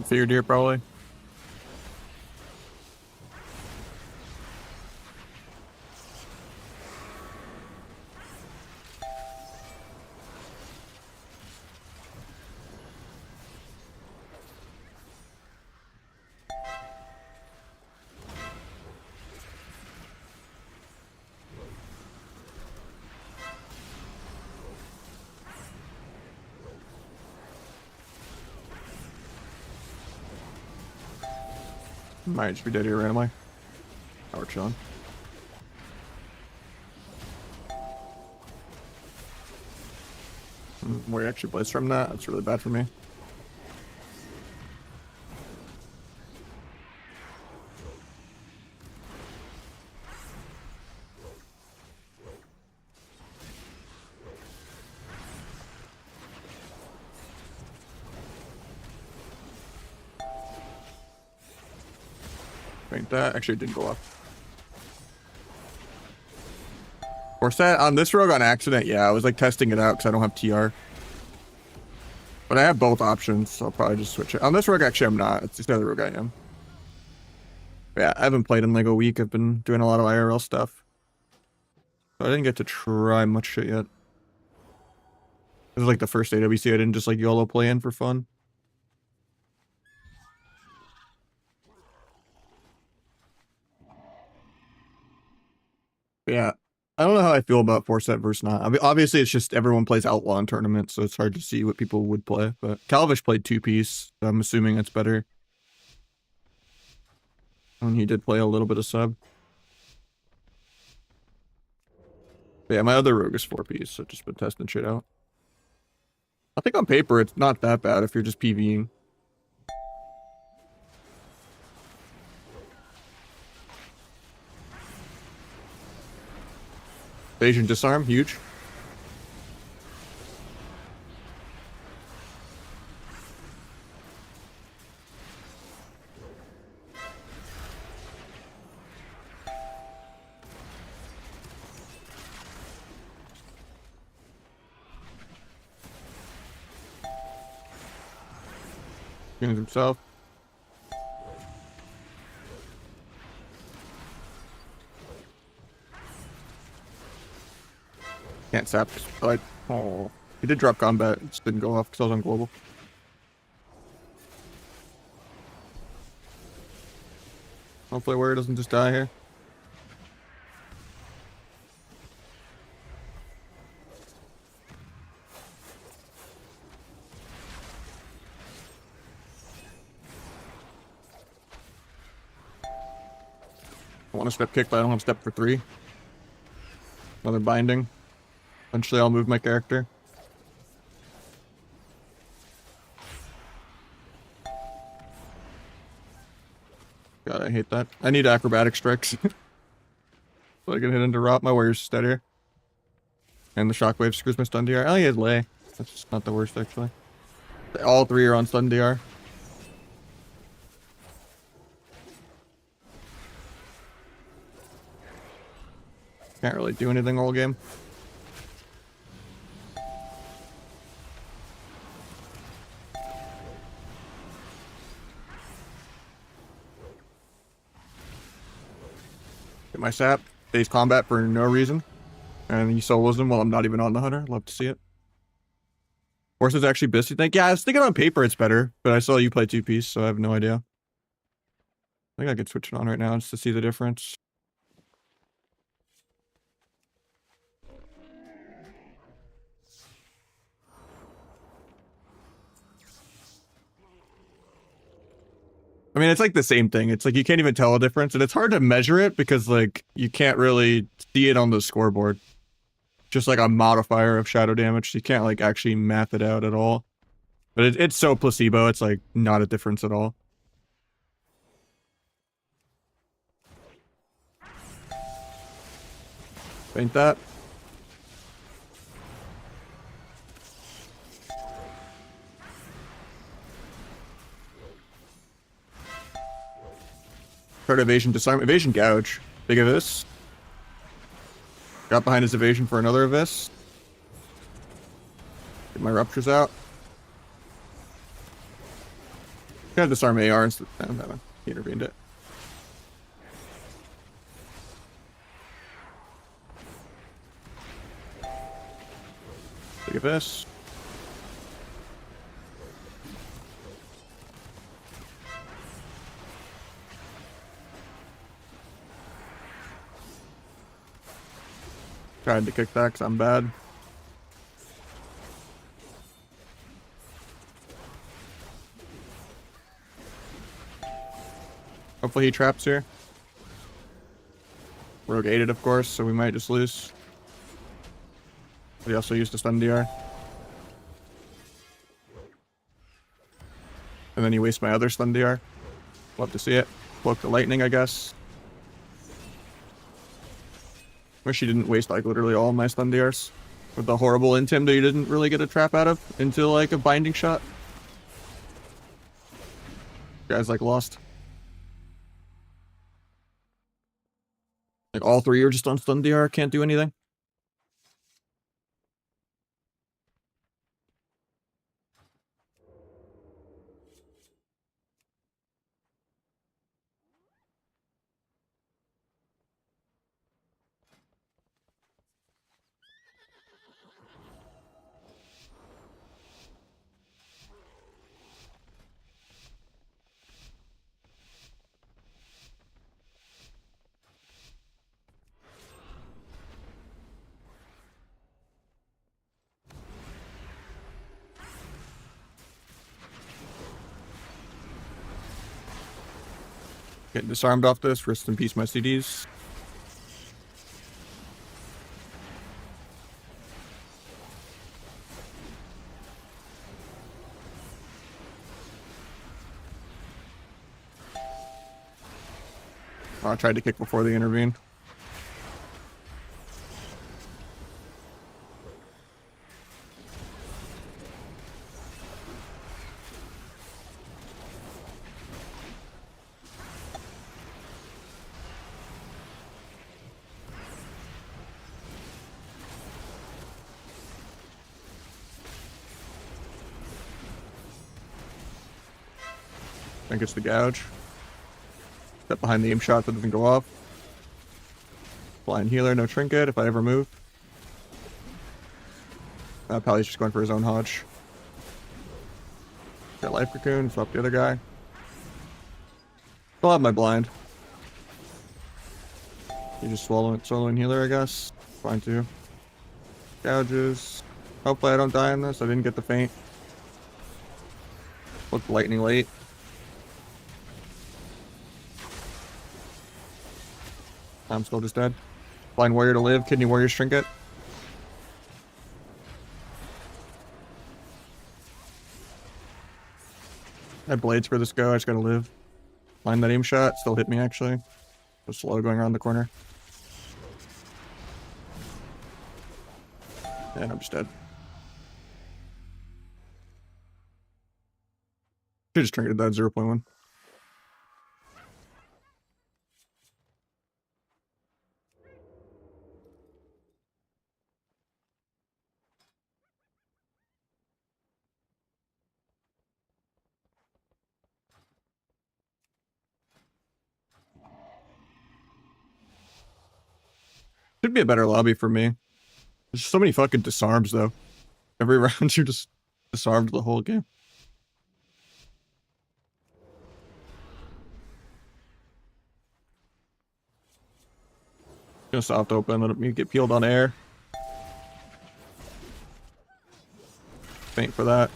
Figured here probably. Might just be dead here randomly. Oh, we're chilling. Where he actually plays from that? That's really bad for me. Think that actually didn't go up. Or set on this rogue on accident. Yeah, I was like testing it out because I don't have TR. But I have both options, so I'll probably just switch it. On this rogue, actually, I'm not. It's just the other rogue I am. Yeah, I haven't played in like a week. I've been doing a lot of IRL stuff. So I didn't get to try much shit yet. This is like the first AWC I didn't just like YOLO play in for fun. Yeah, I don't know how I feel about 4-set versus not. I mean, obviously, it's just everyone plays Outlaw in tournaments, so it's hard to see what people would play. But Calvish played 2-piece, so I'm assuming it's better. And he did play a little bit of sub. But yeah, my other rogue is 4-piece, so just been testing shit out. I think on paper, it's not that bad if you're just PvEing. Evasion disarm, huge. Getting himself. Can't sap. Like, oh, he did drop combat. It just didn't go off because I was on global. Hopefully, Warrior doesn't just die here. I want to step kick, but I don't have step for 3. Another binding. Eventually, I'll move my character. God, I hate that. I need acrobatic strikes. So I can hit into Rot. My Warrior's steadier. And the shockwave screws my stun DR. Oh, he has lay. That's just not the worst, actually. All 3 are on stun DR. Can't really do anything all game. Get my sap. Stays combat for no reason. And he solos him while I'm not even on the hunter. Love to see it. Horse is actually best, you think? Yeah, I was thinking on paper it's better, but I saw you play 2-piece, so I have no idea. I think I could switch it on right now just to see the difference. I mean, it's like the same thing. It's like you can't even tell a difference, and it's hard to measure it because like you can't really see it on the scoreboard. Just like a modifier of shadow damage, so you can't like actually math it out at all. But it's so placebo, it's like not a difference at all. Ain't that? Start evasion, disarm, evasion, gouge. Big of this. Got behind his evasion for another of this. Get my ruptures out. Gotta disarm AR instead. He intervened it. Look at this. Tried to kick that because I'm bad. Hopefully he traps here. Rogue aided, of course, so we might just lose. But he also used a stun DR. And then he wastes my other stun DR. Love to see it. Cloak the lightning, I guess. Wish he didn't waste like literally all of my stun DRs. With the horrible intim that he didn't really get a trap out of into like a binding shot. Guys like lost. Like all three are just on stun DR, can't do anything. Getting disarmed off this, rest in peace my CDs. Oh, I tried to kick before they intervened. I think it's the gouge. Step behind the aim shot that doesn't go off. Blind healer, no trinket if I ever move. Pally's just going for his own hodge. Got life cocoon, flop the other guy. Still have my blind. You just swallowing healer, I guess. Fine too. Gouges. Hopefully I don't die in this. I didn't get the feint. Looked lightning late. I'm still just dead. Blind warrior to live. Kidney warrior's trinket. I have blades for this go. I just gotta live. Blind that aim shot. Still hit me actually. Was slow going around the corner. And I'm just dead. Should just triggered that 0.1. Should be a better lobby for me. There's so many fucking disarms though. Every round you're just disarmed the whole game. Gonna soft open, let me get peeled on air. Faint for that.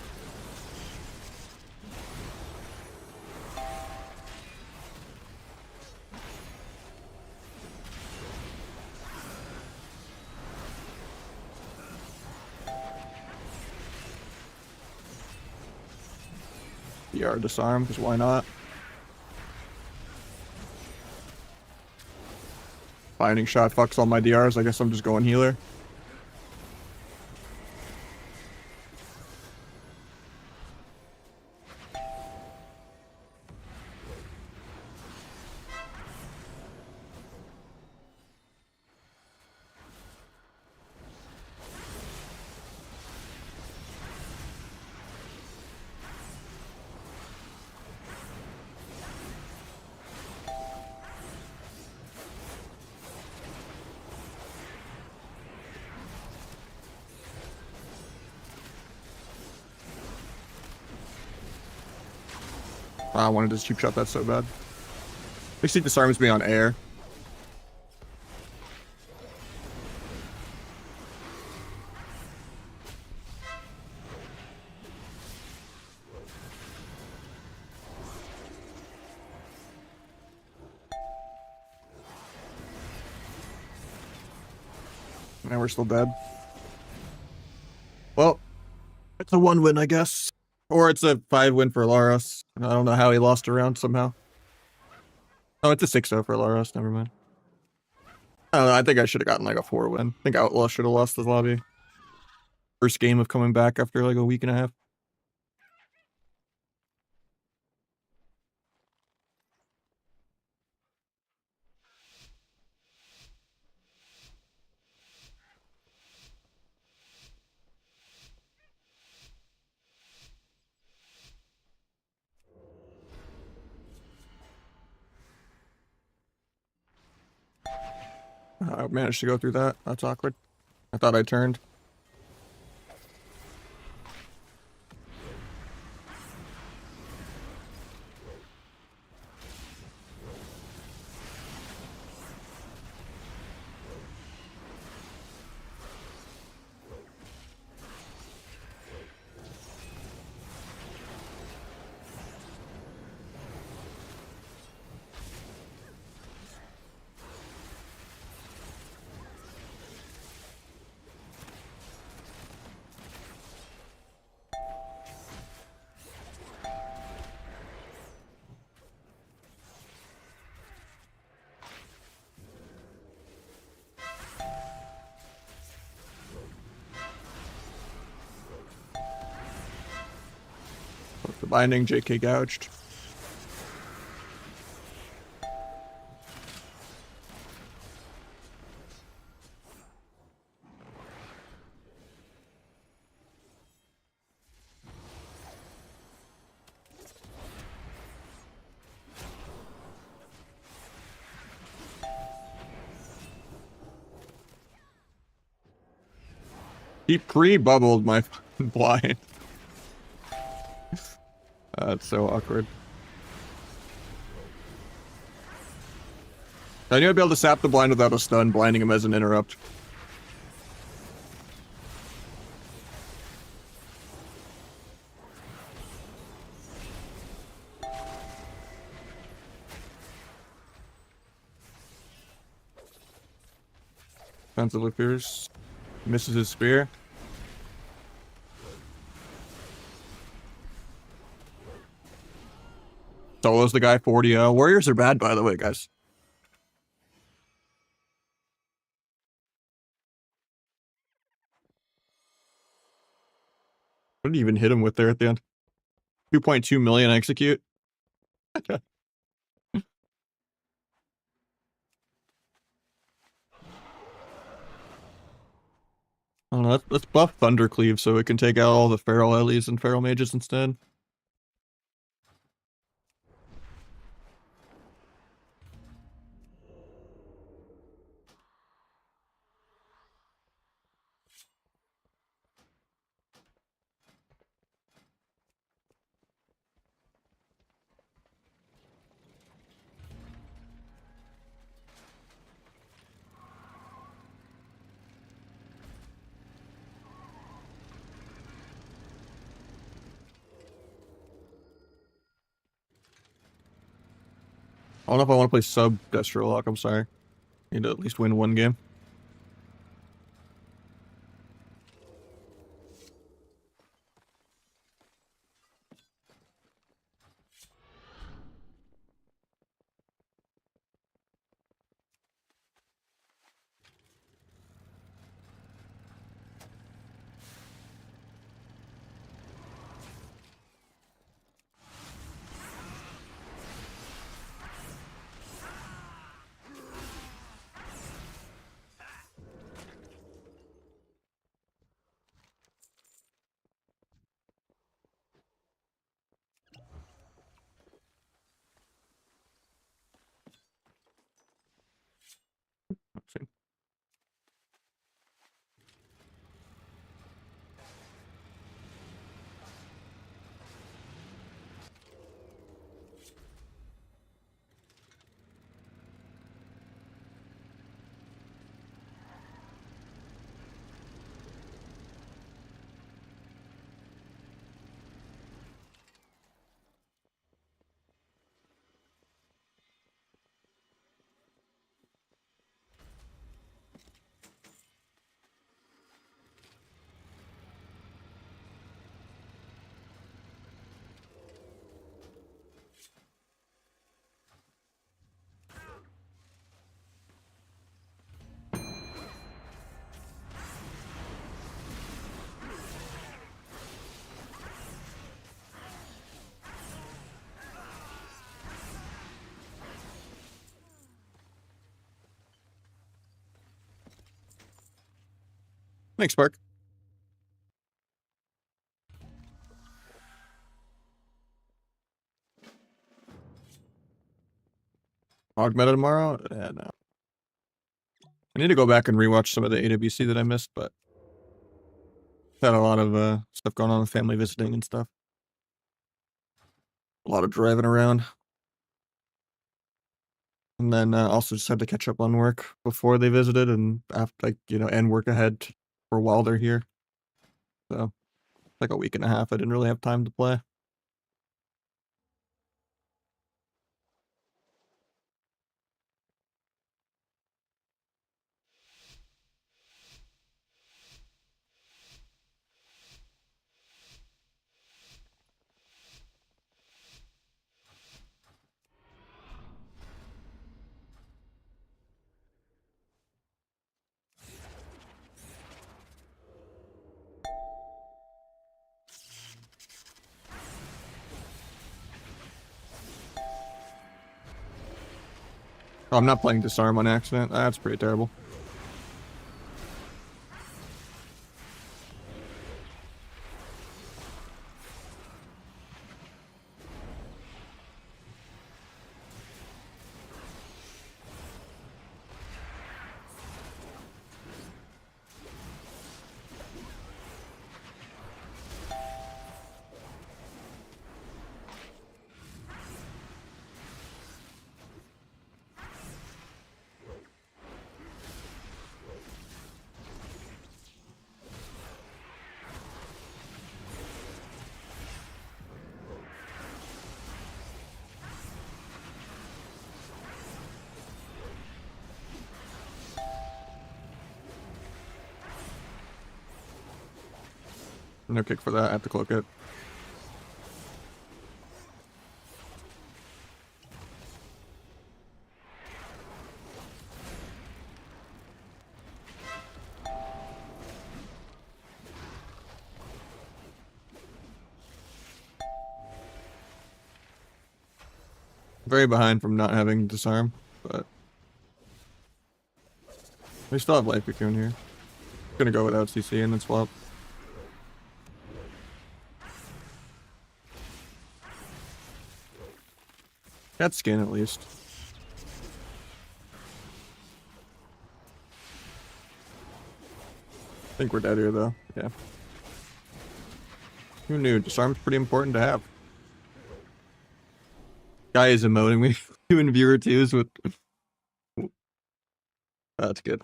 DR disarm, because why not? Binding shot fucks all my DRs. I guess I'm just going healer. I wanted to cheap shot that so bad. At least he disarms me on air. And we're still dead. Well, it's a 1 win, I guess. Or it's a 5 win for Laros. I don't know how he lost a round somehow. Oh, it's a 6-0 for Laros. Never mind. I don't know. I think I should have gotten like a 4 win. I think Outlaw should have lost the lobby. First game of coming back after like a week and a half. I managed to go through that. That's awkward. I thought I turned. The binding, JK gouged. He pre-bubbled my blind. That's so awkward. I knew I'd be able to sap the blind without a stun, blinding him as an interrupt. Defensively fierce. Misses his spear. Solos the guy 40-0. Warriors are bad, by the way, guys. What did he even hit him with there at the end? 2.2 million execute. I don't know, let's buff Thundercleave so it can take out all the Feral Ellies and Feral Mages instead. I don't know if I want to play sub Destrolock, I'm sorry. Need to at least win 1 game. Thanks, Spark. Augmenta tomorrow? Yeah, no. I need to go back and rewatch some of the AWC that I missed, but had a lot of stuff going on with family visiting and stuff. A lot of driving around. And then also just had to catch up on work before they visited and after, like, and work ahead for while they're here. So, like a week and a half, I didn't really have time to play. Oh, I'm not playing Disarm on accident. That's pretty terrible. No kick for that. I have to cloak it. Very behind from not having Disarm, but we still have Life Cocoon here. Gonna go without CC and then swap. Got skin at least. I think we're dead here though. Yeah. Who knew? Disarm's pretty important to have. Guy is emoting me doing viewer twos with. That's good.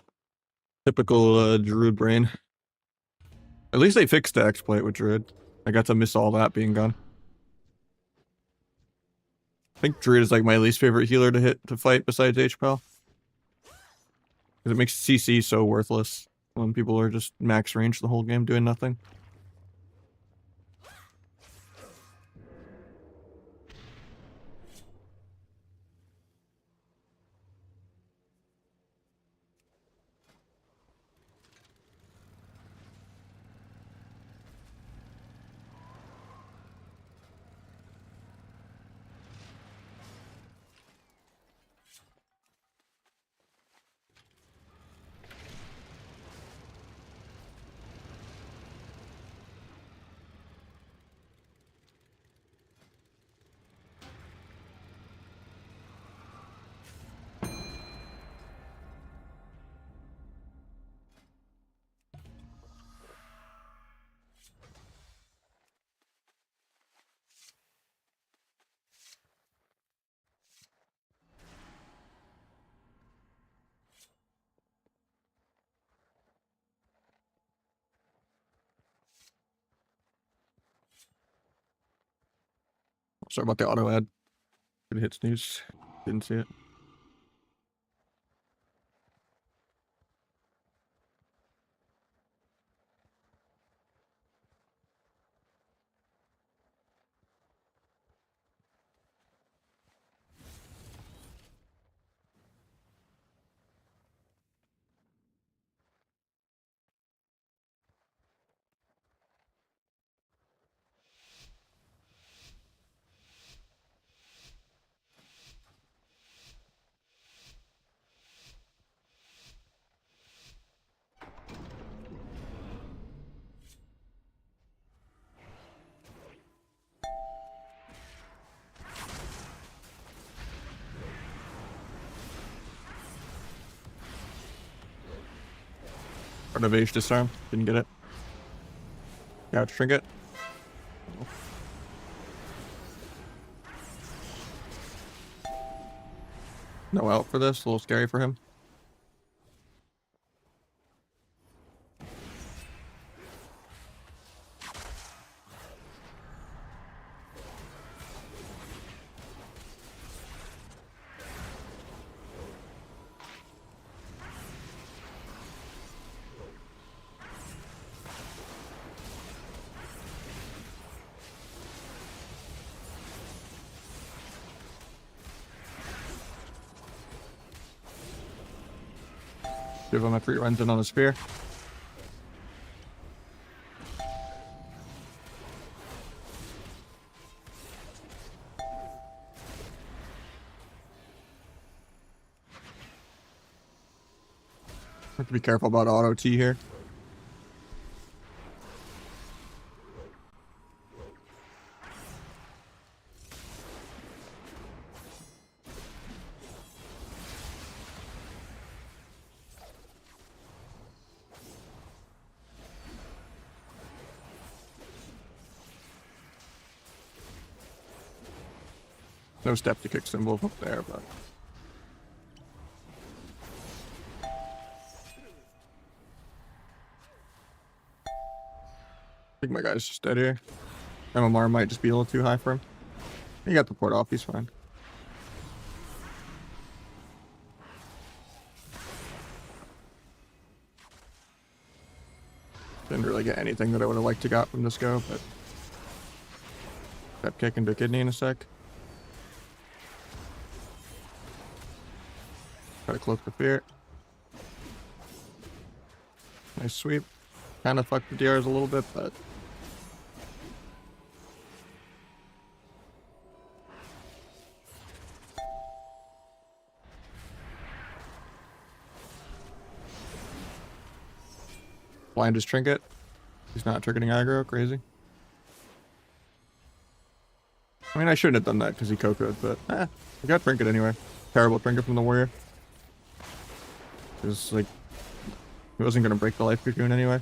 Typical Druid brain. At least they fixed the exploit with Druid. I got to miss all that being gone. I think Druid is like my least favorite healer to fight besides HPAL. Because it makes CC so worthless when people are just max range the whole game doing nothing. Sorry about the auto ad. Could hit snooze. Didn't see it. Evasion disarm. Didn't get it. Couch trinket. No out for this. A little scary for him. Give him a 3 runs in on the spear. Have to be careful about auto T here. No step to kick symbol up there, but I think my guy's just dead here. MMR might just be a little too high for him. He got the port off, he's fine. Didn't really get anything that I would have liked to got from this go, but step kick into kidney in a sec. Try to cloak the fear. Nice sweep. Kind of fucked the DRs a little bit, but blind his trinket. He's not triggering aggro. Crazy. I mean, I shouldn't have done that because he cocoed, but I got trinket anyway. Terrible trinket from the warrior. Because, like, he wasn't going to break the life cocoon anyway.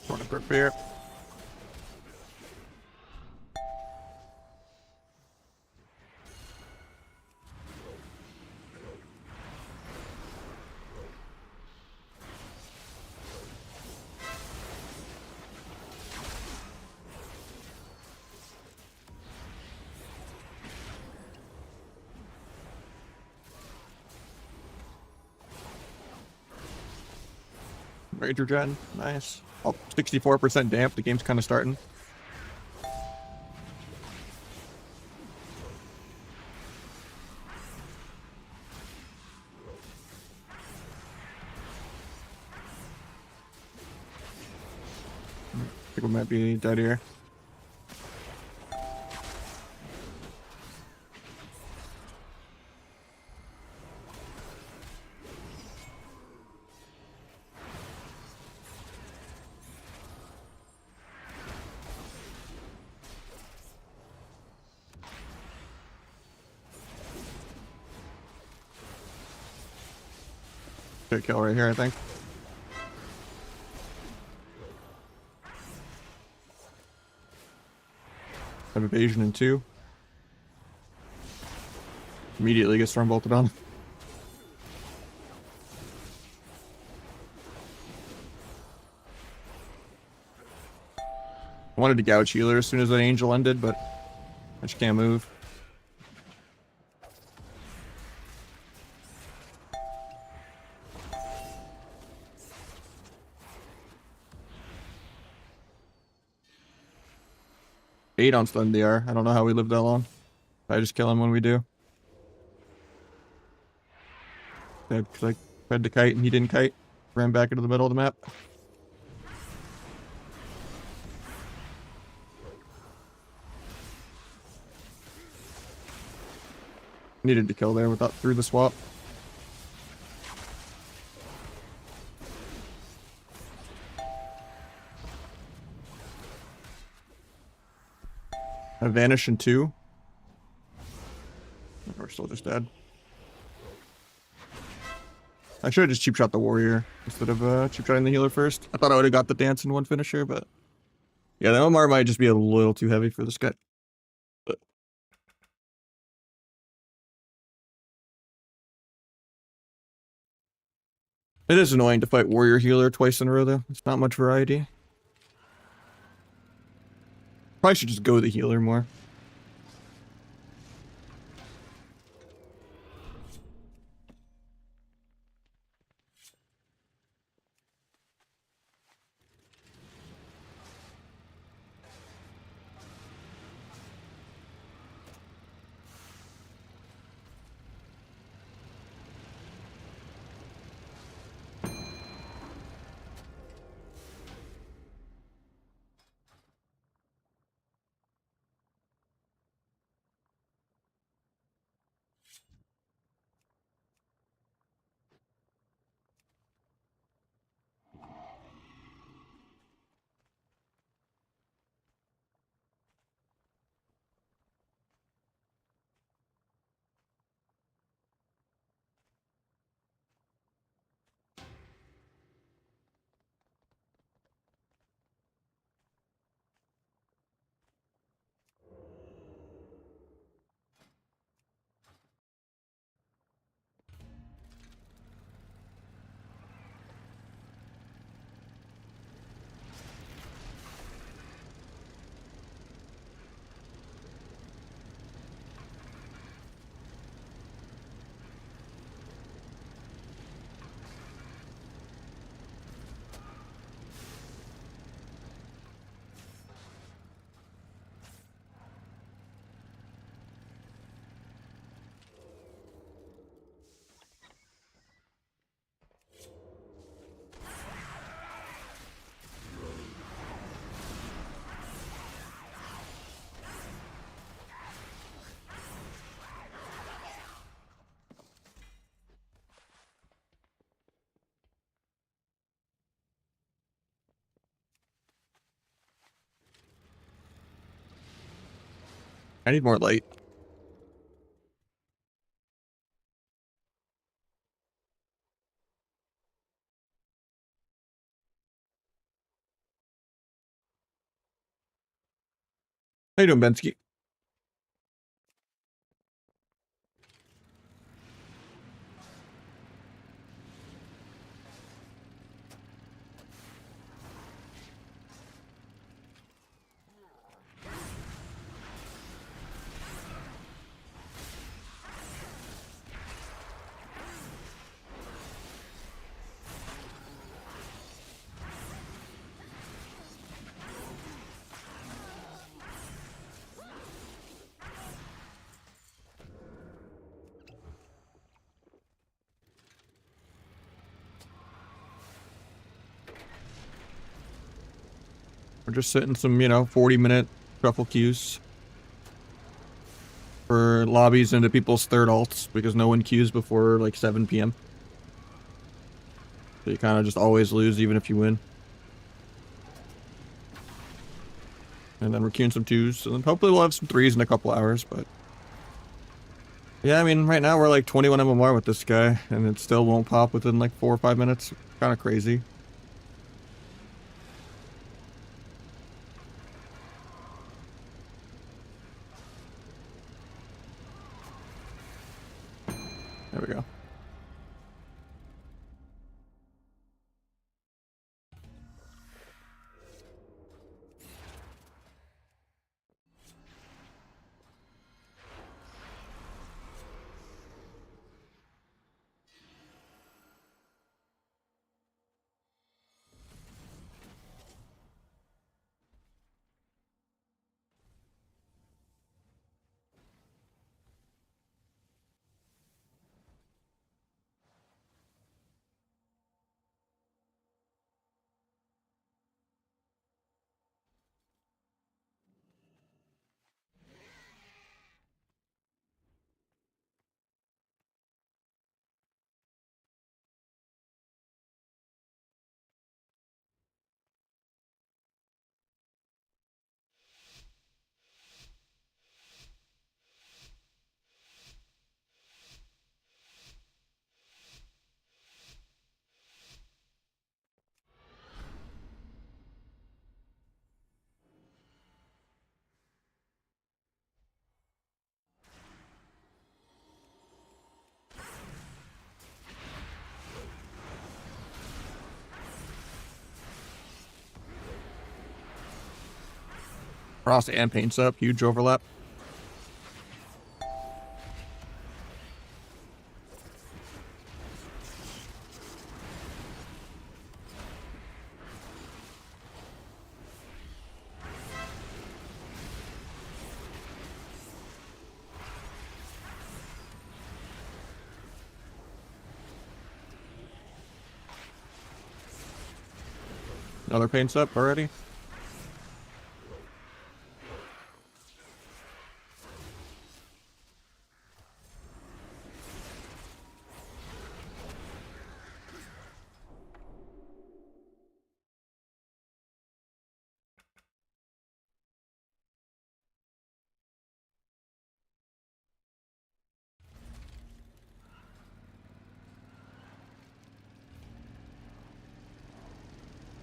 Want to prepare. Rager gen, nice. Oh, 64% damp, the game's kind of starting. I think we might be dead here. Good kill right here, I think. Have evasion in 2. Immediately gets storm bolted on. I wanted to gouge healer as soon as that angel ended, but I just can't move. 8 on stun DR. I don't know how we live that long. I just kill him when we do. Because I tried to kite and he didn't kite. Ran back into the middle of the map. Needed to kill there without through the swap. I vanish in 2. We're still just dead. I should have just cheap shot the warrior instead of cheap shotting the healer first. I thought I would have got the dance in one finisher, but yeah, the Omar might just be a little too heavy for this guy. But it is annoying to fight warrior healer twice in a row though. It's not much variety. Probably should just go the healer more. I need more light. How you doing, Bensky? We're just sitting some, 40-minute shuffle queues for lobbies into people's third alts because no one queues before like 7 p.m. So you kind of just always lose even if you win. And then we're queuing some 2s, and then hopefully we'll have some 3s in a couple hours, but yeah, I mean, right now we're like 21 MMR with this guy, and it still won't pop within like 4 or 5 minutes. Kind of crazy. There we go. Frost and Paints Up, huge overlap. Another Paints Up already.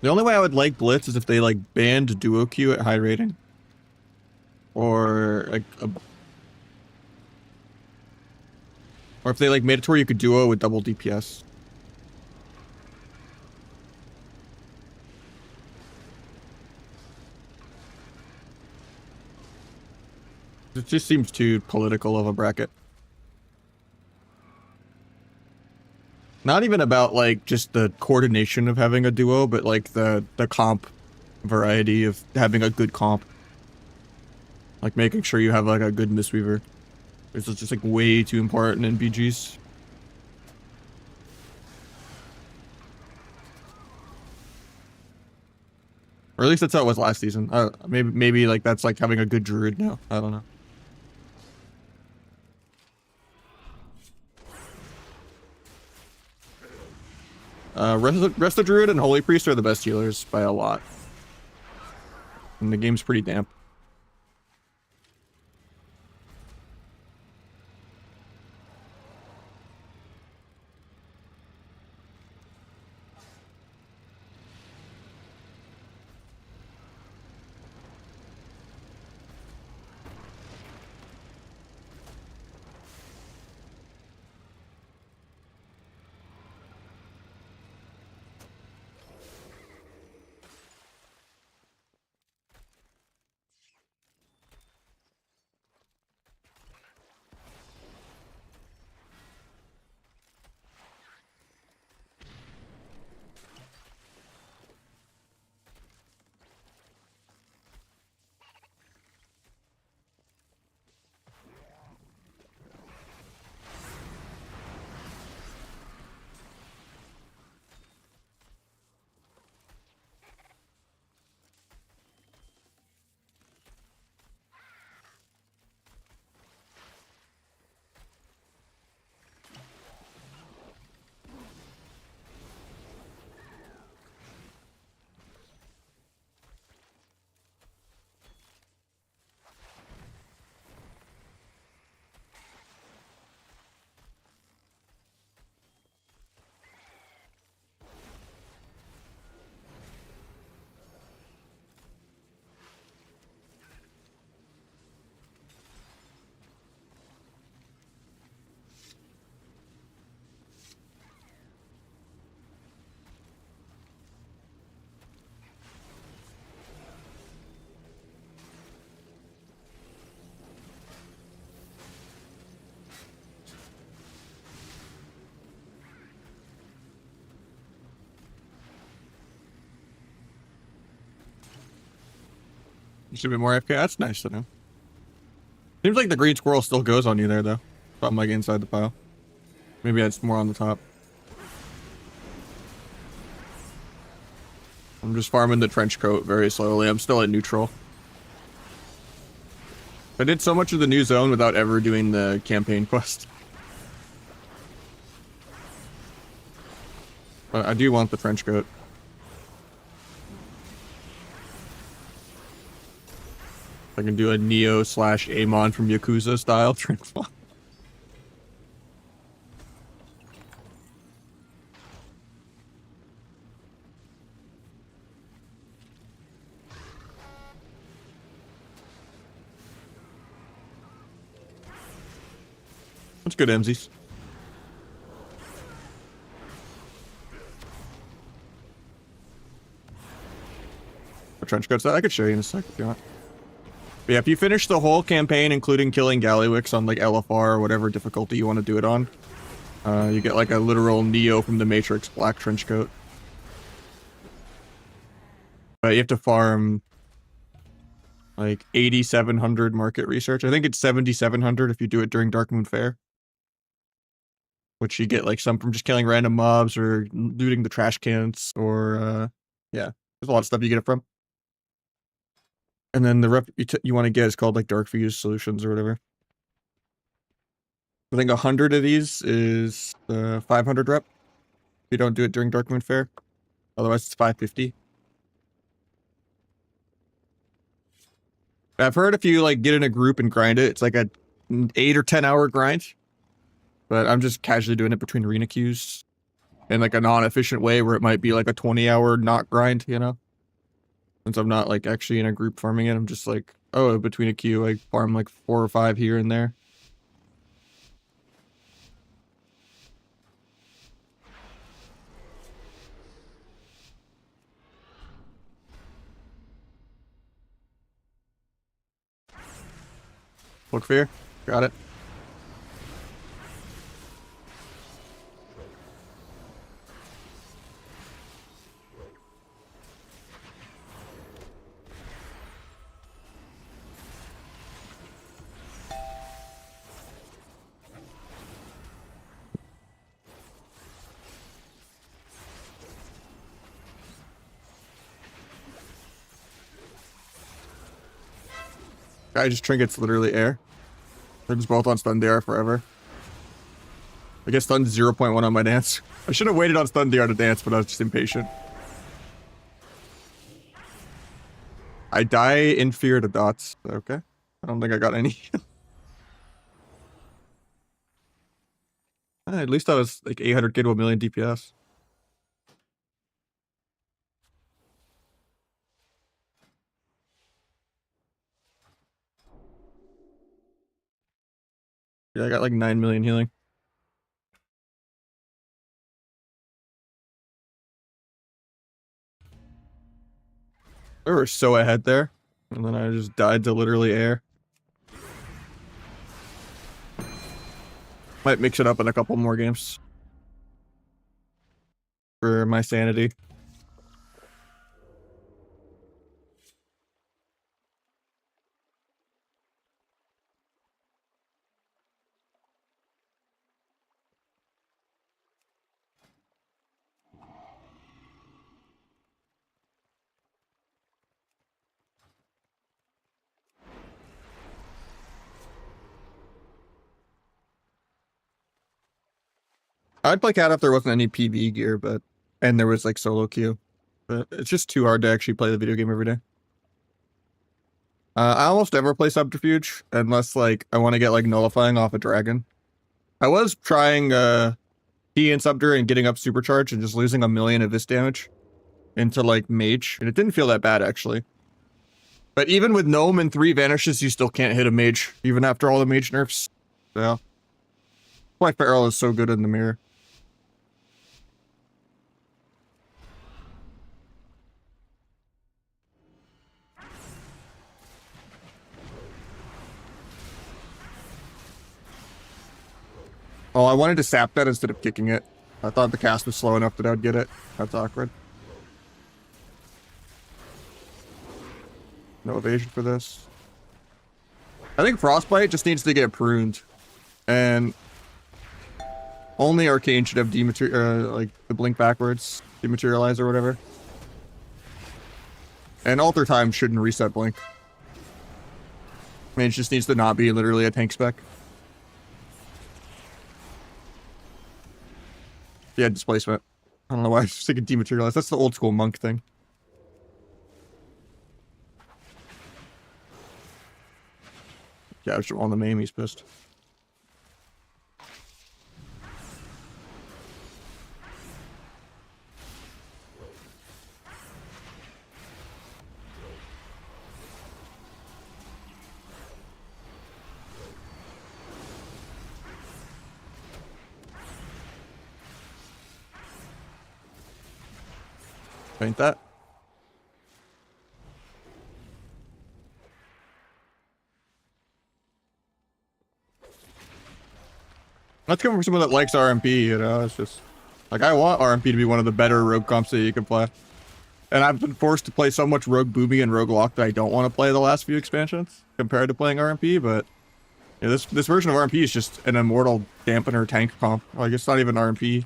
The only way I would like Blitz is if they like banned duo Q at high rating. Or like or if they like made it to where you could duo with double DPS. It just seems too political of a bracket. Not even about like just the coordination of having a duo, but like the comp variety of having a good comp. Like making sure you have like a good Mistweaver. It's just like way too important in BGs. Or at least that's how it was last season. Maybe like that's like having a good druid now. I don't know. Rest of Druid and Holy Priest are the best healers by a lot. And the game's pretty damp. Should be more AFK. That's nice to know. Seems like the green squirrel still goes on you there, though. If I'm like inside the pile. Maybe it's more on the top. I'm just farming the trench coat very slowly. I'm still at neutral. I did so much of the new zone without ever doing the campaign quest. But I do want the trench coat. I can do a Neo / Amon from Yakuza style transform. That's good, MZs. A trench coat's that I could show you in a sec if you want. But yeah, if you finish the whole campaign, including killing Gallywix on like LFR or whatever difficulty you want to do it on, you get like a literal Neo from the Matrix black trench coat. But you have to farm like 8,700 market research. I think it's 7,700 if you do it during Dark Moon Fair. Which you get like some from just killing random mobs or looting the trash cans or yeah, there's a lot of stuff you get it from. And then the rep you want to get is called like Dark Fuse Solutions or whatever. I think 100 of these is 500 rep. If you don't do it during Dark Moon Fair. Otherwise it's 550. I've heard if you like get in a group and grind it, it's like a 8 or 10 hour grind. But I'm just casually doing it between arena queues in like a non-efficient way where it might be like a 20-hour not grind, you know? Since I'm not like actually in a group farming it, I'm just like, oh, between a queue, I farm like 4 or 5 here and there. Look fear, got it. Guy just trinkets literally air. They're just both on stun DR forever. I get stunned 0.1 on my dance. I should have waited on stun DR to dance, but I was just impatient. I die in fear to dots. Okay. I don't think I got any. At least I was like 800 k to a million DPS. Yeah, I got like 9 million healing. We were so ahead there. And then I just died to literally air. Might mix it up in a couple more games. For my sanity. I'd play Cat if there wasn't any PvE gear, and there was like solo queue. But it's just too hard to actually play the video game every day. I almost never play Subterfuge unless like I want to get like nullifying off a dragon. I was trying P and Subter and getting up supercharge and just losing 1,000,000 of this damage into like mage, and it didn't feel that bad actually. But even with Gnome and 3 vanishes, you still can't hit a mage, even after all the mage nerfs. Yeah. That's why Feral is so good in the mirror. Oh, I wanted to sap that instead of kicking it. I thought the cast was slow enough that I'd get it. That's awkward. No evasion for this. I think Frostbite just needs to get pruned. And only Arcane should have like the blink backwards, dematerialize or whatever. And Alter Time shouldn't reset blink. I mean, it just needs to not be literally a tank spec. Yeah, displacement. I don't know why I was just thinking dematerialize. That's the old school monk thing. Yeah, I was on the meme, he's pissed. Ain't that? That's coming from someone that likes RMP, you know? It's just... Like, I want RMP to be one of the better rogue comps that you can play. And I've been forced to play so much Rogue Boomy and Rogue Lock that I don't want to play the last few expansions compared to playing RMP, but yeah, this version of RMP is just an immortal dampener tank comp. Like, it's not even RMP.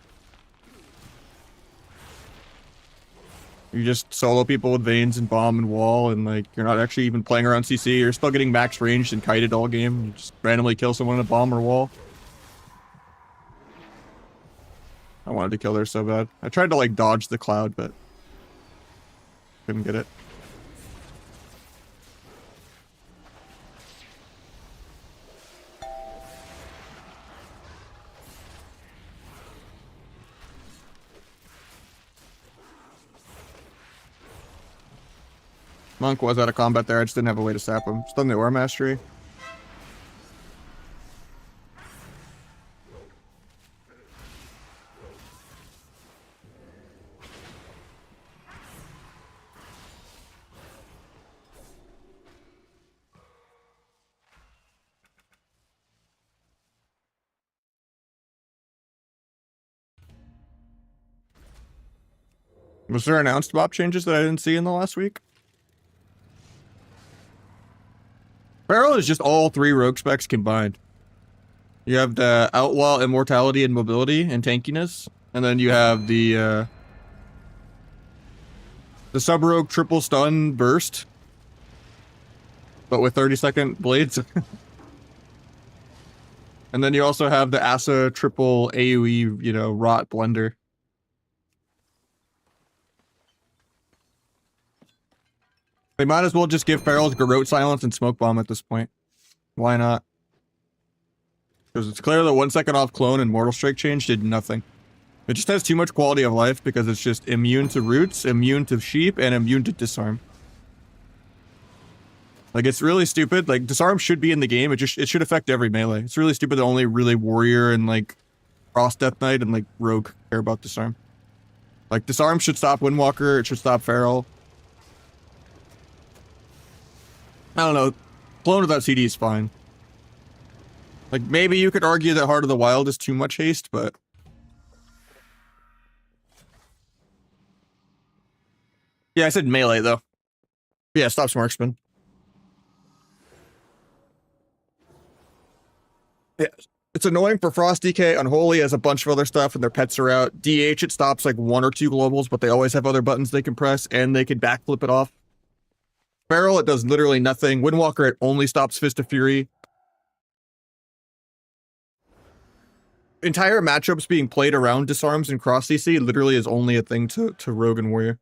You just solo people with Veins and Bomb and Wall, and like, you're not actually even playing around CC. You're still getting max ranged and kited all game. You just randomly kill someone in a Bomb or Wall. I wanted to kill her so bad. I tried to like dodge the cloud, but couldn't get it. Monk was out of combat there. I just didn't have a way to sap him. Stun the Aura Mastery. Was there announced BOP changes that I didn't see in the last week? Feral is just all three rogue specs combined. You have the Outlaw, Immortality, and Mobility, and Tankiness. And then you have the Sub-Rogue Triple Stun Burst. But with 30-second blades. And then you also have the Asa Triple AoE, you know, Rot Blender. They might as well just give Ferals Garrote Silence and Smoke Bomb at this point. Why not? Because it's clear that 1 second off clone and Mortal Strike change did nothing. It just has too much quality of life because it's just immune to roots, immune to sheep, and immune to disarm. Like, it's really stupid. Like, disarm should be in the game. It should affect every melee. It's really stupid that only really warrior and like Frost Death Knight and like rogue care about disarm. Like, disarm should stop Windwalker. It should stop Feral. I don't know. Clone without CD is fine. Like, maybe you could argue that Heart of the Wild is too much haste, but... Yeah, I said melee, though. Yeah, stops Marksman. Yeah, it's annoying for Frost DK. Unholy has a bunch of other stuff, and their pets are out. DH, it stops, like, 1 or 2 globals, but they always have other buttons they can press, and they can backflip it off. Feral, it does literally nothing. Windwalker, it only stops Fist of Fury. Entire matchups being played around disarms and cross CC literally is only a thing to Rogue and Warrior.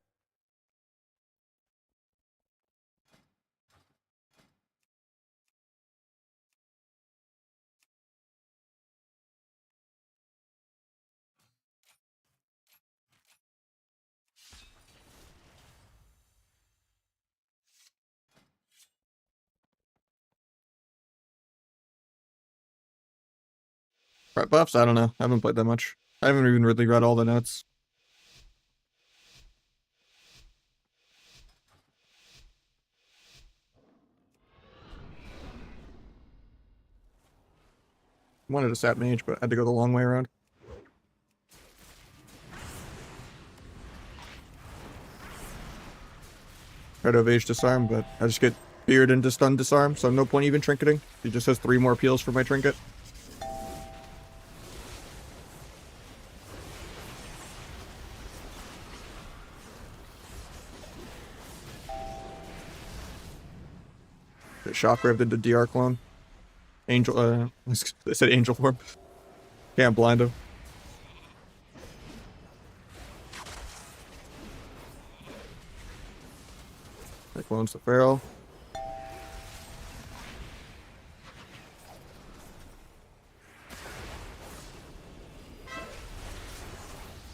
Right, buffs? I don't know. I haven't played that much. I haven't even really read all the notes. Wanted to sap mage, but I had to go the long way around. Try to evade disarm, but I just get feared into stun disarm, so no point even trinketing. He just has 3 more peels for my trinket. Get shockraved into DR clone. Angel, I said angel form. Can't blind him. That clones the Feral.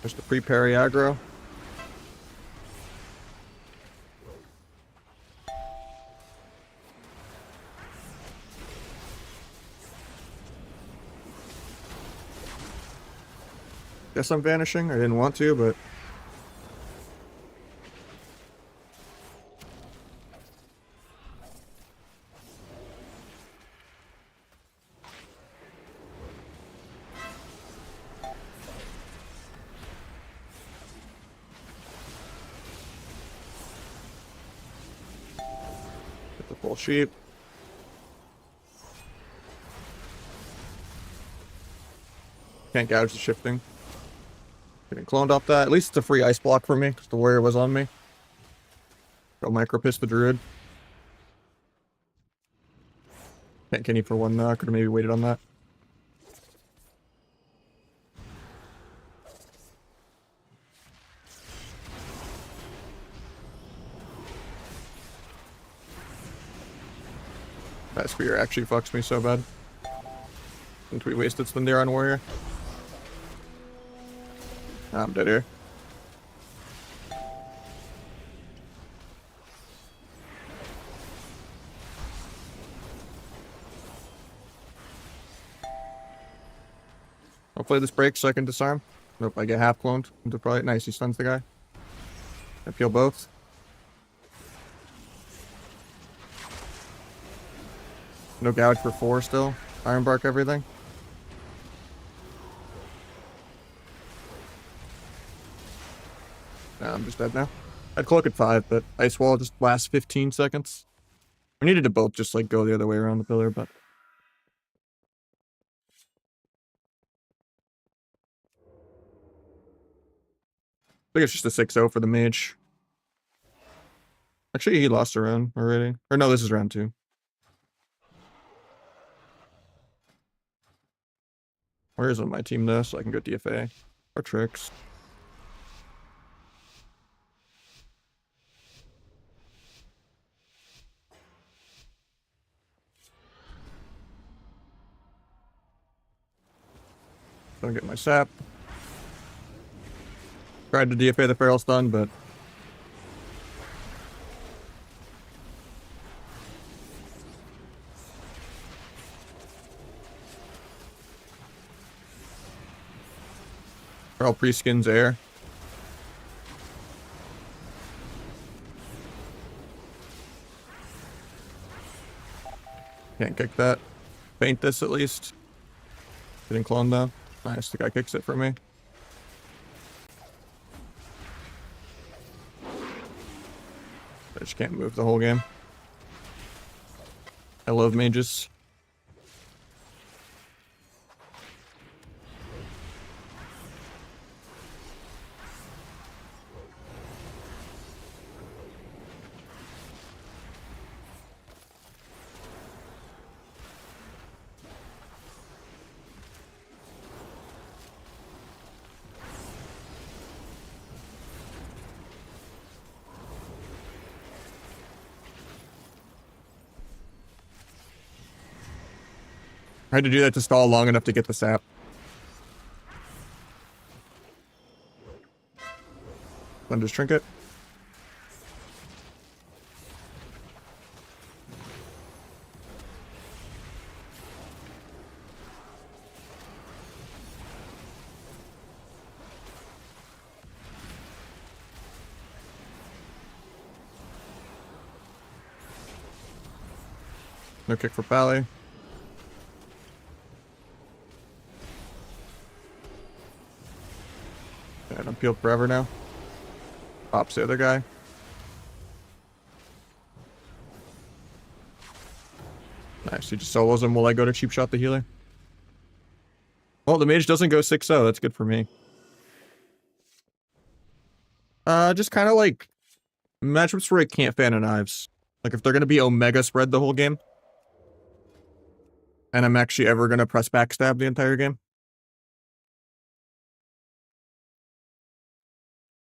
There's the pre-parry aggro. Guess I'm vanishing. I didn't want to, but... Full sheep. Can't gouge the shifting. Getting cloned off that. At least it's a free ice block for me, because the warrior was on me. Go micro piss the druid. Can't Kenny for one. Could have maybe waited on that. That spear actually fucks me so bad. Since we wasted Splendir on warrior. I'm dead here. Hopefully this breaks so I can disarm. Nope, I get half cloned. Probably nice. He stuns the guy. I peel both. No gouge for 4 still. Iron bark everything. Nah, I'm just dead now. I'd cloak at 5, but ice wall just lasts 15 seconds. We needed to both just like go the other way around the pillar, but I think it's just a 6-0 for the mage. Actually, he lost a round already. Or no, this is round 2. Where is on my team though, so I can go DFA or tricks. Don't get my sap. Tried to DFA the feral stun, but feral pre-skins air. Can't kick that. Feint this at least. Getting cloned though. Nice, the guy kicks it for me. I just can't move the whole game. I love mages. I had to do that to stall long enough to get the sap. Thunder's trinket. No kick for Pally. And I'm peeled forever now. Pops the other guy. Nice, he just solos him while I go to cheap shot the healer. Well, the mage doesn't go 6-0. That's good for me. Just kind of like matchups where I can't fan of knives. Like if they're gonna be Omega spread the whole game, and I'm actually ever gonna press backstab the entire game.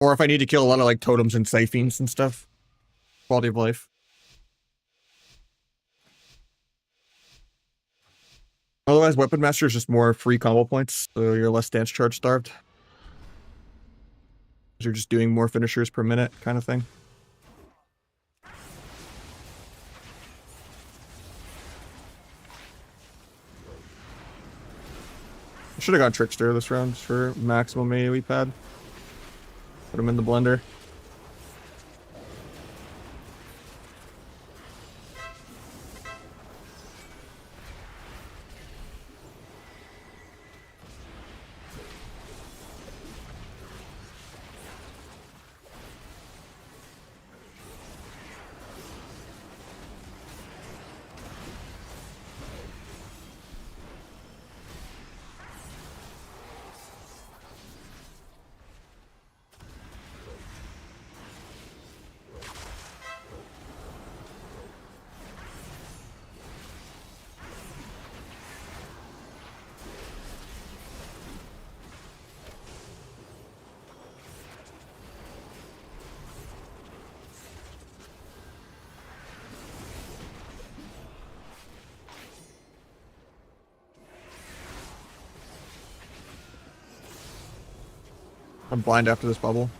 Or if I need to kill a lot of like totems and siphons and stuff. Quality of life. Otherwise, Weapon Master is just more free combo points, so you're less dance charge starved. You're just doing more finishers per minute kind of thing. I should have gone Trickster this round for maximum AoE pad. Put him in the blender. I'm blind after this bubble.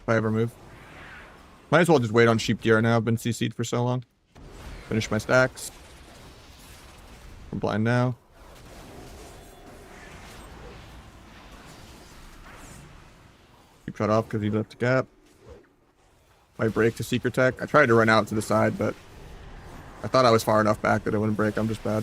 If I ever move. Might as well just wait on sheep deer now. I've been CC'd for so long. Finish my stacks. I'm blind now. Keep shut off because he left a gap. Might break to secret tech. I tried to run out to the side, but I thought I was far enough back that it wouldn't break. I'm just bad.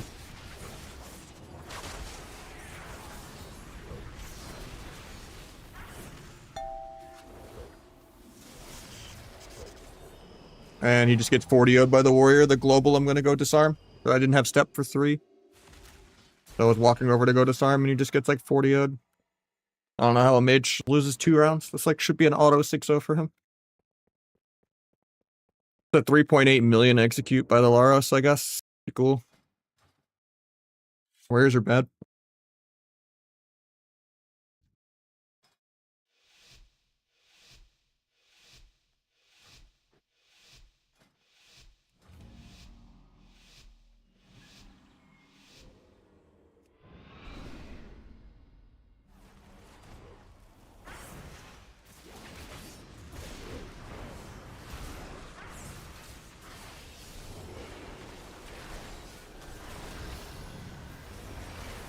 And he just gets 40'd by the warrior. The global I'm going to go disarm. So I didn't have step for 3. So I was walking over to go disarm and he just gets like 40'd. I don't know how a mage loses 2 rounds. This like should be an auto 6-0 for him. The 3.8 million execute by the Laros, I guess. Pretty cool. Warriors are bad.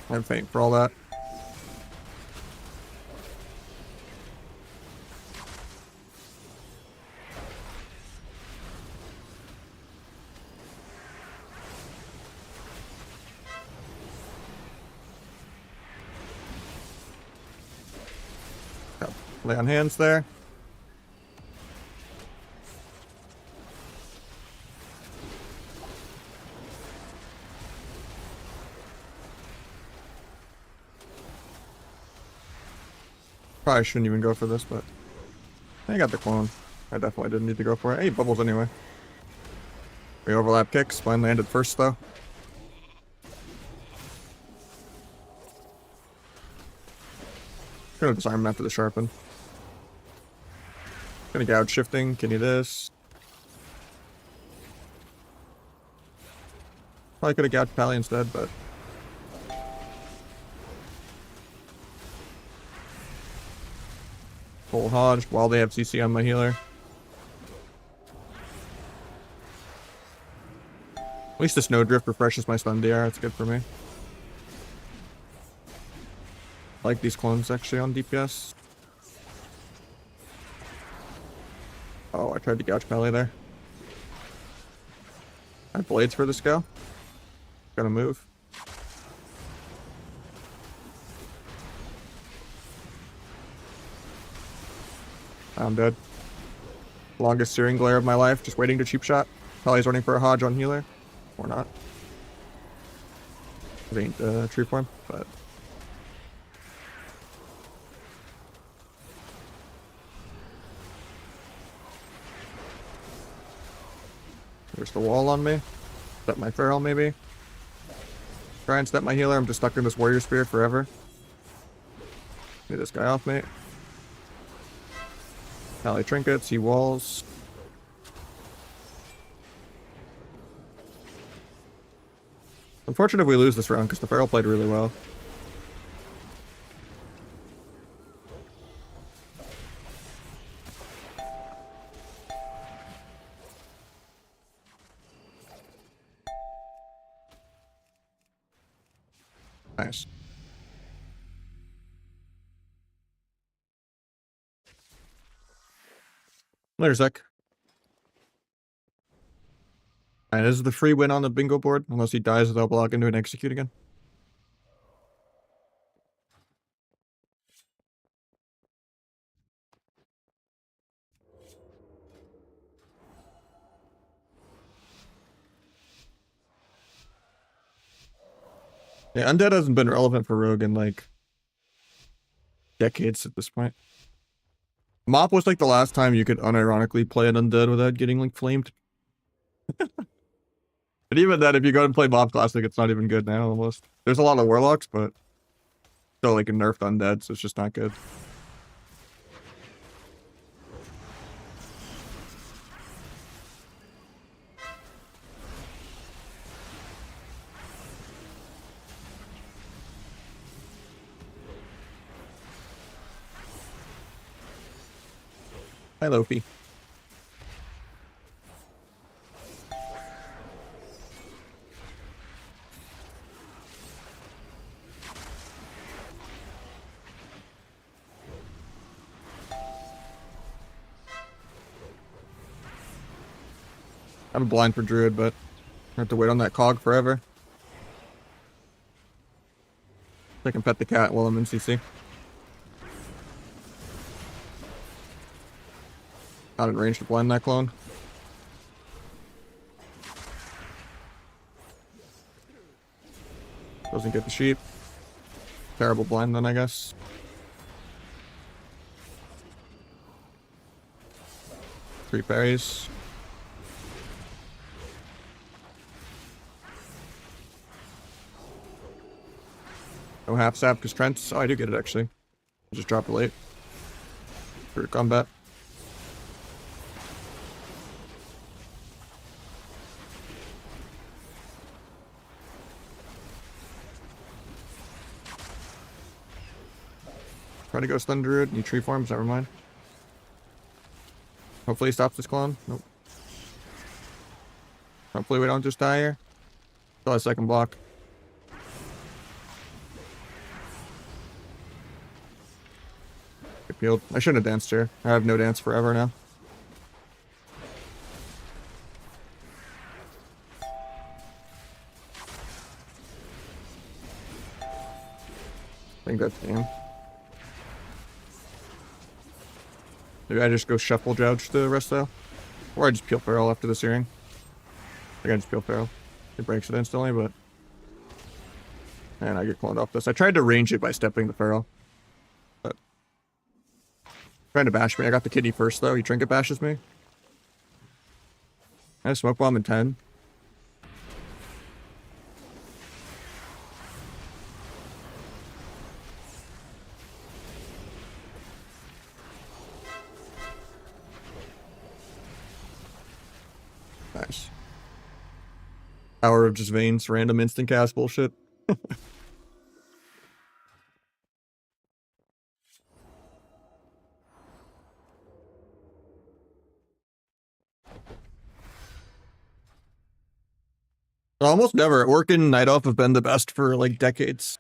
I'm faint for all that. Got lay on hands there. Probably shouldn't even go for this, but I got the clone. I definitely didn't need to go for it. 8 bubbles anyway. We overlap kicks. Blind landed first though. Gonna disarm him after the sharpen. Gonna gouge shifting. Kidney this. Probably could have gouged Pally instead, but full Hodge while they have CC on my healer. At least the Snowdrift refreshes my stun DR. It's good for me. I like these clones actually on DPS. Oh, I tried to gouge Pally there. I have blades for this go. Gonna move. I'm dead. Longest searing glare of my life, just waiting to cheap shot. Pally's running for a Hodge on healer. Or not. It ain't true form, but there's the wall on me. Step my feral maybe. Try and step my healer. I'm just stuck in this warrior spear forever. Get this guy off me. Pally trinkets, he walls. Unfortunate if we lose this round because the feral played really well. Nice. Later, Zek. And this is the free win on the bingo board, unless he dies without block into an execute again. Yeah, Undead hasn't been relevant for Rogue in like decades at this point. Mop was like the last time you could unironically play an Undead without getting like flamed. But even then, if you go and play Mob Classic, it's not even good now almost. There's a lot of Warlocks, but still like a nerfed Undead, so it's just not good. Hi, Lofi. I'm blind for Druid, but I have to wait on that cog forever. I can pet the cat while I'm in CC. Not in range to blind that clone. Doesn't get the sheep. Terrible blind then, I guess. Three parries. No half sap because Trent's. Oh, I do get it actually. I just dropped it late. For combat. Try to go stun Druid. Need tree forms, never mind. Hopefully he stops this clone. Nope. Hopefully we don't just die here. Still a second block. Get peeled. I shouldn't have danced here. I have no dance forever now. I think that's the game. Maybe I just go shuffle judge the rest though. Or I just peel feral after the searing. I think I just peel feral. It breaks it instantly, but... And I get cloned off this. I tried to range it by stepping the feral. But... Trying to bash me. I got the kidney first though. He trinket bashes me. I have smoke bomb in 10. Nice. Power of just veins, random instant cast bullshit. Almost never. Orc and Night Elf have been the best for like decades.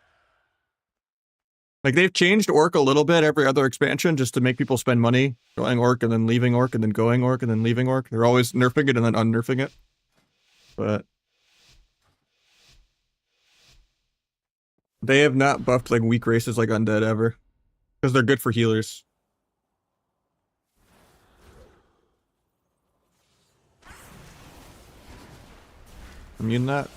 Like they've changed Orc a little bit every other expansion just to make people spend money going Orc and then leaving Orc and then going Orc and then leaving Orc. They're always nerfing it and then unnerfing it. But they have not buffed like weak races like Undead ever. Because they're good for healers. Immune that.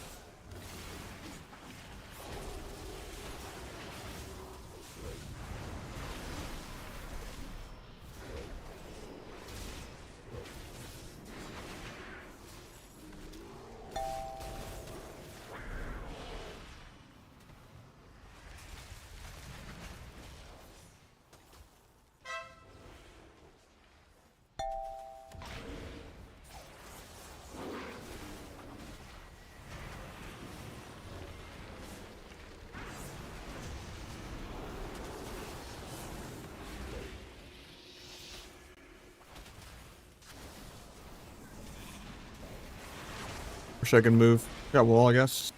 Wish I could move. Got wall, I guess.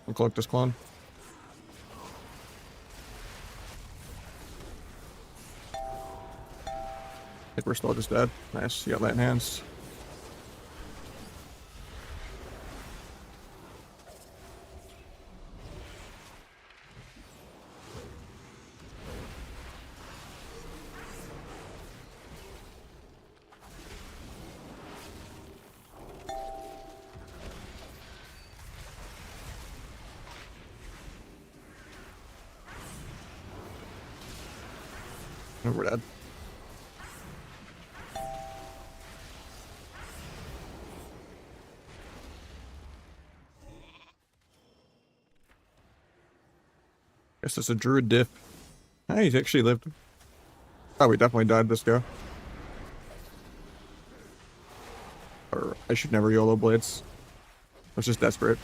I'll collect this clone. I think we're still just dead. Nice, you got that in hands. Oh, we're dead. Guess it's a druid diff. Ah, he's actually lived. Oh, we definitely died this go. Or I should never YOLO blades. I was just desperate.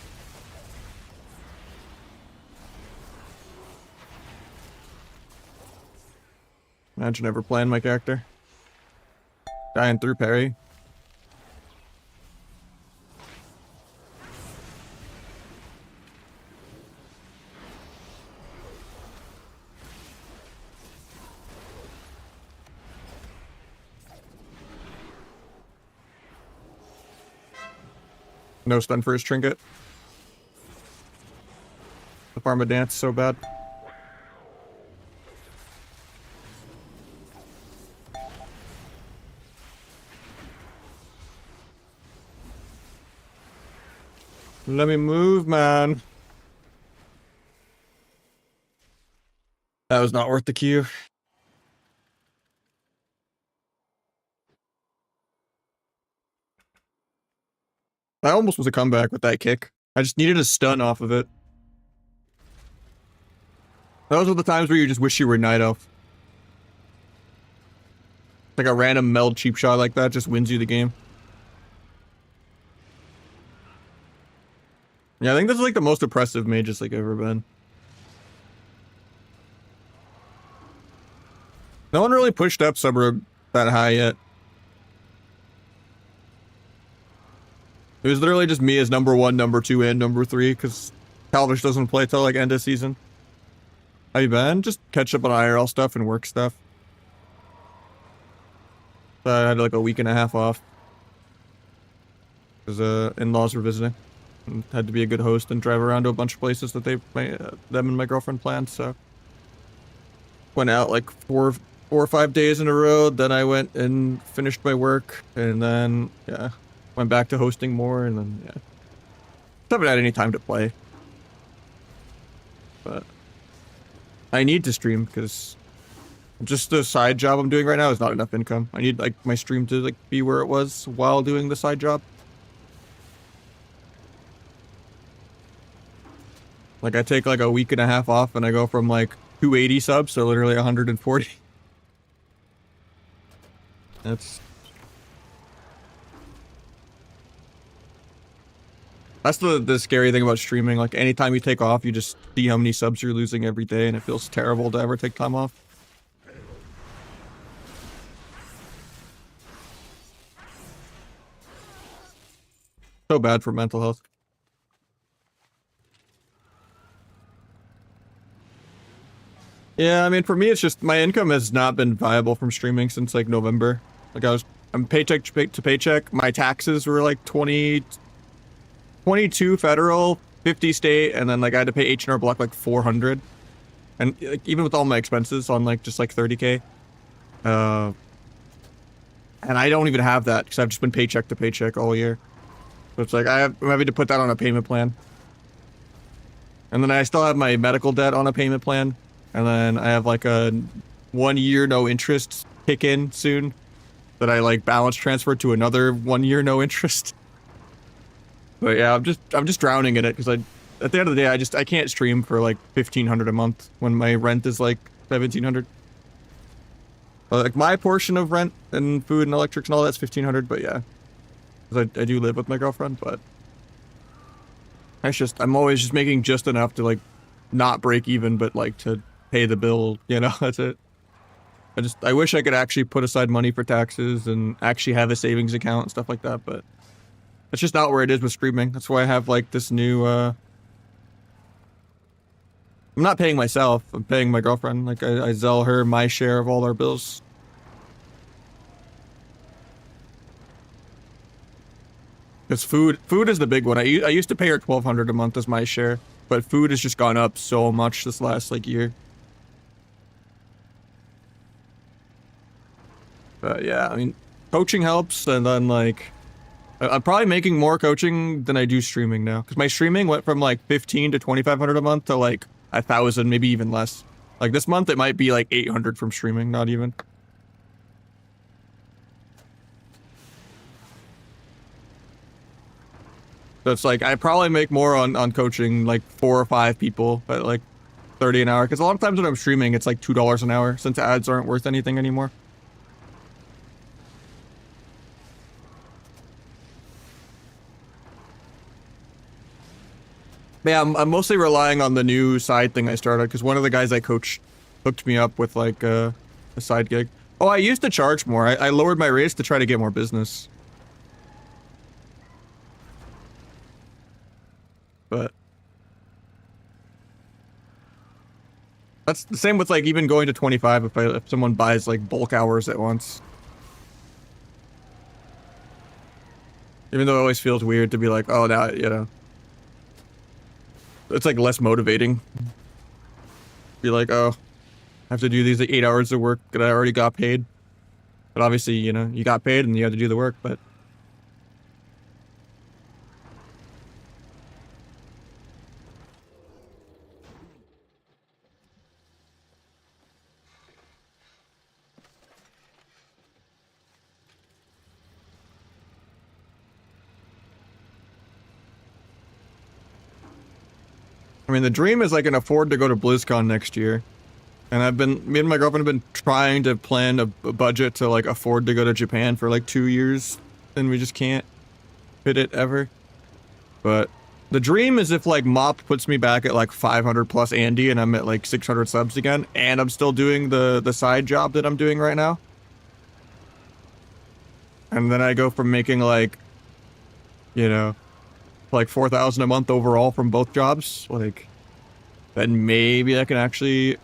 Imagine ever playing my character. Dying through parry. No stun for his trinket. The Pharma dance so bad. Let me move, man. That was not worth the Q. That almost was a comeback with that kick. I just needed a stun off of it. Those are the times where you just wish you were Night Elf. Like a random meld cheap shot like that just wins you the game. Yeah, I think this is like the most oppressive mages like ever been. No one really pushed up Subrug that high yet. It was literally just me as number 1, number 2, and number 3, because Calvish doesn't play till like end of season. How you been? Just catch up on IRL stuff and work stuff. So I had like a week and a half off. Because in-laws were visiting. And had to be a good host and drive around to a bunch of places that them and my girlfriend planned, so. Went out like 4 or 5 days in a row, then I went and finished my work, and then, yeah. Went back to hosting more, and then, yeah. Just haven't had any time to play. But I need to stream, because just the side job I'm doing right now is not enough income. I need, like, my stream to, like, be where it was while doing the side job. Like, I take, like, a week and a half off, and I go from, like, 280 subs to literally 140. That's the scary thing about streaming. Like, anytime you take off, you just see how many subs you're losing every day, and it feels terrible to ever take time off. So bad for mental health. Yeah, I mean, for me, it's just my income has not been viable from streaming since like November. Like I'm paycheck to paycheck. My taxes were like 22 federal, 50 state, and then like I had to pay H&R Block like 400. And like, even with all my expenses on like just like 30K. And I don't even have that because I've just been paycheck to paycheck all year. So it's like I'm having to put that on a payment plan. And then I still have my medical debt on a payment plan. And then I have like a 1 year no interest kick in soon that I like balance transfer to another 1 year no interest. But yeah, I'm just drowning in it because at the end of the day I can't stream for like $1,500 a month when my rent is like $1,700. Like my portion of rent and food and electrics and all that's $1,500, but yeah, because I do live with my girlfriend, but I'm always just making just enough to like not break even, but like to pay the bill, you know. That's it. I wish I could actually put aside money for taxes and actually have a savings account and stuff like that, but it's just not where it is with streaming. That's why I have like this new I'm not paying myself, I'm paying my girlfriend. Like I sell her my share of all our bills. Because food is the big one. I used to pay her $1,200 a month as my share, but food has just gone up so much this last like year. But yeah, I mean, coaching helps, and then like, I'm probably making more coaching than I do streaming now, because my streaming went from like $1,500 to $2,500 a month to like 1,000, maybe even less. Like this month, it might be like 800 from streaming, not even. So it's like I probably make more on coaching like 4 or 5 people at like 30 an hour, because a lot of times when I'm streaming, it's like $2 an hour since ads aren't worth anything anymore. Yeah, I'm mostly relying on the new side thing I started, because one of the guys I coach hooked me up with like a side gig. Oh, I used to charge more. I lowered my rates to try to get more business. But that's the same with like even going to 25 if someone buys like bulk hours at once. Even though it always feels weird to be like, oh, now, you know. It's like less motivating. Be like, oh, I have to do these like 8 hours of work that I already got paid. But obviously, you know, you got paid and you have to do the work, but. I mean, the dream is I can afford to go to BlizzCon next year. And me and my girlfriend have been trying to plan a budget to like afford to go to Japan for like 2 years. And we just can't fit it ever. But the dream is if like Mop puts me back at like 500 plus Andy and I'm at like 600 subs again. And I'm still doing the side job that I'm doing right now. And then I go from making like, you know, like 4,000 a month overall from both jobs, like, then maybe I can actually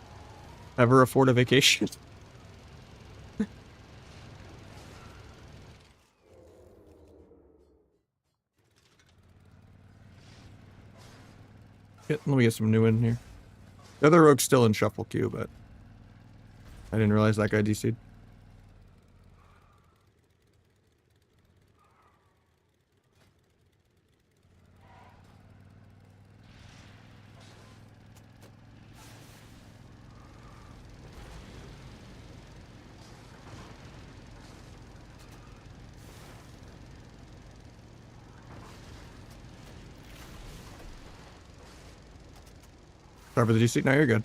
ever afford a vacation. Let me get some new in here. The other rogue's still in shuffle queue, but I didn't realize that guy DC'd. Sorry for the DC. No, you're good.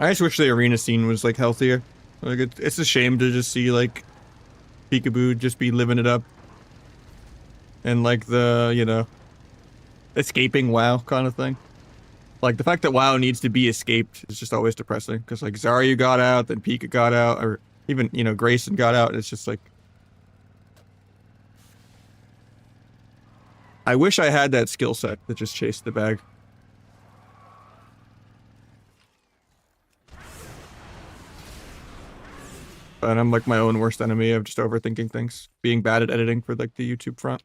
I just wish the arena scene was like healthier. Like it's a shame to just see like Peekaboo just be living it up. And like the, you know, escaping WoW kind of thing. Like the fact that WoW needs to be escaped is just always depressing. Because like Zarya got out, then Pika got out, or even, you know, Grayson got out. It's just like, I wish I had that skill set that just chased the bag. But I'm like my own worst enemy of just overthinking things. Being bad at editing for like the YouTube front.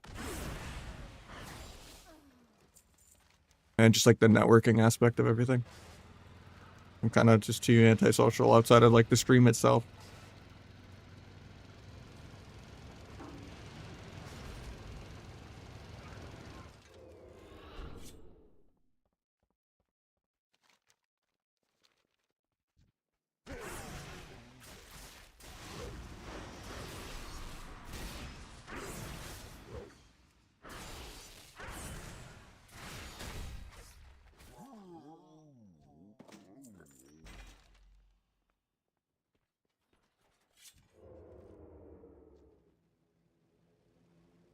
And just like the networking aspect of everything. I'm kind of just too antisocial outside of like the stream itself.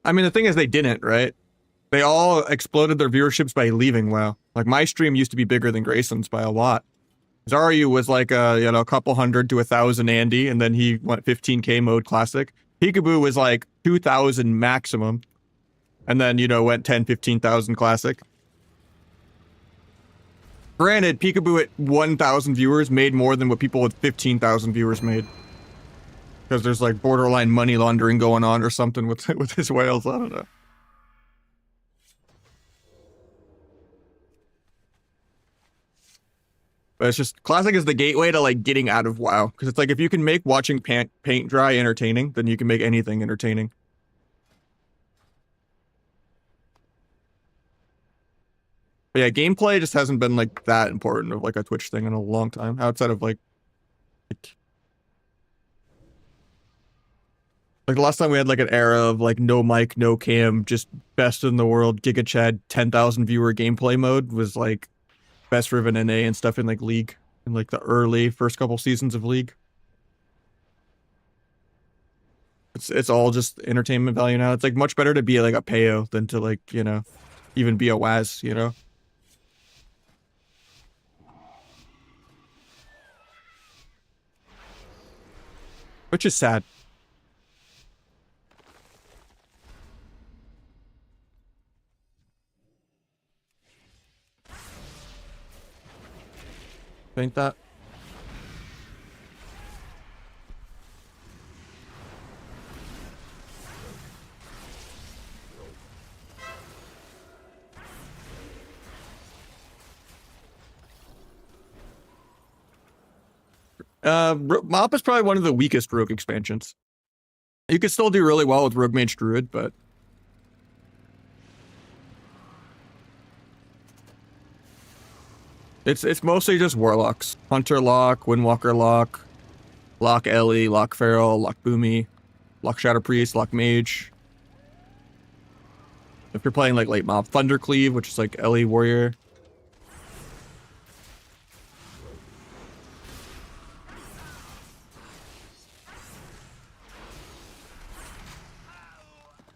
I mean, the thing is they didn't, right? They all exploded their viewerships by leaving WoW. Like my stream used to be bigger than Grayson's by a lot. Zaryu was like a couple hundred to 1,000 Andy, and then he went 15k mode classic. Peekaboo was like 2,000 maximum, and then, you know, went 10, 15,000 classic. Granted, Peekaboo at 1,000 viewers made more than what people with 15,000 viewers made. Because there's like borderline money laundering going on or something with his whales, I don't know. But it's just, classic is the gateway to like getting out of WoW. Because it's like if you can make watching paint dry entertaining, then you can make anything entertaining. But yeah, gameplay just hasn't been like that important of like a Twitch thing in a long time. Outside of like Like the last time we had like an era of like no mic, no cam, just best in the world, Giga Chad, 10,000 viewer gameplay mode was like best Riven NA and stuff in like League, in like the early first couple seasons of League. It's all just entertainment value now. It's like much better to be like a payo than to like, you know, even be a WAS, you know? Which is sad. Think that. Mop is probably one of the weakest rogue expansions. You could still do really well with Rogue Mage Druid, but it's mostly just warlocks. Hunter lock, Windwalker lock, lock Ellie, lock Feral, lock Boomy, lock Shadow Priest, lock Mage. If you're playing like late mob, Thundercleave, which is like Ellie Warrior.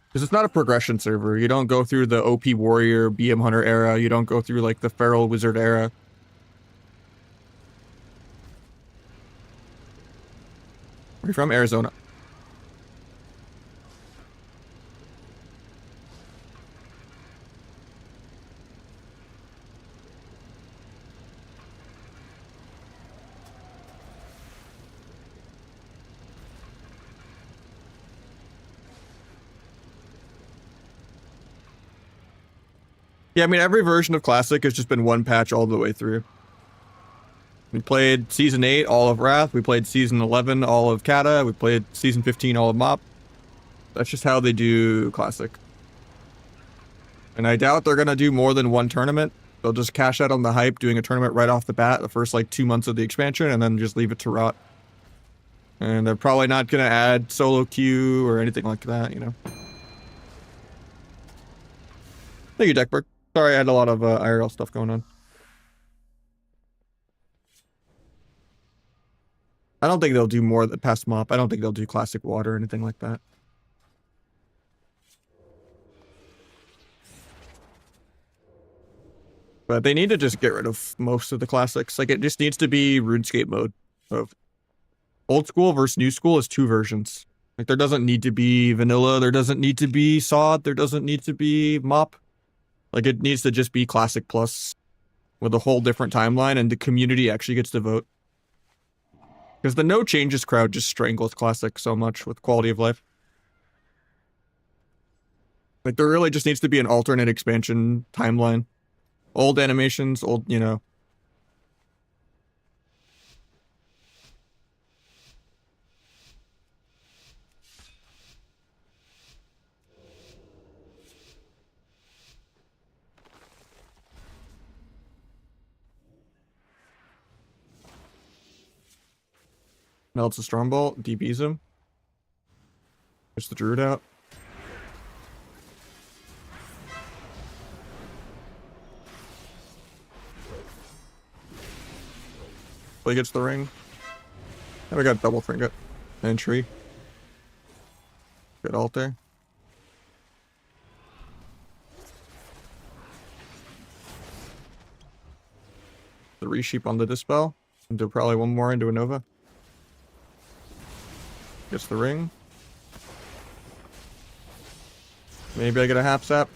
Because it's not a progression server. You don't go through the OP Warrior, BM Hunter era. You don't go through like the Feral Wizard era. Where are you from? Arizona. Yeah, I mean, every version of Classic has just been one patch all the way through. We played Season 8, all of Wrath. We played Season 11, all of Kata. We played Season 15, all of Mop. That's just how they do Classic. And I doubt they're going to do more than one tournament. They'll just cash out on the hype, doing a tournament right off the bat, the first, like, 2 months of the expansion, and then just leave it to rot. And they're probably not going to add solo queue or anything like that, you know. Thank you, Deckberg. Sorry, I had a lot of IRL stuff going on. I don't think they'll do more than past Mop. I don't think they'll do Classic Water or anything like that. But they need to just get rid of most of the classics. Like, it just needs to be RuneScape mode. Of old school versus new school is 2 versions. Like, there doesn't need to be vanilla. There doesn't need to be sod. There doesn't need to be mop. Like, it needs to just be classic plus with a whole different timeline, and the community actually gets to vote. Because the no changes crowd just strangles classic so much with quality of life. Like, there really just needs to be an alternate expansion timeline. Old animations, old, you know. Melts a Strongbolt, DBs him. Push the Druid out. Play gets the ring. And we got double trinket. Entry. Good altar. The resheep on the Dispel. And do probably one more into a Nova. Gets the ring. Maybe I get a half sap.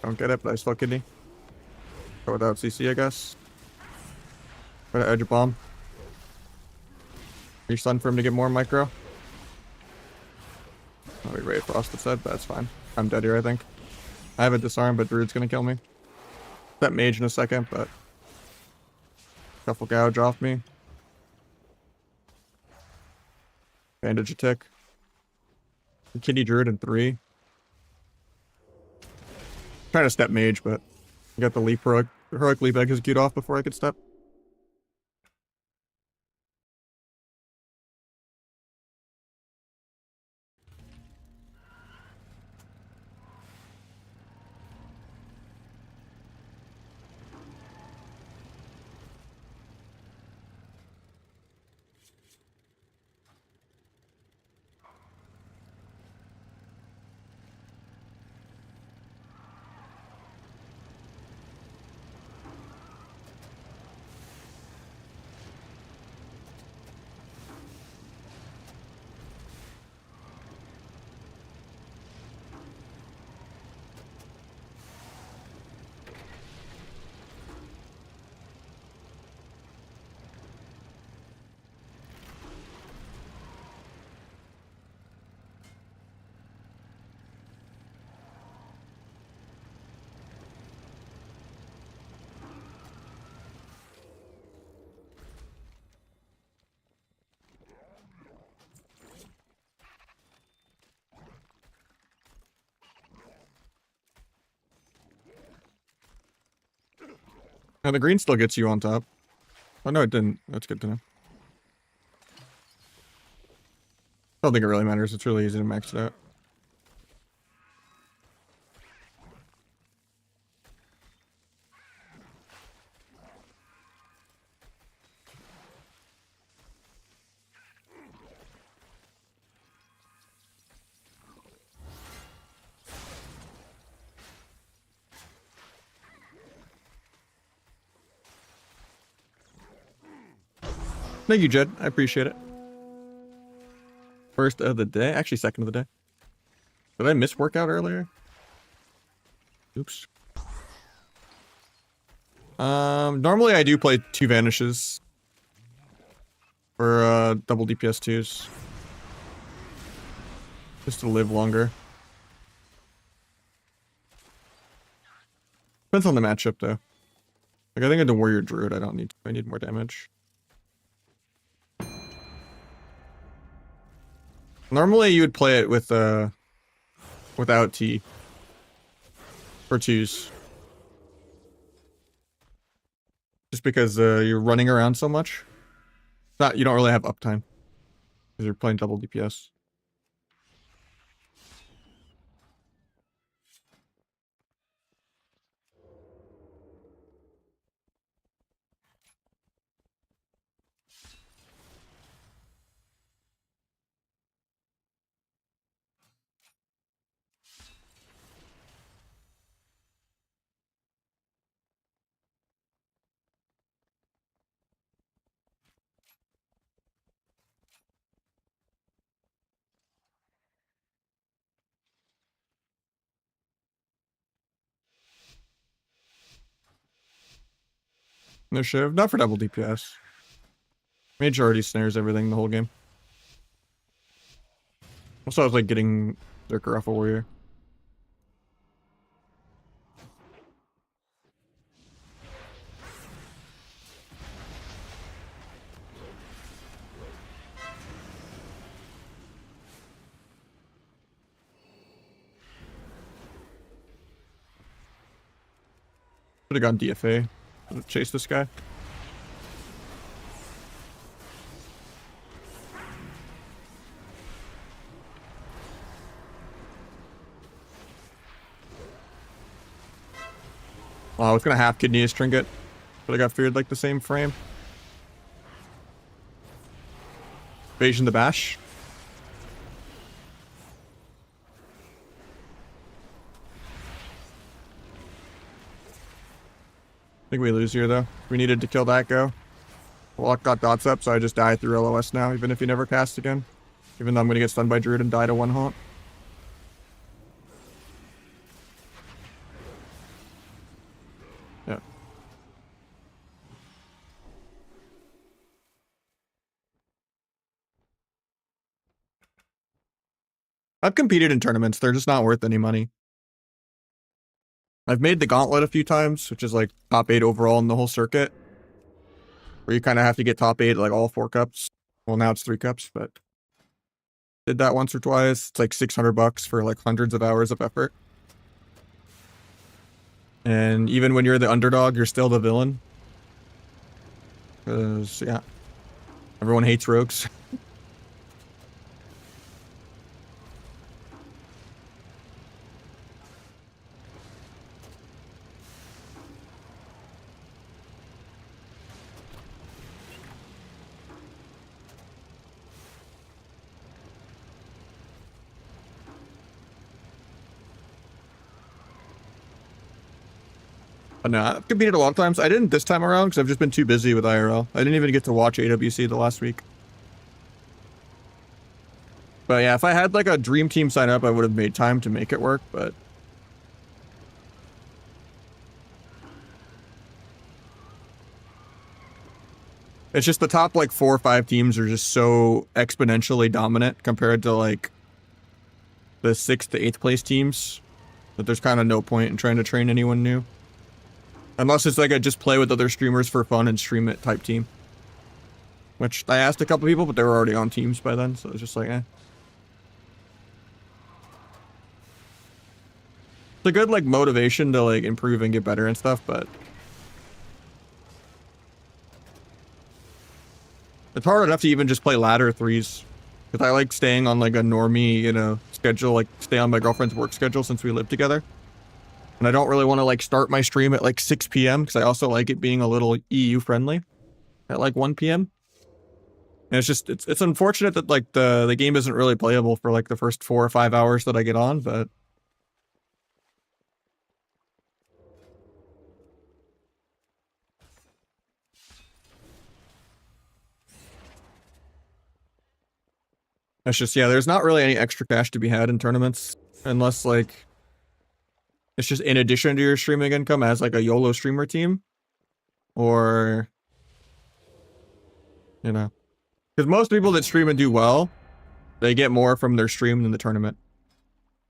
Don't get it, but I still kidney. Go without CC, I guess. Try to edge a bomb. Restun for him to get more micro. Oh, we Ray Frost instead, but that's fine. I'm dead here, I think. I have a disarm, but Druid's gonna kill me. That mage in a second, but Shuffle Gouge off me. Bandage a tick. Kidney Druid in 3. Trying to step mage, but I got the leap heroic leap execute off before I could step. And the green still gets you on top. Oh no, it didn't. That's good to know. I don't think it really matters. It's really easy to max it out. Thank you, Jed. I appreciate it. First of the day. Actually, second of the day. Did I miss workout earlier? Oops. Normally I do play 2 Vanishes. For, double DPS 2s. Just to live longer. Depends on the matchup, though. Like, I think in the Warrior Druid, I need more damage. Normally, you would play it with, without T. For 2s. Just because, you're running around so much. You don't really have uptime. Because you're playing double DPS. No shiv. Not for double DPS. Mage already snares everything the whole game. Also, I was like getting Zerker off a warrior. Should have gone DFA. Chase this guy. Oh, I was gonna half kidney his trinket, but I got feared like the same frame. Invasion the bash. I think we lose here though. We needed to kill that go. Lock got dots up, so I just die through LOS now, even if he never casts again. Even though I'm gonna get stunned by Druid and die to 1 haunt. Yeah. I've competed in tournaments, they're just not worth any money. I've made the gauntlet a few times, which is like top 8 overall in the whole circuit. Where you kind of have to get top 8 like all 4 cups. Well, now it's 3 cups, but did that once or twice. It's like $600 for like hundreds of hours of effort. And even when you're the underdog, you're still the villain. Because, yeah, everyone hates rogues. No, I've competed a lot of times. I didn't this time around because I've just been too busy with IRL. I didn't even get to watch AWC the last week. But yeah, if I had like a dream team sign up, I would have made time to make it work, but... It's just the top like 4 or 5 teams are just so exponentially dominant compared to like the 6th to 8th place teams that there's kind of no point in trying to train anyone new. Unless it's like a just play with other streamers for fun and stream it type team. Which I asked a couple people, but they were already on teams by then, so it was just like, eh. It's a good like motivation to like improve and get better and stuff, but It's hard enough to even just play ladder threes. Because I like staying on like a normie, you know, schedule, like stay on my girlfriend's work schedule since we live together. And I don't really want to like start my stream at like 6 p.m. because I also like it being a little EU friendly at like 1 p.m. And it's just, it's unfortunate that like the game isn't really playable for like the first 4 or 5 hours that I get on, but it's just, yeah, there's not really any extra cash to be had in tournaments unless like it's just in addition to your streaming income as like a YOLO streamer team or, you know, because most people that stream and do well, they get more from their stream than the tournament.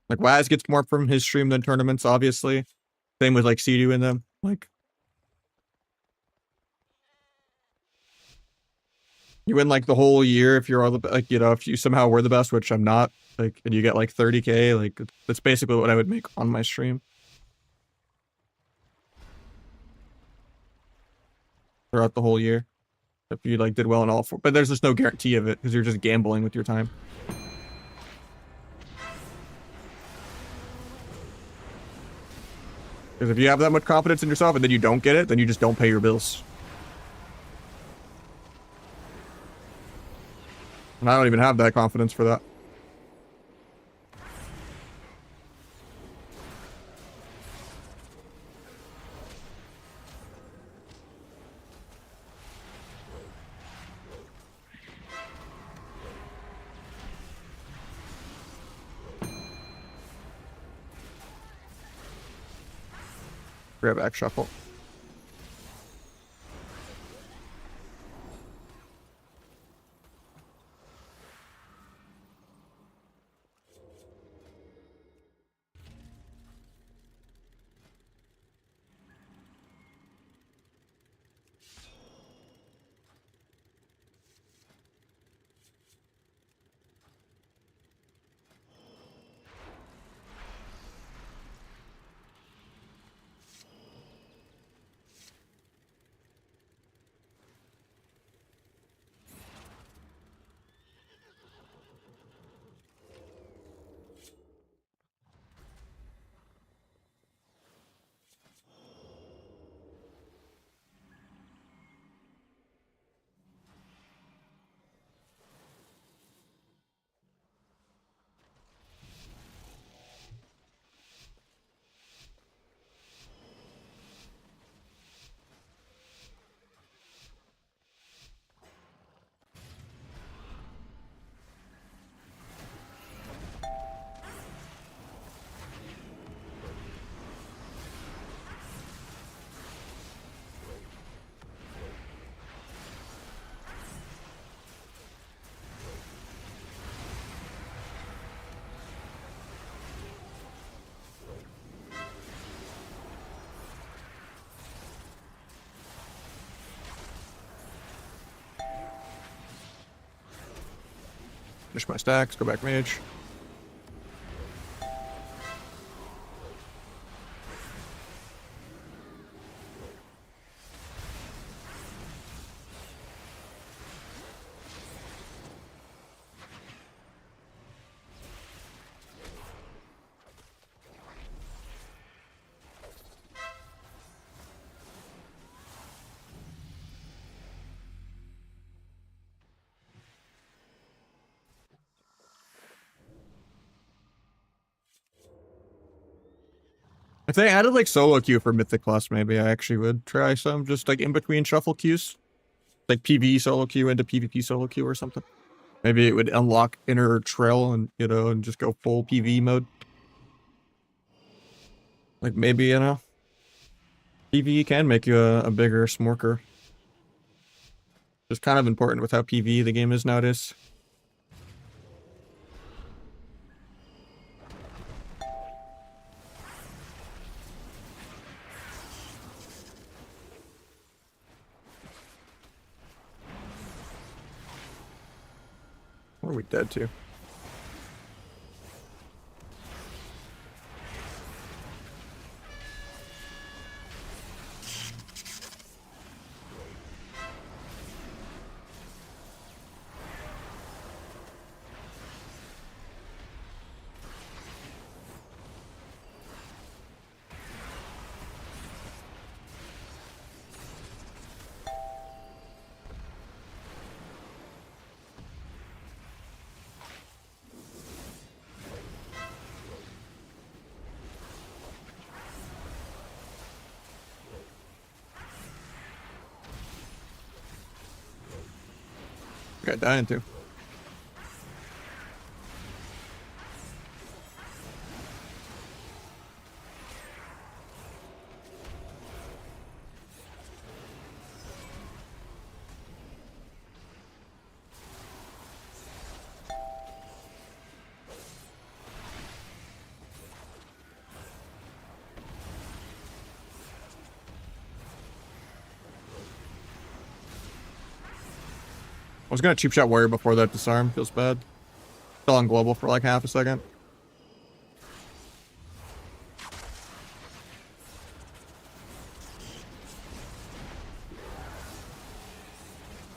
Like Waz gets more from his stream than tournaments, obviously. Same with like Sea-Doo in them. Like, you win like the whole year if you're all the, like, you know, if you somehow were the best, which I'm not, like, and you get like 30K, like that's basically what I would make on my stream throughout the whole year if you like did well in all four. But there's just no guarantee of it because you're just gambling with your time. Because if you have that much confidence in yourself and then you don't get it, then you just don't pay your bills. And I don't even have that confidence for that. Grab back shuffle. Finish my stacks, go back mage. If they added like solo queue for Mythic Plus, maybe I actually would try some just like in between shuffle queues. Like PvE solo queue into PvP solo queue or something. Maybe it would unlock inner trail and, you know, and just go full PvE mode. Like maybe, you know, PvE can make you a bigger smorker. It's kind of important with how PvE the game is nowadays. What are we dead to? Okay, dying too. I was gonna cheap shot warrior before that disarm. Feels bad. Still on global for like half a second.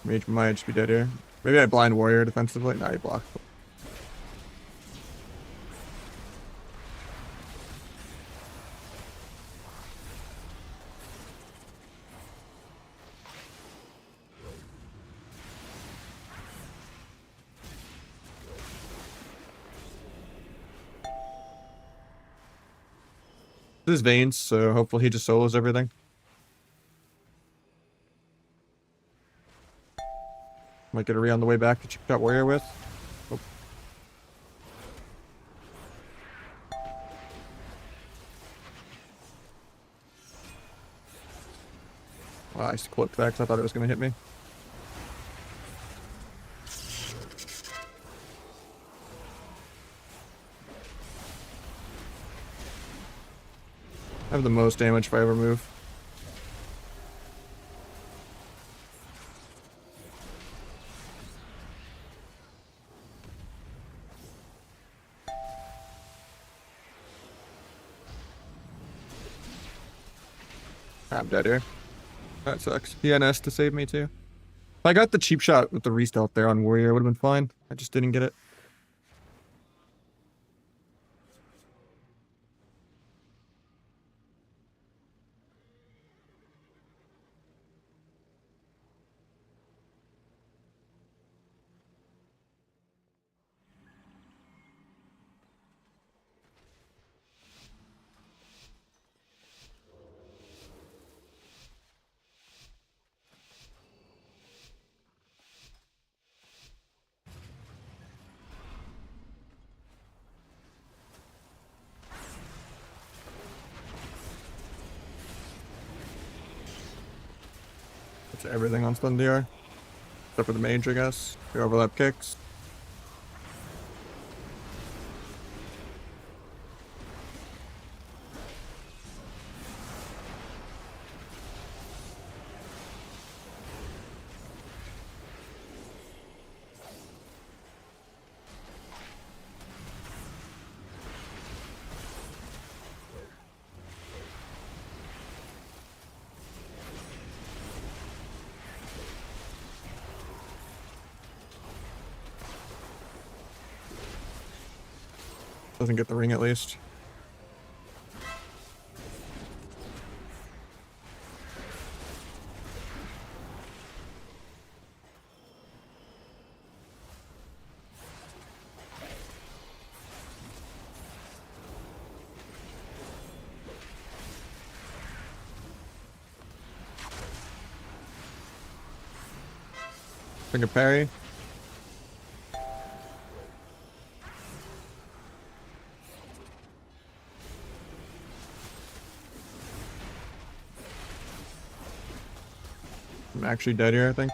Mage might just be dead here. Maybe I blind warrior defensively. Nah, he blocked. This is Veins, so hopefully he just solos everything. Might get a re on the way back to cheap shot warrior with. Oh. Wow, I just clipped that because I thought it was going to hit me. I have the most damage if I ever move. I'm dead here. That sucks. PNS to save me too. If I got the cheap shot with the restealth there on warrior, it would have been fine. I just didn't get it. That's everything on stun DR. Except for the mage, I guess. The overlap kicks. Doesn't get the ring at least. Finger parry. I'm actually dead here, I think.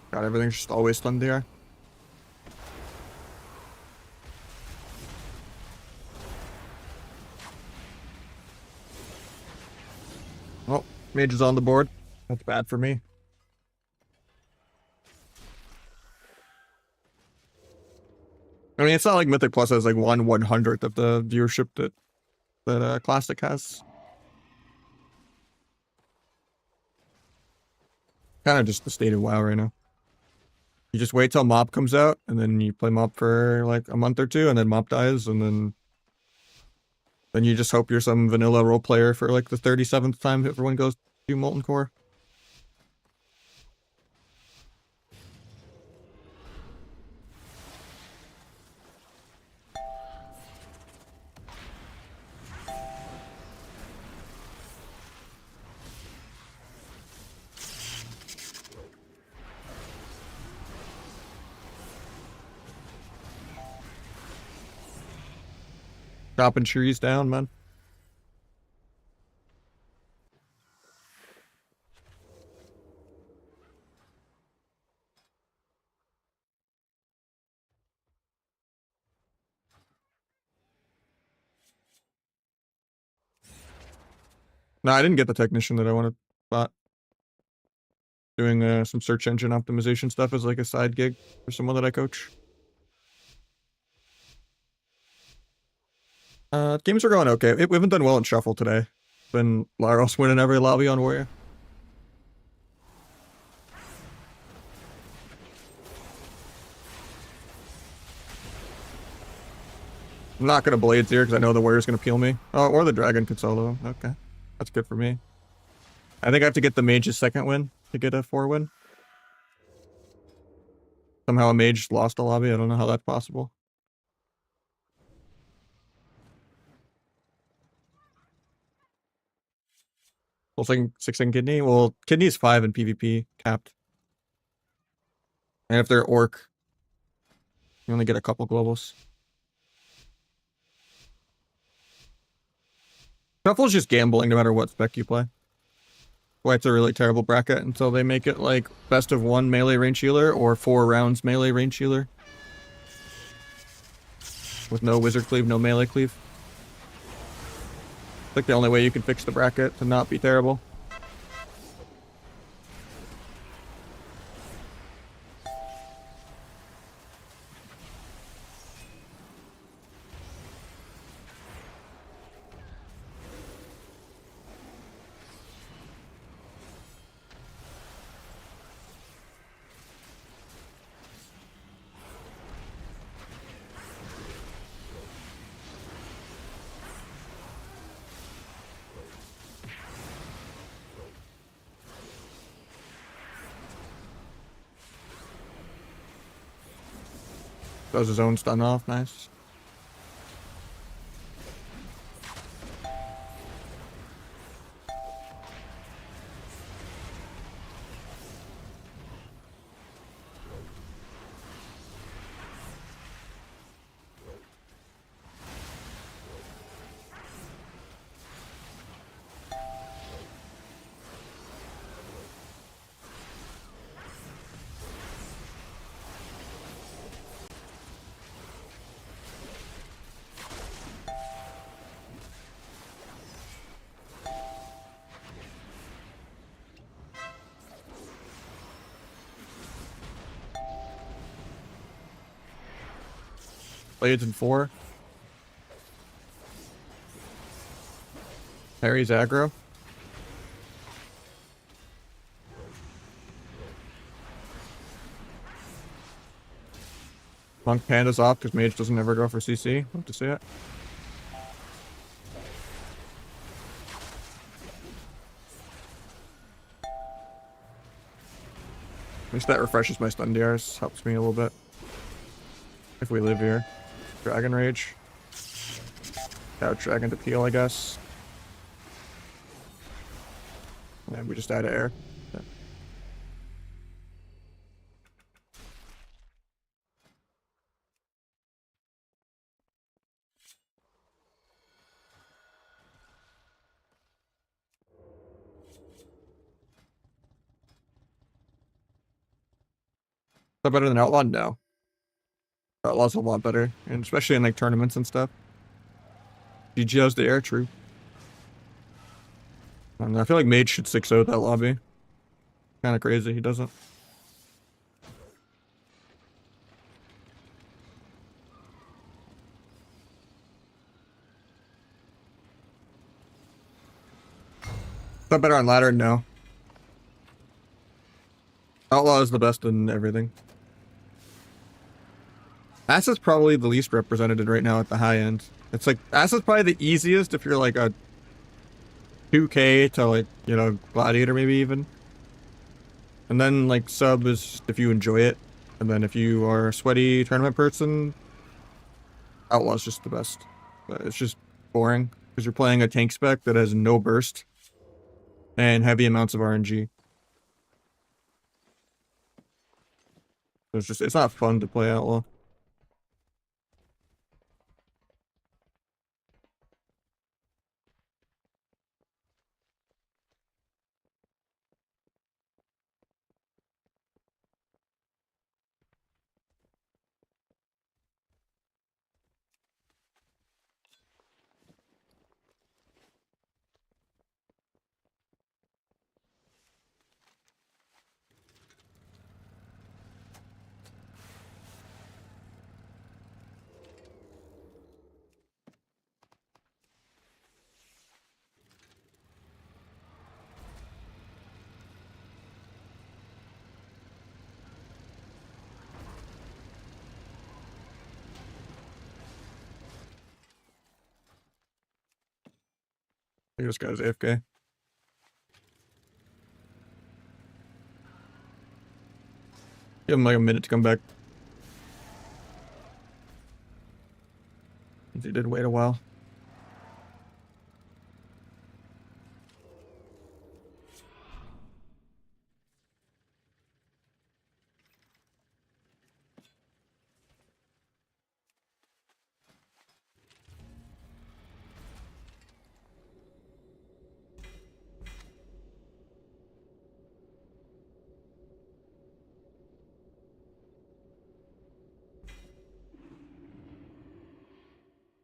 God, everything's just always stunned here. Oh, mage is on the board. That's bad for me. I mean, it's not like Mythic Plus has like 1/100th of the viewership that Classic has. Kind of just the state of WoW right now. You just wait till Mop comes out, and then you play Mop for like a month or two, and then Mop dies, and then you just hope you're some vanilla role player for like the 37th time everyone goes to Molten Core. Chopping trees down, man. No, I didn't get the technician that I wanted. But doing some search engine optimization stuff as like a side gig for someone that I coach. Games are going okay. We haven't done well in Shuffle today. Been Laros winning every lobby on Warrior. I'm not gonna Blades here because I know the Warrior's gonna peel me. Oh, or the Dragon could solo. Okay. That's good for me. I think I have to get the Mage's second win to get a 4 win. Somehow a Mage lost a lobby. I don't know how that's possible. Well, second 6 in Kidney. Well, Kidney's 5 in PvP capped. And if they're Orc, you only get a couple globals. Shuffle's just gambling no matter what spec you play. Why it's a really terrible bracket until they make it like best of 1 melee range healer or 4 rounds melee range healer. With no wizard cleave, no melee cleave. It's like the only way you can fix the bracket to not be terrible. Does his own stun off, nice. Blades in 4. Harry's aggro. Monk Panda's off because Mage doesn't ever go for CC. Love to see it. At least that refreshes my stun DRs. Helps me a little bit. If we live here. Dragon Rage. Couch Dragon to peel, I guess. And we just add air. Yeah. Is that better than Outlaw? No. Outlaw's a lot better, and especially in like tournaments and stuff. GG has the air, true. I don't know, I feel like Mage should 6-0 that lobby. Kind of crazy, he doesn't. Is that better on ladder? No. Outlaw is the best in everything. Acid's probably the least represented right now at the high end. It's like Acid's probably the easiest if you're like a 2K to like, you know, Gladiator maybe even. And then like sub is if you enjoy it. And then if you are a sweaty tournament person, Outlaw's just the best. But it's just boring because you're playing a tank spec that has no burst and heavy amounts of RNG. So it's not fun to play Outlaw. I think this guy's AFK. Give him like a minute to come back. He did wait a while.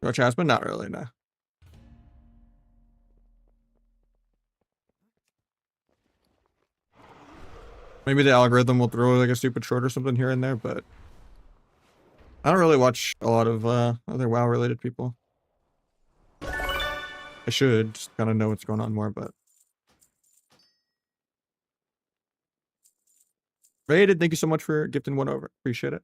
Coach Aspen? Not really, no. Maybe the algorithm will throw like a stupid short or something here and there, but I don't really watch a lot of other WoW related people. I should just kind of know what's going on more, but Rated, thank you so much for gifting one over. Appreciate it.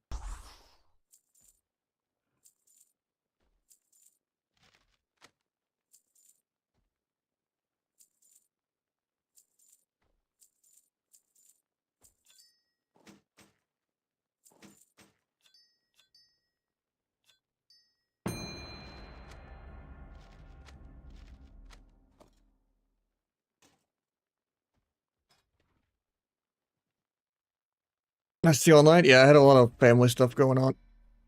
Nice to see you all night. Yeah, I had a lot of family stuff going on.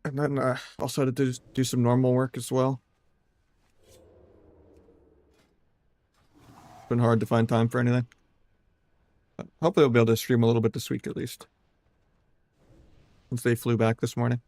And then also had to do some normal work as well. It's been hard to find time for anything. But hopefully I'll be able to stream a little bit this week at least. Since they flew back this morning.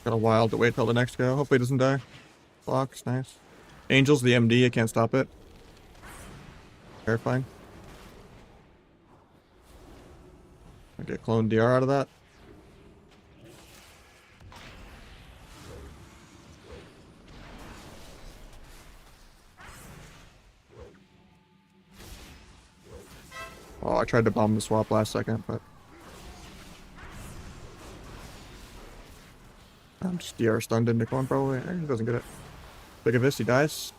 Got a while to wait till the next go. Hopefully it doesn't die. Blocks, nice. Angel's the MD, I can't stop it. Terrifying. I get clone DR out of that. Oh, I tried to bomb the swap last second, but I'm just DR stunned into Clone probably. He doesn't get it. Look at this, he dies.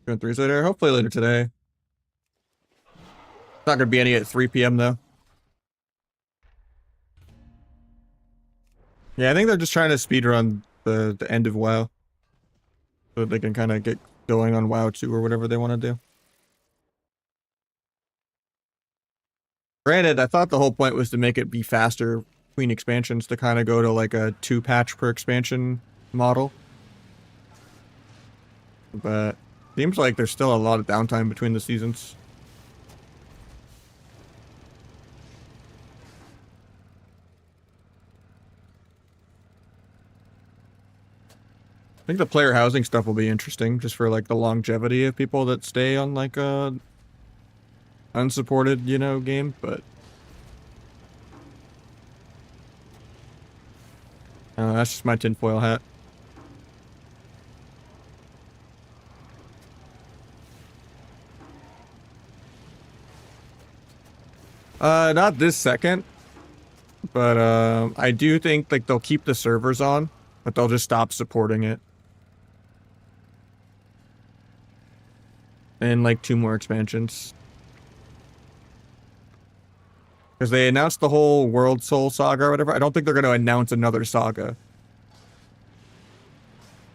Doing 3s later. Hopefully later today. Not gonna be any at 3 p.m. though. Yeah, I think they're just trying to speedrun the end of WoW. So that they can kind of get going on WoW 2 or whatever they want to do. Granted, I thought the whole point was to make it be faster between expansions, to kind of go to like a 2 patch per expansion model. But seems like there's still a lot of downtime between the seasons. I think the player housing stuff will be interesting, just for like the longevity of people that stay on like a unsupported, game, but that's just my tinfoil hat. Not this second, but I do think like they'll keep the servers on, but they'll just stop supporting it. And like 2 more expansions. Because they announced the whole World Soul saga or whatever. I don't think they're going to announce another saga.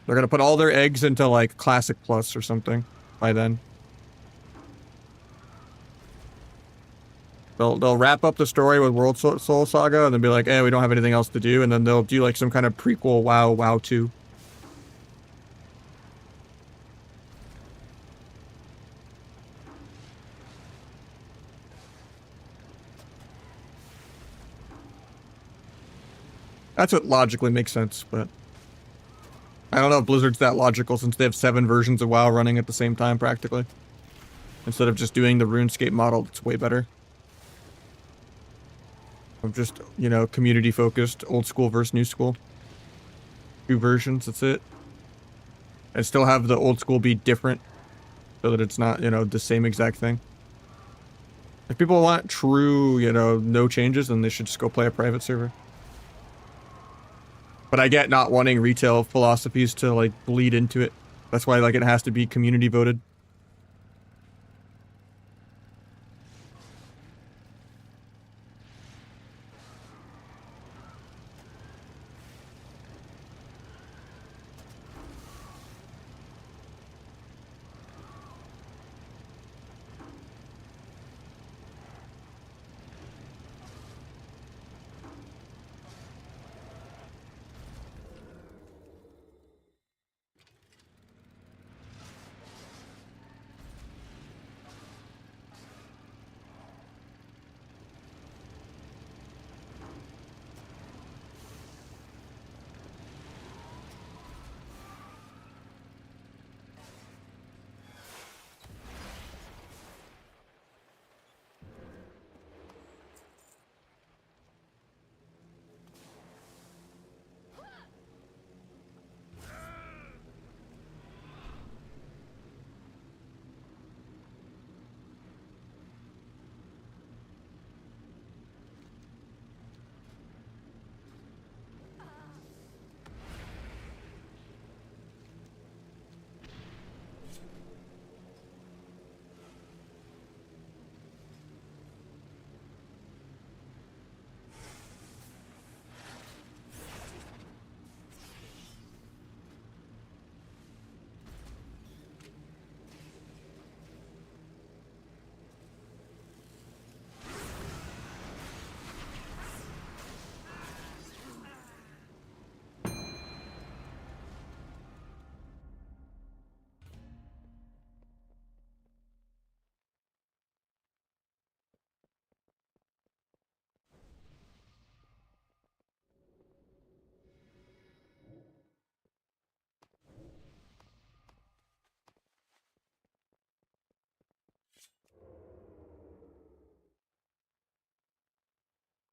They're going to put all their eggs into like Classic Plus or something by then. They'll wrap up the story with World Soul saga and then be like, we don't have anything else to do. And then they'll do like some kind of prequel WoW 2. That's what logically makes sense, but I don't know if Blizzard's that logical since they have 7 versions of WoW running at the same time practically. Instead of just doing the RuneScape model, that's way better. Of just, community focused, old school versus new school. 2 versions, that's it. And still have the old school be different so that it's not, the same exact thing. If people want true, no changes, then they should just go play a private server. But I get not wanting retail philosophies to like bleed into it. That's why like it has to be community voted.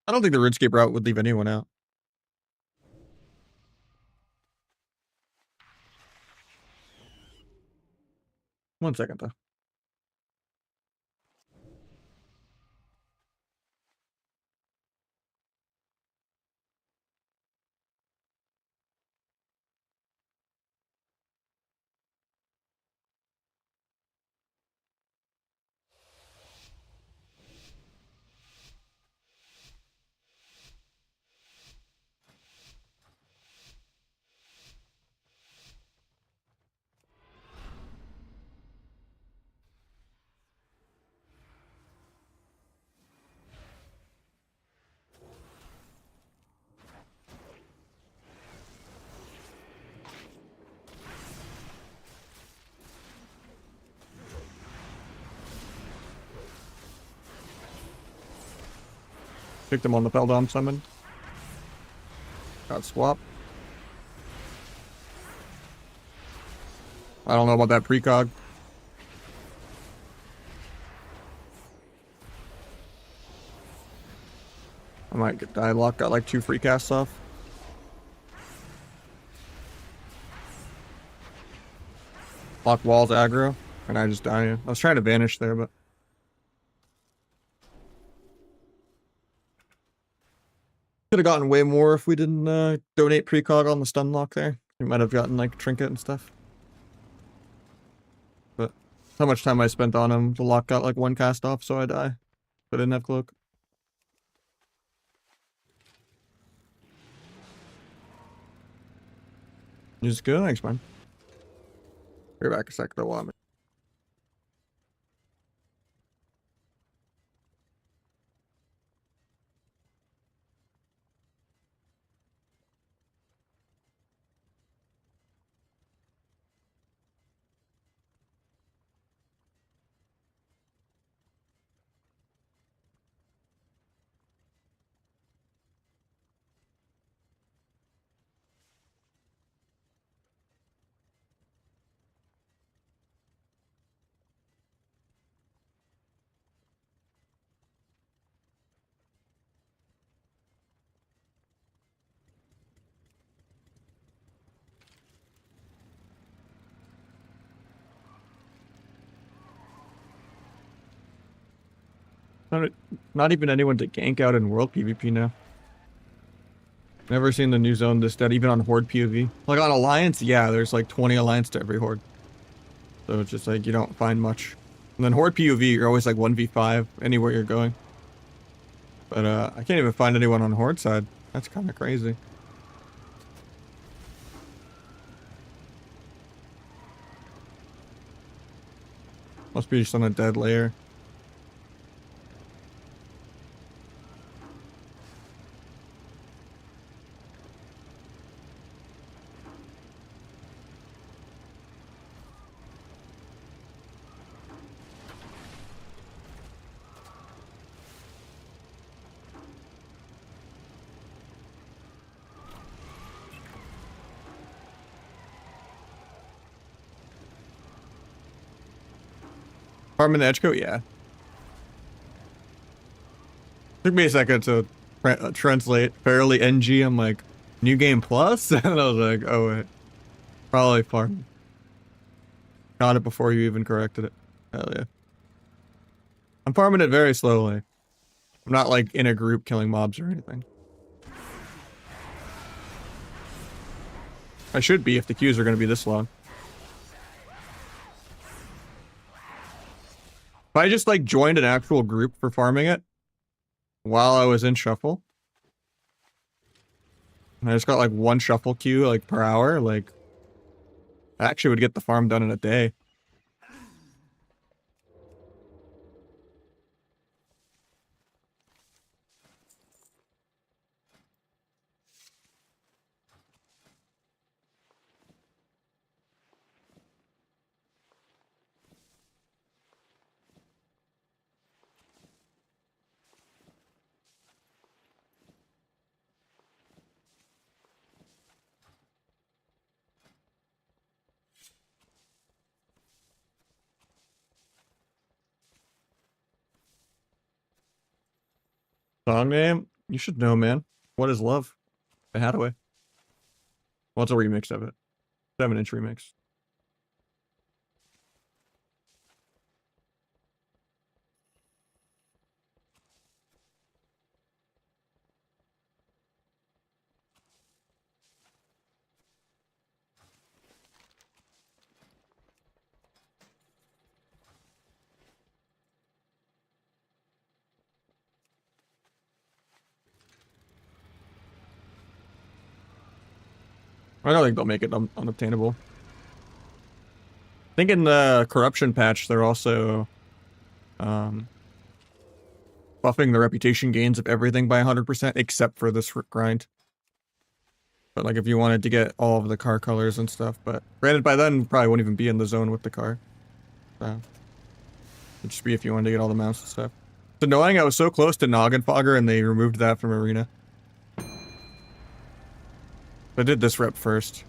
I don't think the RuneScape route would leave anyone out. 1 second though. Picked him on the Feldom summon. Got swap. I don't know about that precog. I might get die lock. Got like 2 free casts off. Lock walls aggro. And I just die. I was trying to vanish there, but. Could have gotten way more if we didn't donate precog on the stun lock there. We might have gotten like trinket and stuff. But how much time I spent on him, the lock got like 1 cast off, so I die. But I didn't have cloak. Just good, thanks man. Be back a sec though while I'm not even anyone to gank out in world PvP now. Never seen the new zone this dead, even on horde PvP. Like on alliance, yeah, there's like 20 alliance to every horde. So it's just like you don't find much. And then horde PvP, you're always like 1v5 anywhere you're going. But I can't even find anyone on horde side. That's kind of crazy. Must be just on a dead layer. Farming the edge coat, yeah. Took me a second to translate fairly NG. I'm like, new game plus? And I was like, oh wait. Probably farm. Got it before you even corrected it. Hell yeah. I'm farming it very slowly. I'm not like in a group killing mobs or anything. I should be if the queues are going to be this long. If I just like joined an actual group for farming it while I was in shuffle, and I just got like 1 shuffle queue like per hour, like I actually would get the farm done in a day. Song name? You should know, man. What is love? The Hathaway. Well, it's a remix of it. 7-inch remix. I don't think they'll make it unobtainable. I think in the corruption patch, they're also um, buffing the reputation gains of everything by 100% except for this grind. But like if you wanted to get all of the car colors and stuff, but granted by then probably won't even be in the zone with the car. So it'd just be if you wanted to get all the mounts and stuff. It's annoying, I was so close to Noggin Fogger and they removed that from Arena. I did this rep first.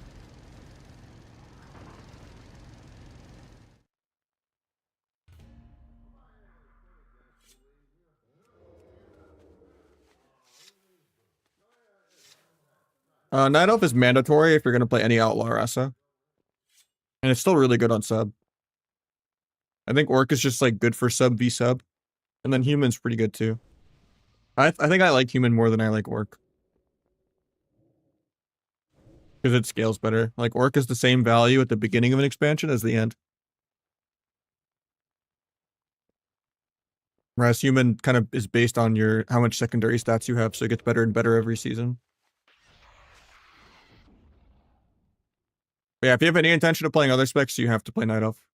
Night Elf is mandatory if you're gonna play any Outlaw Rasa. And it's still really good on sub. I think Orc is just like good for sub v sub. And then Human's pretty good too. I think I like Human more than I like Orc. Because it scales better. Like Orc is the same value at the beginning of an expansion as the end. Whereas Human kind of is based on your how much secondary stats you have, so it gets better and better every season. But yeah, if you have any intention of playing other specs, you have to play Night Elf.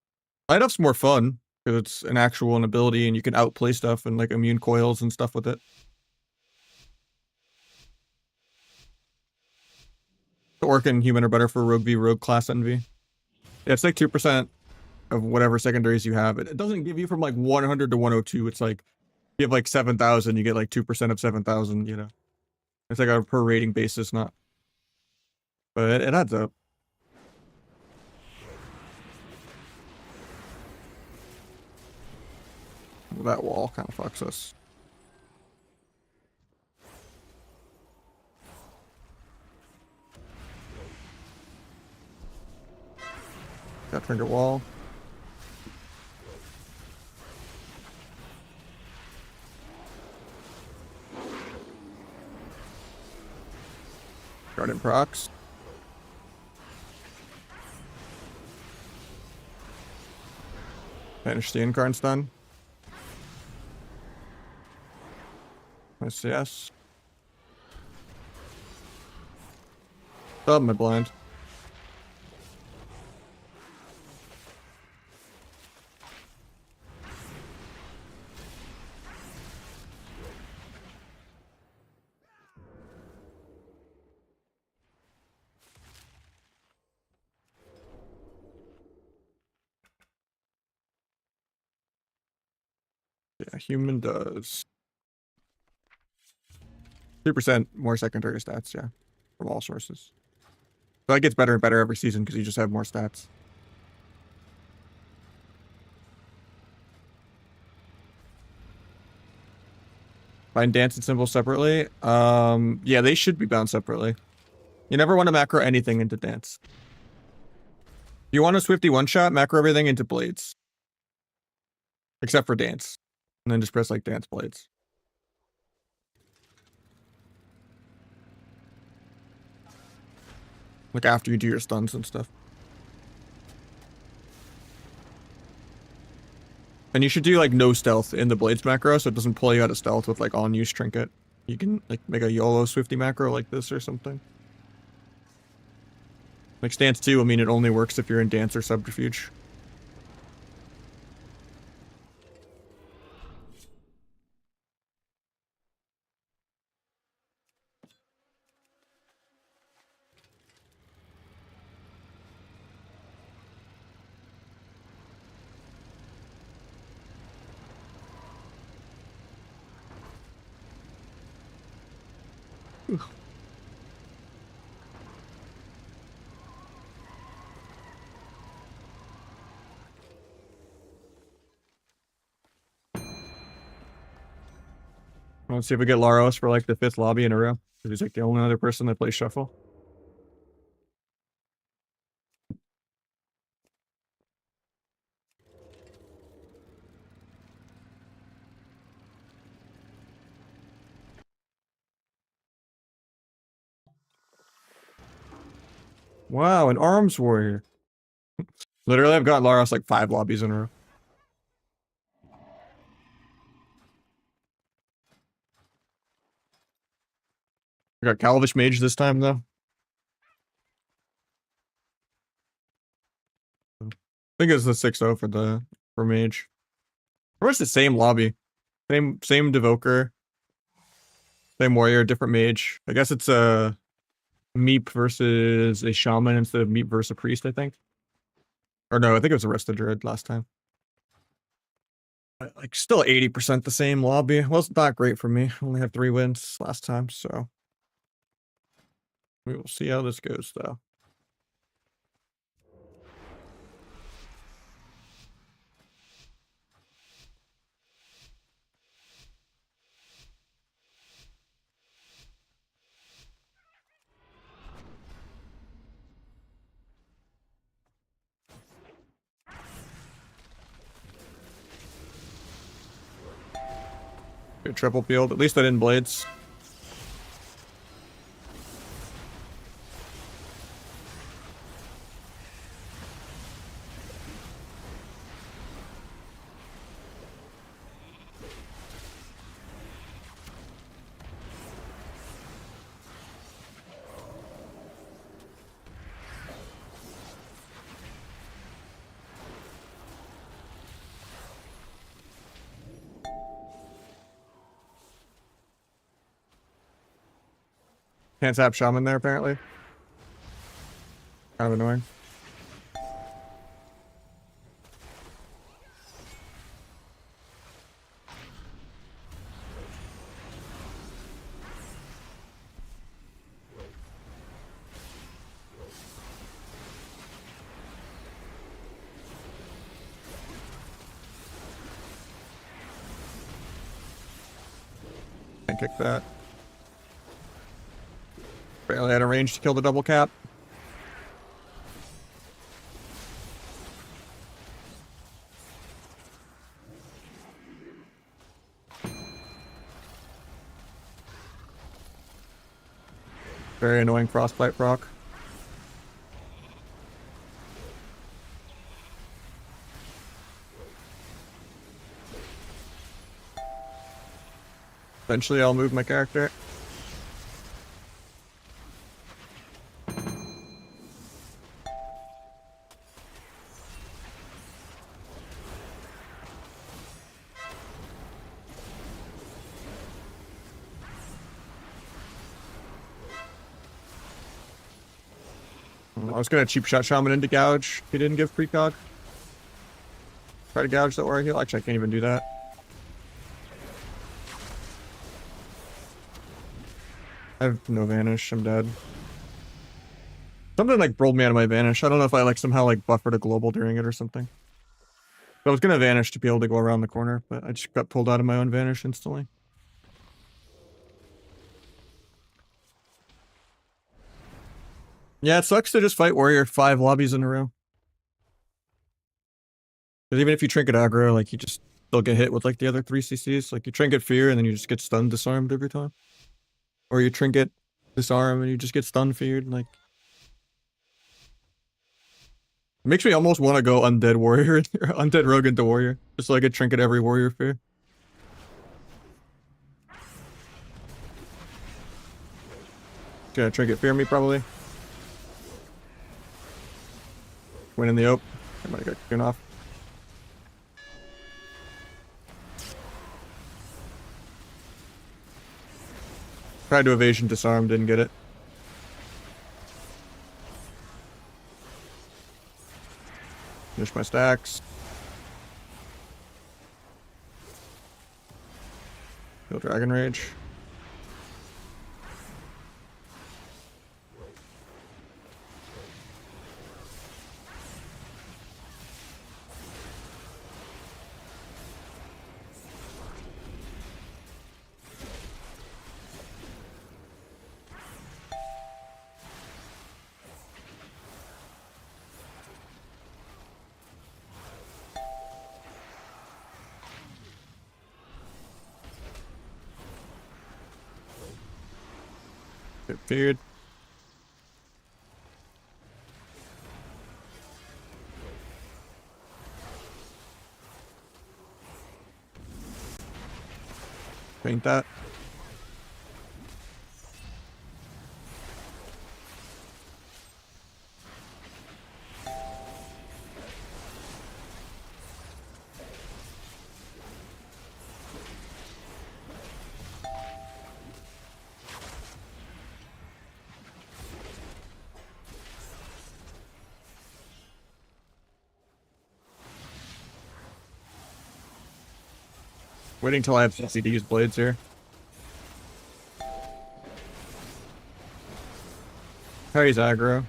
Night Elf's more fun because it's an actual ability and you can outplay stuff and like immune coils and stuff with it. The Orc and Human are better for Rogue v Rogue class envy. Yeah, it's like 2% of whatever secondaries you have. It doesn't give you from like 100 to 102. It's like you have like 7,000, you get like 2% of 7,000, you know. It's like a per rating basis, not. But it adds up. That wall kind of fucks us. Got trinket wall. Guardian procs. Finish the incarn stun. Nice, yes. Oh, my blind. Yeah, Human does 2% more secondary stats, yeah, from all sources. So that gets better and better every season because you just have more stats. Find dance and symbol separately. Yeah, they should be bound separately. You never want to macro anything into dance. If you want a Swifty one-shot, macro everything into blades. Except for dance. And then just press like dance blades. Like after you do your stuns and stuff. And you should do like no stealth in the blades macro so it doesn't pull you out of stealth with like on use trinket. You can like make a YOLO Swifty macro like this or something. Like stance 2, I mean it only works if you're in dance or subterfuge. Let's see if we get Laros for like the 5th lobby in a row. He's like the only other person that plays shuffle. Wow, an arms warrior. Literally, I've got Laros like 5 lobbies in a row. I got Calvish Mage this time though. think it's the 6-0 for mage. Pretty much the same lobby. Same Devoker. Same warrior, different mage. I guess it's a Meep versus a shaman instead of Meep versus a priest, I think. Or no, I think it was a Resta Druid last time. Like still 80% the same lobby. Well, it's not great for me. Only have 3 wins last time, so we will see how this goes though. Good triple field. At least I didn't blades. Can't tap shaman there apparently. Kind of annoying. Can't kick that. Barely had a range to kill the double cap. Very annoying frostbite proc. Eventually I'll move my character. I was gonna cheap shot shaman into gouge. He didn't give precog. Try to gouge that warrior heal. Actually, I can't even do that. I have no vanish. I'm dead. Something like rolled me out of my vanish. I don't know if I like somehow like buffered a global during it or something. But I was gonna vanish to be able to go around the corner, but I just got pulled out of my own vanish instantly. Yeah, it sucks to just fight warrior 5 lobbies in a row. Because even if you trinket aggro, like you just still get hit with like the other 3 CCs. Like you trinket fear and then you just get stunned, disarmed every time. Or you trinket disarm and you just get stun feared. Like it makes me almost want to go undead warrior, undead rogue into warrior, just so I could trinket every warrior fear. Gonna trinket fear me probably. Win in the ope. I might have got kicked off. Tried to evasion disarm, didn't get it. Finish my stacks. Kill Dragon Rage. Get feared. Paint that. Waiting till I have CC to use blades here. Harry's aggro.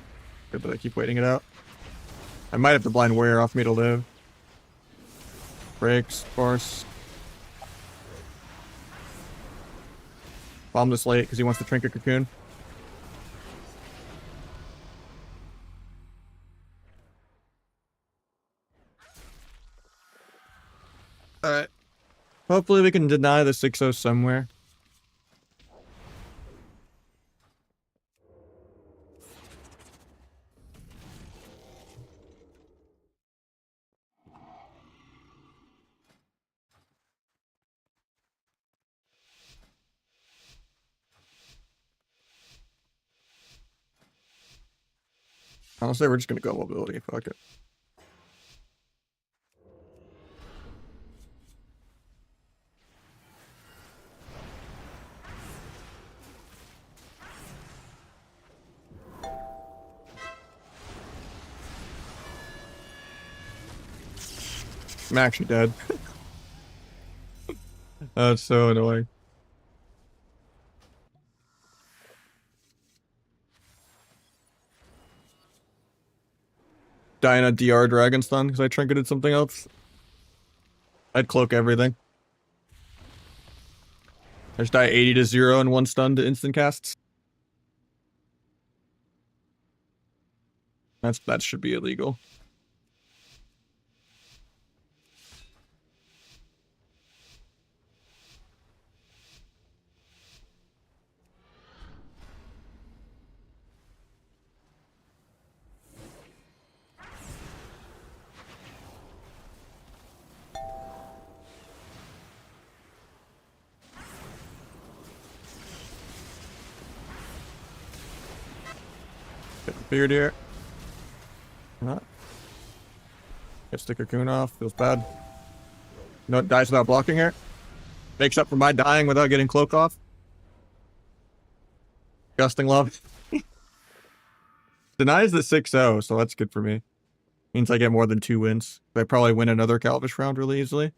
Good that I keep waiting it out. I might have to blind warrior off me to live. Breaks, of course. Bomb this late because he wants to trinket cocoon. Alright. Hopefully we can deny the 6-0 somewhere. Honestly, we're just gonna go mobility. Fuck it. I'm actually dead. That's so annoying. Dying a DR Dragon Stun because I trinketed something else. I'd cloak everything. I just die 80 to 0 and 1 stun to instant casts. That should be illegal. Figured here. Not. Gets the cocoon off. Feels bad. No, it dies without blocking here. Makes up for my dying without getting cloak off. Gusting love. Denies the 6-0, so that's good for me. Means I get more than 2 wins. I probably win another Calvish round really easily.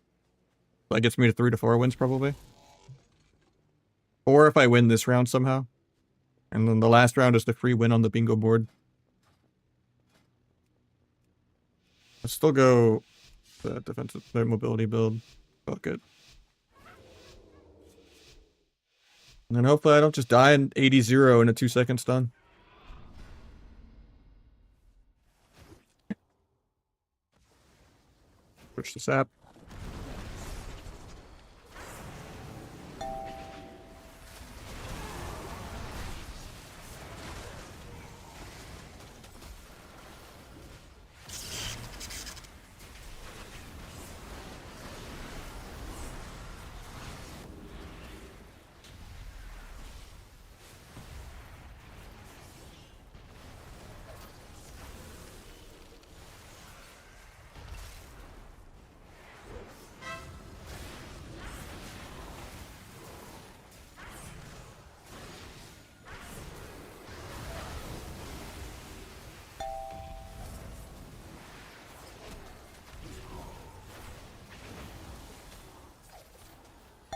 That gets me to 3 to 4 wins probably. Or if I win this round somehow. And then the last round is the free win on the bingo board. Let's still go the defensive mobility build. Fuck it. And then hopefully I don't just die in 80-0 in a 2-second stun. Switch to sap.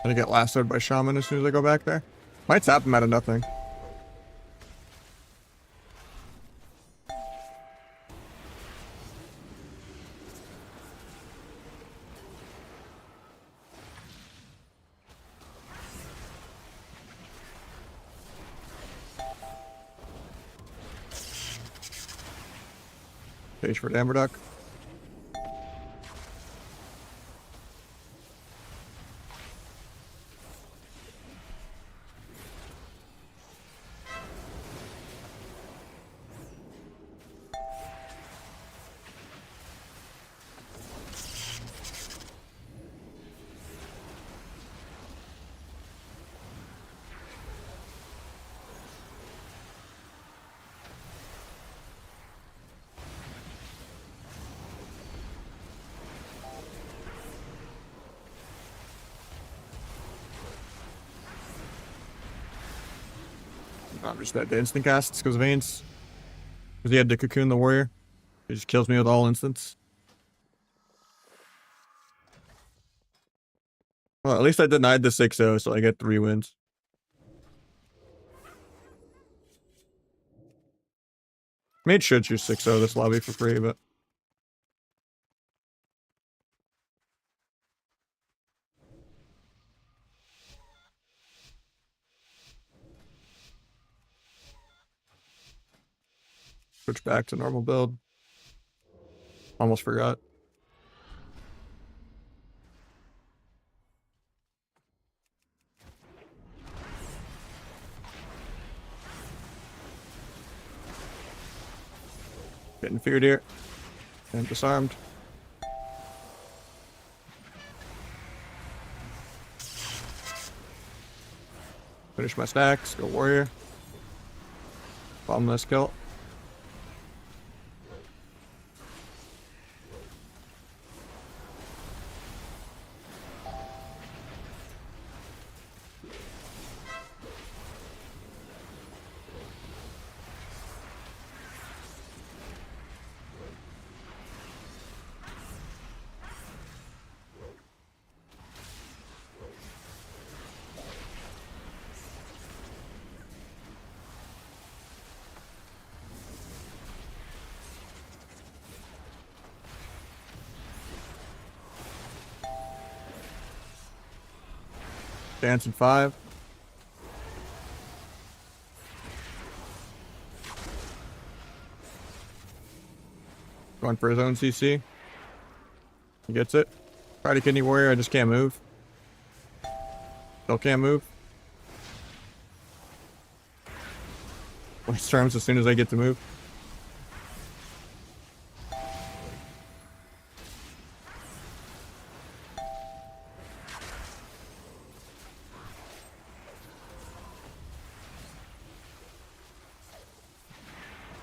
Gonna get lassoed by Shaman as soon as I go back there. Might tap him out of nothing. Page for Damberduck. I'm just dead to instant casts because of Vayne's. Because he had to cocoon the warrior. He just kills me with all instants. Well, at least I denied the 6-0, so I get 3 wins. Made should choose 6-0 this lobby for free, but switch back to normal build. Almost forgot. Getting feared here. And disarmed. Finish my stacks. Go warrior. Bottomless kill. Dance in 5. Going for his own CC. He gets it. Try to kidney warrior, I just can't move. Still can't move. Waste charms as soon as I get to move.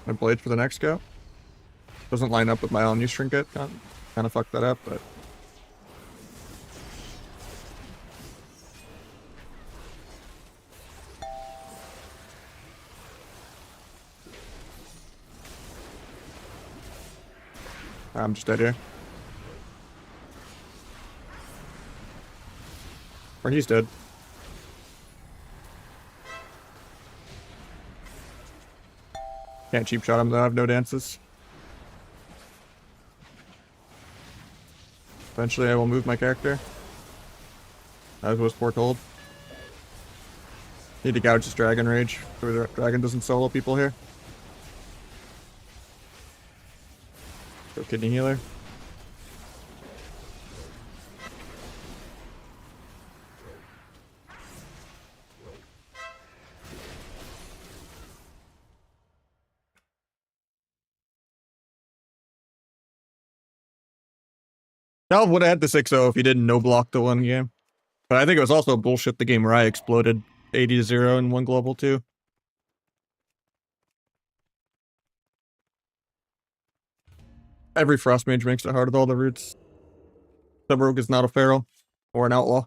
My blade for the next go. Doesn't line up with my own use trinket. Kind of fucked that up, but I'm just dead here. Or he's dead. Can't cheap shot him though, I have no dances. Eventually I will move my character, as was foretold. Need to gouge this dragon rage so the dragon doesn't solo people here. Go kidney healer. Cal would have had the 6-0 if he didn't no block the one game. But I think it was also bullshit the game where I exploded 80-0 in one global too. Every frost mage makes it hard with all the roots. The rogue is not a feral or an outlaw.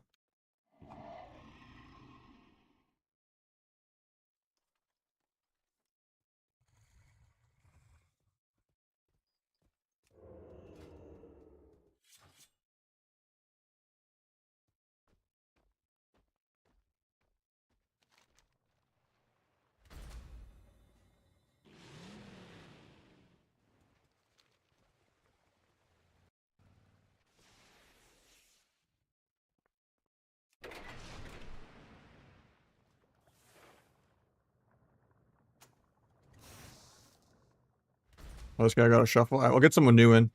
Oh, this guy got a shuffle. Alright, we'll get someone new in.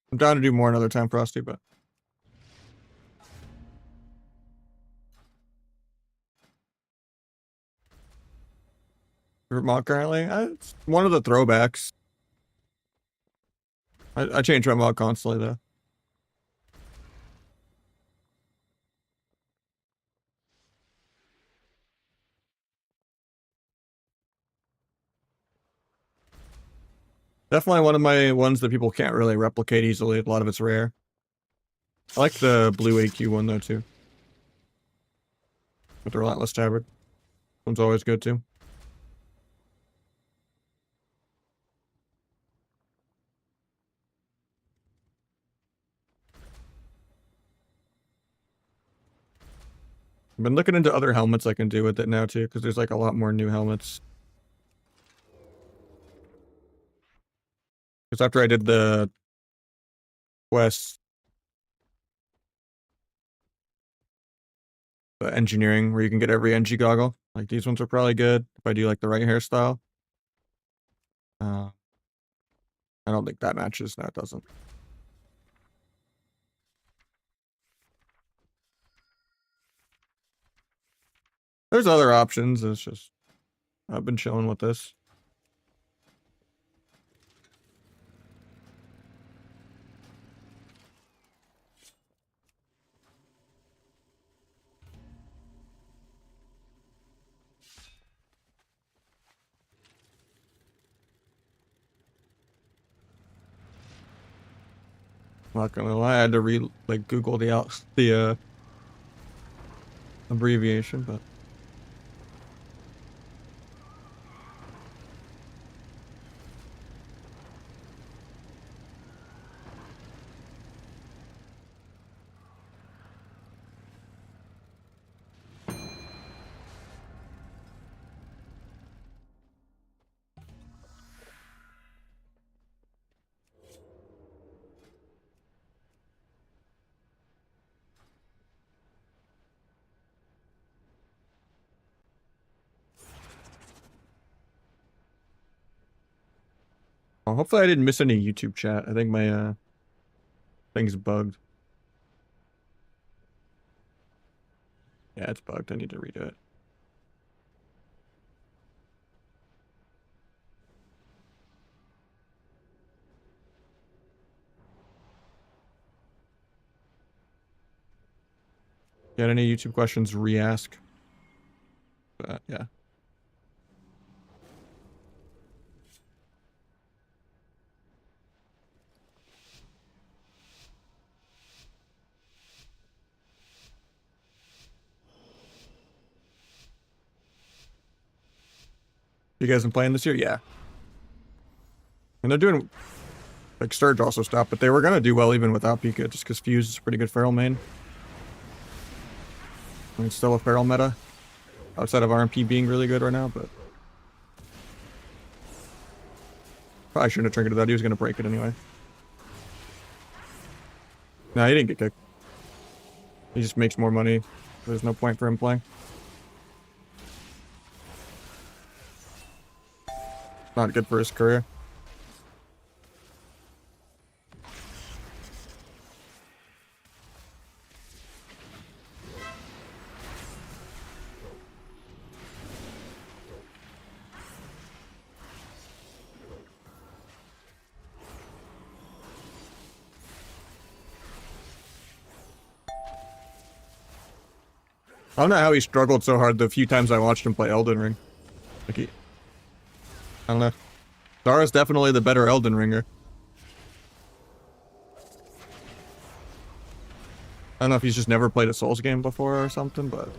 I'm down to do more another time, Frosty, but mod currently, it's one of the throwbacks. I change my mod constantly though. Definitely one of my ones that people can't really replicate easily. A lot of it's rare. I like the blue AQ one though too. With the Relentless Tabard. One's always good too. I've been looking into other helmets I can do with it now too, because there's like a lot more new helmets. Because after I did the quest, the engineering, where you can get every NG goggle, like these ones are probably good if I do like the right hairstyle. I don't think that matches. No, it doesn't. There's other options. It's just I've been chilling with this. Not gonna lie, I had to Google the abbreviation, but oh, hopefully I didn't miss any YouTube chat. I think my thing's bugged. Yeah, it's bugged. I need to redo it. Got any YouTube questions? Re-ask. Yeah. You guys been playing this year? Yeah. And they're doing like Sturge also stopped, but they were gonna do well even without Pika, just because Fuse is a pretty good feral main. I mean, it's still a feral meta outside of RMP being really good right now, but probably shouldn't have triggered that. He was gonna break it anyway. No, he didn't get kicked. He just makes more money. There's no point for him playing. Not good for his career. I don't know how he struggled so hard the few times I watched him play Elden Ring. Like I don't know. Zara's definitely the better Elden Ringer. I don't know if he's just never played a Souls game before or something, but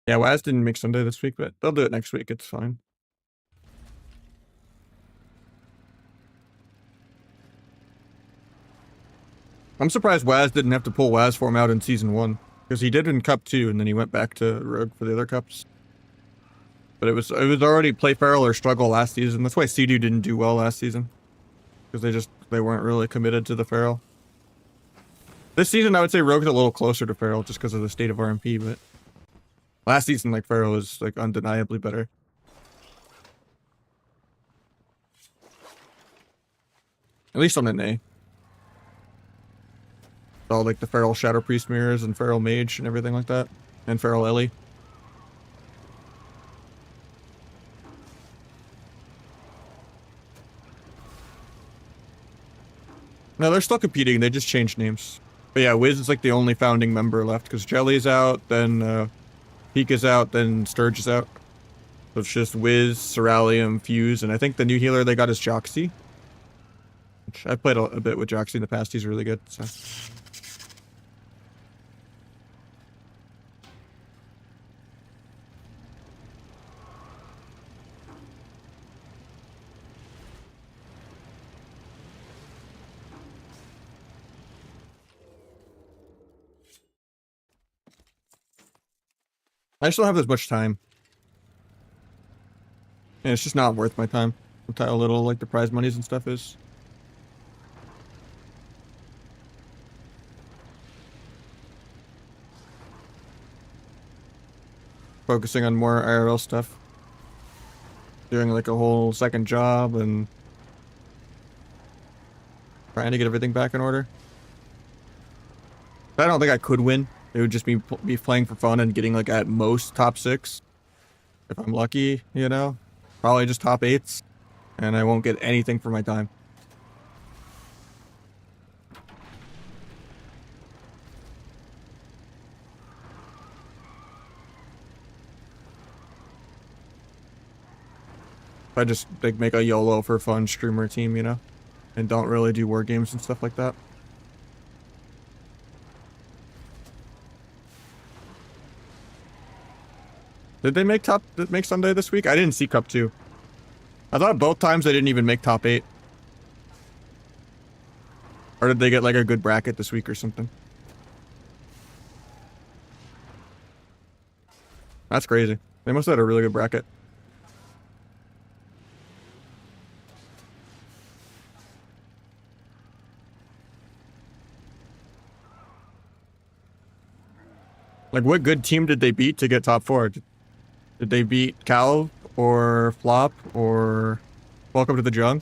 yeah, Waz didn't make Sunday this week, but they'll do it next week. It's fine. I'm surprised Waz didn't have to pull Waz form out in Season 1. Because he did in Cup 2, and then he went back to Rogue for the other Cups. But it was already play feral or struggle last season. That's why Sea-Doo didn't do well last season. Because they weren't really committed to the feral. This season, I would say Rogue's a little closer to feral just because of the state of RMP, but last season, like, feral was, like, undeniably better. At least on an A. All, like, the feral Shadow Priest mirrors and feral Mage and everything like that. And feral Ellie. No, they're still competing. They just changed names. But yeah, Wiz is like the only founding member left because Jelly's out, then Peak is out, then Sturge is out. So it's just Wiz, Ceralium, Fuse, and I think the new healer they got is Joxy. Which I played a bit with Joxy in the past. He's really good. So. I just don't have as much time. And it's just not worth my time. How little like the prize monies and stuff is. Focusing on more IRL stuff. Doing like a whole second job and trying to get everything back in order. But I don't think I could win. It would just be playing for fun and getting like at most top 6. If I'm lucky, you know. Probably just top 8s. And I won't get anything for my time. I just like make a YOLO for fun streamer team, you know, and don't really do war games and stuff like that. Did they make Sunday this week? I didn't see Cup 2. I thought both times they didn't even make top 8. Or did they get like a good bracket this week or something? That's crazy. They must have had a really good bracket. Like, what good team did they beat to get top 4? Did they beat Cal or Flop or Welcome to the Jung?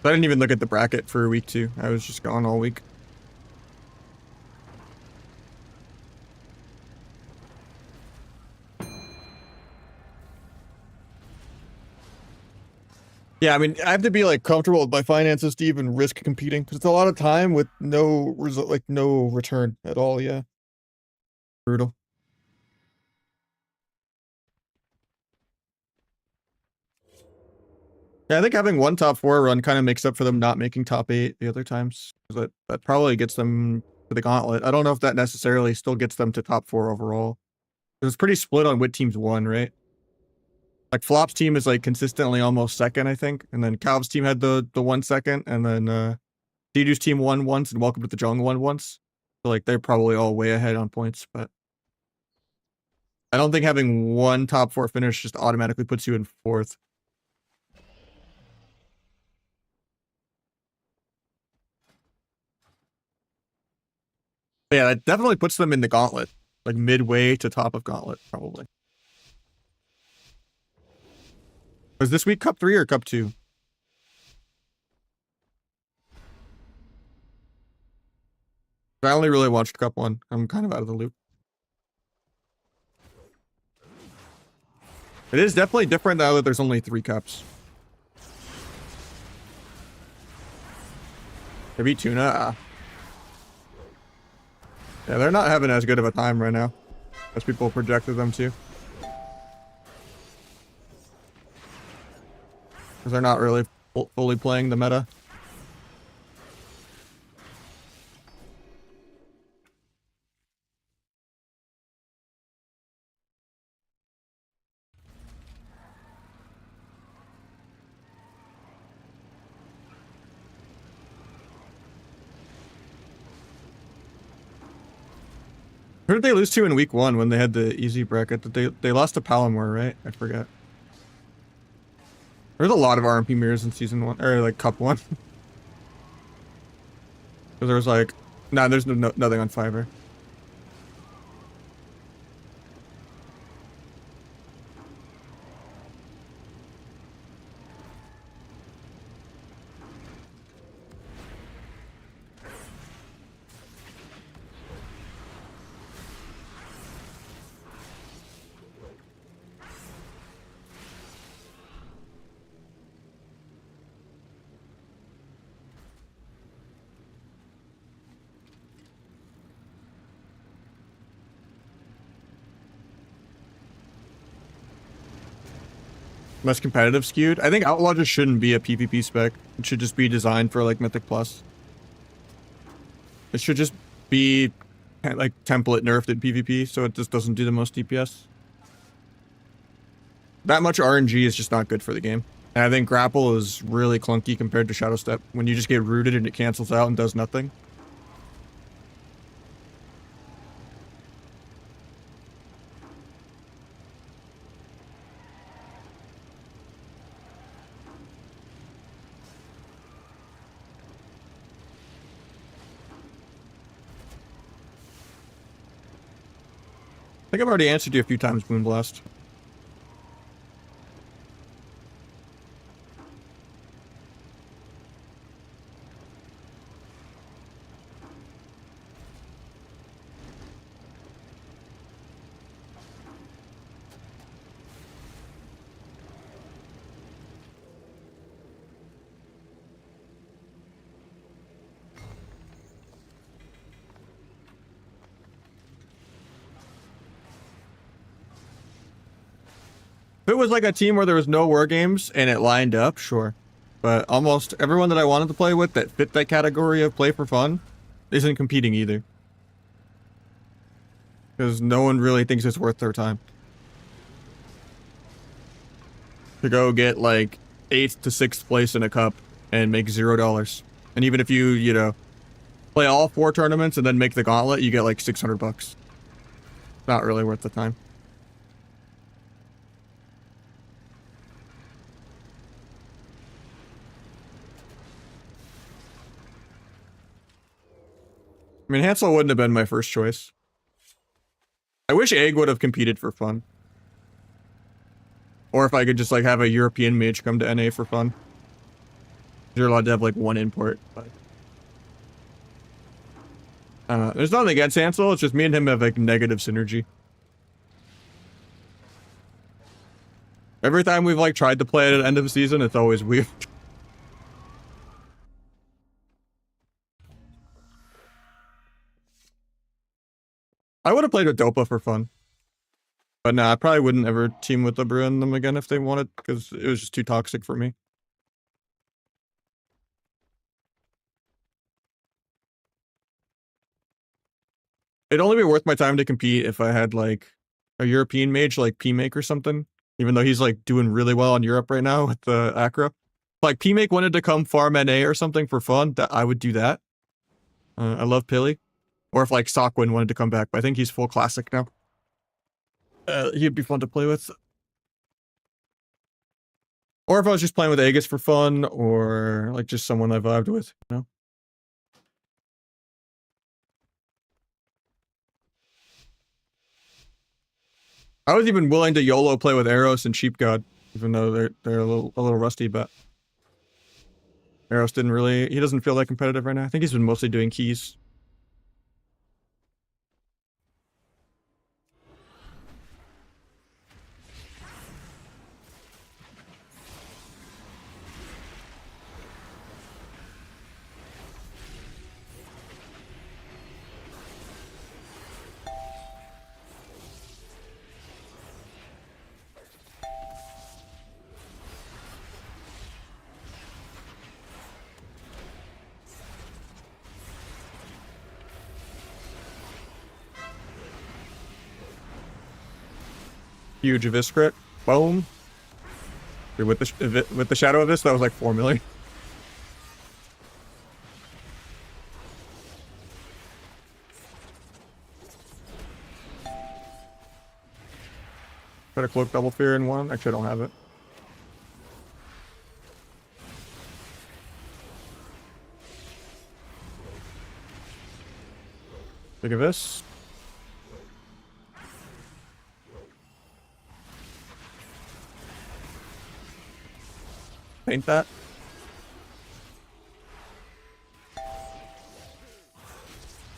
I didn't even look at the bracket for week 2. I was just gone all week. Yeah, I mean, I have to be like comfortable with my finances to even risk competing because it's a lot of time with no result, like no return at all. Yeah, brutal. Yeah, I think having one top 4 run kind of makes up for them not making top 8 the other times. That probably gets them to the gauntlet. I don't know if that necessarily still gets them to top 4 overall. It was pretty split on what teams won, right? Like Flop's team is like consistently almost second, I think, and then Calv's team had the 1 second, and then Dedu's team won once, and Welcome to the Jungle won once. So like they're probably all way ahead on points, but I don't think having one top 4 finish just automatically puts you in 4th. But yeah, that definitely puts them in the gauntlet, like midway to top of gauntlet, probably. Was this week Cup 3 or Cup 2? I only really watched Cup 1. I'm kind of out of the loop. It is definitely different now that there's only 3 cups. They beat Tuna. Yeah, they're not having as good of a time right now as people projected them to. Because they're not really fully playing the meta. Who did they lose to in week 1 when they had the easy bracket? They lost to Palomar, right? I forget. There's a lot of RMP mirrors in season 1 or like Cup 1. Because there was like, nah, there's nothing on Fiverr. Less competitive skewed. I think Outlaw just shouldn't be a PvP spec. It should just be designed for like Mythic Plus. It should just be like template nerfed in PvP, so it just doesn't do the most DPS. That much RNG is just not good for the game. And I think Grapple is really clunky compared to Shadow Step, when you just get rooted and it cancels out and does nothing. I think I've already answered you a few times, Moonblast. If it was like a team where there was no war games and it lined up, sure. But almost everyone that I wanted to play with that fit that category of play for fun isn't competing either. Because no one really thinks it's worth their time to go get like 8th to 6th place in a cup and make $0. And even if you know, play all 4 tournaments and then make the gauntlet, you get like $600. Not really worth the time. I mean, Hansel wouldn't have been my first choice. I wish Egg would have competed for fun. Or if I could just like have a European mage come to NA for fun. You're allowed to have like 1 import. But there's nothing against Hansel, it's just me and him have like negative synergy. Every time we've like tried to play it at the end of the season, it's always weird. I would have played with Dopa for fun. But nah, I probably wouldn't ever team with Libra and them again if they wanted, because it was just too toxic for me. It'd only be worth my time to compete if I had like a European mage like P-Make or something. Even though he's like doing really well in Europe right now with the Acra. Like P-Make wanted to come farm NA or something for fun, that I would do that. I love Pilly. Or if like Sokwin wanted to come back, but I think he's full classic now. He'd be fun to play with. Or if I was just playing with Aegis for fun, or like just someone I vibed with, you know? I was even willing to YOLO play with Eros and Sheep God, even though they're a little rusty, but Eros didn't really, he doesn't feel that competitive right now. I think he's been mostly doing keys. Huge Abyss crit. Boom. Dude, with the Shadow of this, that was like 4 million. Try to cloak double fear in one. Actually, I don't have it. Big Abyss. Paint that.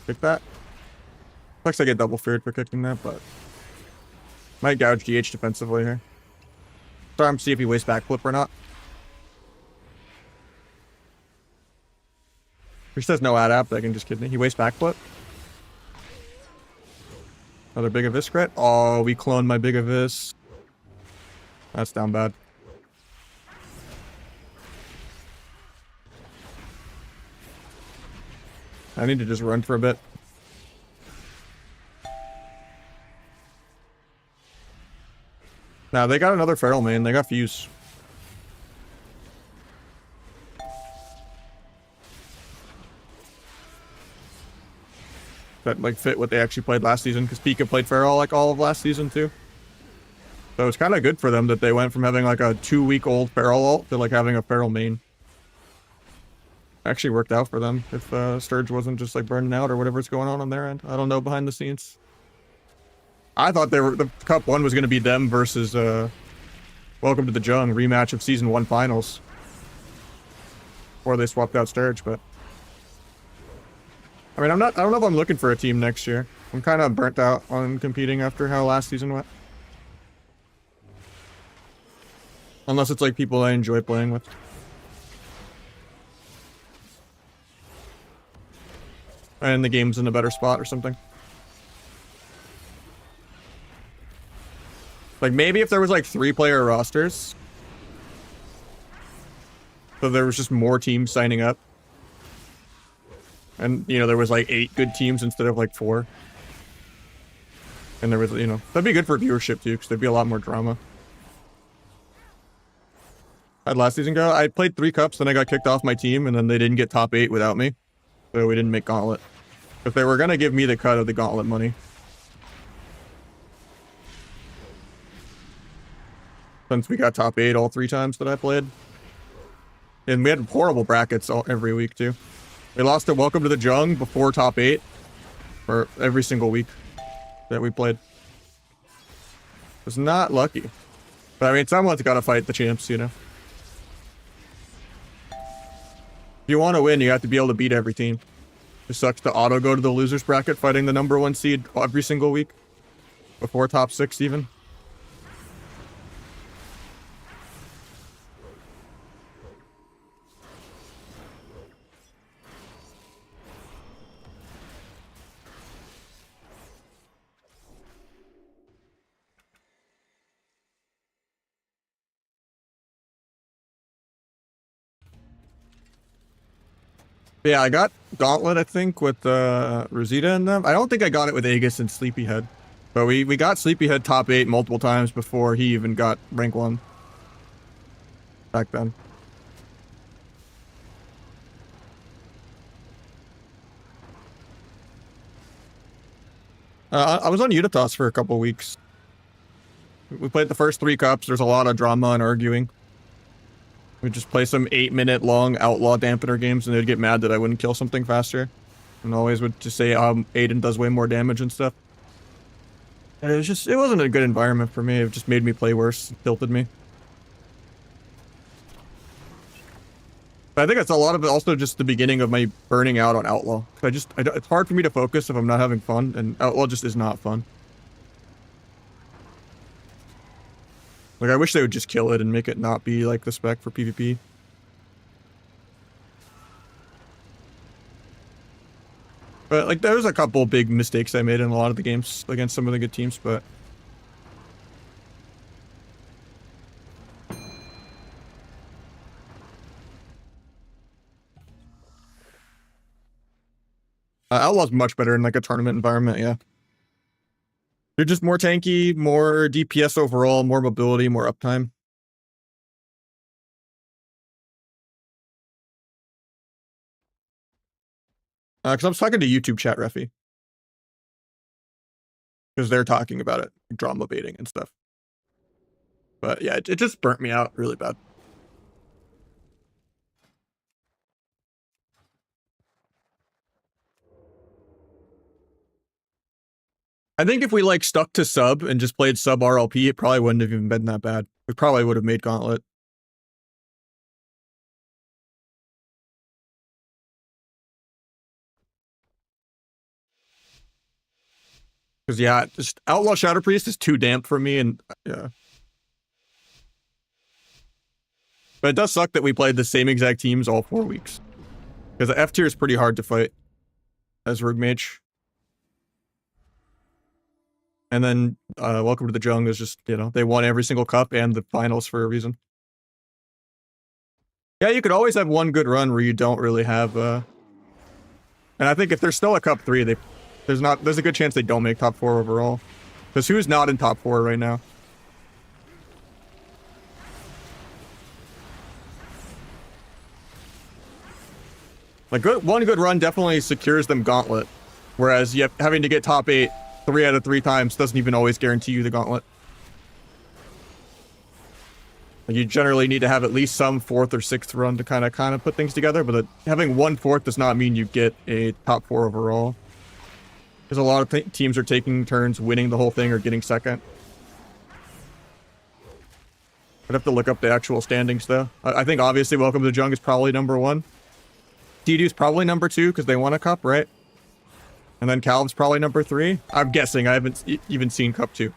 Kick that. Looks like I get double feared for kicking that, but might gouge DH defensively here. Try him, see if he wastes backflip or not. He says no ad app, I can just kidney. He wastes backflip. Another Big Abyss crit. Oh, we cloned my Big Abyss. That's down bad. I need to just run for a bit. Now they got another feral main. They got Fuse. That like fit what they actually played last season, because Pika played feral like all of last season too. So it's kind of good for them that they went from having like a 2-week-old feral ult to like having a feral main. Actually worked out for them if Sturge wasn't just like burning out or whatever's going on their end. I don't know behind the scenes. I thought the Cup 1 was going to be them versus Welcome to the Jung rematch of Season 1 finals. Before they swapped out Sturge, but I mean, I don't know if I'm looking for a team next year. I'm kind of burnt out on competing after how last season went. Unless it's like people I enjoy playing with. And the game's in a better spot or something. Like maybe if there was like 3-player rosters. So there was just more teams signing up. And, you know, there was like 8 good teams instead of like 4. And there was, you know, that'd be good for viewership too, because there'd be a lot more drama. How'd last season go? I played 3 cups, then I got kicked off my team, and then they didn't get top 8 without me. So we didn't make Gauntlet. If they were gonna give me the cut of the Gauntlet money. Since we got top 8 all 3 times that I played. And we had horrible brackets every week too. We lost to Welcome to the Jung before top 8. For every single week that we played. It was not lucky. But I mean, someone's gotta fight the champs, you know. If you want to win, you have to be able to beat every team. It sucks to auto go to the losers bracket fighting the #1 seed every single week. Before top 6 even. Yeah, I got Gauntlet, I think, with Rosita and them. I don't think I got it with Aegis and Sleepyhead. But we got Sleepyhead top 8 multiple times before he even got rank 1. Back then. I was on Unitas for a couple weeks. We played the first 3 cups. There's a lot of drama and arguing. We'd just play some 8-minute long outlaw dampener games, and they'd get mad that I wouldn't kill something faster. And always would just say, Aiden does way more damage and stuff. And it wasn't a good environment for me. It just made me play worse. It tilted me. But I think it's a lot of it also just the beginning of my burning out on Outlaw. It's hard for me to focus if I'm not having fun, and Outlaw just is not fun. Like, I wish they would just kill it and make it not be, like, the spec for PvP. But, like, there was a couple big mistakes I made in a lot of the games against some of the good teams, but... Outlaw's much better in, like, a tournament environment, yeah. You're just more tanky, more DPS overall, more mobility, more uptime. Because I was talking to YouTube chat, Reffy. Because they're talking about it, drama baiting and stuff. But yeah, it just burnt me out really bad. I think if we like stuck to sub and just played sub RLP, it probably wouldn't have even been that bad. We probably would have made Gauntlet. Because yeah, just Outlaw Shadow Priest is too damp for me, and yeah. But it does suck that we played the same exact teams all 4 weeks. Because the F tier is pretty hard to fight as Rogue Mage. And then Welcome to the Jung is just, you know, they won every single cup and the finals for a reason. Yeah, you could always have one good run where you don't really have And I think if they're still a cup 3, there's a good chance they don't make top 4 overall. Because who's not in top 4 right now? Like one good run definitely secures them Gauntlet, whereas having to get top 8 3 out of 3 times doesn't even always guarantee you the Gauntlet. Like you generally need to have at least some 4th or 6th run to kind of put things together, but having 1/4 does not mean you get a top 4 overall. Because a lot of teams are taking turns winning the whole thing or getting second. I'd have to look up the actual standings though. I think obviously Welcome to the Jung is probably number 1. D2's probably number 2 because they won a cup, right? And then Calv's probably number 3. I'm guessing. I haven't even seen cup 2.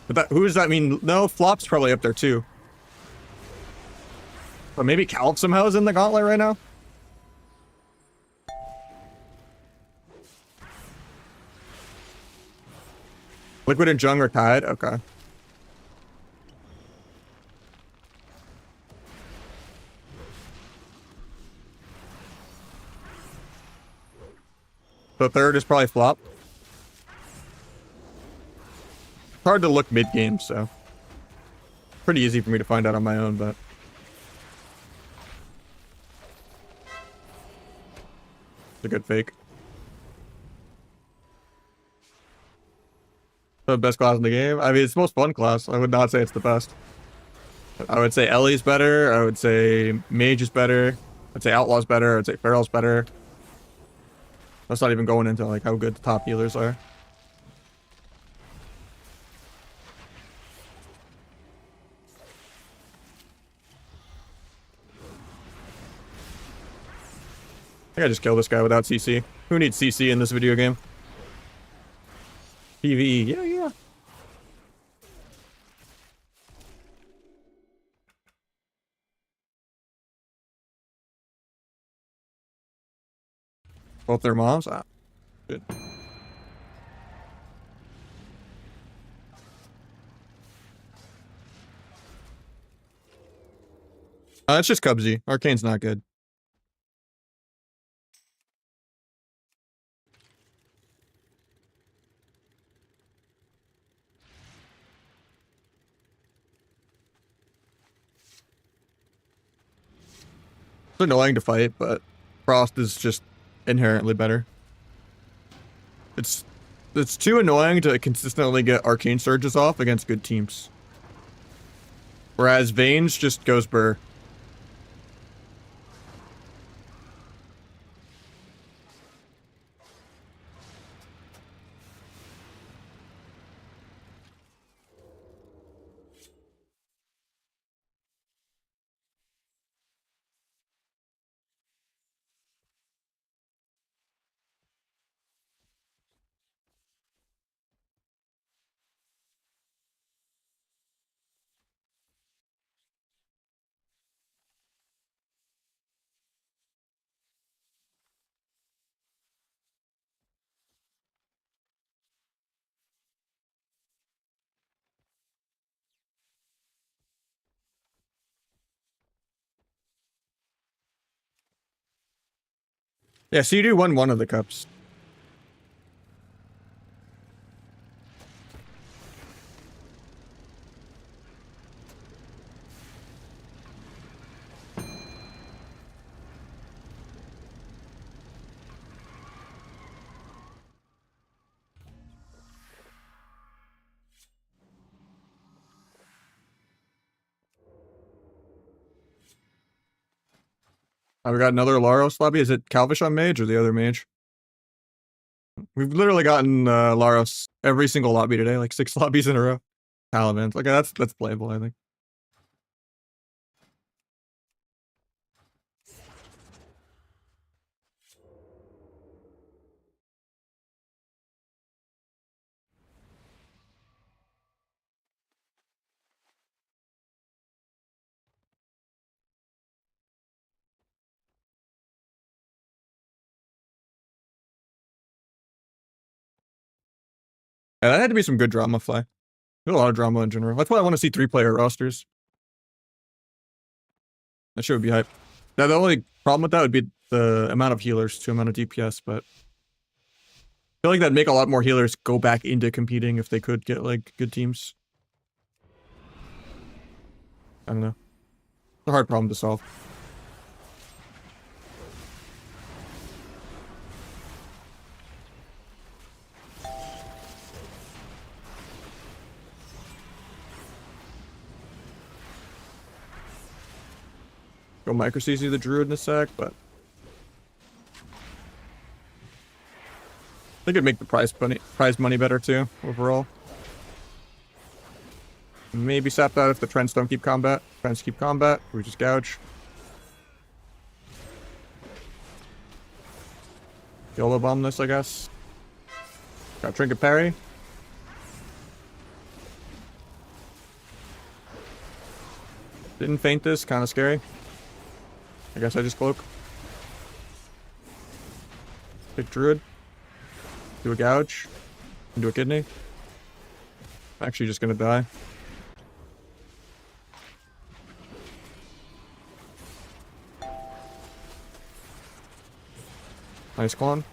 But who does that mean? No, Flop's probably up there too. But maybe Calv somehow is in the Gauntlet right now? Liquid and Jung are tied? Okay. The 3rd is probably Flop. It's hard to look mid-game, so... Pretty easy for me to find out on my own, but... It's a good fake. The best class in the game? I mean, it's the most fun class. I would not say it's the best. I would say Ellie's better. I would say Mage is better. I'd say Outlaw's better. I'd say Feral's better. That's not even going into like how good the top healers are. I think I just killed this guy without CC. Who needs CC in this video game? PvE, yeah. Both their moms? Ah, good. It's just Cubsy. Arcane's not good. It's annoying to fight, but Frost is just inherently better. It's too annoying to consistently get Arcane Surges off against good teams. Whereas Vayne's just goes burr. Yeah, so you do won one of the cups. We got another Laros lobby. Is it Calvish on Mage or the other Mage? We've literally gotten Laros every single lobby today, like 6 lobbies in a row. Paladins. Okay, that's playable, I think. Yeah, that had to be some good drama fly. There's a lot of drama in general. That's why I want to see 3-player rosters. That shit would be hype. Now, the only problem with that would be the amount of healers to amount of DPS, but I feel like that'd make a lot more healers go back into competing if they could get, like, good teams. I don't know. It's a hard problem to solve. Go micro CC the druid in a sec, but I think it'd make the prize money better too, overall. Maybe sap that if the Trents don't keep combat. Trents keep combat, we just gouge. YOLO bomb this, I guess. Got trinket parry. Didn't feint this, kind of scary. I guess I just cloak. Pick druid. Do a gouge. Do a kidney. I'm actually just gonna die. Nice clone.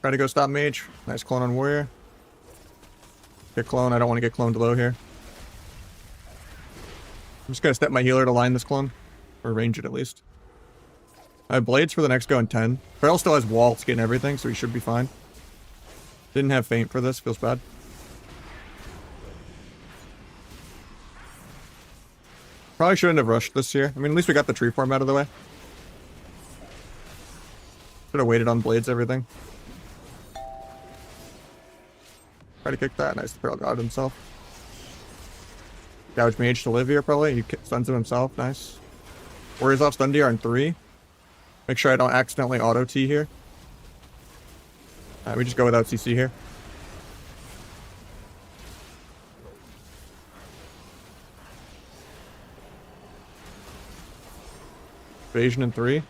Try to go stop mage. Nice clone on warrior. Get clone. I don't want to get cloned low here. I'm just gonna step my healer to line this clone. Or range it at least. I have blades for the next go in 10. Farrell still has wall, skin, everything, so he should be fine. Didn't have feint for this. Feels bad. Probably shouldn't have rushed this here. I mean, at least we got the tree form out of the way. Should have waited on blades, everything. Try to kick that. Nice. The Pearl got himself. Gouge mage to live here, probably. He stuns him himself. Nice. Warriors off stun DR in 3. Make sure I don't accidentally auto T here. We just go without CC here. Evasion in 3.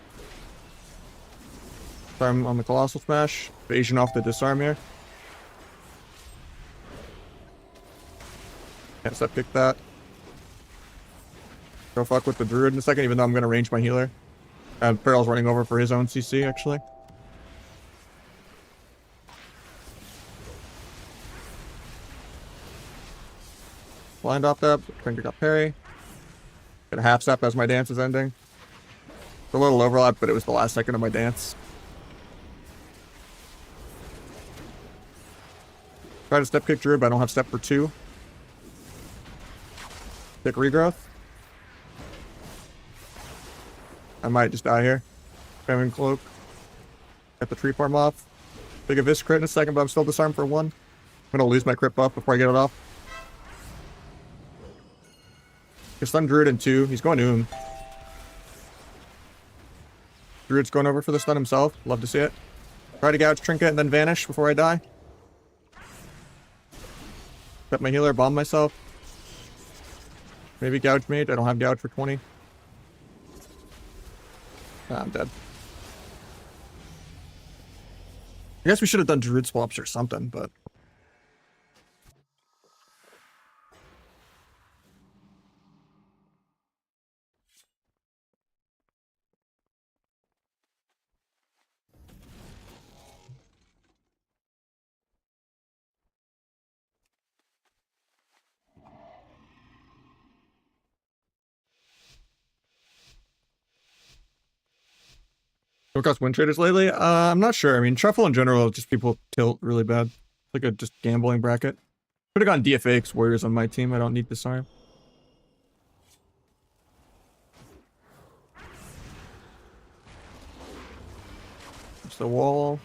Disarm on the Colossal Smash. Evasion off the disarm here. Can't step kick that. Go fuck with the druid in a second, even though I'm going to range my healer. Pearl's running over for his own CC, actually. Blind off that. Trinket got parry. Get a half step as my dance is ending. It's a little overlap, but it was the last second of my dance. Try to step kick druid, but I don't have step for 2. Pick regrowth. I might just die here. Spamming cloak. Get the tree farm off. Big Abyss crit in a second, but I'm still disarmed for 1. I'm gonna lose my crit buff before I get it off. He's stun druid in 2. He's going to him. Druid's going over for the stun himself. Love to see it. Try to gouge trinket and then vanish before I die. Set my healer, bomb myself. Maybe gouge mage. I don't have gouge for 20. I'm dead. I guess we should have done druid swaps or something, but... What cost win traders lately? I'm not sure. I mean, Truffle in general, just people tilt really bad. It's like a just gambling bracket. Could have gone DFX Warriors on my team. I don't need disarm. Just the wall.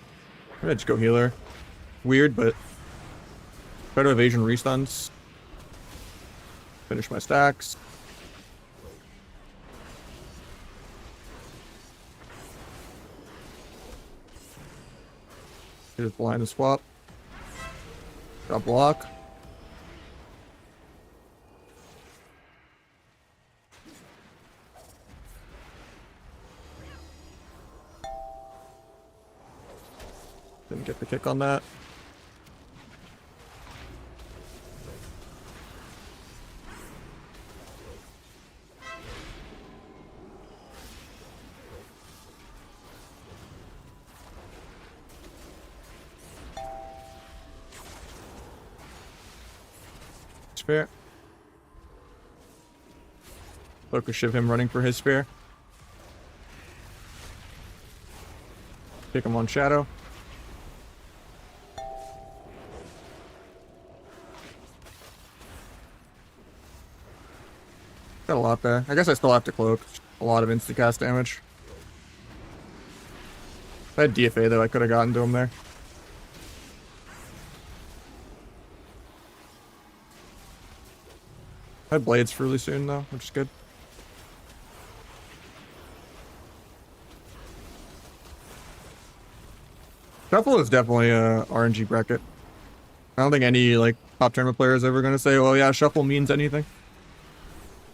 I'm gonna just go healer. Weird, but try to evasion restuns. Finish my stacks. Just blind and swap. Got block. Didn't get the kick on that. spear. Focus shiv him running for his spear. Pick him on shadow. Got a lot there. I guess I still have to cloak. A lot of instant cast damage. If I had DFA though, I could have gotten to him there. I have blades really soon though, which is good. Shuffle is definitely a RNG bracket. I don't think any like top tournament player is ever gonna say, "Oh yeah, shuffle means anything."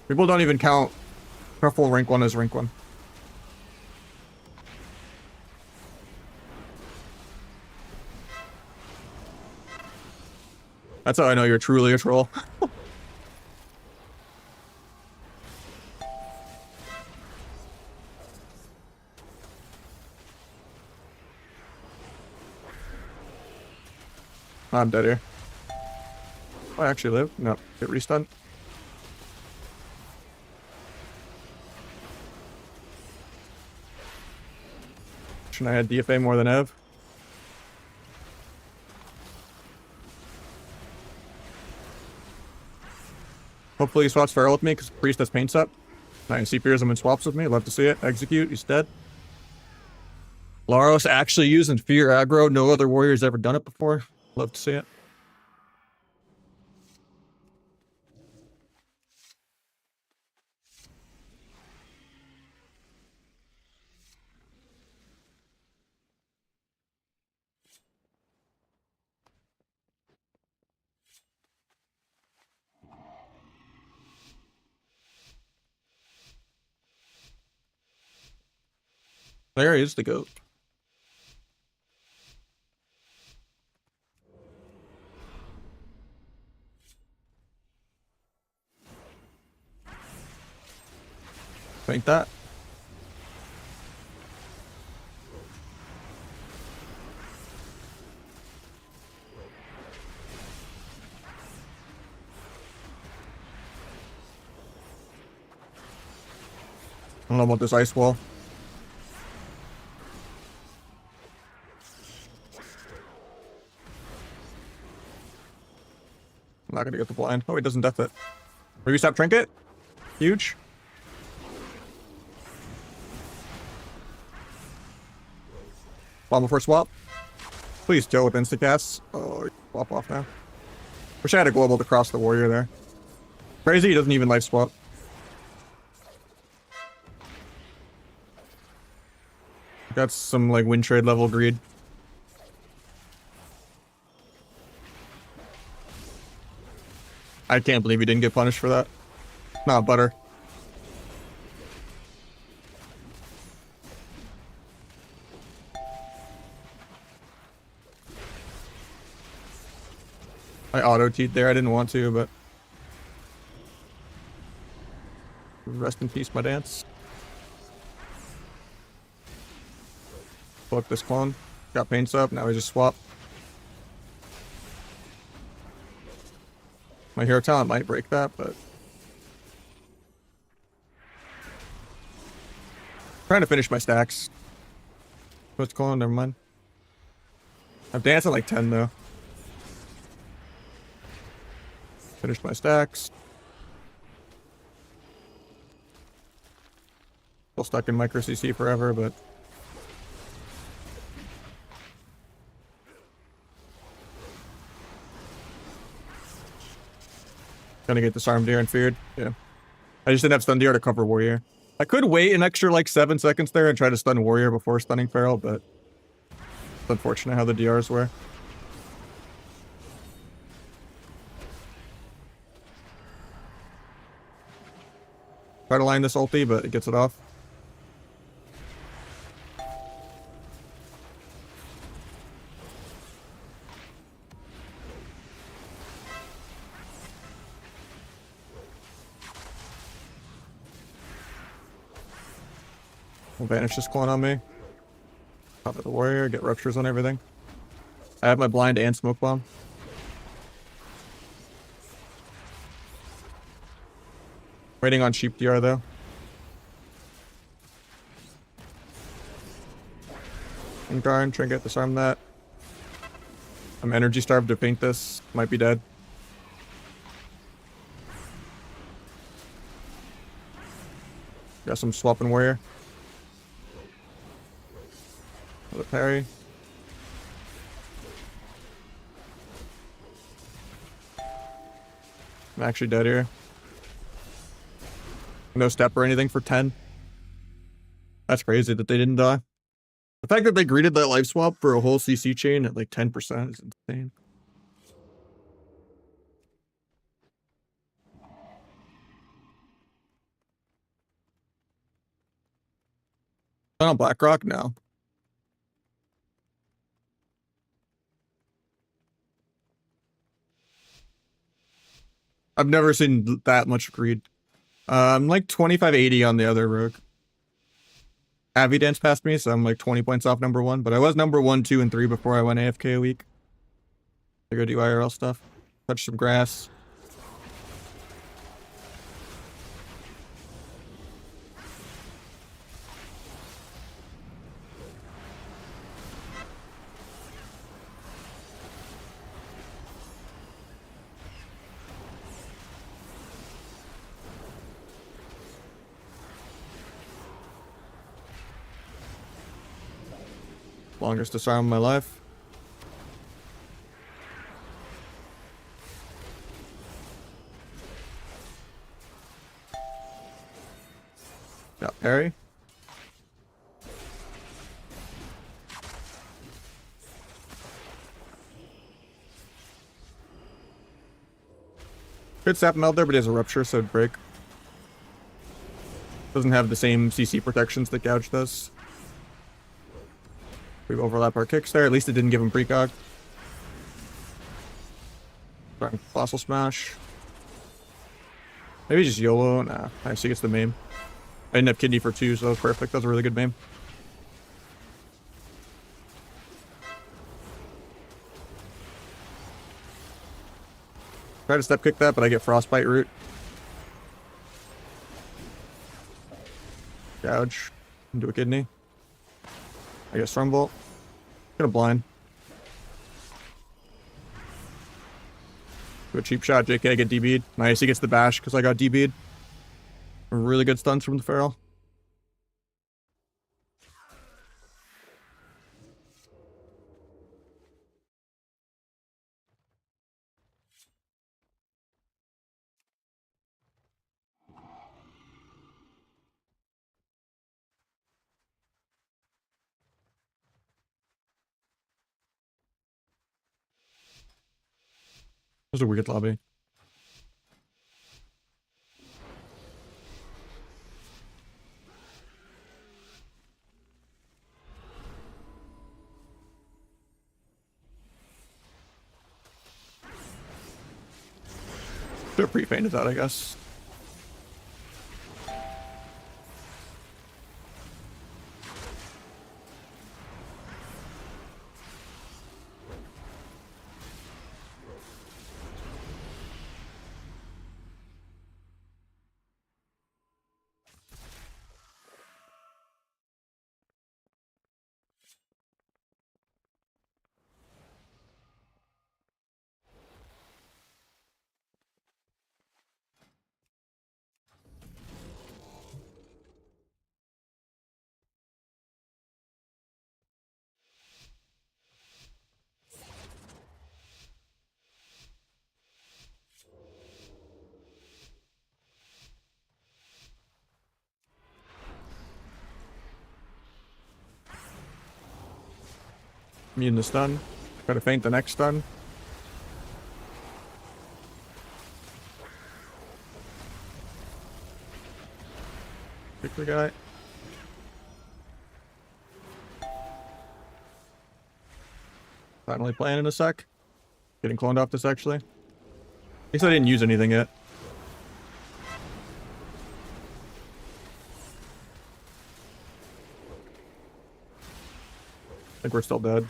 People don't even count shuffle rank 1 as rank 1. That's how I know you're truly a troll. I'm dead here. Oh, I actually live? No, get restunned. Shouldn't I had DFA more than Ev? Hopefully he swaps Feral with me because Priest has paints up. I can see him and swaps with me. Love to see it. Execute. He's dead. Laros actually using Fear aggro. No other warrior's ever done it before. Love to see it. There is the goat. Think that. I don't know about this ice wall. I'm not gonna get the blind. Oh, he doesn't death it. Maybe stop trinket. Huge. Bomb before swap. Please Joe with instacasts. Oh, swap off now. Wish I had a global to cross the warrior there. Crazy, he doesn't even life swap. Got some like win trade level greed. I can't believe he didn't get punished for that. Nah, butter. I auto-teed there. I didn't want to, but... Rest in peace, my dance. Fuck this clone. Got paints up. Now we just swap. My hero talent might break that, but... Trying to finish my stacks. What's clone? Never mind. I'm dancing like 10 though. Finished my stacks. Still stuck in micro CC forever, but gonna get disarmed here and feared. Yeah. I just didn't have stun DR to cover warrior. I could wait an extra like 7 seconds there and try to stun warrior before stunning feral, but it's unfortunate how the DRs were. Try to line this ulti, but it gets it off. We'll banish this clone on me. Top of the warrior, get ruptures on everything. I have my blind and smoke bomb. Waiting on sheep DR though. I'm trying to get disarm that. I'm energy starved to paint this. Might be dead. Got some swapping warrior. Another parry. I'm actually dead here. No step or anything for 10. That's crazy that they didn't die. The fact that they greeted that life swap for a whole CC chain at like 10% is insane. On BlackRock? No. I've never seen that much greed. I'm like 2580 on the other rogue. Avidance passed me, so I'm like 20 points off number 1. But I was number 1, 2, and 3 before I went AFK a week. I go do IRL stuff. Touch some grass. Longest disarm of my life. Got parry. Could sap meld there, but he has a rupture, so it'd break. Doesn't have the same CC protections that Gouge does. We overlap our kicks there. At least it didn't give him precog. Trying Fossil Smash. Maybe just YOLO. Nah, nice. He gets the meme. I didn't have kidney for 2, so that was perfect. That was a really good meme. Try to step kick that, but I get Frostbite root. Gouge. Into a kidney. I get Stormbolt. Get a blind. Do a cheap shot. JK get DB'd. Nice. He gets the bash because I got DB'd. Really good stuns from the Feral. This is a weird lobby. Should have pre-painted that, I guess. Immune the stun. Gotta feint the next stun. Pick the guy. Finally playing in a sec. Getting cloned off this actually. At least I didn't use anything yet. I think we're still dead.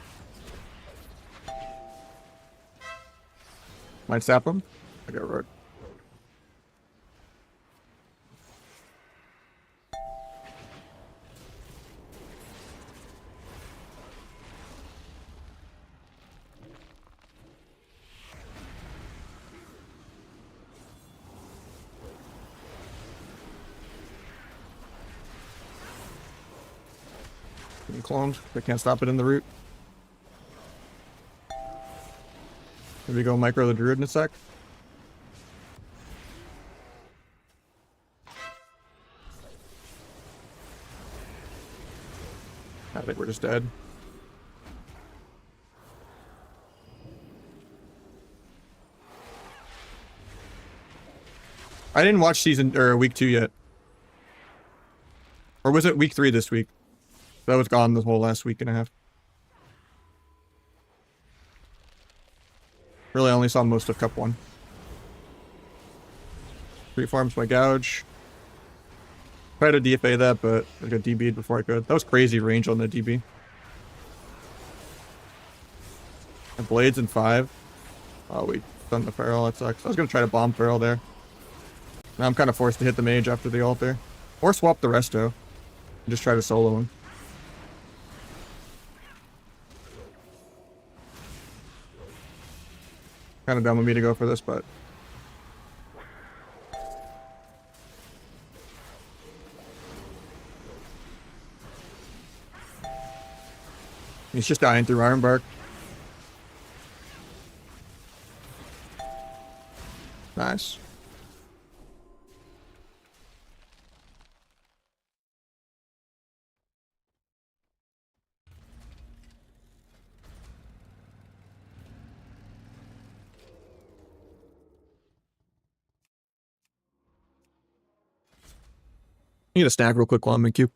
Might sap him. I got rogue. Getting cloned. They can't stop it in the root. Maybe go micro the druid in a sec. I think we're just dead. I didn't watch season or week 2 yet. Or was it week 3 this week? That was gone the whole last week and a half. Really only saw most of Cup 1. 3 farms by Gouge. Tried to DFA that, but I got DB'd before I could. That was crazy range on the DB. And blades in 5. Oh, we stunned the Feral. That sucks. I was going to try to bomb Feral there. Now I'm kind of forced to hit the mage after the ult there. Or swap the resto. And just try to solo him. Kind of dumb of me to go for this, but... He's just dying through Ironbark. Nice. Need a snack real quick while I'm in queue.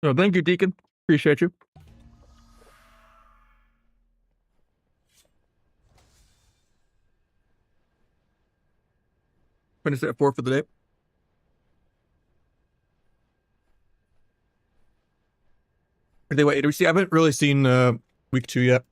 Oh, thank you, Deacon. Appreciate you. Finished at 4 for the day. Anyway, do we see? I haven't really seen week 2 yet.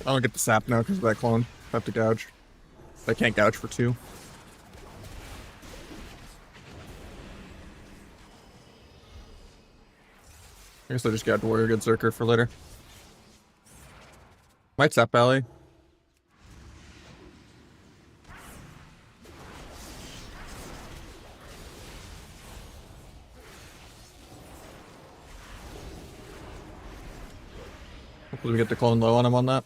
I don't get the sap now because of that clone. I have to gouge. I can't gouge for 2. I guess I just got Warrior Good Zerker for later. Might sap Valley. Hopefully we get the clone low on him on that.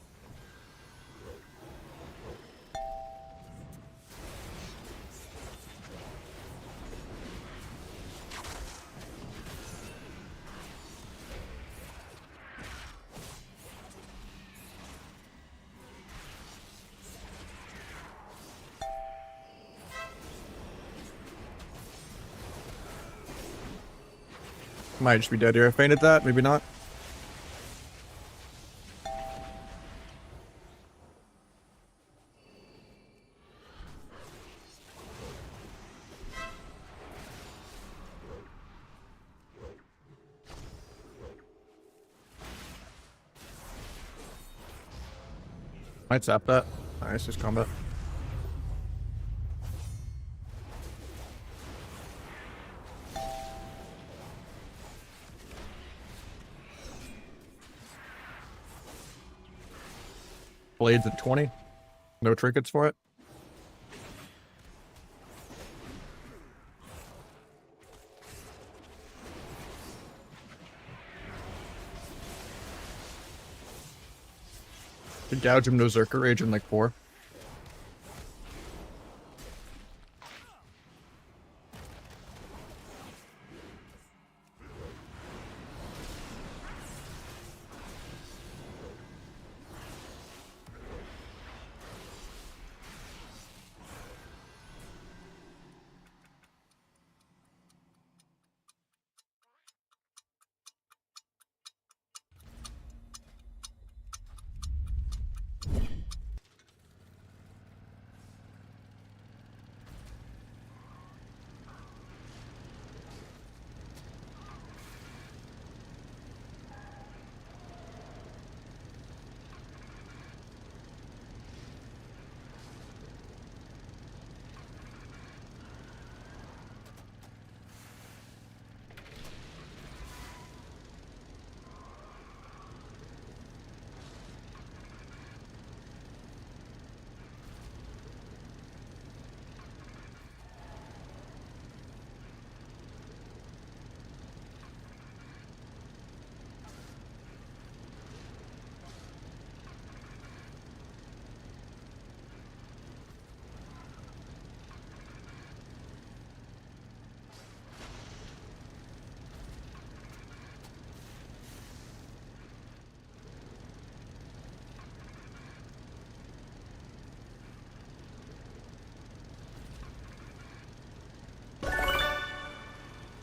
Might just be dead here. I fainted that, maybe not. Might sap that. Nice, just combat. Blades at 20. No trinkets for it. Could gouge him no Zerker Rage in like 4.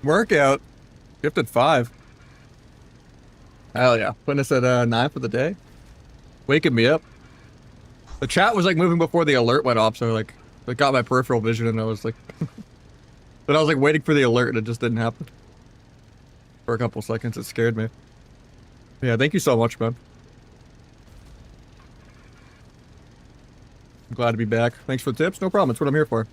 Workout. Gifted 5. Hell yeah. Putting us at 9 for the day. Waking me up. The chat was like moving before the alert went off, so like it got my peripheral vision and I was like but I was like waiting for the alert and it just didn't happen. For a couple seconds, it scared me. Yeah, thank you so much, man. I'm glad to be back. Thanks for the tips. No problem. It's what I'm here for.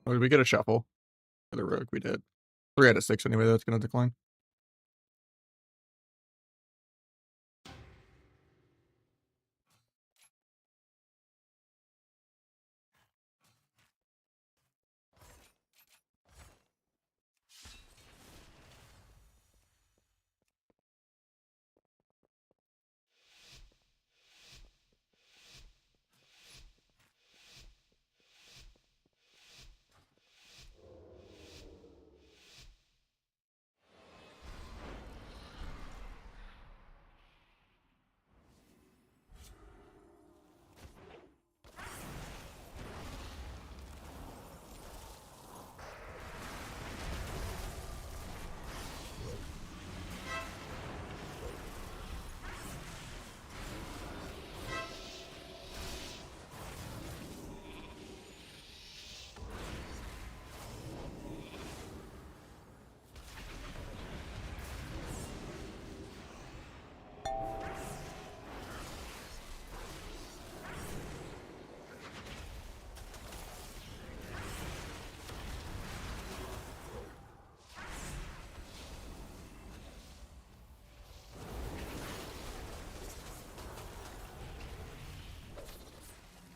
Oh, did we get a shuffle? For the rogue, we did. 3 out of 6 anyway, that's gonna decline.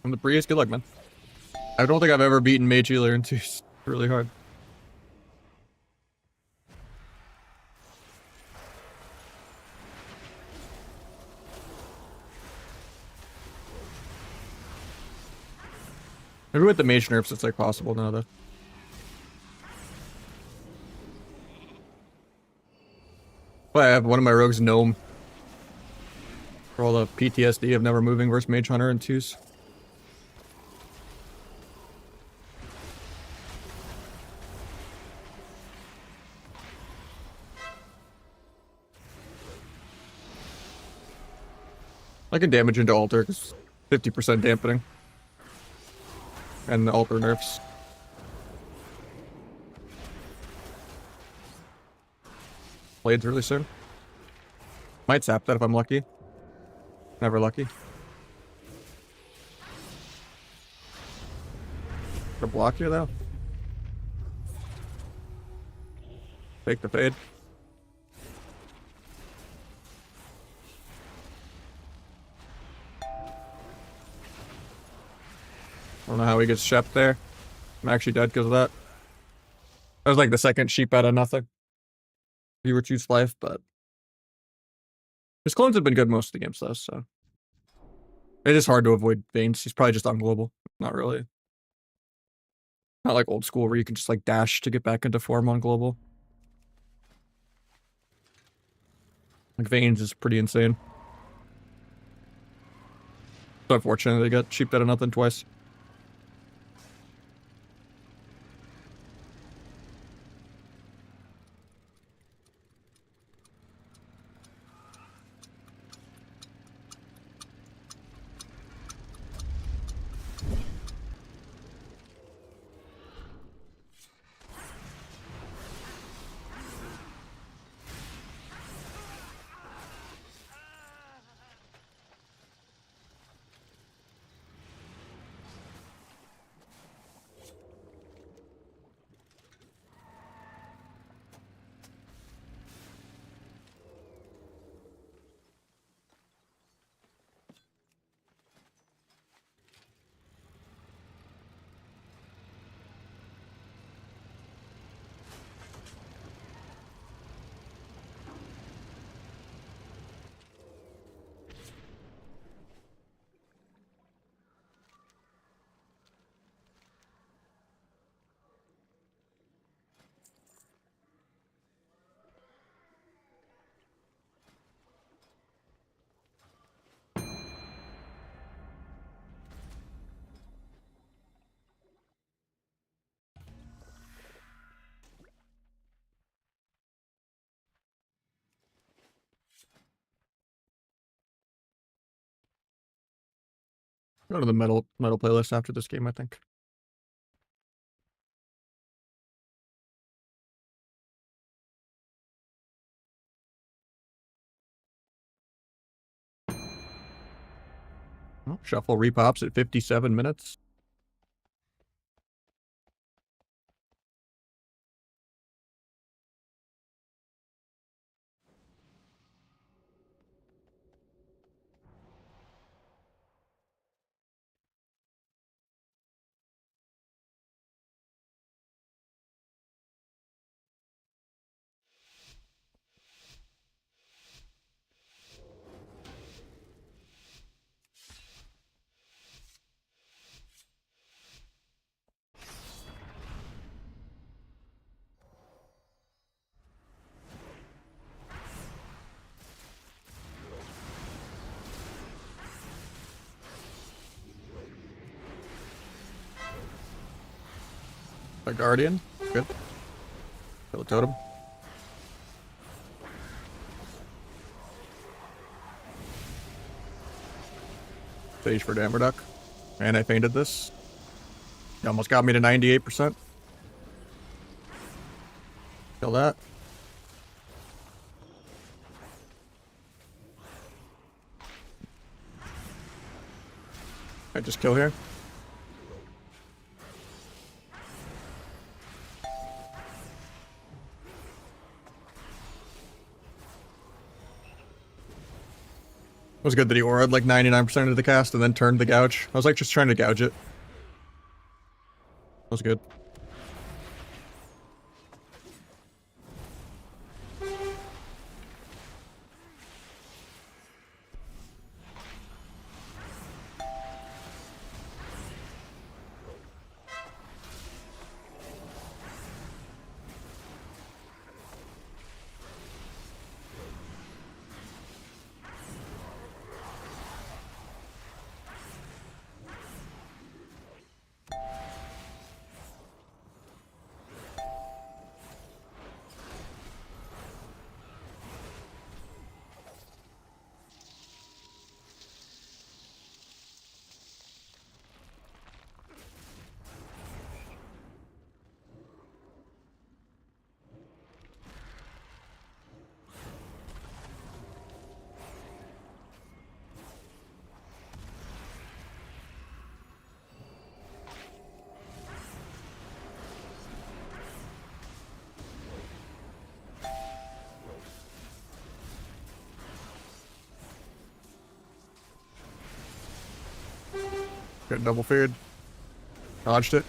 From the Prius, good luck, man. I don't think I've ever beaten Mage Healer in 2. It's really hard. Maybe with the Mage nerfs it's like possible now though. But I have one of my rogues Gnome. For all the PTSD of never moving versus Mage Hunter in 2s. I can damage into altar because 50% dampening. And the altar nerfs. Blades really soon. Might sap that if I'm lucky. Never lucky. To block here though. Take the fade. I don't know how he gets shept there. I'm actually dead because of that. That was like the second sheep out of nothing. If you were choose life, but his clones have been good most of the games though, so it is hard to avoid Veins. He's probably just on global. Not really. Not like old school where you can just like dash to get back into form on global. Like Veins is pretty insane. It's unfortunate they got sheeped out of nothing twice. Go to the metal playlist after this game, I think. Oh, shuffle repops at 57 minutes. A guardian. Good. Kill a totem. Stage for Dammerduck. And I fainted this. He almost got me to 98%. Kill that. I just kill here. was good that he auraed like 99% of the cast and then turned the gouge. I was like just trying to gouge it. That was good. Got double feared. Dodged it.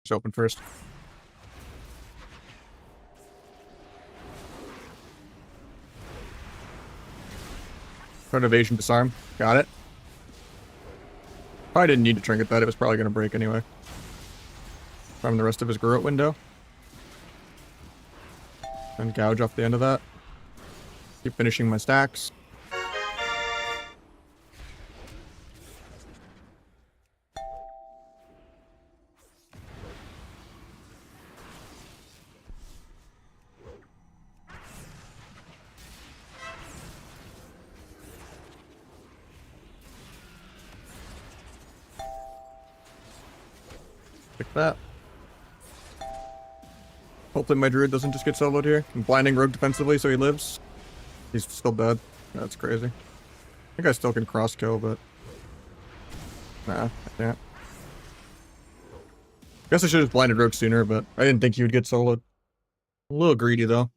Just open first. Threat evasion disarm. Got it. Probably didn't need to trinket that. It was probably going to break anyway. From the rest of his Garrote window. And gouge off the end of that. Keep finishing my stacks. Pick that. Hopefully my druid doesn't just get soloed here. I'm blinding rogue defensively so he lives. He's still dead. That's crazy. I think I still can cross kill, but... Nah, I can't. Guess I should have blinded rogue sooner, but I didn't think he would get soloed. A little greedy though.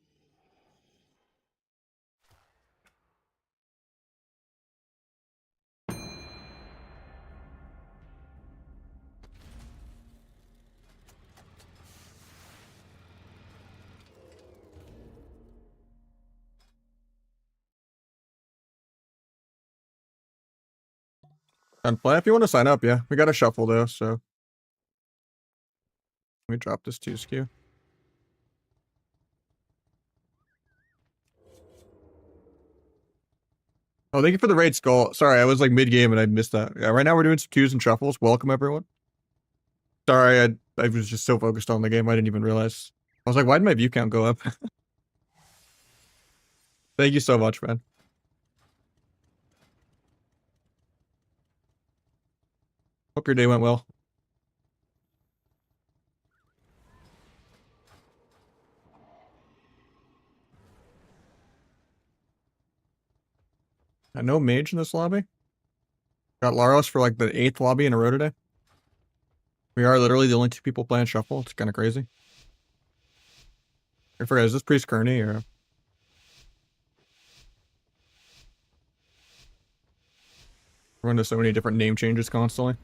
Fun play. If you want to sign up, yeah. We got a shuffle though, so... Let me drop this 2 skew. Oh, thank you for the raid, Skull. Sorry, I was like mid-game and I missed that. Yeah, right now we're doing some twos and shuffles. Welcome, everyone. Sorry, I was just so focused on the game, I didn't even realize. I was like, why did my view count go up? Thank you so much, man. Hope your day went well. No mage in this lobby. Got Laros for like the 8th lobby in a row today. We are literally the only 2 people playing shuffle. It's kind of crazy. I forget, is this Priest Kearney or? We're into so many different name changes constantly.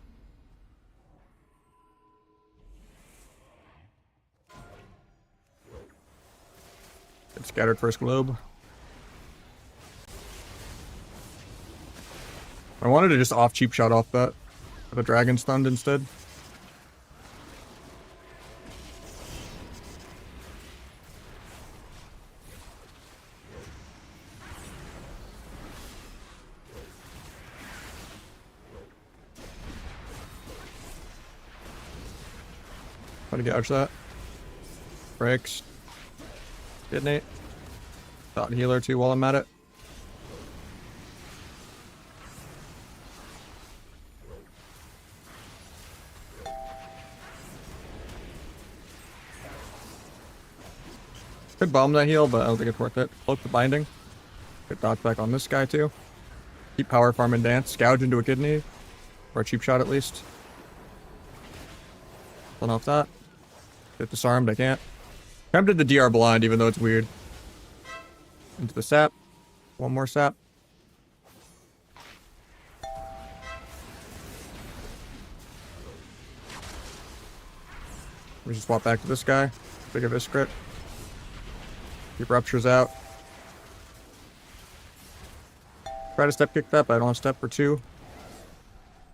Get scattered first globe. I wanted to just off cheap shot off that. With a dragon stunned instead. Try to gouge that. Breaks. Detonate. Dot healer too while I'm at it. Could bomb that heal, but I don't think it's worth it. Cloak the binding. Get dots back on this guy too. Keep power farm and dance. Gouge into a kidney. Or a cheap shot at least. Don't know if that. Get disarmed, I can't. Tempted the DR blind, even though it's weird. Into the sap. One more sap. We just swap back to this guy. Bigger Viscrit. Keep ruptures out. Try to step kick that, but I don't have step for 2.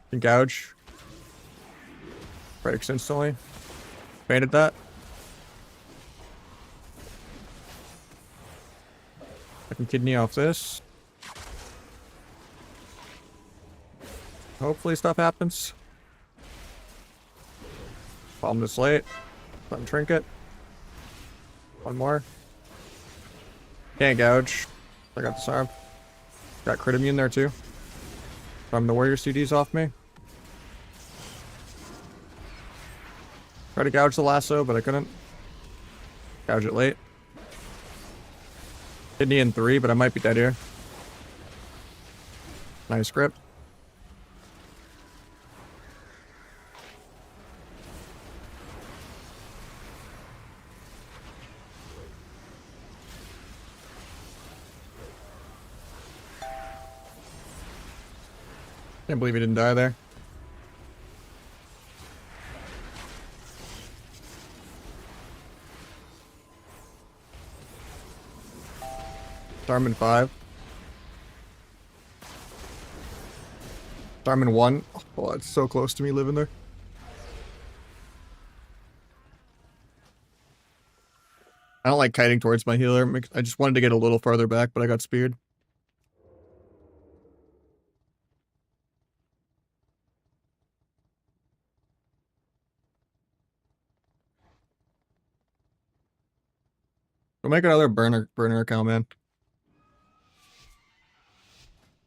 Can gouge. Breaks instantly. Baited that. I can kidney off this. Hopefully stuff happens. Bomb this late. Let him trinket. One more. Can't gouge. I got disarmed. Got crit immune there too. From the warrior CDs off me. Try to gouge the lasso, but I couldn't. Gouge it late. Kidney in 3, but I might be dead here. Nice grip. Can't believe he didn't die there. Starman 5. Starman 1. Oh, it's so close to me living there. I don't like kiting towards my healer. I just wanted to get a little farther back, but I got speared. Go make another burner account, man.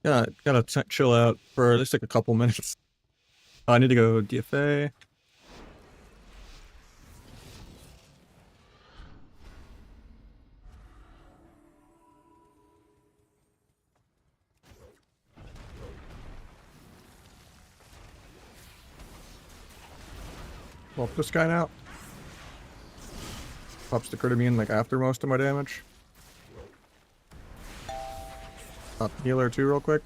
Yeah, gotta chill out for at least like a couple minutes. I need to go DFA. Swap this guy now. Pops the crit immune like after most of my damage. Pop the healer too real quick.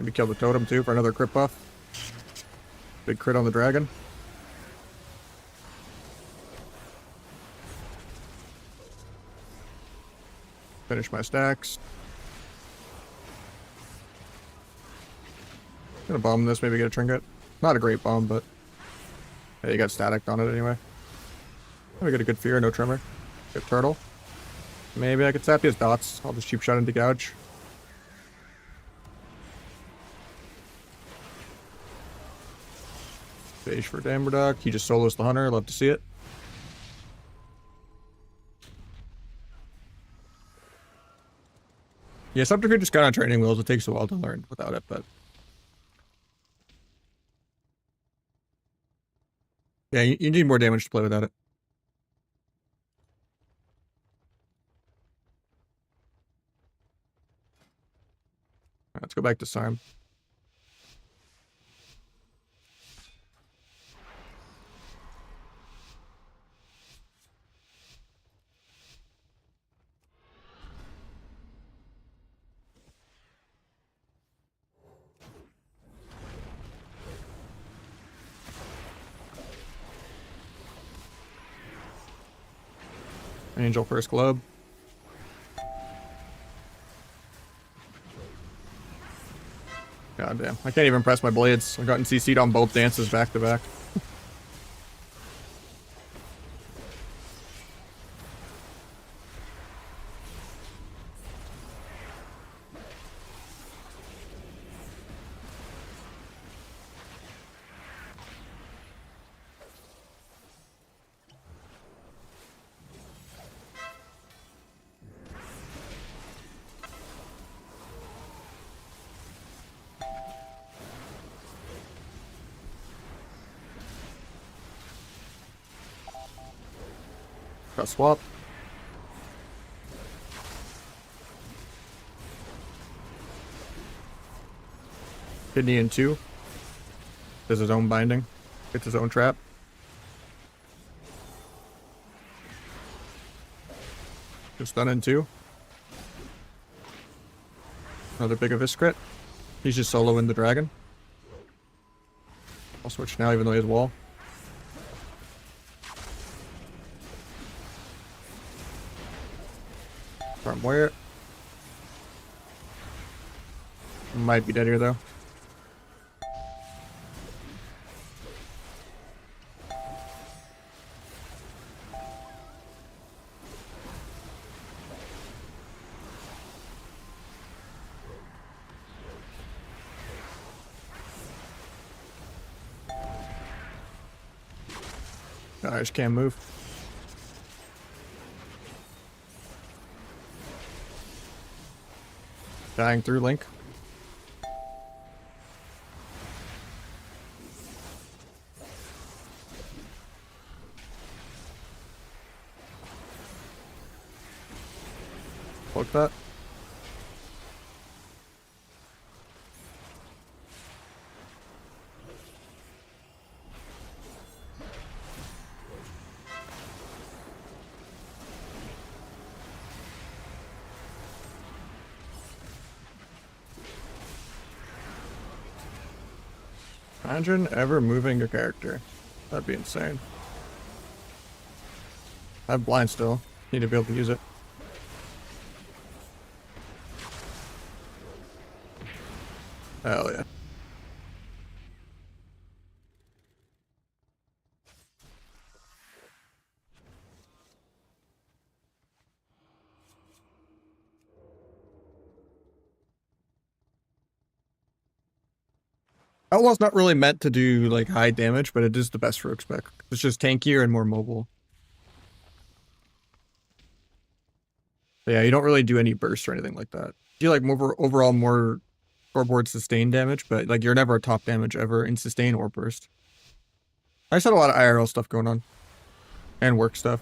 Maybe kill the totem too for another crit buff. Big crit on the dragon. Finish my stacks. Gonna bomb this, maybe get a trinket. Not a great bomb, but yeah, you got static on it anyway. We get a good fear, no tremor. Good turtle. Maybe I could tap his dots. I'll just cheap shot into gouge. Phage for Damberduck. He just solos the hunter. Love to see it. Yeah, Subterfuge just got on training wheels. It takes a while to learn without it, but yeah, you need more damage to play without it. Right, let's go back to Sarm. Angel first globe. God damn. I can't even press my blades. I've gotten CC'd on both dances back to back. Got swap. Kidney in 2. Does his own binding. Gets his own trap. Just done in 2. Another big Abyss crit. He's just soloing the dragon. I'll switch now even though he has wall. Farm Warrior. Might be dead here though. I just can't move. Dying through Link. Poke that. Imagine ever moving your character. That'd be insane. I have blind still. Need to be able to use it. Hell yeah. Outlaw's not really meant to do like high damage, but it is the best rogue spec. It's just tankier and more mobile. But yeah, you don't really do any burst or anything like that. You do like more overall more scoreboard sustain damage, but like you're never a top damage ever in sustain or burst. I just had a lot of IRL stuff going on. And work stuff.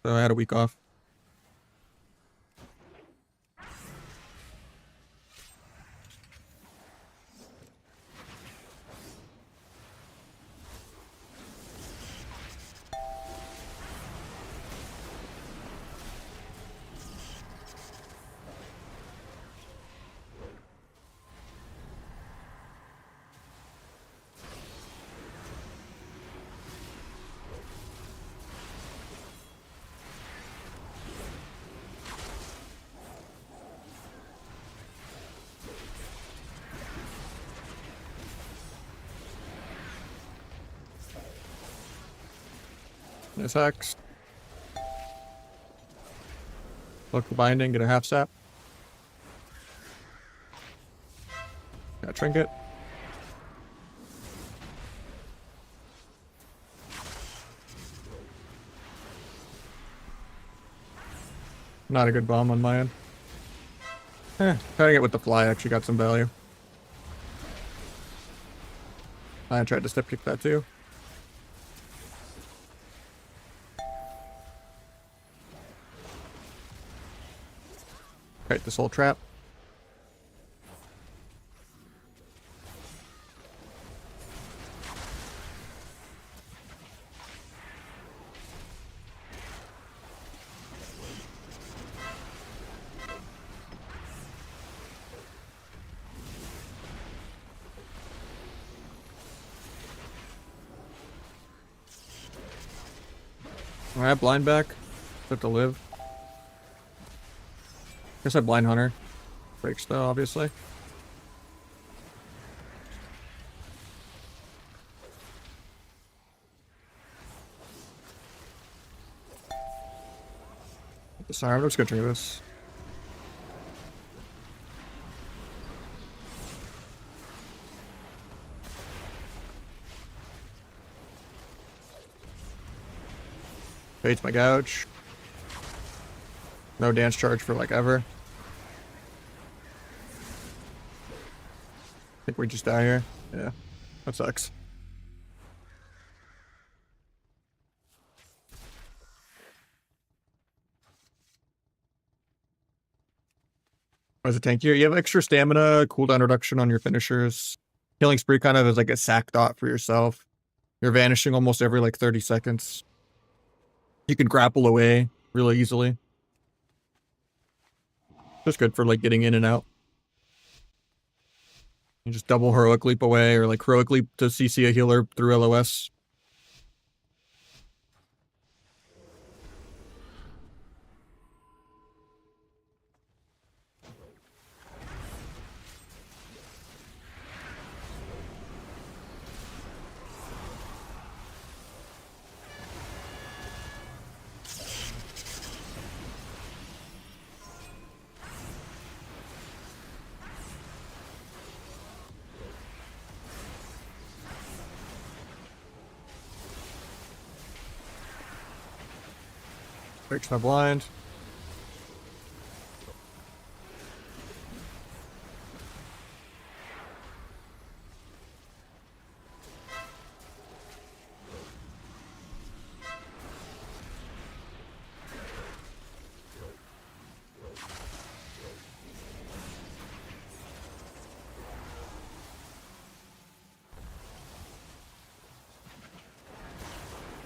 So I had a week off. This hacks. Local binding, get a half sap. Got trinket. Not a good bomb on my end. Trying it with the fly actually got some value. I tried to step kick that too. Right, this whole trap. I have blind back. Have to live. Guess I blind hunter. Breaks though, obviously. Sorry, I'm just gonna drink this. Baits my gouge. No dance charge for like ever. I think we just die here. Yeah, that sucks. As a tank here, you have extra stamina, cooldown reduction on your finishers. Killing spree kind of is like a sack dot for yourself. You're vanishing almost every like 30 seconds. You can grapple away really easily. Just good for like getting in and out. You just double heroic leap away or like heroic leap to CC a healer through LOS. Breaks my blind.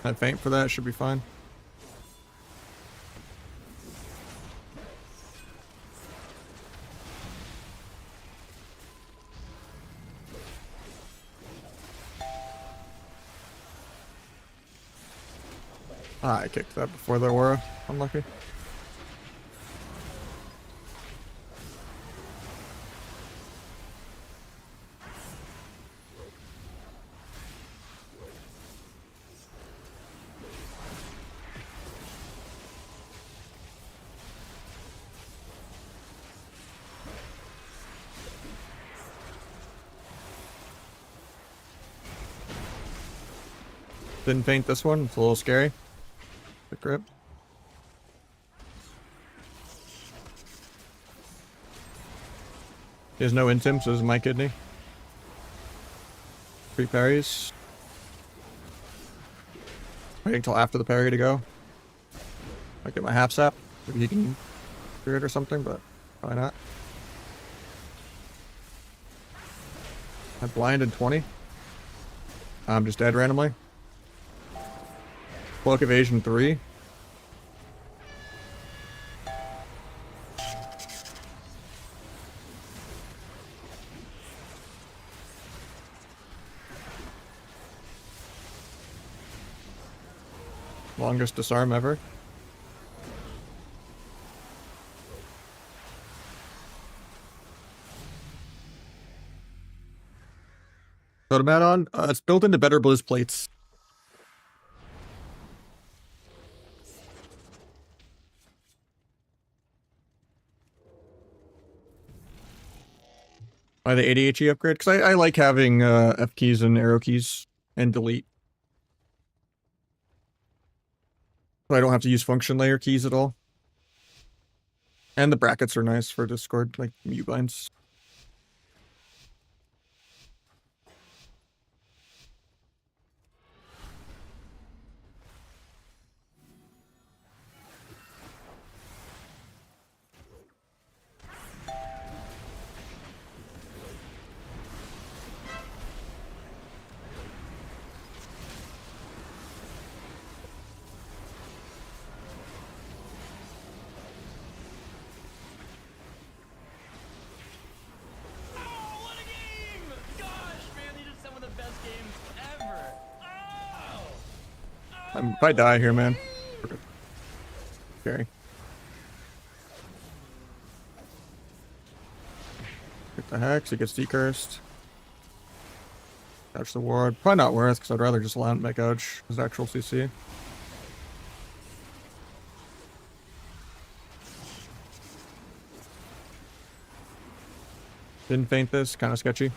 I faint for that, should be fine. Ah, I kicked that before the aura. Unlucky. Didn't paint this one. It's a little scary. The grip. He has no intim, so this is my kidney. 3 parries. Waiting till after the parry to go. Might get my half sap. Maybe he can clear it or something, but probably not. I blinded 20. I'm just dead randomly. Cloak evasion 3. Longest disarm ever. Totem add-on? It's built into better blizz plates. By the ADHD upgrade? Because I like having F keys and arrow keys and delete. So I don't have to use function layer keys at all. And the brackets are nice for Discord, like mute binds. If I die here, man. Okay. Get the hex, it gets decursed. Catch the ward. Probably not worth, because I'd rather just land my gouge as actual CC. Didn't feint this, kind of sketchy.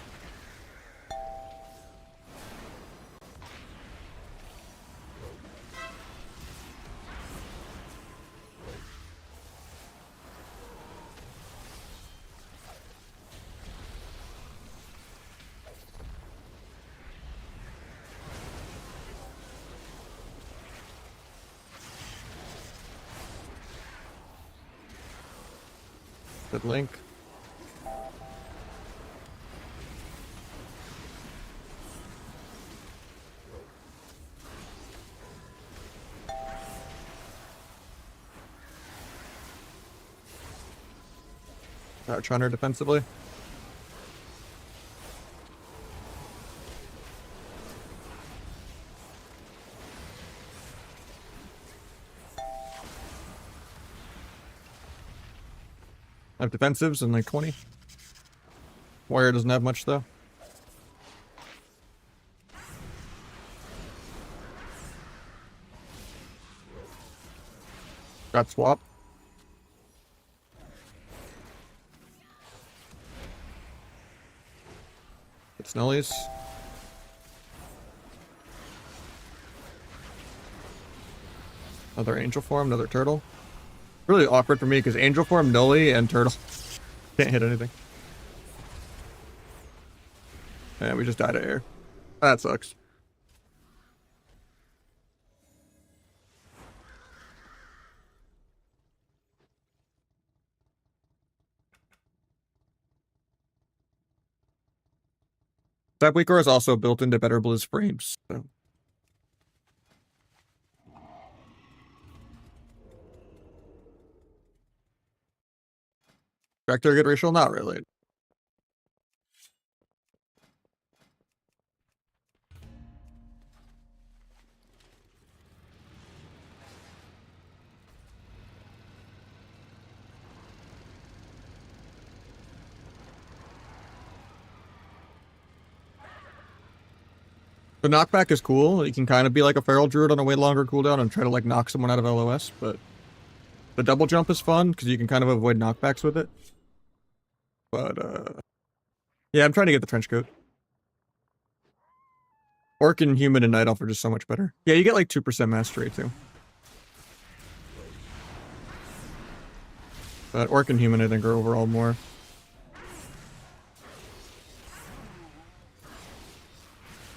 Good link. Crouch under defensively. I have defensives and like 20. Warrior doesn't have much though. Got swap. It's Snellies. Another angel form, another turtle. Really awkward for me because angel form, nully, and turtle. Can't hit anything. And we just died of air. That sucks. That weaker is also built into better Blizz frames. So. Back target ratio, not really. The knockback is cool. You can kind of be like a feral druid on a way longer cooldown and try to like knock someone out of LOS, but the double jump is fun because you can kind of avoid knockbacks with it. But yeah, I'm trying to get the trench coat. Orc and human and night elf are just so much better. Yeah, you get like 2% mastery too. But orc and human I think are overall more.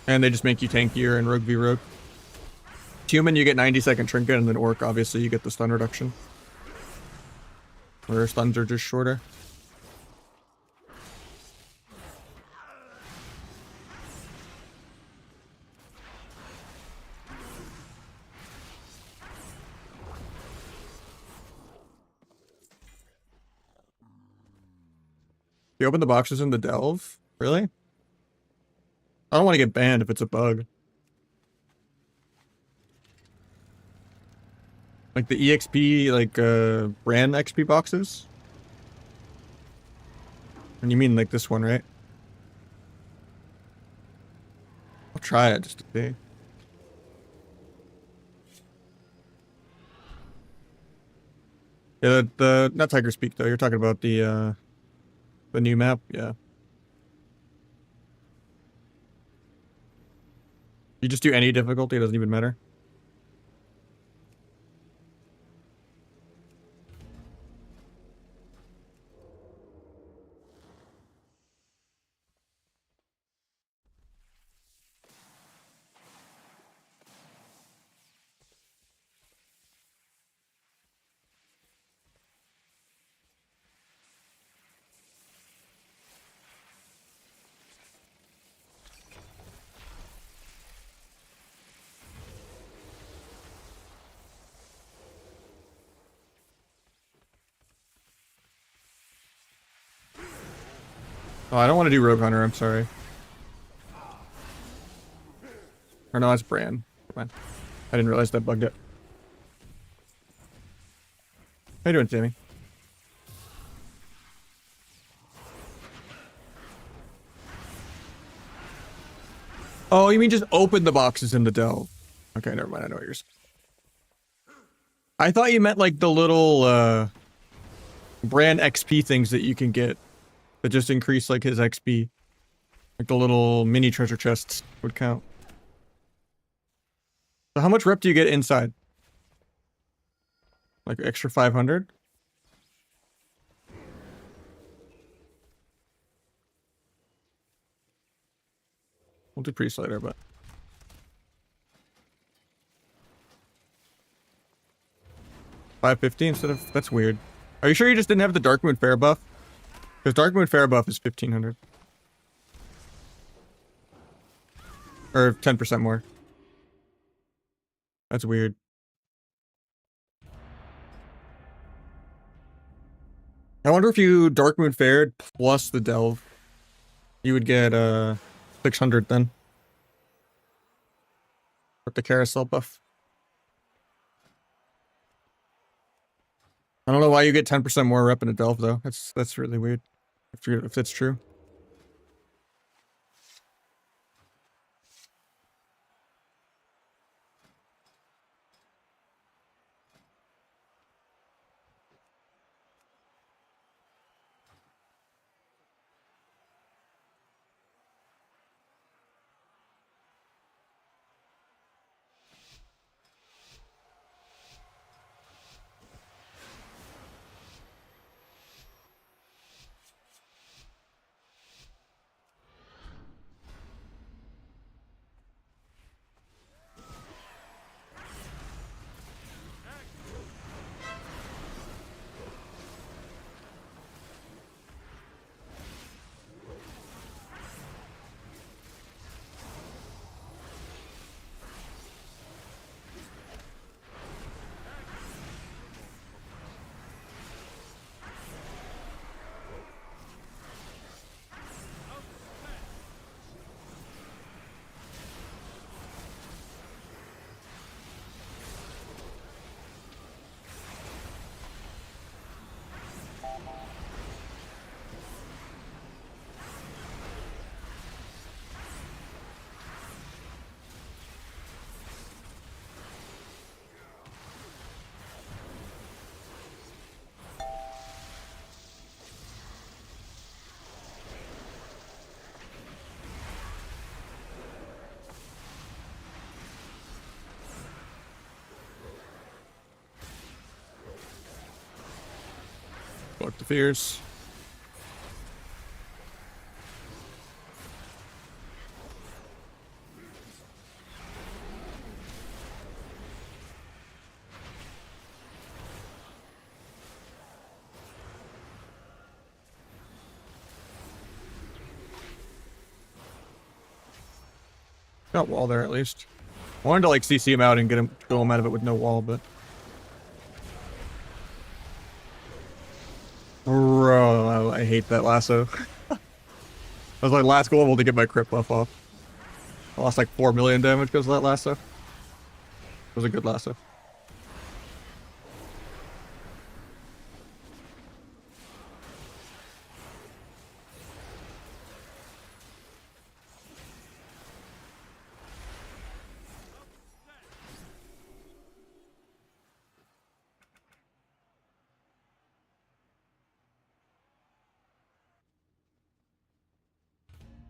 And they just make you tankier and rogue v rogue. Human, you get 90-second trinket, and then orc, obviously, you get the stun reduction. Where stuns are just shorter. You open the boxes in the delve? Really? I don't want to get banned if it's a bug. Like the EXP, like, brand XP boxes? And you mean like this one, right? I'll try it just to see. Yeah, not Tiger's Peak though. You're talking about the new map, yeah. You just do any difficulty, it doesn't even matter. Oh, I don't want to do Rogue Hunter, I'm sorry. Or no, that's Bran. Come on. I didn't realize that bugged it. How you doing, Sammy? Oh, you mean just open the boxes in the delve? Okay, never mind. I know what you're saying. I thought you meant like the little brand XP things that you can get that just increase like his XP. Like the little mini treasure chests would count. So how much rep do you get inside? Like extra 500? We'll do priest later, but 550 instead of, that's weird. Are you sure you just didn't have the Dark Moon Fair buff? Because Dark Moon Fair buff is 1500. Or 10% more. That's weird. I wonder if you Dark Moon Fared plus the Delve, you would get 600 then. With the carousel buff. I don't know why you get 10% more rep in a Delve though. That's really weird. If that's true. Fuck the fears. Got wall there at least. I wanted to like CC him out and get him go him out of it with no wall, but bro, I hate that lasso. That was my last global to get my crit buff off. I lost like 4 million damage because of that lasso. It was a good lasso.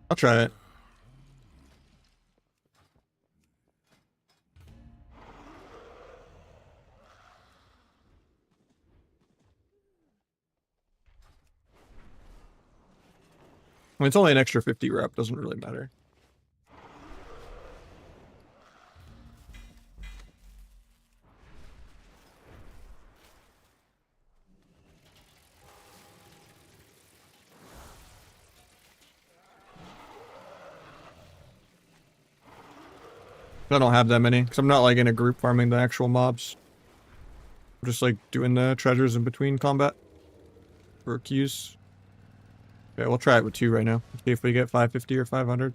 I'll try it. I mean, it's only an extra 50 rep, doesn't really matter. I don't have that many, because I'm not like in a group farming the actual mobs. I'm just like doing the treasures in between combat for queues. Okay, we'll try it with 2 right now. See if we get 550 or 500.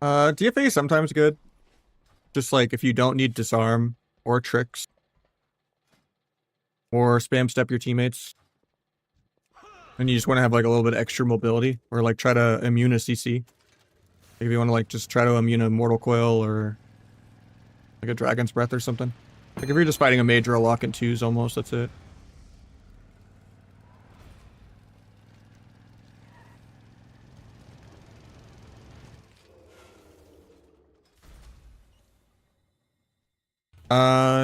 DFA is sometimes good. Just like if you don't need disarm or tricks or spam step your teammates, and you just want to have like a little bit extra mobility or like try to immune a CC. If you want to like just try to immune a Mortal Coil or like a Dragon's Breath or something. Like if you're just fighting a major, a lock in 2s almost, that's it.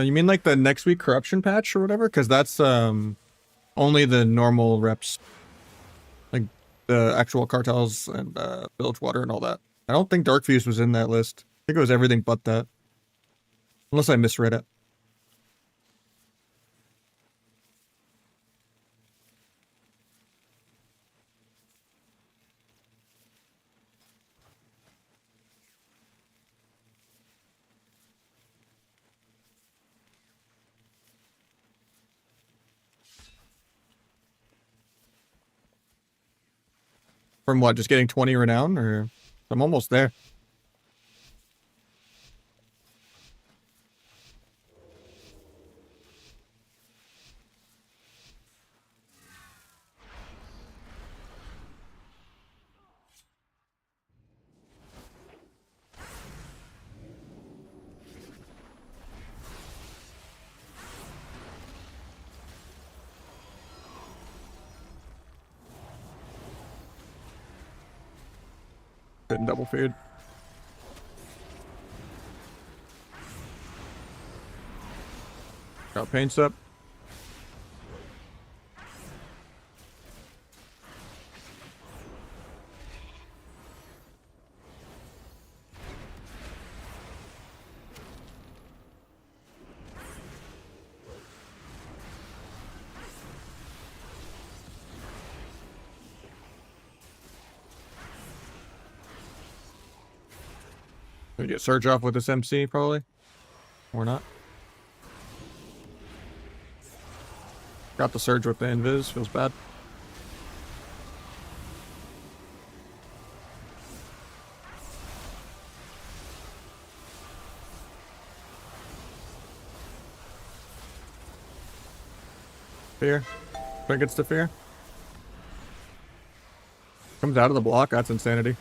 You mean like the next week corruption patch or whatever? Because that's only the normal reps, like the actual cartels and bilge water and all that. I don't think Dark Fuse was in that list. I think it was everything but that, unless I misread it. From what? Just getting 20 renown, or I'm almost there. Couldn't double fade. Got paints up. Gonna get Surge off with this MC probably, or not. Got the Surge with the Invis. Feels bad. Fear. Trinkets to fear. Comes out of the block. That's insanity.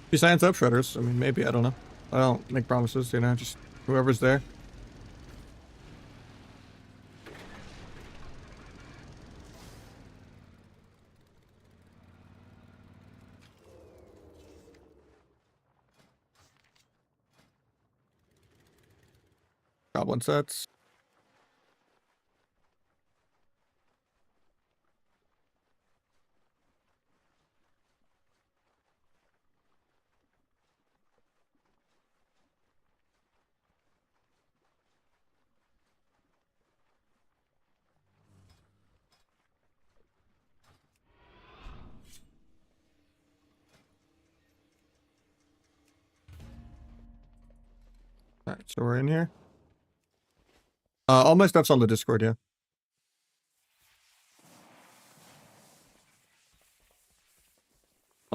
If he signs up Shredders, I mean, maybe, I don't know. I don't make promises, you know, just whoever's there. Goblin sets. Alright, so we're in here. All my stuff's on the Discord, yeah.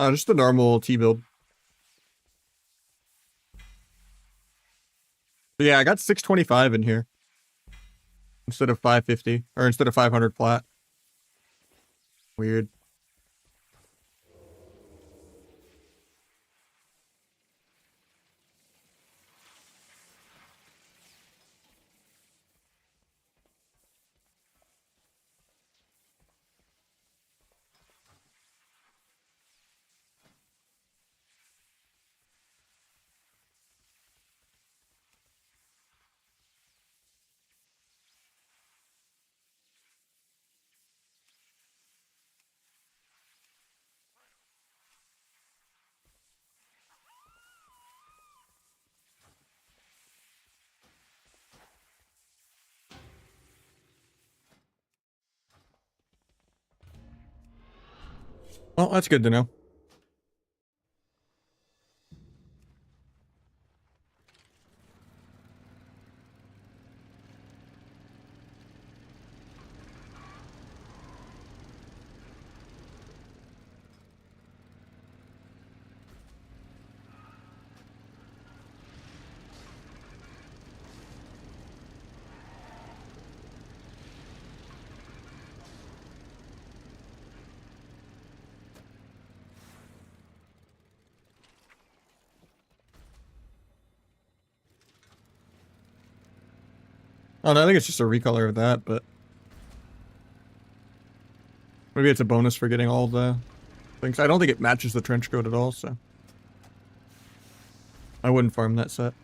Just the normal T build. But yeah, I got 625 in here. instead of 550 or instead of 500 flat. Weird. Well, that's good to know. Oh, no, I think it's just a recolor of that, but maybe it's a bonus for getting all the things. I don't think it matches the trench coat at all, so I wouldn't farm that set.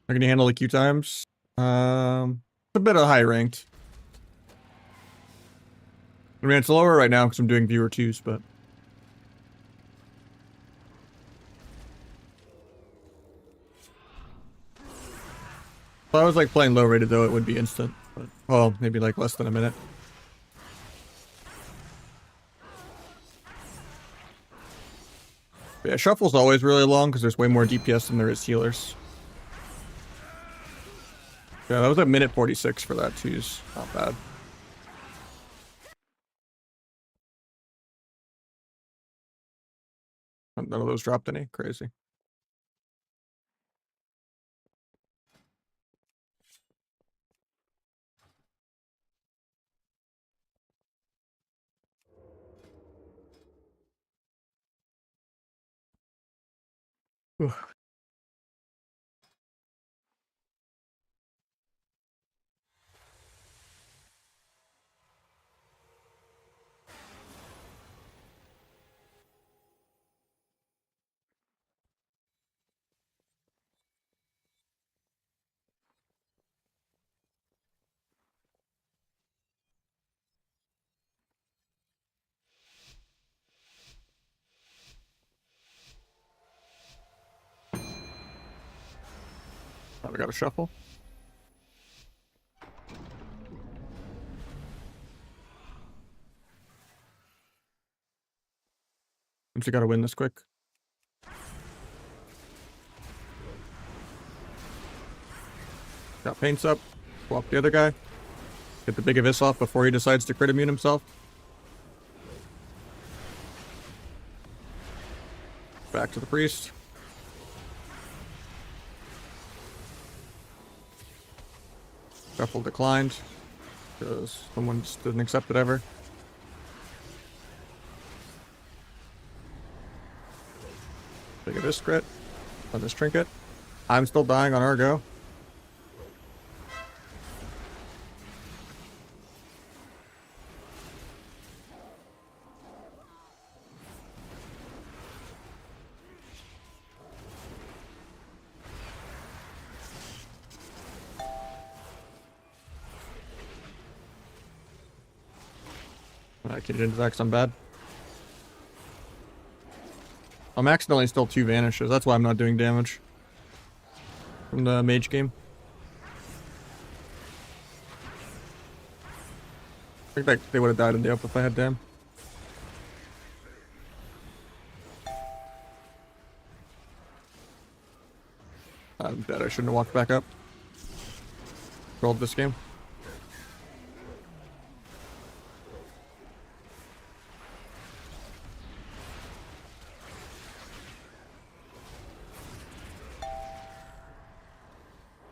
Are gonna handle the Q times? It's a bit of high ranked. I mean, it's lower right now because I'm doing viewer 2s, but if I was like playing low rated though, it would be instant. But, well, maybe like less than a minute. But yeah, shuffle's always really long because there's way more DPS than there is healers. Yeah, that was at minute 46 for that too. Not bad. None of those dropped any. Crazy. Ugh. Oh, we got a shuffle. We just gotta win this quick. Got paints up. Swap the other guy. Get the big abyss off before he decides to crit immune himself. Back to the priest. Shuffle declined because someone just didn't accept it ever. Big abyss crit on this trinket. I'm still dying on our go. I kitted into that because I'm bad. I'm accidentally still 2 vanishes. That's why I'm not doing damage from the mage game. I think that they would have died in the up if I had dam. I'm dead. I shouldn't have walked back up. Rolled this game.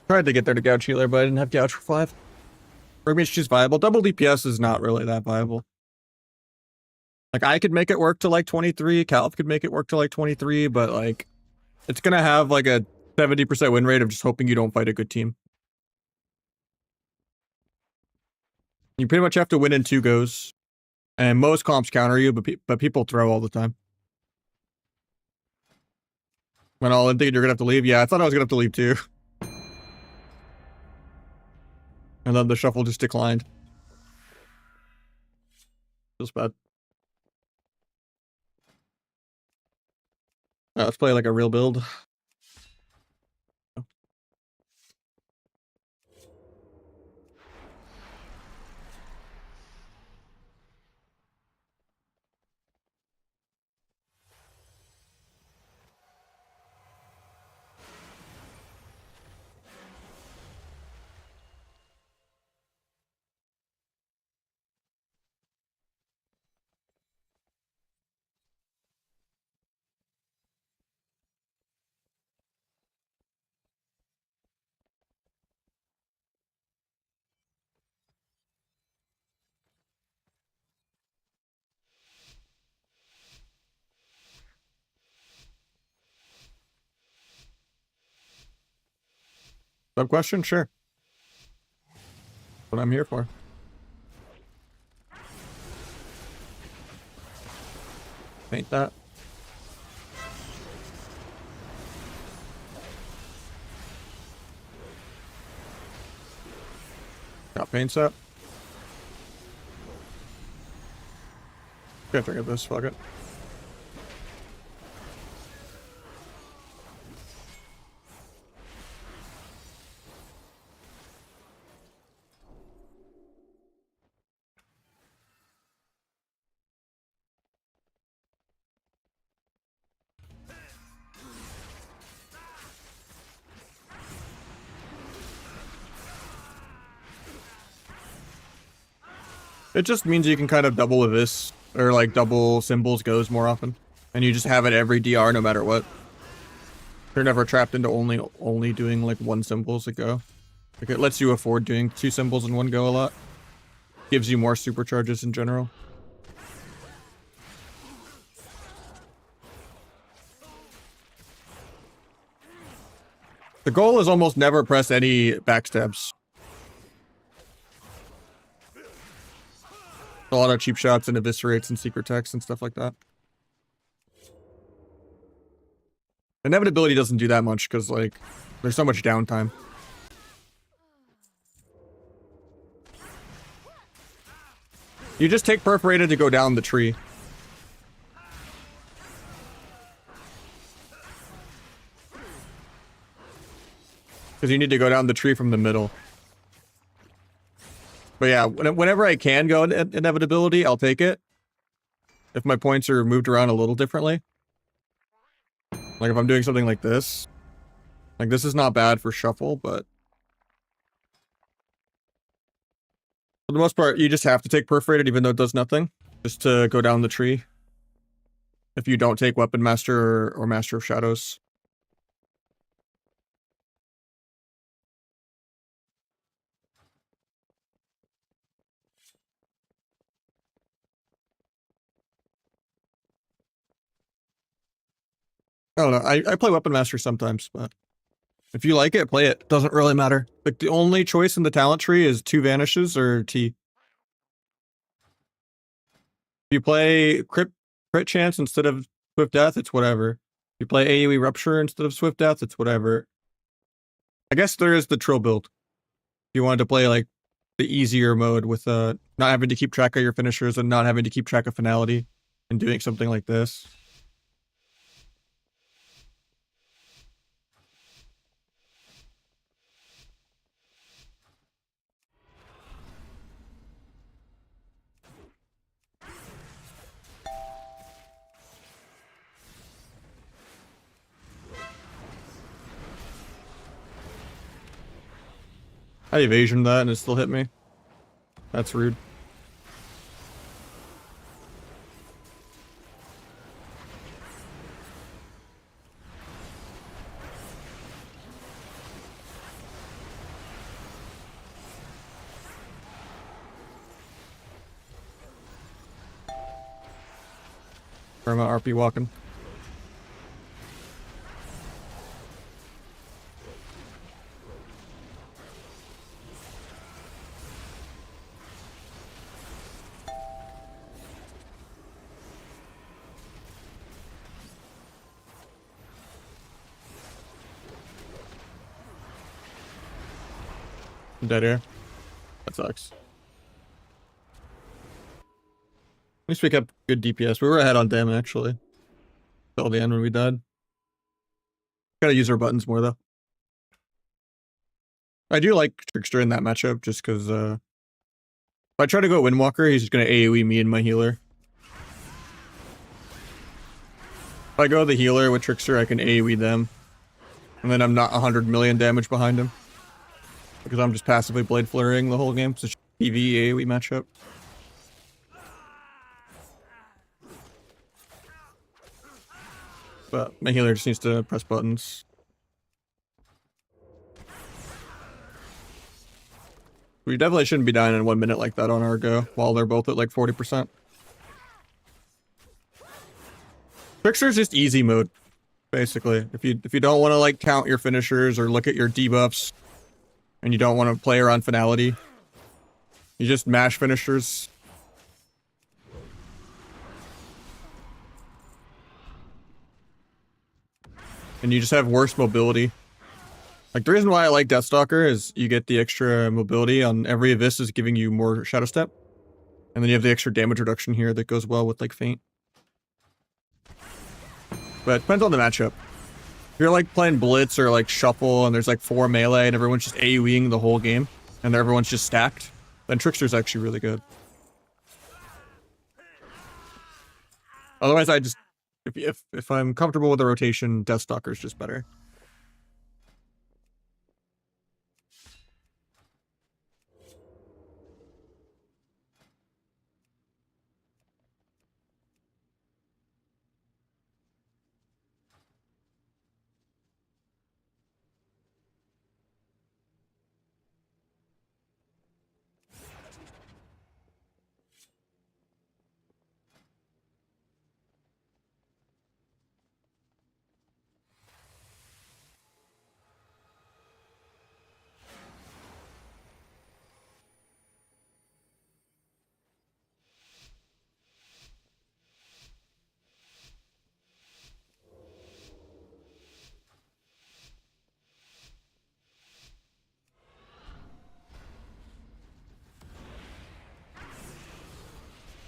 Tried to get there to gouge healer, but I didn't have gouge for 5. Rogue Mage she's viable. Double DPS is not really that viable. Like, I could make it work to like 23, Caliph could make it work to like 23, but like, it's gonna have like a 70% win rate of just hoping you don't fight a good team. You pretty much have to win in 2 goes. And most comps counter you, but people throw all the time. When all in thinking you're gonna have to leave. Yeah, I thought I was gonna have to leave too. And then the shuffle just declined. Feels bad. Let's play like a real build. Sub question? Sure. What I'm here for. Paint that. Got paints up. Can't forget this, fuck it. It just means you can kind of double with this, or like double symbols goes more often. And you just have it every DR no matter what. You're never trapped into only doing like 1 symbols a go. Like it lets you afford doing 2 symbols in 1 go a lot. Gives you more supercharges in general. The goal is almost never press any backstabs. A lot of cheap shots and eviscerates and secret text and stuff like that. Inevitability doesn't do that much because, like, there's so much downtime. You just take perforated to go down the tree. Because you need to go down the tree from the middle. But yeah, whenever I can go inevitability, I'll take it. If my points are moved around a little differently. Like if I'm doing something like this. Like this is not bad for shuffle, but... For the most part, you just have to take perforated even though it does nothing. Just to go down the tree. If you don't take Weapon Master or Master of Shadows. I don't know. I play Weapon Master sometimes, but if you like it, play it. Doesn't really matter. Like the only choice in the talent tree is 2 vanishes or T. If you play crit chance instead of swift death, it's whatever. If you play AoE rupture instead of swift death, it's whatever. I guess there is the Trill build. If you wanted to play like the easier mode with not having to keep track of your finishers and not having to keep track of finality and doing something like this. I evasioned that and it still hit me. That's rude. Where am I RP walking? I'm dead here. That sucks. At least we kept good DPS. We were ahead on damage actually. Till the end when we died. Gotta use our buttons more though. I do like Trickster in that matchup just because if I try to go Windwalker, he's just gonna AoE me and my healer. If I go the healer with Trickster, I can AoE them. And then I'm not 100 million damage behind him. Because I'm just passively blade flurrying the whole game. It's a PvE AoE matchup. But my healer just needs to press buttons. We definitely shouldn't be dying in 1 minute like that on our go, while they're both at like 40%. Trickster's just easy mode, basically. If you don't want to like count your finishers or look at your debuffs, and you don't want to play around finality, you just mash finishers. And you just have worse mobility. Like, the reason why I like Deathstalker is you get the extra mobility on every Abyss is giving you more Shadow Step. And then you have the extra damage reduction here that goes well with, like, Feint. But it depends on the matchup. If you're, like, playing Blitz or, like, Shuffle and there's, like, 4 melee and everyone's just AoEing the whole game, and everyone's just stacked, then Trickster's actually really good. Otherwise, I just... If I'm comfortable with the rotation, Deathstalker's just better.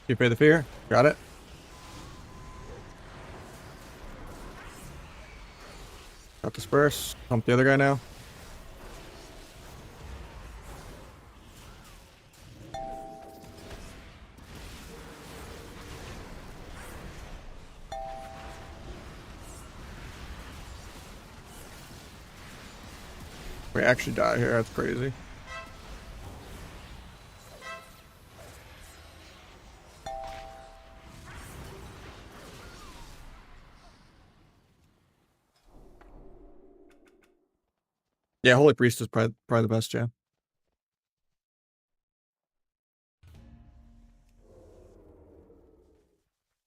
You pay the fear. Got it. Got disperse. Pump the other guy now. We actually die here. That's crazy. Yeah, Holy Priest is probably the best, yeah.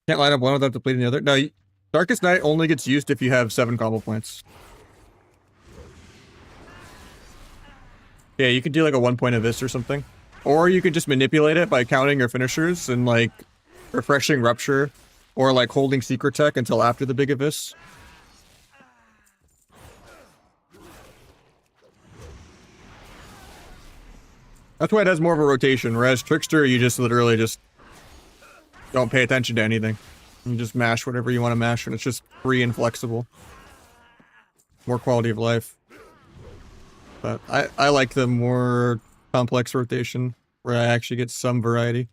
Can't line up one without depleting the other. No, Darkest Night only gets used if you have 7 combo points. Yeah, you could do like a 1-point Abyss or something. Or you could just manipulate it by counting your finishers and like refreshing Rupture or like holding Secret Tech until after the big Abyss. That's why it has more of a rotation, whereas Trickster, you just literally just don't pay attention to anything. You just mash whatever you want to mash, and it's just free and flexible. More quality of life. But I like the more complex rotation, where I actually get some variety.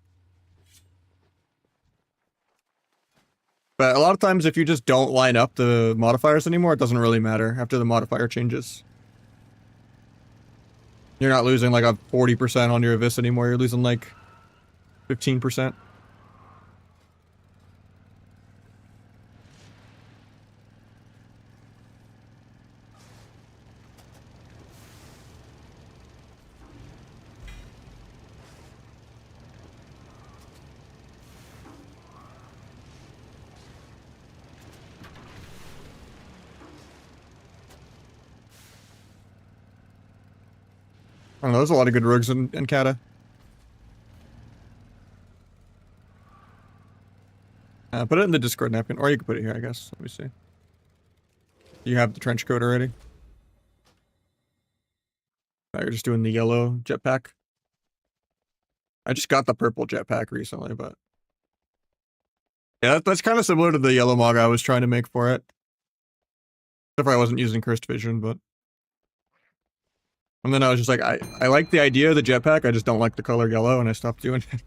But a lot of times, if you just don't line up the modifiers anymore, it doesn't really matter after the modifier changes. You're not losing like a 40% on your Abyss anymore. You're losing like 15%. I don't know, there's a lot of good rogues in Kata. Put it in the Discord napkin, or you can put it here, I guess. Let me see. You have the trench coat already? Oh, you're just doing the yellow jetpack? I just got the purple jetpack recently, but... Yeah, that's kind of similar to the yellow mog I was trying to make for it. Except for I wasn't using Cursed Vision, but... And then I was just like, I like the idea of the jetpack, I just don't like the color yellow, and I stopped doing it.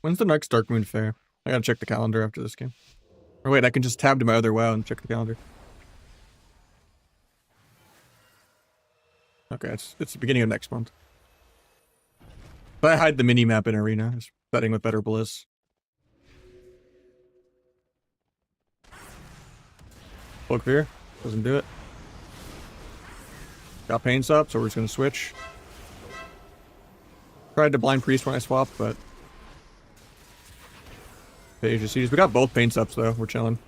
When's the next Dark Moon Fair? I gotta check the calendar after this game. Or wait, I can just tab to my other WoW and check the calendar. Okay, it's the beginning of next month. But I hide the mini-map in Arena, it's betting with better bliss. Cloak Fear, doesn't do it. Got Pains up, so we're just gonna switch. Tried to Blind Priest when I swapped, but... Page of Seeds. We got both Paints ups though, we're chilling.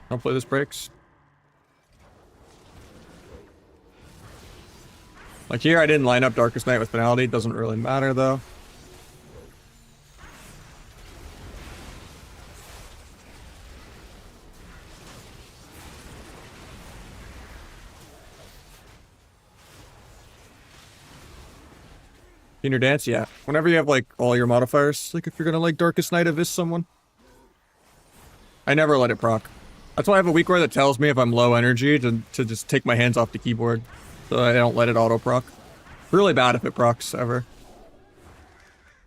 Hopefully this breaks. Like here, I didn't line up Darkest Night with Finality. It doesn't really matter though. Junior Dance, yeah. Whenever you have like all your modifiers, like if you're gonna like Darkest Night Abyss someone, I never let it proc. That's why I have a weak word that tells me if I'm low energy to just take my hands off the keyboard, so I don't let it auto proc. Really bad if it procs ever.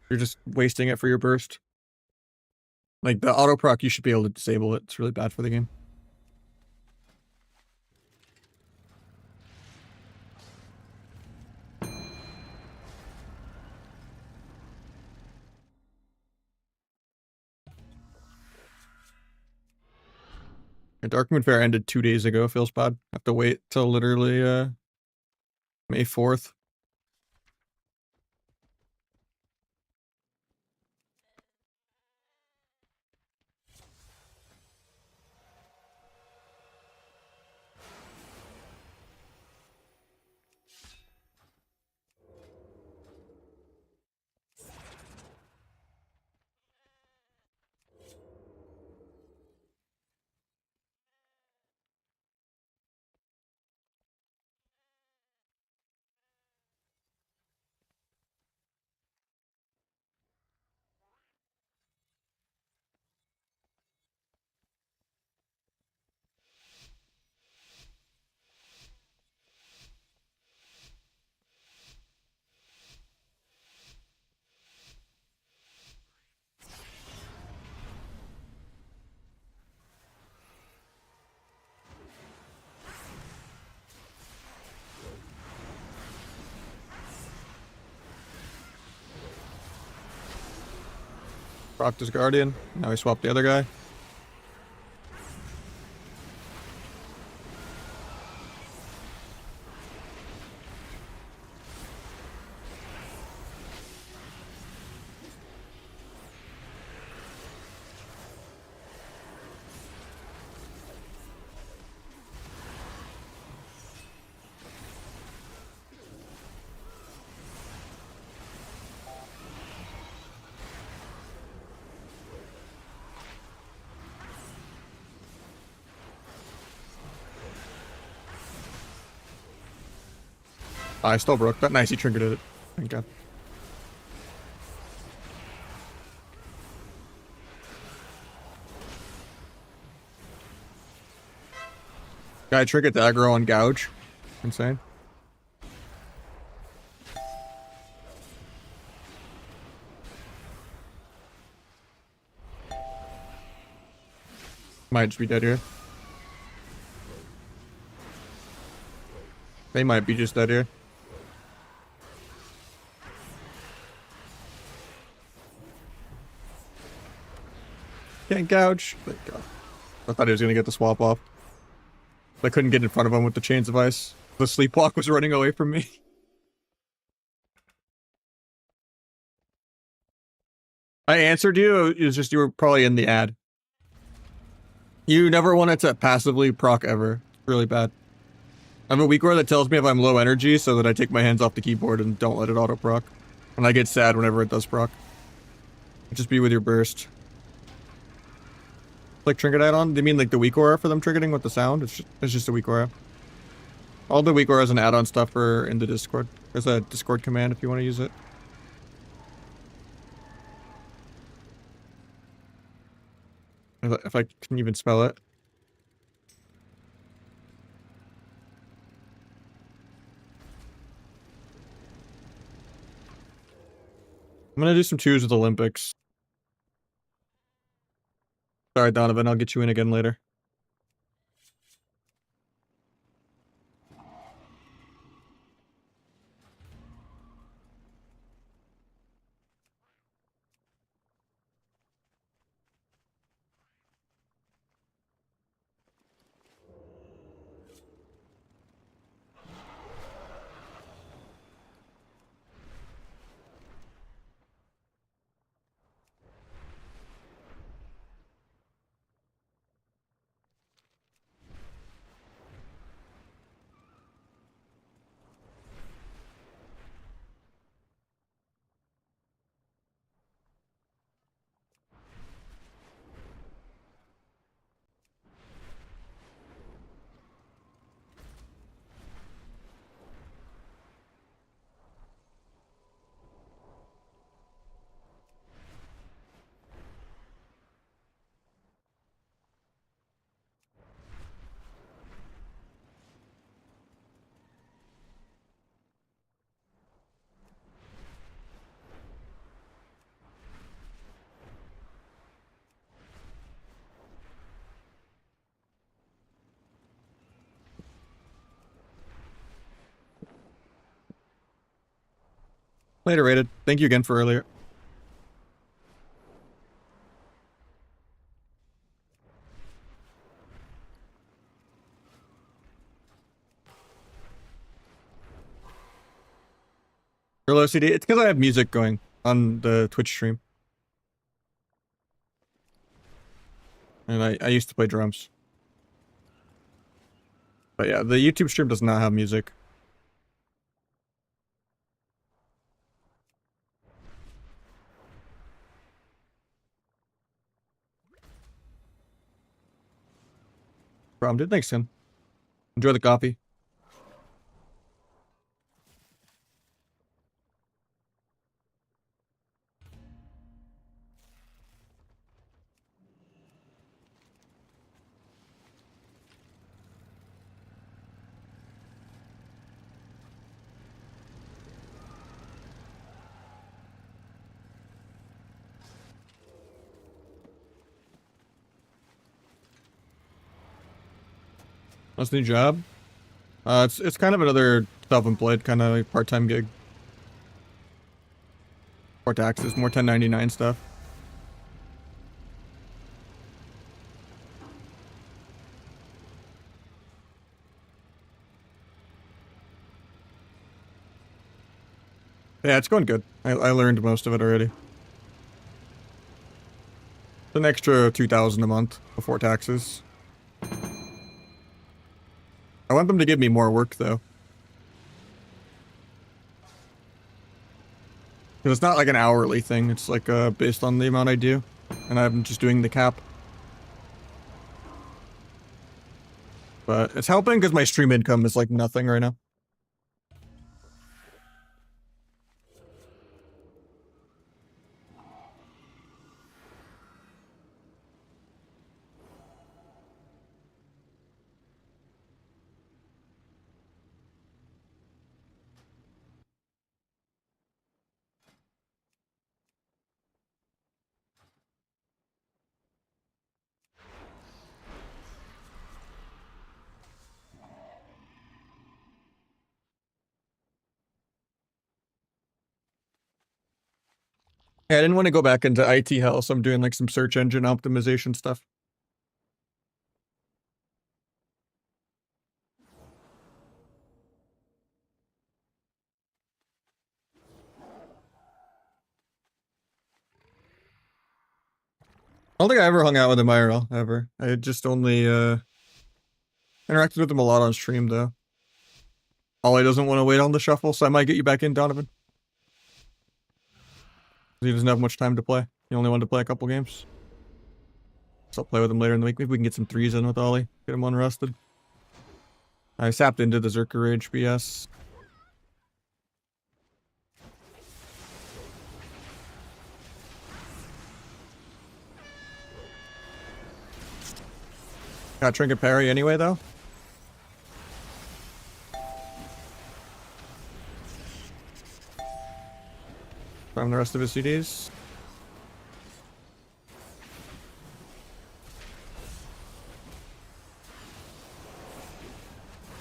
You're just wasting it for your burst. Like the auto proc, you should be able to disable it. It's really bad for the game. Dark Moon Fair ended 2 days ago. Feels bad. Have to wait till literally May 4th. Procked his Guardian. Now he swapped the other guy. I still broke that. Nice, he trinketed it. Thank God. Guy trinket the aggro on gouge. Insane. Might just be dead here. They might be just dead here. Can't gouge. Thank God. I thought he was gonna get the swap off. I couldn't get in front of him with the chains of ice. The sleepwalk was running away from me. I answered you. It was just you were probably in the ad. You never wanted to passively proc ever. It's really bad. I have a weak aura that tells me if I'm low energy so that I take my hands off the keyboard and don't let it auto proc. And I get sad whenever it does proc. Just be with your burst. Like trinket add-on? Do you mean like the weak aura for them trinketing with the sound? It's just a weak aura. All the weak auras and add-on stuff are in the Discord. There's a Discord command if you want to use it. If I can even spell it. I'm gonna do some twos with Olympics. Sorry, Donovan, I'll get you in again later. Later, Rated. Thank you again for earlier. Real OCD. It's because I have music going on the Twitch stream. And I used to play drums. But yeah, the YouTube stream does not have music. Problem, dude. Thanks, Tim. Enjoy the coffee. What's the new job? It's kind of another self-employed kind of like part-time gig. More taxes, more 1099 stuff. Yeah, it's going good. I learned most of it already. It's an extra $2,000 a month before taxes. I want them to give me more work, though. Because it's not like an hourly thing. It's like based on the amount I do. And I'm just doing the cap. But it's helping because my stream income is like nothing right now. Yeah, I didn't want to go back into IT hell, so I'm doing like some search engine optimization stuff. I don't think I ever hung out with him IRL, ever. I just only interacted with him a lot on stream though. Ollie doesn't want to wait on the shuffle, so I might get you back in, Donovan. He doesn't have much time to play. He only wanted to play a couple games. So I'll play with him later in the week. Maybe we can get some threes in with Ollie. Get him unrested. I sapped into the Zerker Rage BS. Got Trinket Parry anyway, though. From the rest of his CDs.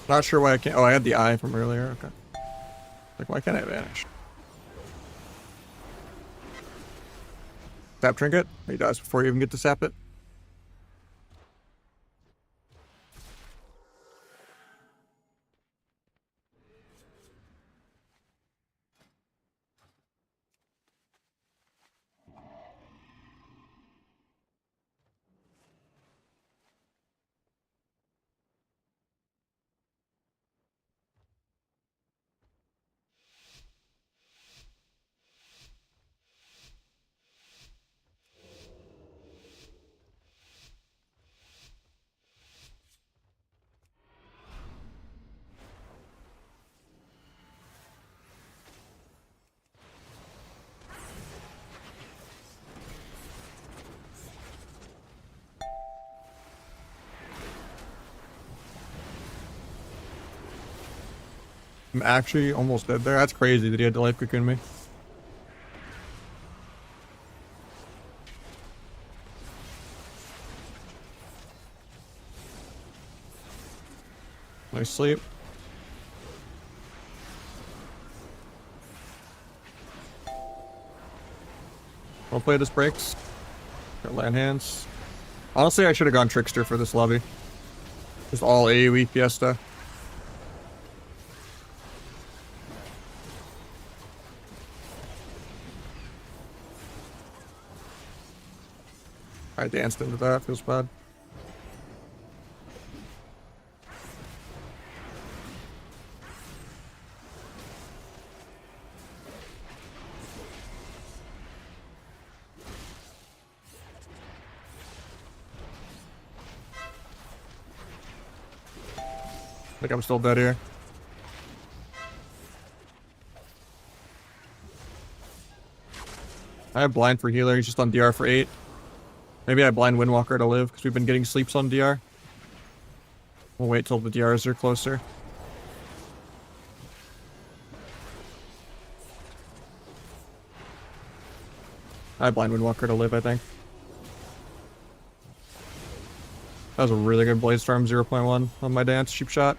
Not sure why I can't. Oh, I had the eye from earlier. Okay. Like, why can't I vanish? Sap Trinket? He dies before you even get to sap it. I'm actually almost dead there. That's crazy that he had to life cocoon me. Nice sleep. I'll play this breaks. Got land hands. Honestly, I should have gone Trickster for this lobby. Just all AoE Fiesta. I danced into that. Feels bad. I think I'm still dead here. I have blind for healer. He's just on DR for 8. Maybe I blind Windwalker to live because we've been getting sleeps on DR. We'll wait till the DRs are closer. I blind Windwalker to live, I think. That was a really good Blaze Storm 0.1 on my dance. Cheap shot.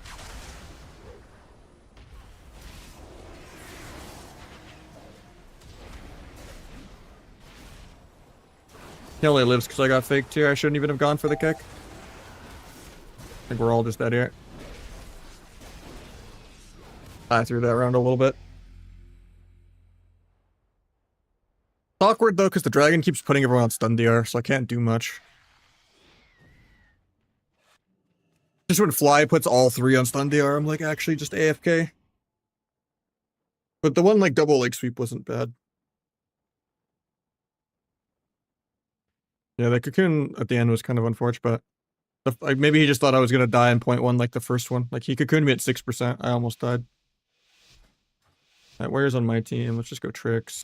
He only lives because I got faked here. I shouldn't even have gone for the kick. I think we're all just dead here. I threw that around a little bit. It's awkward though because the dragon keeps putting everyone on stun DR, so I can't do much. Just when Fly puts all 3 on stun DR, I'm like actually just AFK. But the one like double leg sweep wasn't bad. Yeah, the cocoon at the end was kind of unfortunate, but like maybe he just thought I was gonna die in 0.1 like the first one. Like he cocooned me at 6%. I almost died. Alright, where's on my team? Let's just go tricks.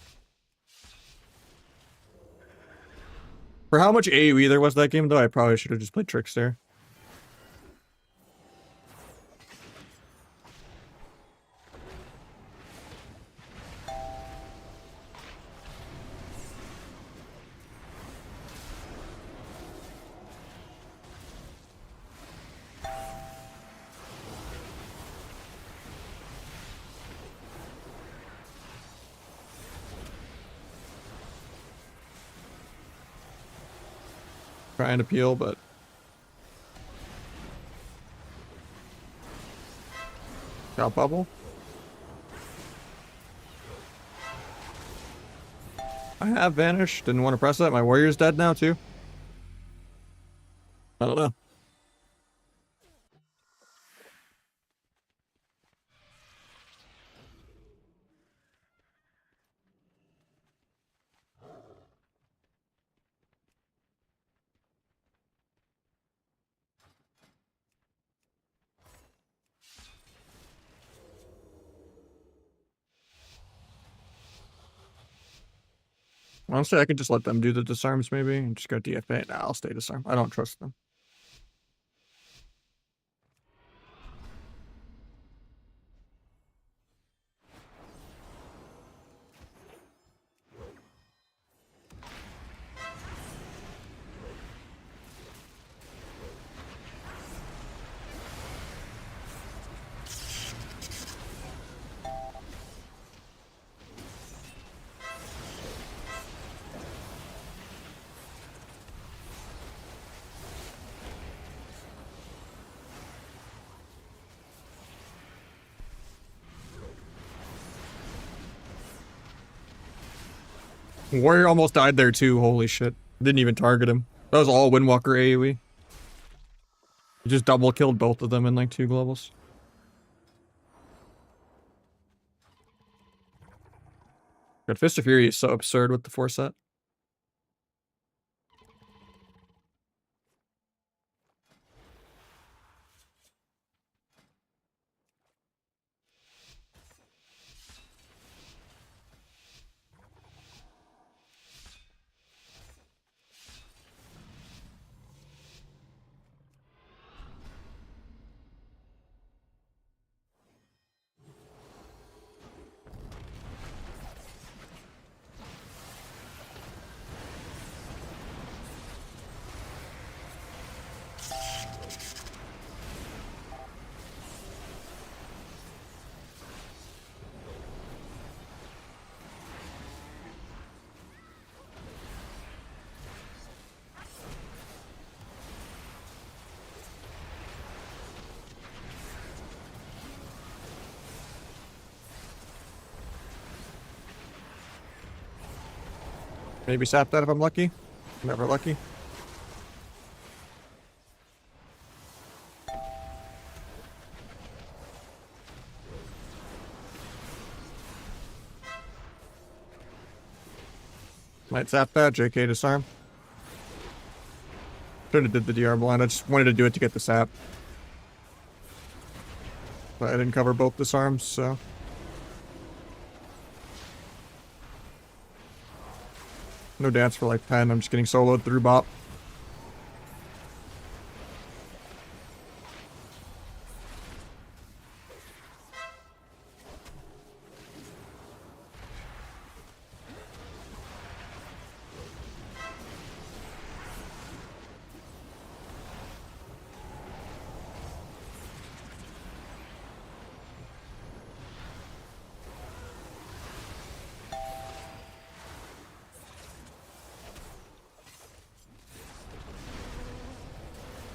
For how much AoE there was that game though, I probably should have just played tricks there. Trying to peel, but got bubble. I have vanished. Didn't want to press that. My warrior's dead now too. I don't know. Honestly, I could just let them do the disarms maybe and just go DFA. Nah, I'll stay disarm. I don't trust them. Warrior almost died there too. Holy shit. Didn't even target him. That was all Windwalker AoE. He just double killed both of them in like 2 globals. God, Fist of Fury is so absurd with the 4-set. Maybe sap that if I'm lucky. Never lucky. Might sap that. JK disarm. Should have did the DR blind. I just wanted to do it to get the sap. But I didn't cover both disarms, so. No dance for like 10. I'm just getting soloed through bop.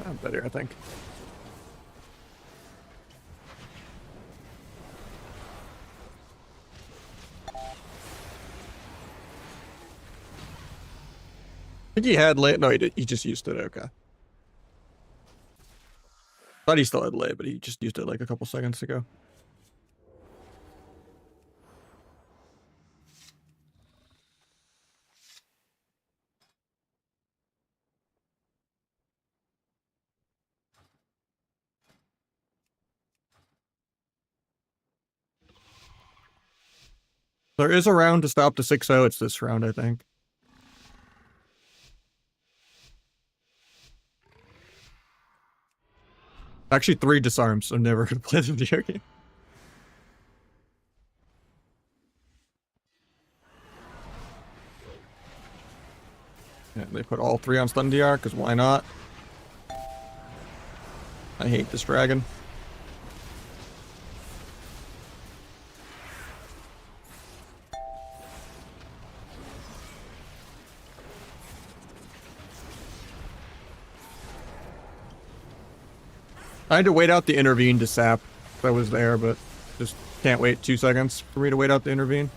I'm better, I think. I think he had late. No, he did. He just used it. Okay. Thought he still had late, but he just used it like a couple seconds ago. There is a round to stop the 6-0. It's this round, I think. Actually, 3 disarms. I'm never gonna play the video game. Yeah, they put all 3 on stun DR, because why not? I hate this dragon. I had to wait out the intervene to sap. That was there, but just can't wait 2 seconds for me to wait out the intervene.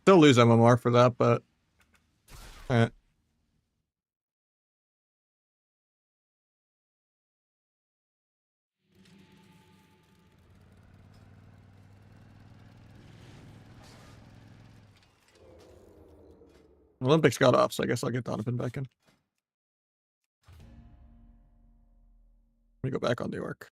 Still lose MMR for that, but eh. Olympics got off, so I guess I'll get Donovan back in. Let me go back on the orc.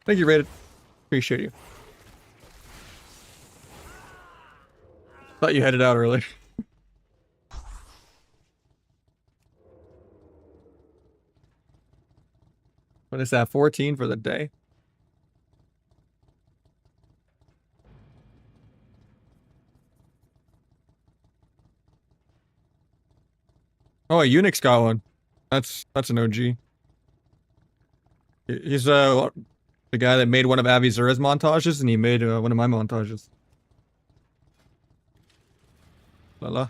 Thank you, Rated. Appreciate you. Thought you headed out early. What is that, 14 for the day? Oh, a Unix got one. That's an OG. He's the guy that made one of Avi Zura's montages, and he made one of my montages. La.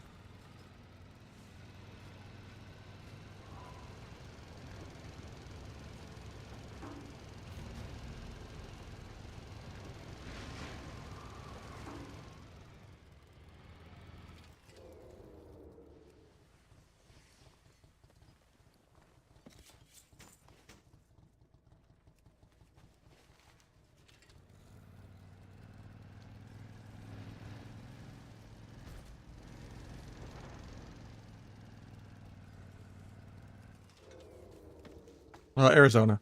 Arizona.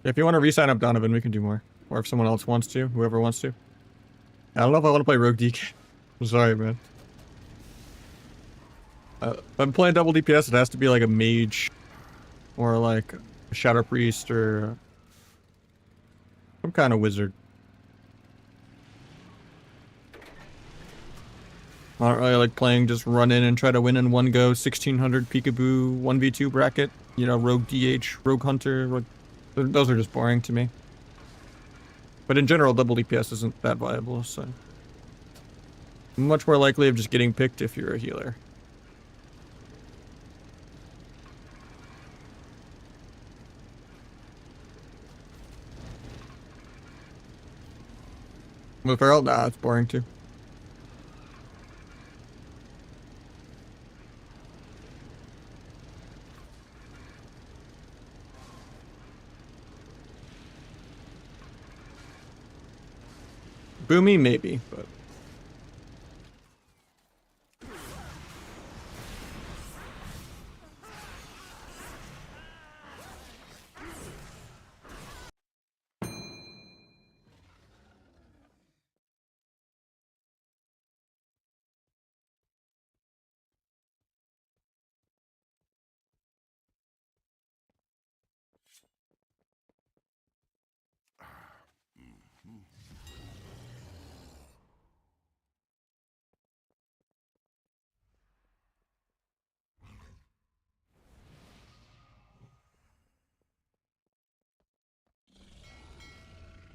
If you want to re-sign up Donovan, we can do more. Or if someone else wants to, whoever wants to. I don't know if I want to play Rogue DK. I'm sorry, man. If I'm playing double DPS, it has to be like a mage. Or like a Shadow Priest or some kind of wizard. I don't really like playing just run in and try to win in one go, 1600 peekaboo, 1v2 bracket. You know, Rogue DH, Rogue Hunter. Those are just boring to me. But in general, double DPS isn't that viable, so. Much more likely of just getting picked if you're a healer. With Feral? Nah, it's boring too. Boomy, maybe, but.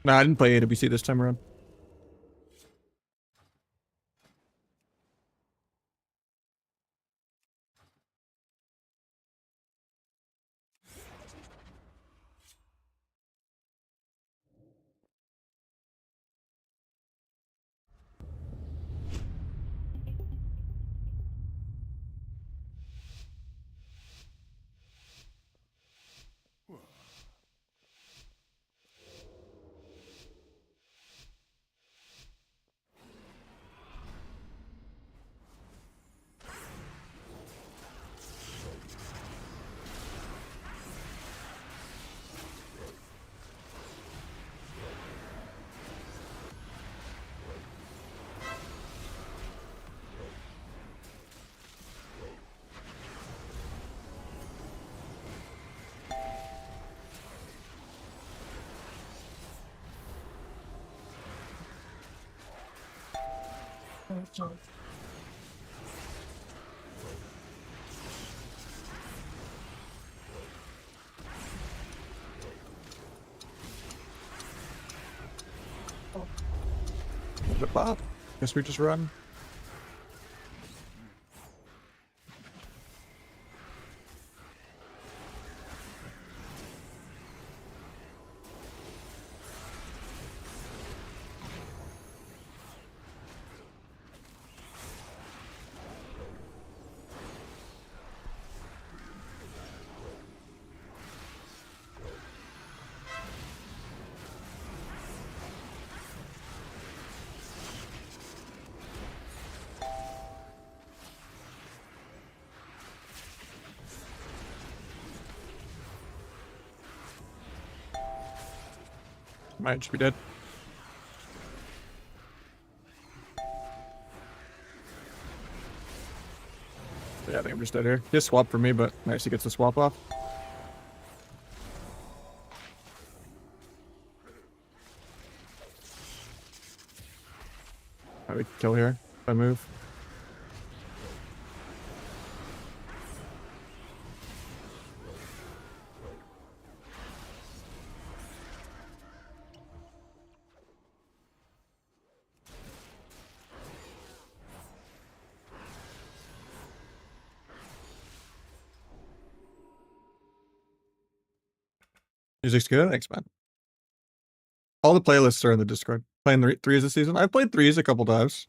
Nah, I didn't play AWC this time around. The bot. Guess we just run. Might just be dead. Yeah, I think I'm just dead here. He has swap for me, but nice, he gets the swap off. I would kill here if I move. Music's good. Thanks, man. All the playlists are in the Discord. Playing the threes this season. I've played threes a couple times.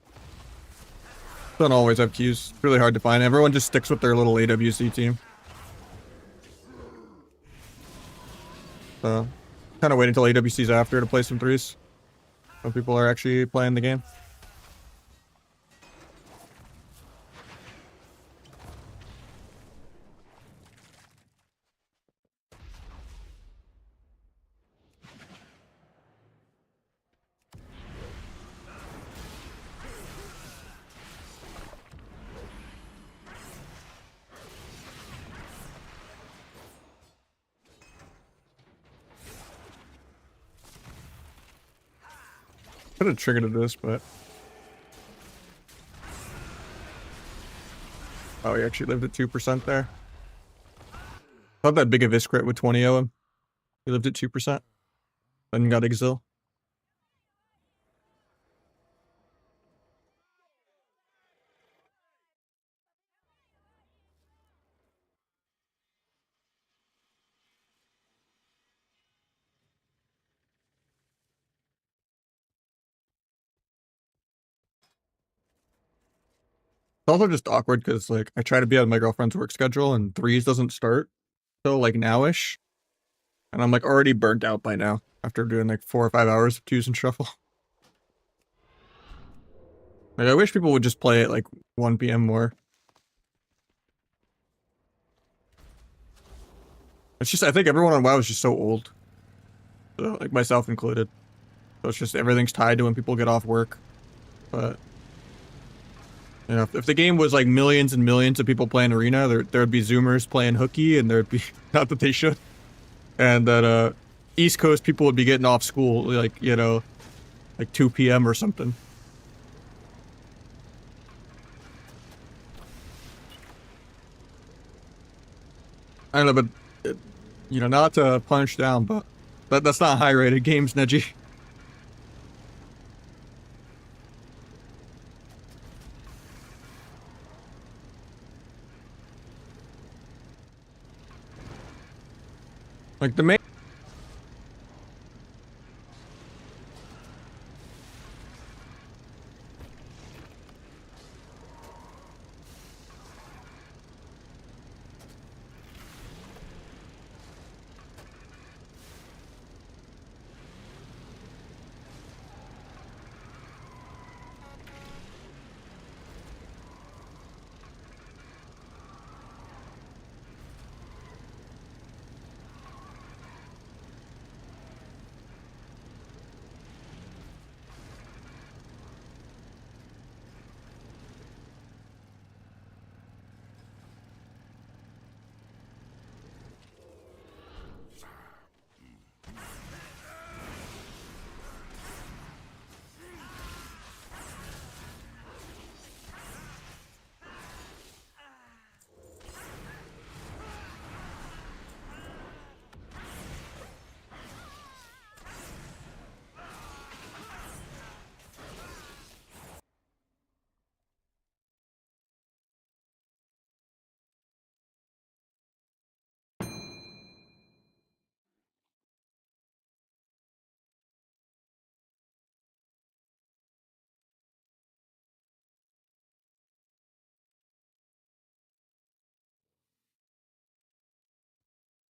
Don't always have queues. It's really hard to find. Everyone just sticks with their little AWC team. So, kind of wait until AWC's after to play some threes. When people are actually playing the game. Could have triggered this, but... Oh, he actually lived at 2% there. Thought that big of his crit with 20 him. He lived at 2%. Then got exil. It's also just awkward because, like, I try to be on my girlfriend's work schedule and threes doesn't start till, like, nowish. And I'm, like, already burnt out by now after doing, like, 4 or 5 hours of twos and shuffle. Like, I wish people would just play at, like, 1 p.m. more. It's just, I think everyone on WoW is just so old. So, like, myself included. So it's just, everything's tied to when people get off work. But... you know, if the game was like millions and millions of people playing Arena, there would be Zoomers playing hooky, and there'd be, not that they should, and that East Coast people would be getting off school, like, you know, like 2 p.m. or something. I don't know, but, you know, not to punch down, but that's not high-rated games, Neji. Like, the main...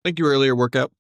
Thank you earlier workout.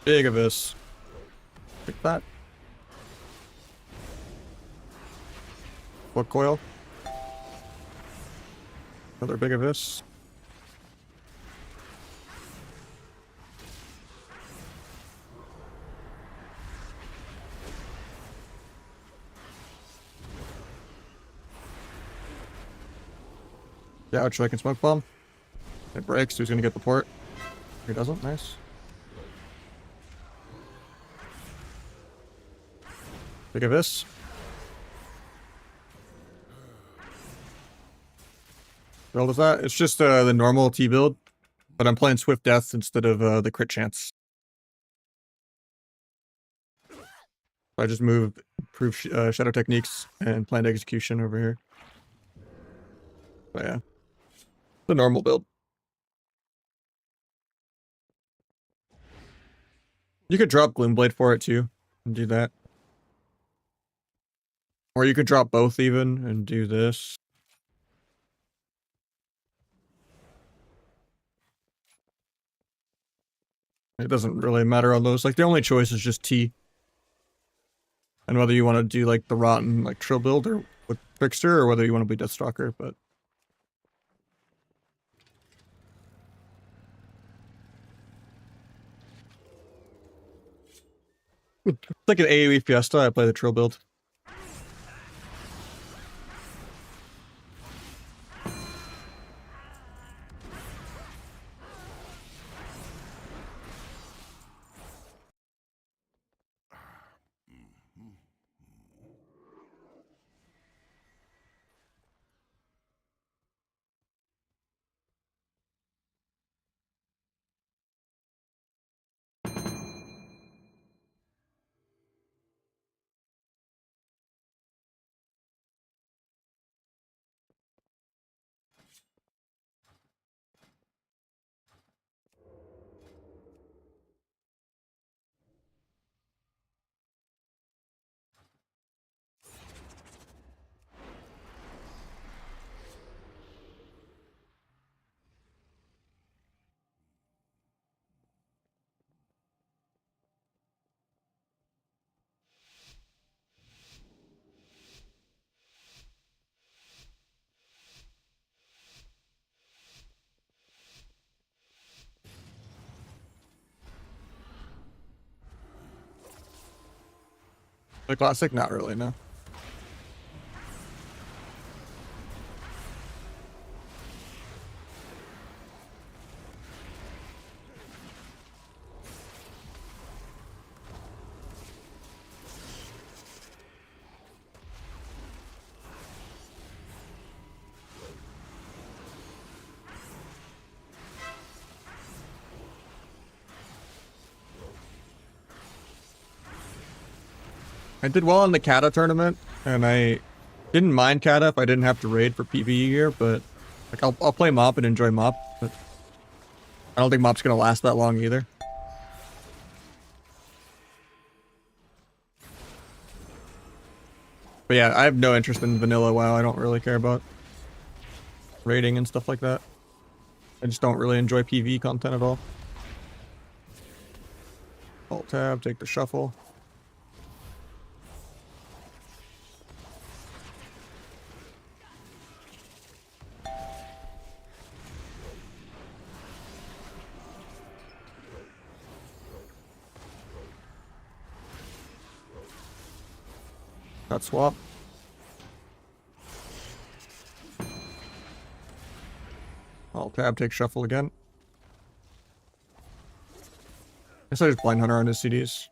Big of this. Like that. What coil? Another big of this. Yeah, ouch, I can smoke bomb. It breaks, who's gonna get the port? He doesn't, nice. Big of this. Build is that? It's just the normal T build, but I'm playing Swift Death instead of the crit chance. So I just moved, improve shadow techniques and planned execution over here. But yeah, the normal build. You could drop Gloomblade for it too, and do that. Or you could drop both even and do this. It doesn't really matter on those. Like the only choice is just T. And whether you want to do like the rotten like Trill build or with Trickster, or whether you want to be Deathstalker, but it's like an AoE Fiesta. I play the Trill build. The classic, not really, no. I did well in the Kata tournament, and I didn't mind Kata if I didn't have to raid for PvE here, but like I'll play Mop and enjoy Mop, but I don't think Mop's gonna last that long either. But yeah, I have no interest in vanilla WoW. I don't really care about raiding and stuff like that. I just don't really enjoy PvE content at all. Alt tab, take the shuffle. Got swap. I'll tab, take shuffle again. Guess I just blind hunter on his CDs.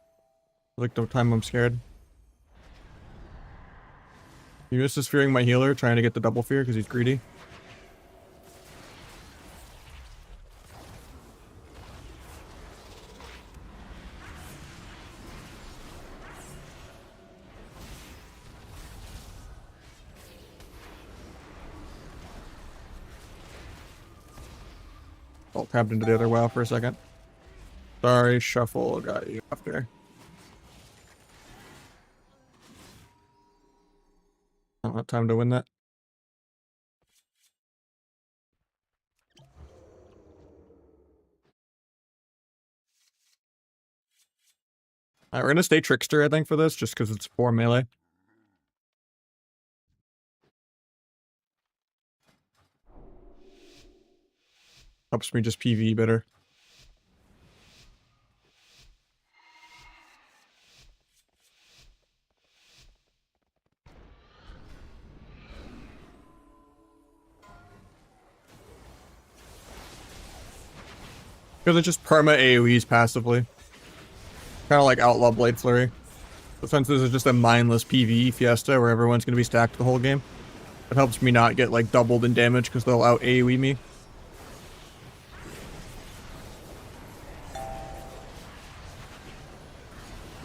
Like the time I'm scared. He misses fearing my healer, trying to get the double fear because he's greedy. I'll tapped into the other WoW for a second. Sorry, shuffle got you after. I don't have time to win that. Alright, we're gonna stay Trickster, I think, for this, just because it's 4 melee. Helps me just PvE better. Because it just perma AoEs passively. Kind of like Outlaw Blade Flurry. But since this is just a mindless PvE fiesta where everyone's going to be stacked the whole game, it helps me not get like doubled in damage because they'll out AoE me.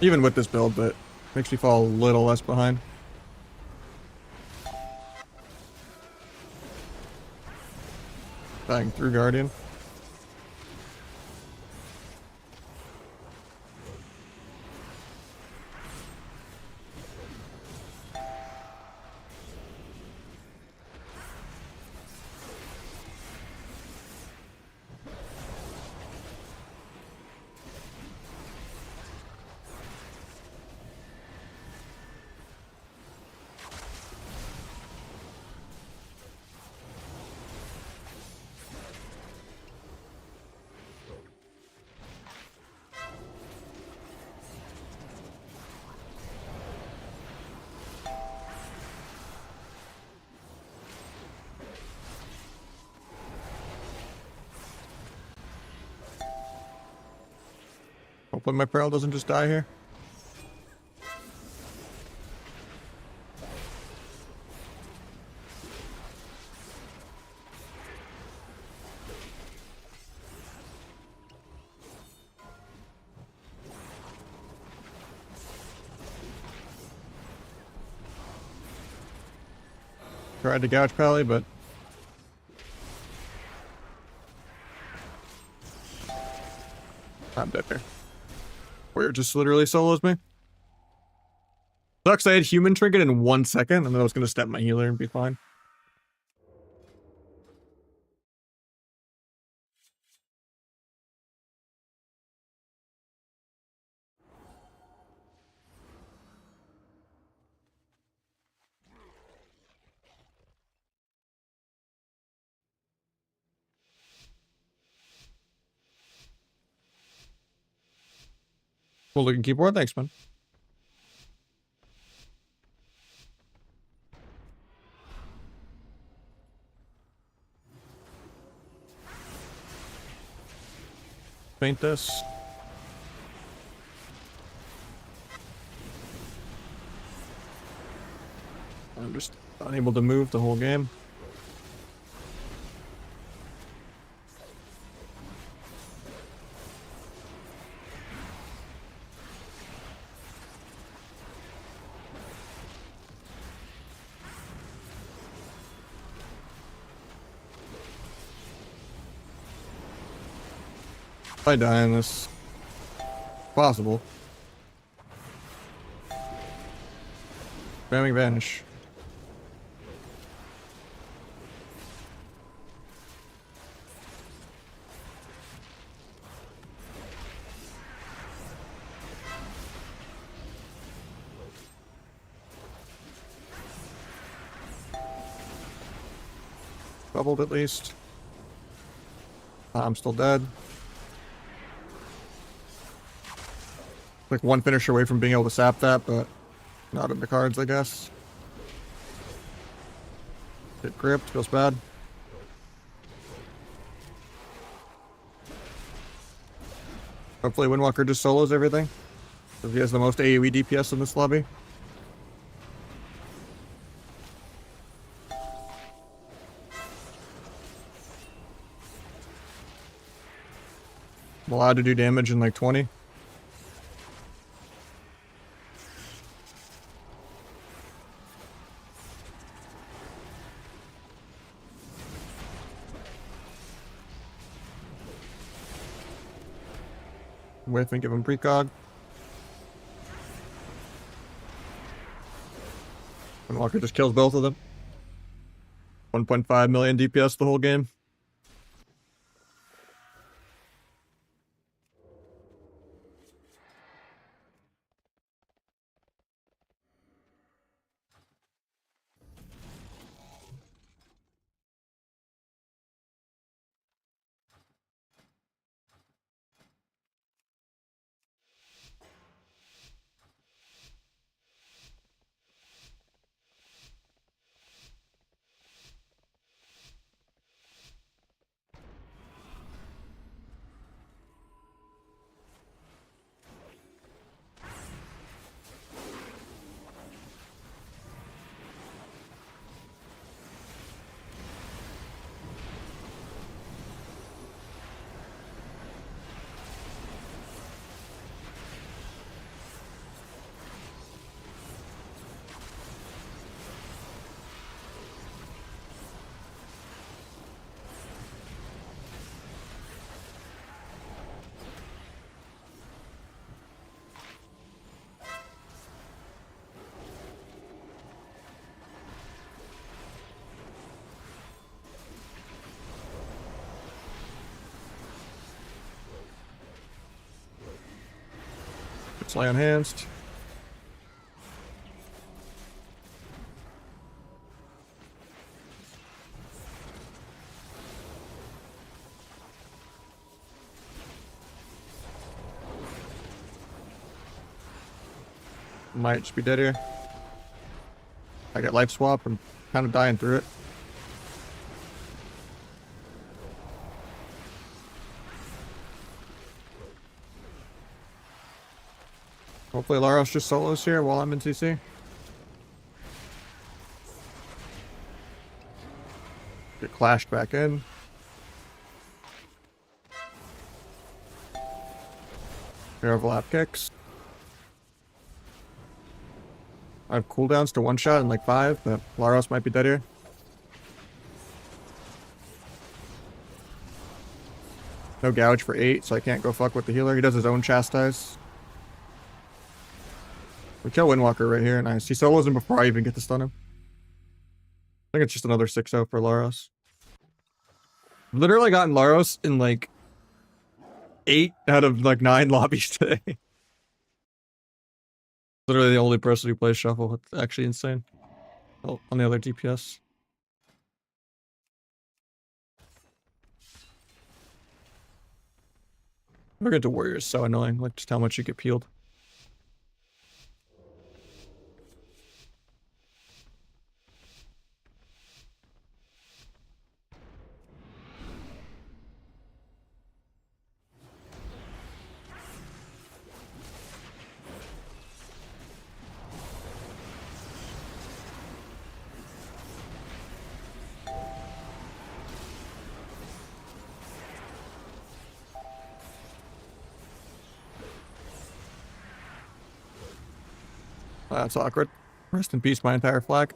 Even with this build, but makes me fall a little less behind. Dying through Guardian. Hopefully my Pearl doesn't just die here. Tried to gouge Pally, but I'm dead there. Warrior just literally solos me. Sucks I had human trinket in 1 second, and then I was gonna step my healer and be fine. Cool looking keyboard, thanks, man. Paint this. I'm just unable to move the whole game. If I die in this, possible. Spamming vanish. Bubbled at least. I'm still dead. Like one finisher away from being able to sap that, but Not in the cards, I guess. Get gripped, feels bad. Hopefully Windwalker just solos everything. Because he has the most AoE DPS in this lobby. I'm allowed to do damage in like 20. Whiff and give him precog. Windwalker just kills both of them. 1.5 million DPS the whole game. Slay enhanced. Might just be dead here. I get life swap. I'm kind of dying through it. Hopefully Laros just solos here while I'm in CC. Get clashed back in. Here overlap kicks. I have cooldowns to one shot in like 5, but Laros might be dead here. No gouge for 8, so I can't go fuck with the healer. He does his own chastise. We kill Windwalker right here. Nice. He solos him before I even get to stun him. I think it's just another 6-0 for Laros. Literally gotten Laros in like 8 out of like 9 lobbies today. Literally the only person who plays Shuffle. It's actually insane. Oh, on the other DPS. We're into Warrior is so annoying. Like just how much you get peeled. That's awkward. Rest in peace, my entire flag.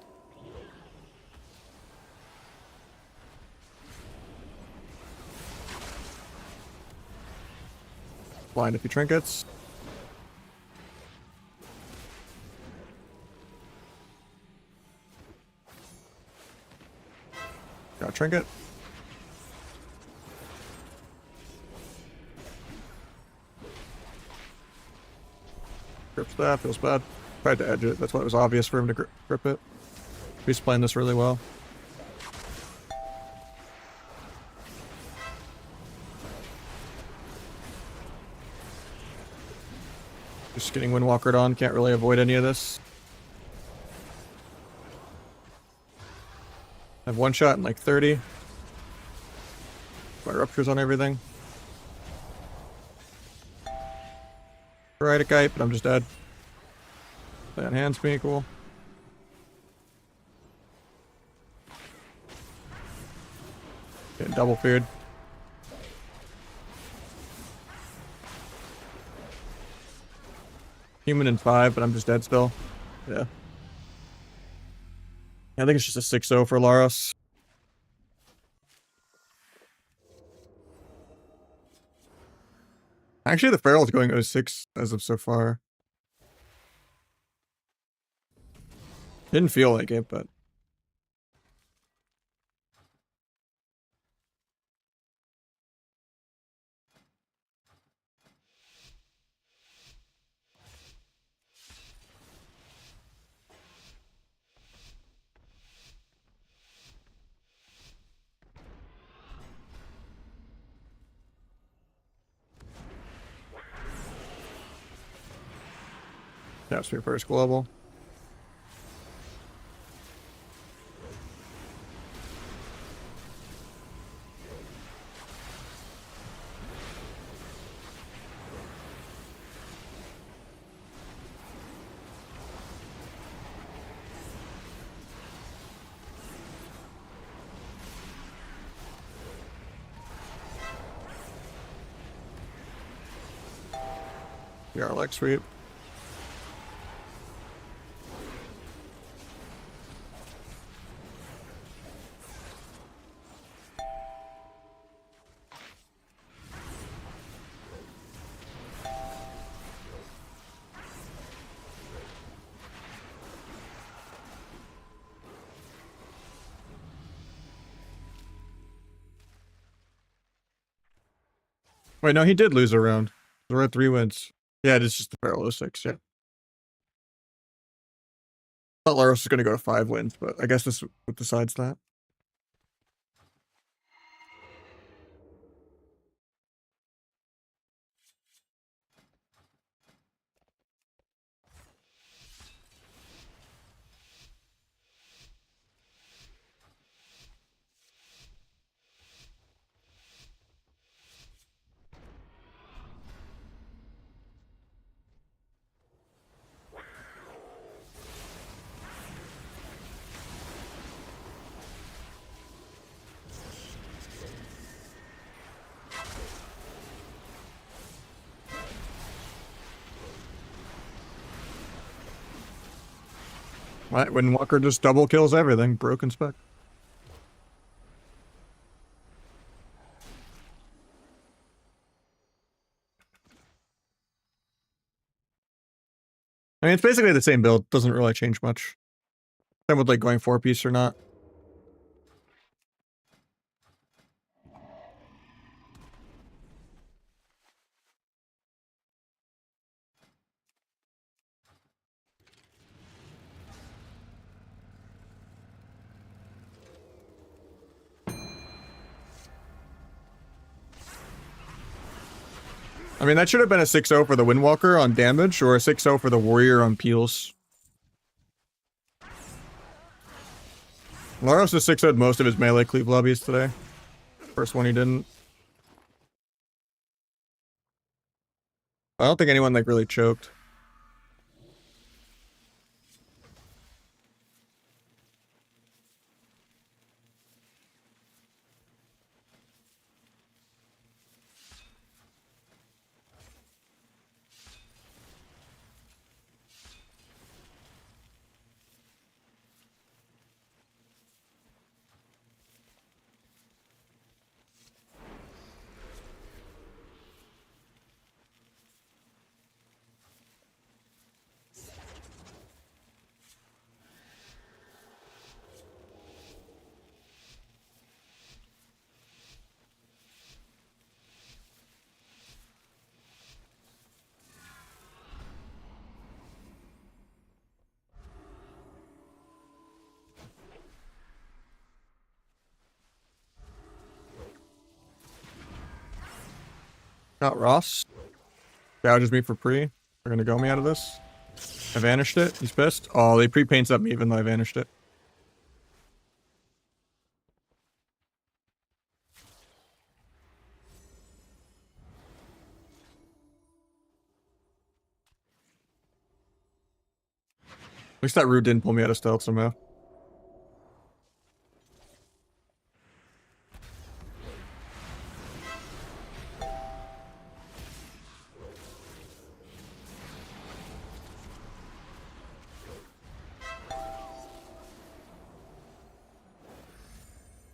Blind a few trinkets. Got a trinket. Grips that, feels bad. Tried to edge it, that's why it was obvious for him to grip it. He's playing this really well. Just getting Windwalkered on, can't really avoid any of this. I have one shot in like 30. My ruptures on everything. Right, a kite, but I'm just dead. Play on hands, me, cool. Getting double feared. Human in 5, but I'm just dead still. Yeah. I think it's just a 6-0 for Laros. Actually, the Feral's going 0-6 as of so far. Didn't feel like it, but... That's your first global. Your leg sweep. Wait, no, he did lose a round. We're at 3 wins. Yeah, it is just the Feral 06, yeah. I thought Laros was going to go to 5 wins, but I guess this decides that. Right, when Walker just double kills everything, broken spec. I mean, it's basically the same build. Doesn't really change much. Same with like going 4-piece or not. I mean, that should have been a 6-0 for the Windwalker on damage, or a 6-0 for the Warrior on peels. Laros has 6-0'd most of his melee cleave lobbies today. First one he didn't. I don't think anyone like really choked. Got Ross. Gouges me for pre. They're gonna go me out of this. I vanished it. He's pissed. Oh, they pre-paints up me even though I vanished it. At least that root didn't pull me out of stealth somehow.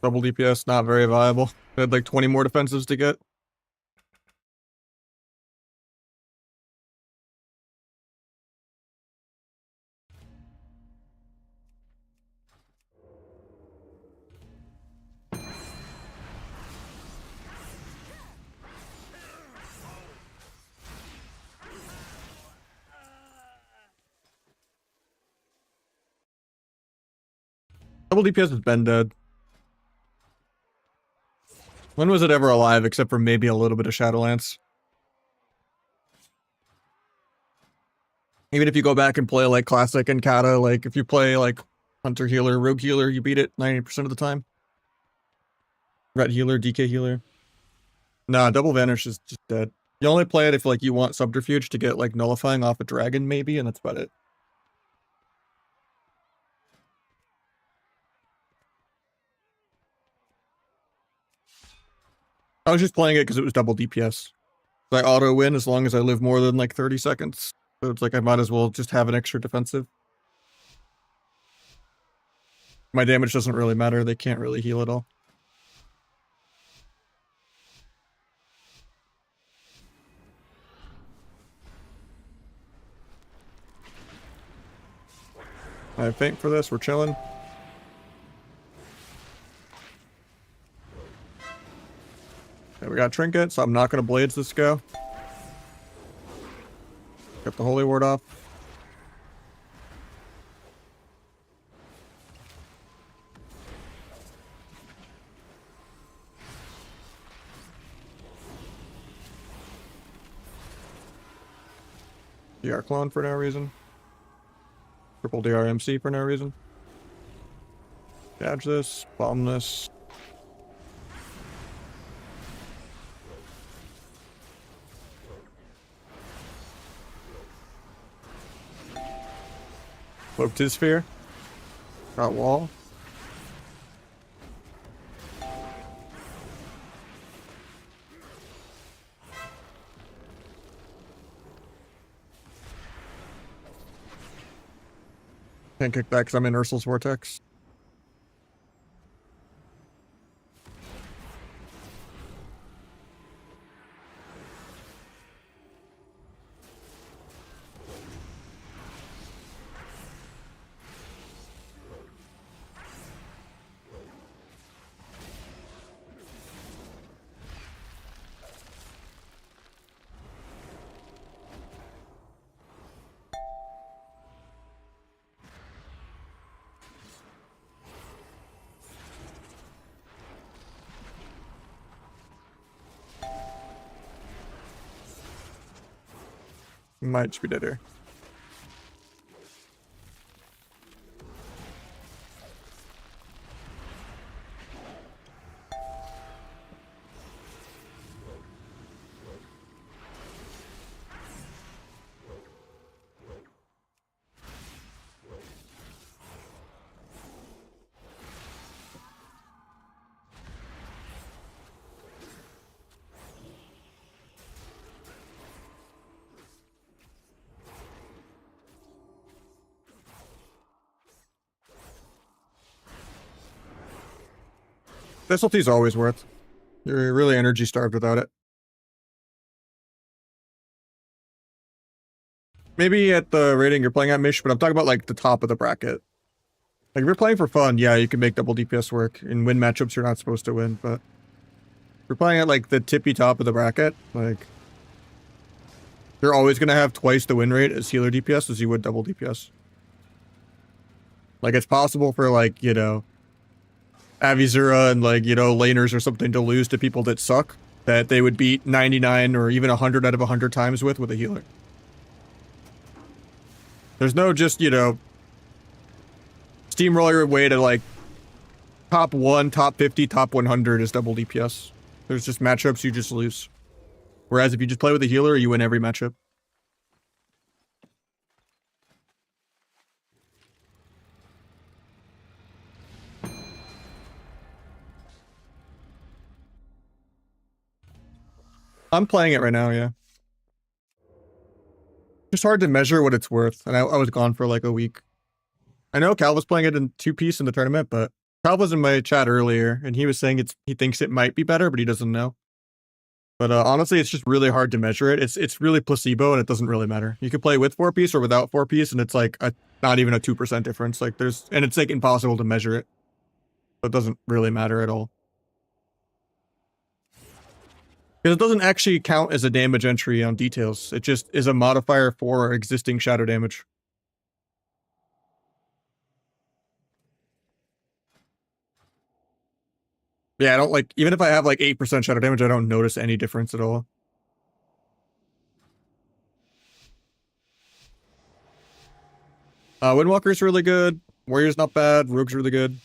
Double DPS, not very viable. I had like 20 more defensives to get. Double DPS has been dead. When was it ever alive except for maybe a little bit of Shadowlance? Even if you go back and play like Classic and Kata, like if you play like Hunter Healer, Rogue Healer, you beat it 90% of the time. Ret Healer, DK Healer. Nah, Double Vanish is just dead. You only play it if like you want Subterfuge to get like Nullifying off a dragon maybe, and that's about it. I was just playing it because it was double DPS. I auto win as long as I live more than like 30 seconds. So it's like I might as well just have an extra defensive. My damage doesn't really matter. They can't really heal at all. I have Faint for this. We're chilling. Okay, we got Trinket, so I'm not going to Blades this go. Get the Holy Ward off. DR Clone for no reason. Triple DRMC for no reason. Dodge this. Bomb this. Cloaked his sphere. Got wall. Can't kick back because I'm in Ursul's Vortex. Might just be dead here. Specialty's always worth. You're really energy starved without it. Maybe at the rating you're playing at, Mish, but I'm talking about like the top of the bracket. Like if you're playing for fun, yeah, you can make double DPS work. In win matchups, you're not supposed to win, but if you're playing at like the tippy top of the bracket, like you're always gonna have twice the win rate as healer DPS as you would double DPS. Like it's possible for like, you know, Avizura and like, you know, laners or something to lose to people that suck, that they would beat 99 or even 100 out of 100 times with a healer. There's no just, you know, steamroller way to like top 1, top 50, top 100 is double DPS. There's just matchups you just lose. Whereas if you just play with a healer, you win every matchup. I'm playing it right now, yeah. Just hard to measure what it's worth, and I was gone for like a week. I know Cal was playing it in 2-piece in the tournament, but Cal was in my chat earlier, and he was saying he thinks it might be better, but he doesn't know. But honestly, it's just really hard to measure it. It's really placebo, and it doesn't really matter. You could play with 4-piece or without 4-piece, and it's like not even a 2% difference. Like and it's like impossible to measure it. So it doesn't really matter at all. Because it doesn't actually count as a damage entry on details. It just is a modifier for existing shadow damage. Yeah, I don't like, even if I have like 8% shadow damage, I don't notice any difference at all. Windwalker's really good. Warrior's not bad. Rogue's really good.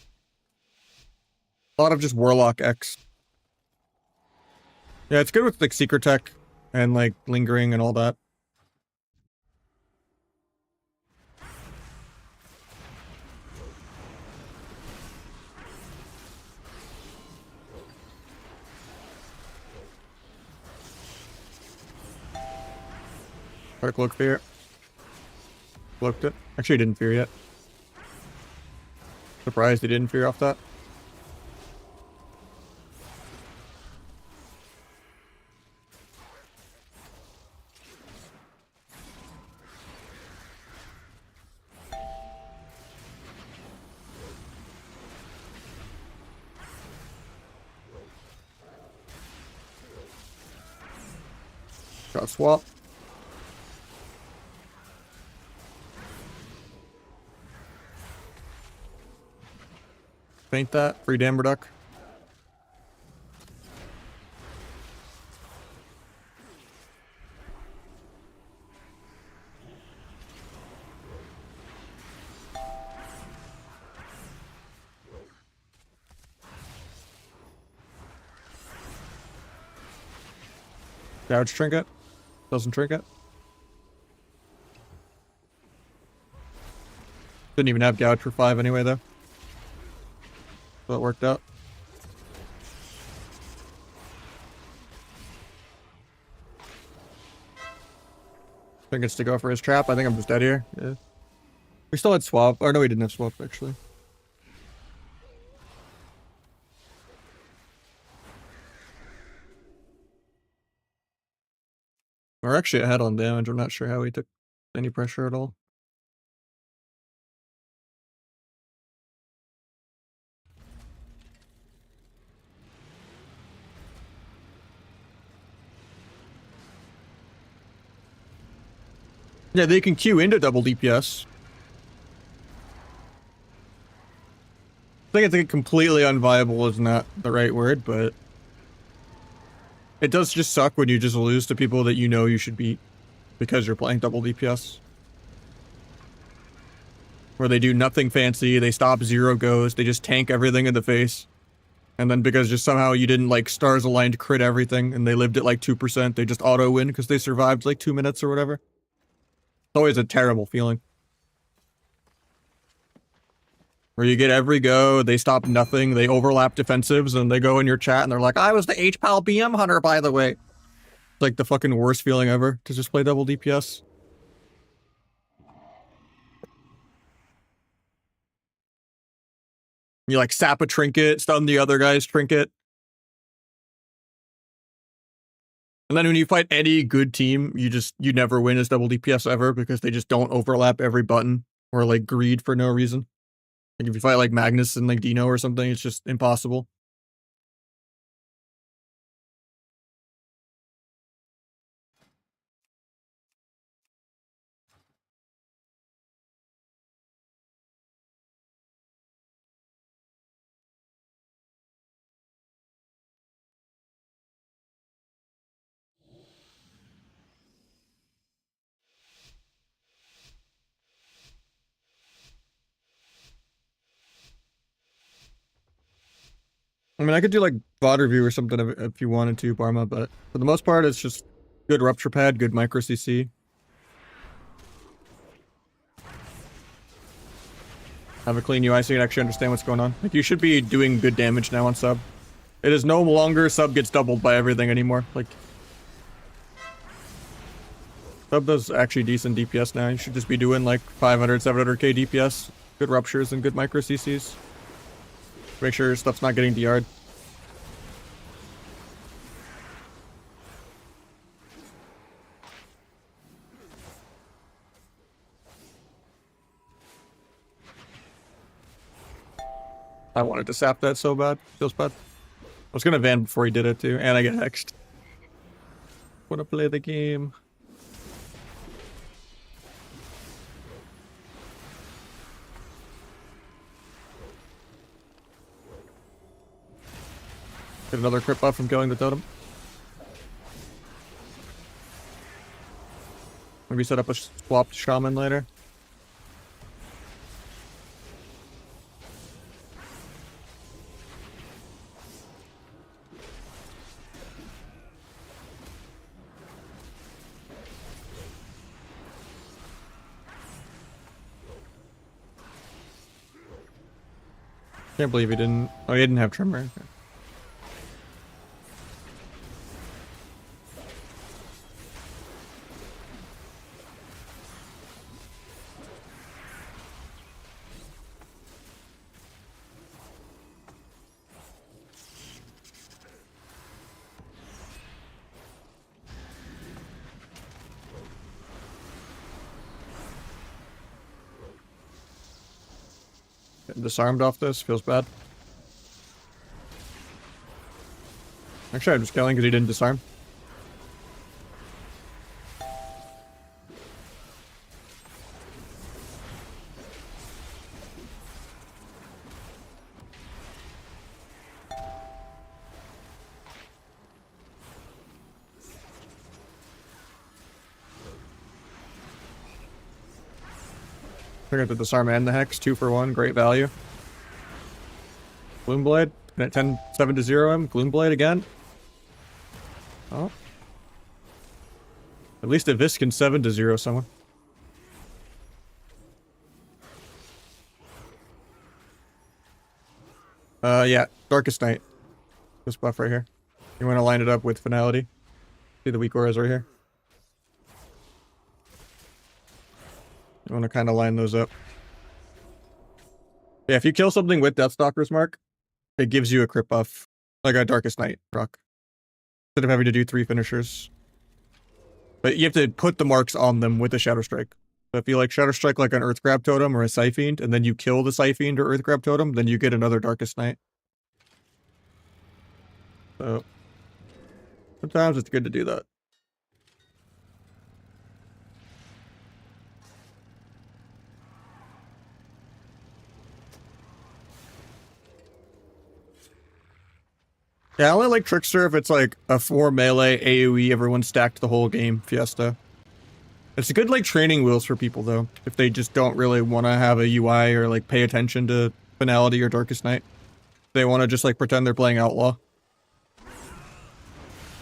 A lot of just Warlock X. Yeah, it's good with like Secret Tech and like Lingering and all that. Alright, Cloak Fear. Cloaked it. Actually, he didn't fear yet. Surprised he didn't fear off that. Got swap. Paint that. Free Damn Reduc. Gouge Trinket. Doesn't Trinket. Didn't even have Gouge for 5 anyway, though. So it worked out. Trinkets to go for his trap. I think I'm just dead here. Yeah. We still had swap. Or no, we didn't have swap, actually. We're actually ahead on damage. I'm not sure how he took any pressure at all. Yeah, they can queue into double DPS. I think it's like completely unviable is not the right word, but it does just suck when you just lose to people that you know you should beat because you're playing double DPS. Where they do nothing fancy, they stop 0 goes, they just tank everything in the face. And then because just somehow you didn't like stars aligned crit everything and they lived at like 2%, they just auto win because they survived like 2 minutes or whatever. It's always a terrible feeling. Where you get every go, they stop nothing, they overlap defensives, and they go in your chat and they're like, I was the H-Pal BM hunter, by the way. It's like the fucking worst feeling ever to just play double DPS. You like sap a trinket, stun the other guy's trinket. And then when you fight any good team, you never win as double DPS ever because they just don't overlap every button or like greed for no reason. Like if you fight like Magnus and like Dino or something, it's just impossible. I mean, I could do like VOD review or something if you wanted to, Barma, but for the most part, it's just good rupture pad, good micro CC. Have a clean UI so you can actually understand what's going on. Like, you should be doing good damage now on sub. It is no longer sub gets doubled by everything anymore. Like, Sub does actually decent DPS now. You should just be doing like 500, 700k DPS. Good ruptures and good micro CCs. Make sure your stuff's not getting DR'd. I wanted to sap that so bad. Feels bad. I was gonna van before he did it too, and I get hexed. Wanna play the game. Get another crit buff from killing the totem. Maybe set up a swapped shaman later. Can't believe he didn't. Oh, he didn't have trimmer. Okay. Getting disarmed off this feels bad. Actually, I'm just killing because he didn't disarm. Figured the disarm and the hex, 2 for 1, great value. Gloomblade, at 10, 7 to 0 him. Gloomblade again. Oh. At least a Visk can 7 to 0 someone. Yeah, Darkest Night. This buff right here. You want to line it up with Finality. See the weak auras right here. You want to kind of line those up. Yeah, if you kill something with Deathstalker's Mark, it gives you a crit buff. Like a Darkest Night proc. Instead of having to do 3 finishers. But you have to put the marks on them with a Shadow Strike. So if you like Shadow Strike like an Earth Grab Totem or a Scyfiend, and then you kill the Scyfiend or Earth Grab Totem, then you get another Darkest Night. So sometimes it's good to do that. Yeah, I only like Trickster if it's like a 4 melee AoE, everyone stacked the whole game fiesta. It's a good like training wheels for people though, if they just don't really want to have a UI or like pay attention to Finality or Darkest Night. They want to just like pretend they're playing Outlaw.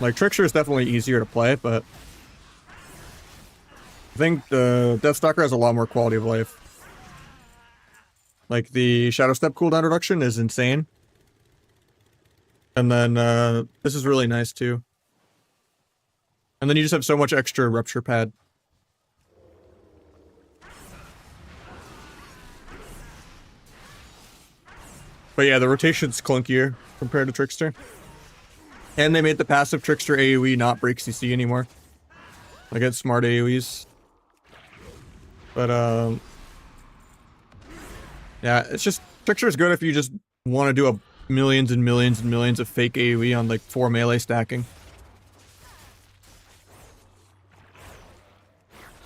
Like Trickster is definitely easier to play, but I think the Deathstalker has a lot more quality of life. Like the Shadow Step cooldown reduction is insane. And then this is really nice too. And then you just have so much extra rupture pad. But yeah, the rotation's clunkier compared to Trickster. And they made the passive Trickster AoE not break CC anymore. Like it's smart AoEs. But yeah, it's just Trickster's good if you just want to do a millions and millions and millions of fake AoE on like 4 melee stacking.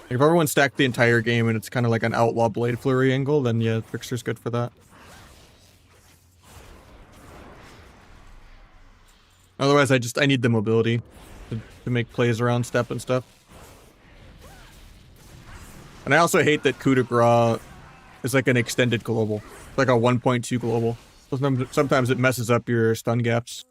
Like if everyone stacked the entire game and it's kind of like an Outlaw Blade Flurry angle, then yeah, Trickster's good for that. Otherwise, I need the mobility to make plays around step and stuff. And I also hate that coup de grace is like an extended global. Like a 1.2 global. Sometimes it messes up your stun gaps.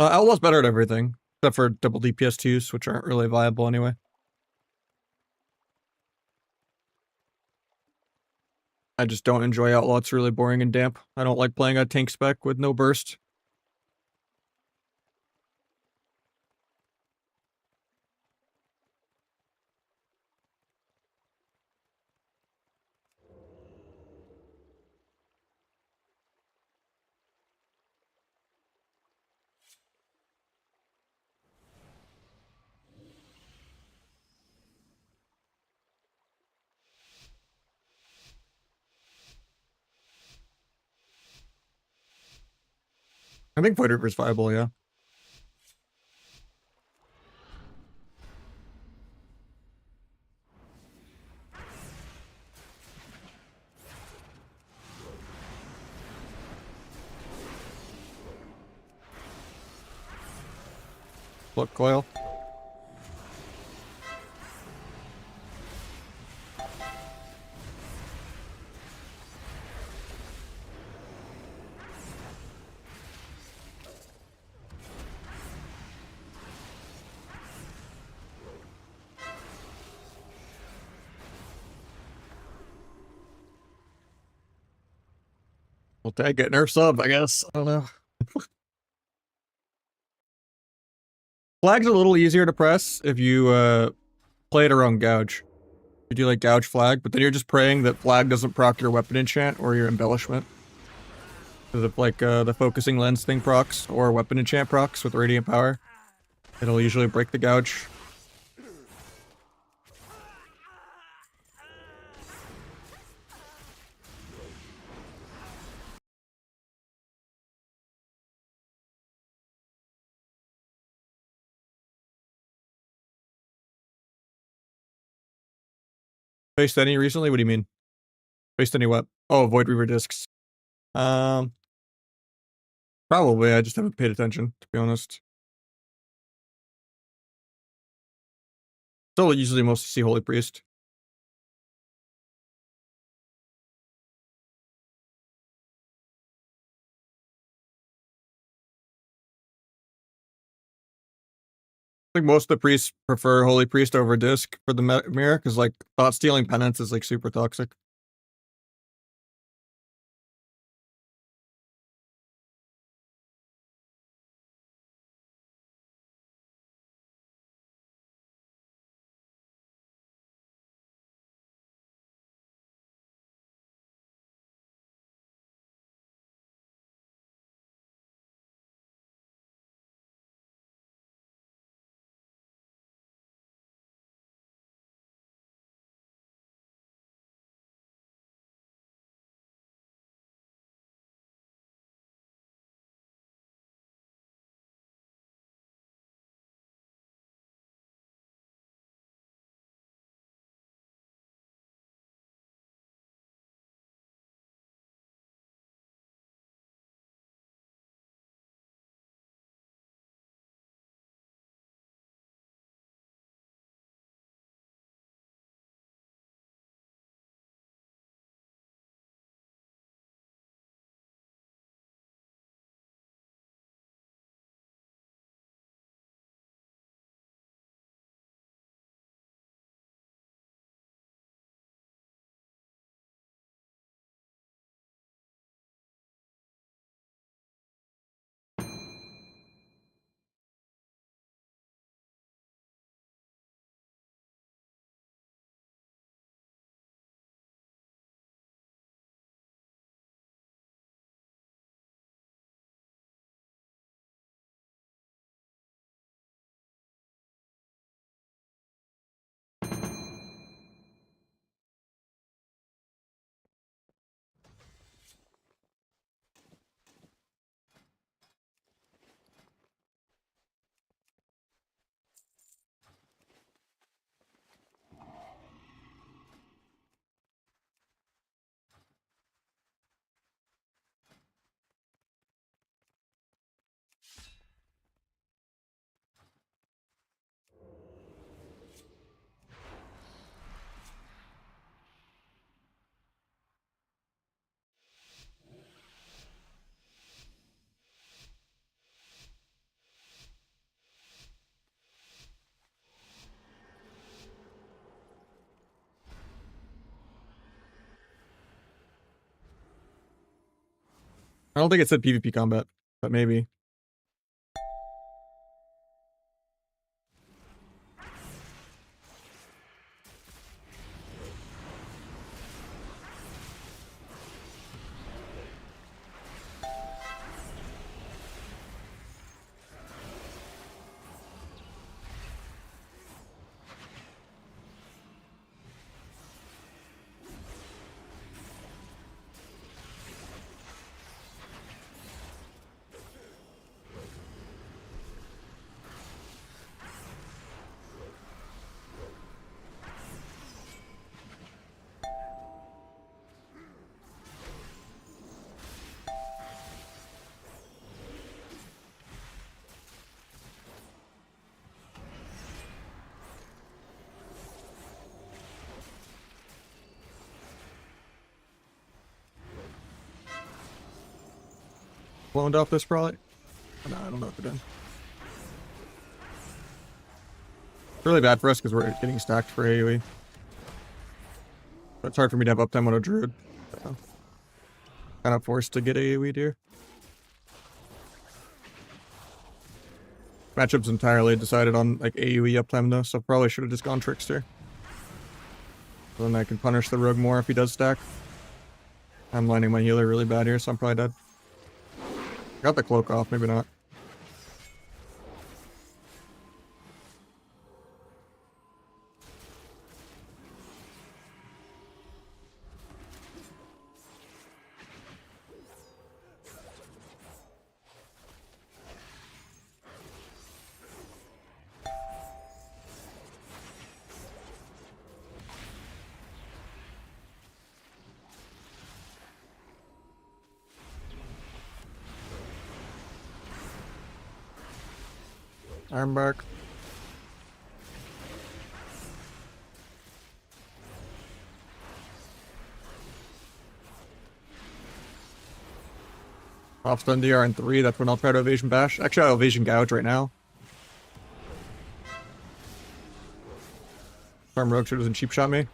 Outlaw's better at everything, except for double DPS2s, which aren't really viable anyway. I just don't enjoy Outlaw. It's really boring and damp. I don't like playing a tank spec with no burst. I think Void Reaper's viable, yeah. Look, Coil. We'll take it. Nerf sub, I guess. I don't know. Flag's a little easier to press if you play it around Gouge. You do like Gouge Flag, but then you're just praying that Flag doesn't proc your weapon enchant or your embellishment. Because if like the focusing lens thing procs or weapon enchant procs with radiant power, it'll usually break the Gouge. Faced any recently? What do you mean? Faced any what? Oh, Void Reaver discs. Um, Probably. I just haven't paid attention, to be honest. Still usually mostly see Holy Priest. I think most of the priests prefer Holy Priest over Disc for the mirror, because like thought stealing penance is like super toxic. I don't think it said PvP combat, but maybe. Blown off this probably. No, I don't know if it did. Really bad for us because we're getting stacked for AoE. But it's hard for me to have uptime on a druid. So kind of forced to get AoE here. Matchup's entirely decided on like AoE uptime though, so probably should have just gone Trickster. So then I can punish the rogue more if he does stack. I'm lining my healer really bad here, so I'm probably dead. Got the cloak off, maybe not. Ironbark. Off stun DR in 3, that's when I'll try to evasion bash. Actually, I'll evasion gouge right now. Farm rogue sure doesn't cheap shot me.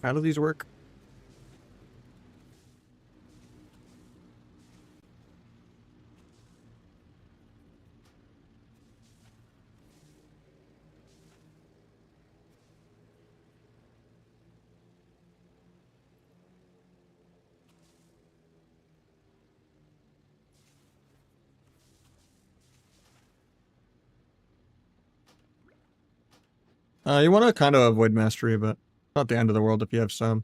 How do these work? You want to kind of avoid mastery, but not the end of the world if you have some.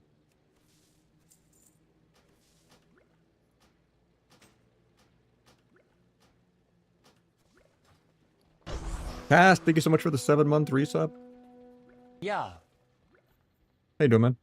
Cass, thank you so much for the 7-month resub. Yeah. How you doing, man?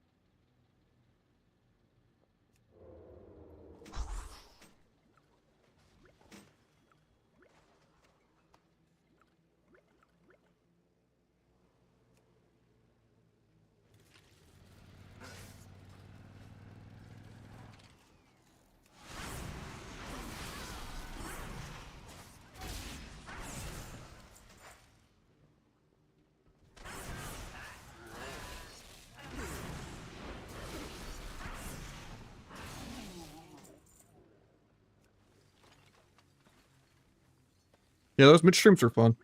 Yeah, those midstreams are fun.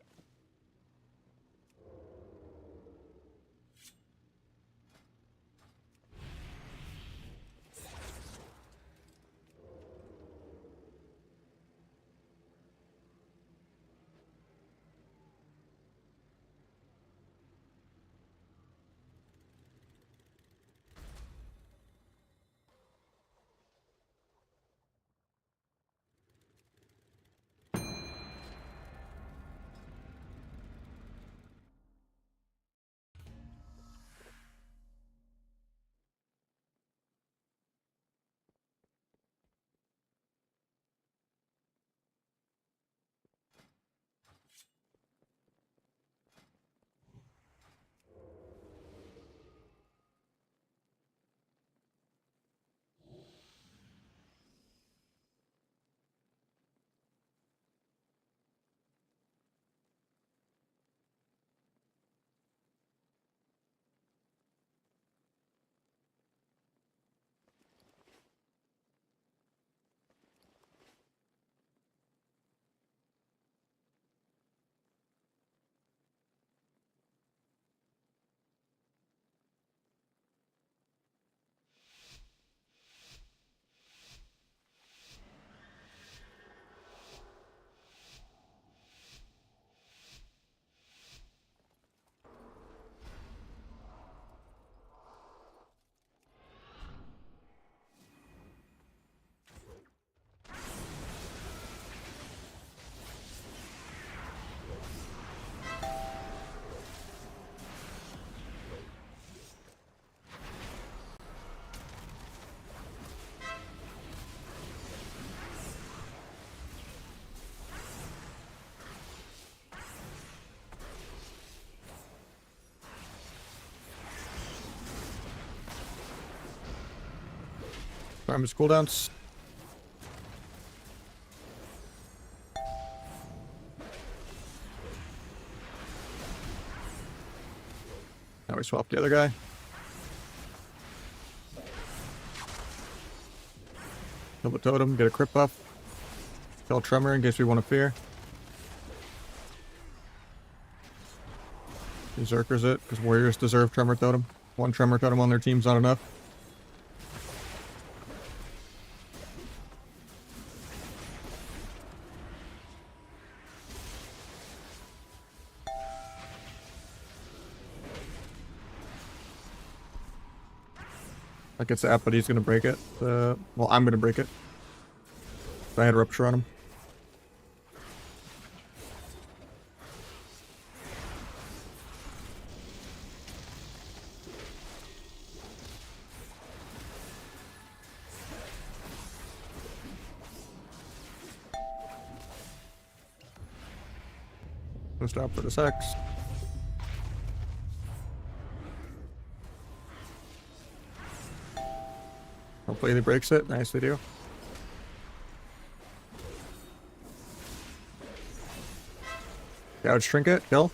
Time is cooldowns. Now we swap the other guy. Kill the totem, get a crit buff. Kill Tremor in case we want to fear. Berserkers it, because warriors deserve Tremor totem. One Tremor totem on their team's not enough. That gets the app, but he's going to break it. Well, I'm going to break it. I had Rupture on him. Go stop for this X. Hopefully he breaks it. Nicely do. Gouge Trinket, kill.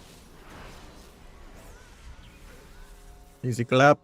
Easy clap.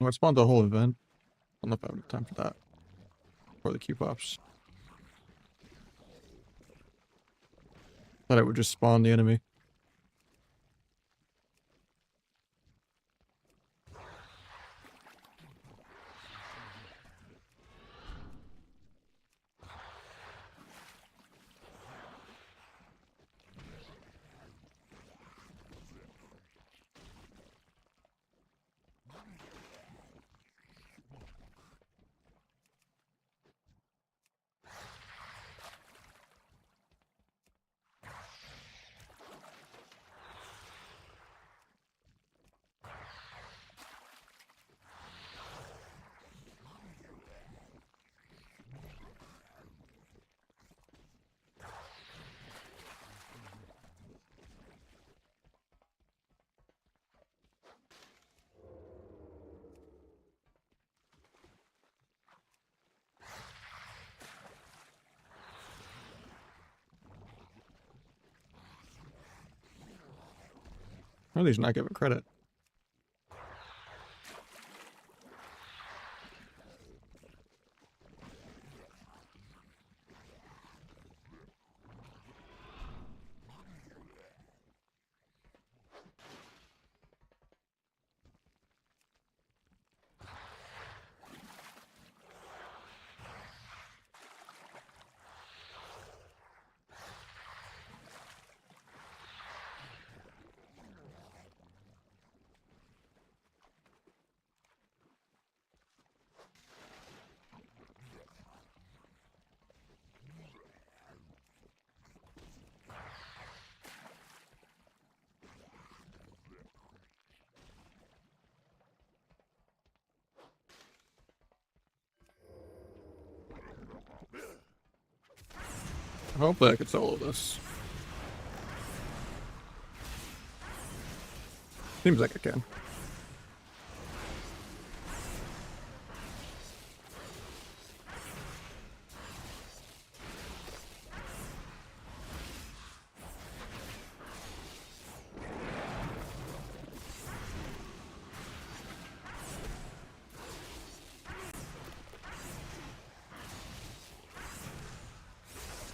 I spawned the whole event. I don't know if I have time for that. For the Q pops. Thought it would just spawn the enemy. Or at least not giving credit. Hopefully I could solo this. Seems like I can.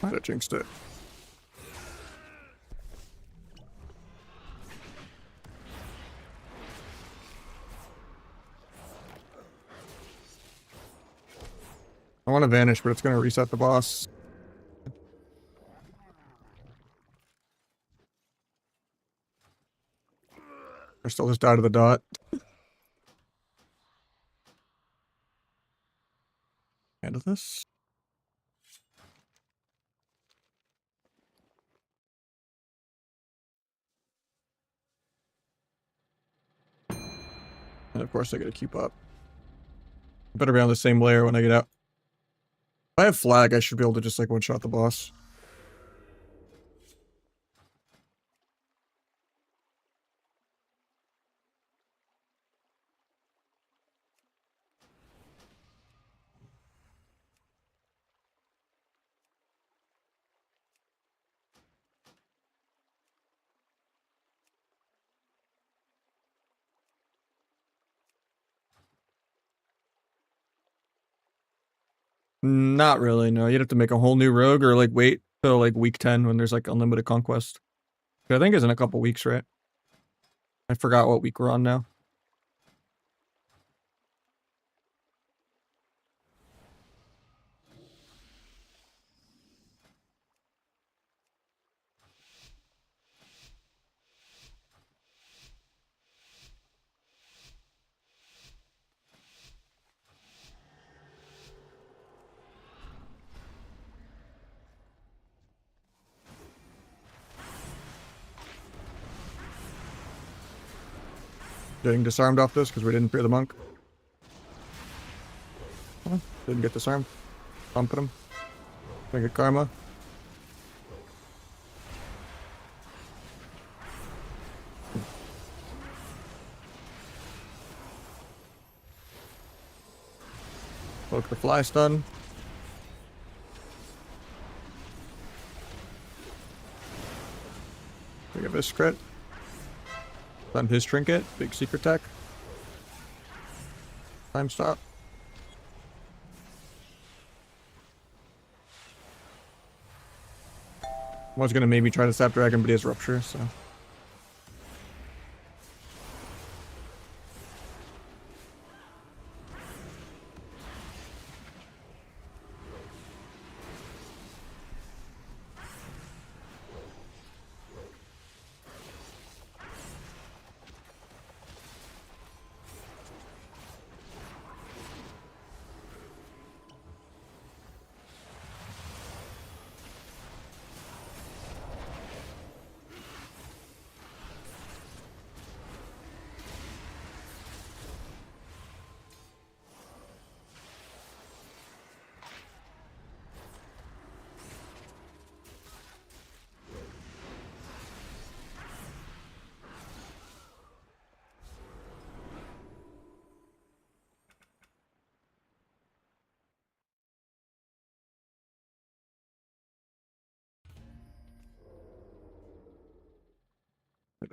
Might have jinxed it. I want to vanish, but it's going to reset the boss. I still just died to the dot. Handle this. And of course I gotta keep up. Better be on the same layer when I get out. If I have flag, I should be able to just like one-shot the boss. Not really, no. You'd have to make a whole new rogue or like wait till like week 10 when there's like unlimited conquest. I think it's in a couple weeks, right? I forgot what week we're on now. Getting disarmed off this because we didn't fear the monk. Oh, didn't get disarmed. Bumping him. Gonna get karma. Poke the fly stun. Big Abyss crit. Stun his trinket. Big secret tech. Time stop. I was gonna maybe try to Sap Dragon, but he has Rupture, so.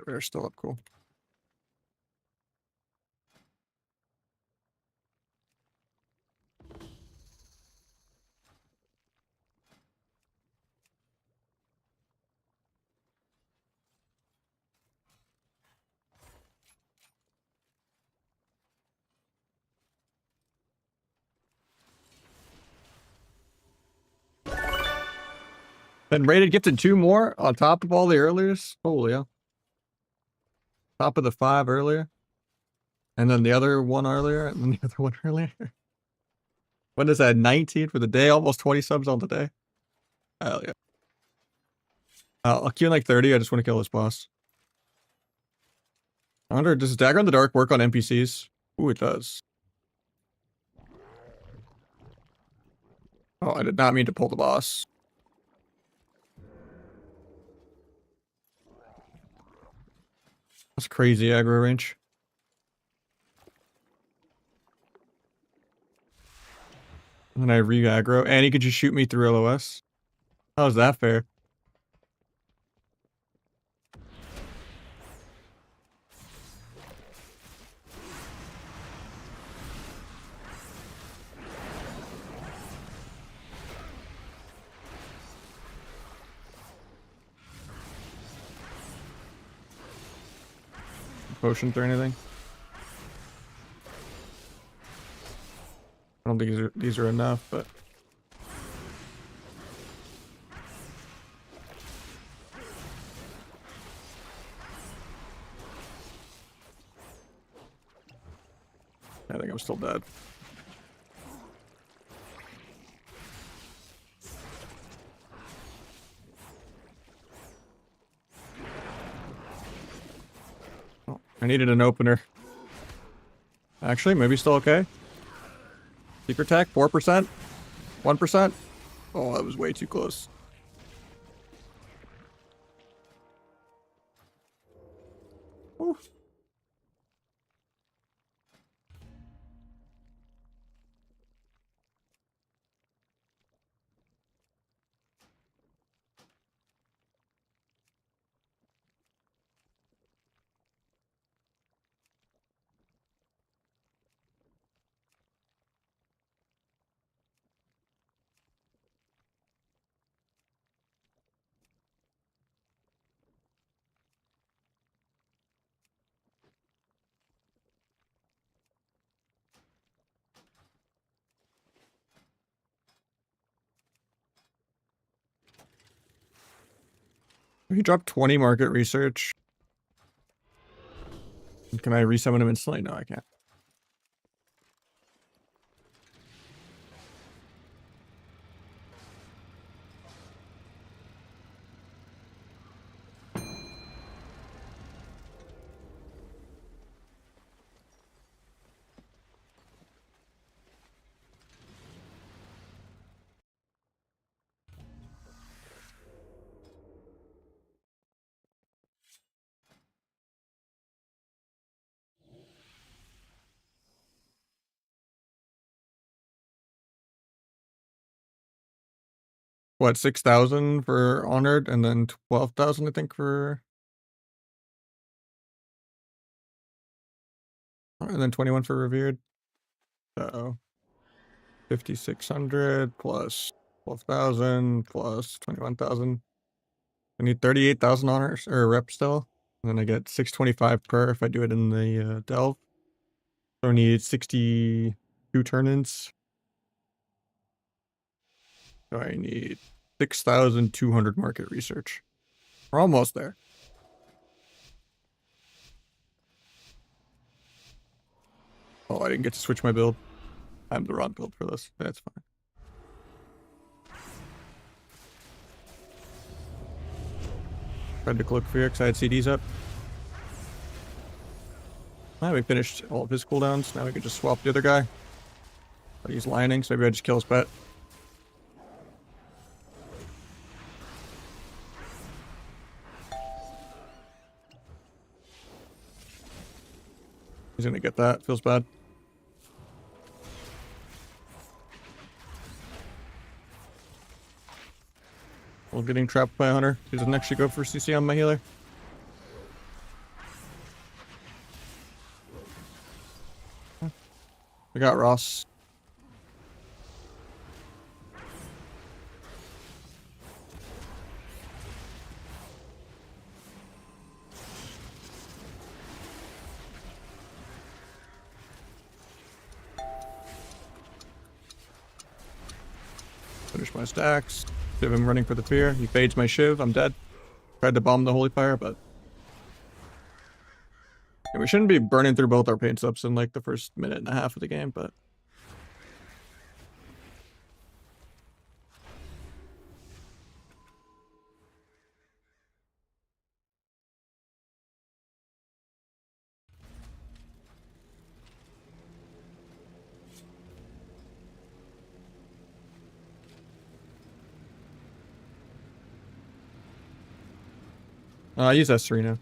They're still up, cool. Then rated gifted 2 more on top of all the earliers. Holy hell. Top of the 5 earlier. And then the other one earlier, and then the other one earlier. When is that? 19 for the day? Almost 20 subs on the day. Hell yeah. I'll queue in like 30. I just want to kill this boss. I wonder, does Dagger in the Dark work on NPCs? Ooh, it does. Oh, I did not mean to pull the boss. That's crazy aggro range. And then I re-aggro, and he could just shoot me through LOS. How's that fair? Potions or anything? I don't think these are enough, but I think I'm still dead. Oh, I needed an opener. Actually, maybe still okay. Secret attack, 4%? 1%? Oh, that was way too close. Ooh. He dropped 20 market research. Can I resummon him instantly? No, I can't. What, 6,000 for Honored, and then 12,000, I think, for... And then 21 for Revered. So 5,600 plus 12,000 plus 21,000. I need 38,000 honors or rep still. And then I get 625 per if I do it in the delve. So I need 62 turn-ins. So I need 6,200 market research. We're almost there. Oh, I didn't get to switch my build. I'm the wrong build for this. That's fine. Tried to cloak fear because I had CDs up. Now we finished all of his cooldowns. Now we can just swap the other guy. But he's lining, so maybe I just kill his pet. He's gonna get that. Feels bad. Well, getting trapped by a hunter. He doesn't actually go for CC on my healer. We got Ross. Finish my stacks. Shiv him running for the fear. He fades my Shiv. I'm dead. Tried to bomb the Holy Fire, but... Yeah, we shouldn't be burning through both our paint subs in like the first minute and a half of the game, but... I use S3 now.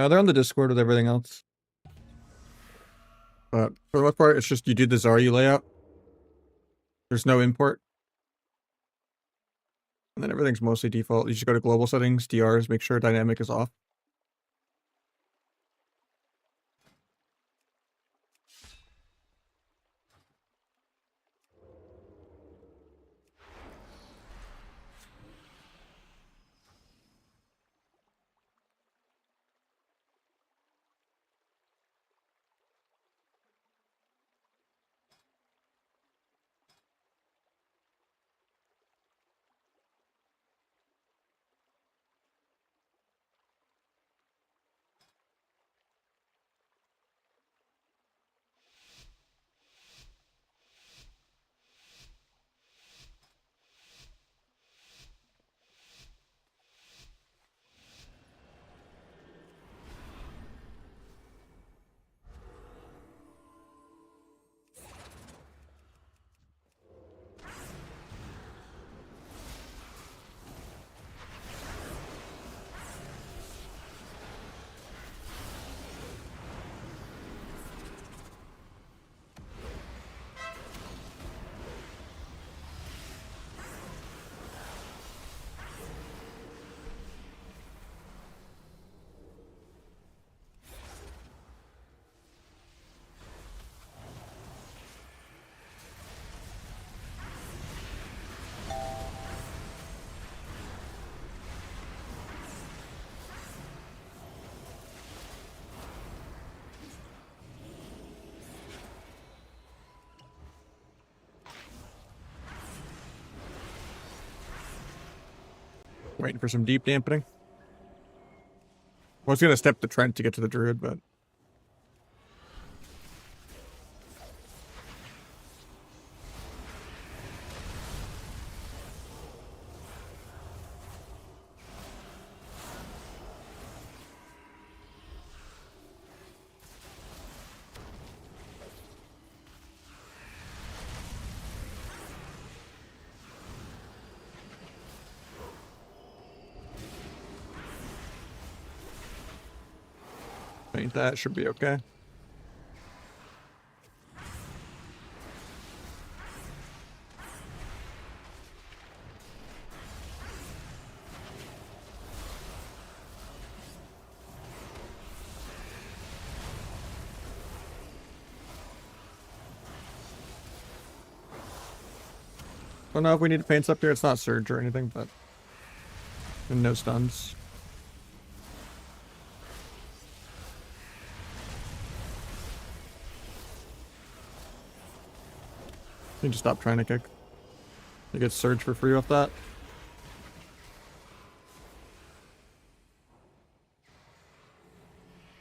They're on the Discord with everything else. But for the most part, it's just you do the Zarya layout. There's no import. And then everything's mostly default. You just go to global settings, DRs, make sure dynamic is off. Waiting for some deep dampening. I was gonna step the Trent to get to the Druid, but... Paint that, should be okay. I don't know if we need to paint up here. It's not surge or anything, but and no stuns. You just stop trying to kick. You get surge for free off that.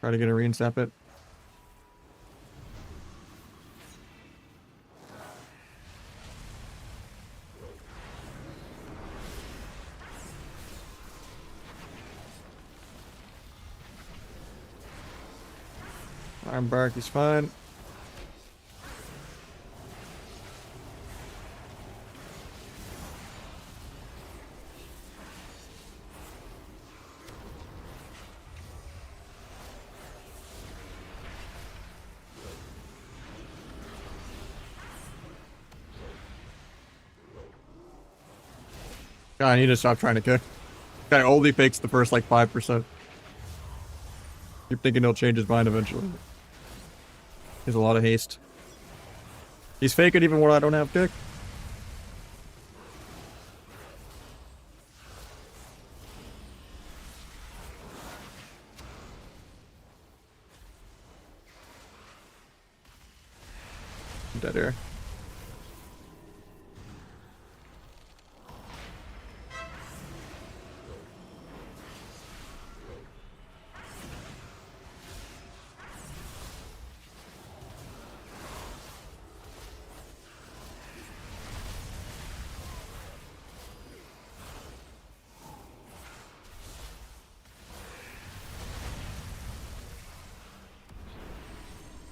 Try to get a reinsap it. Iron Bark, he's fine. God, I need to stop trying to kick. Guy only fakes the first like 5%. Keep thinking he'll change his mind eventually. He has a lot of haste. He's faking even when I don't have kick. I'm dead air.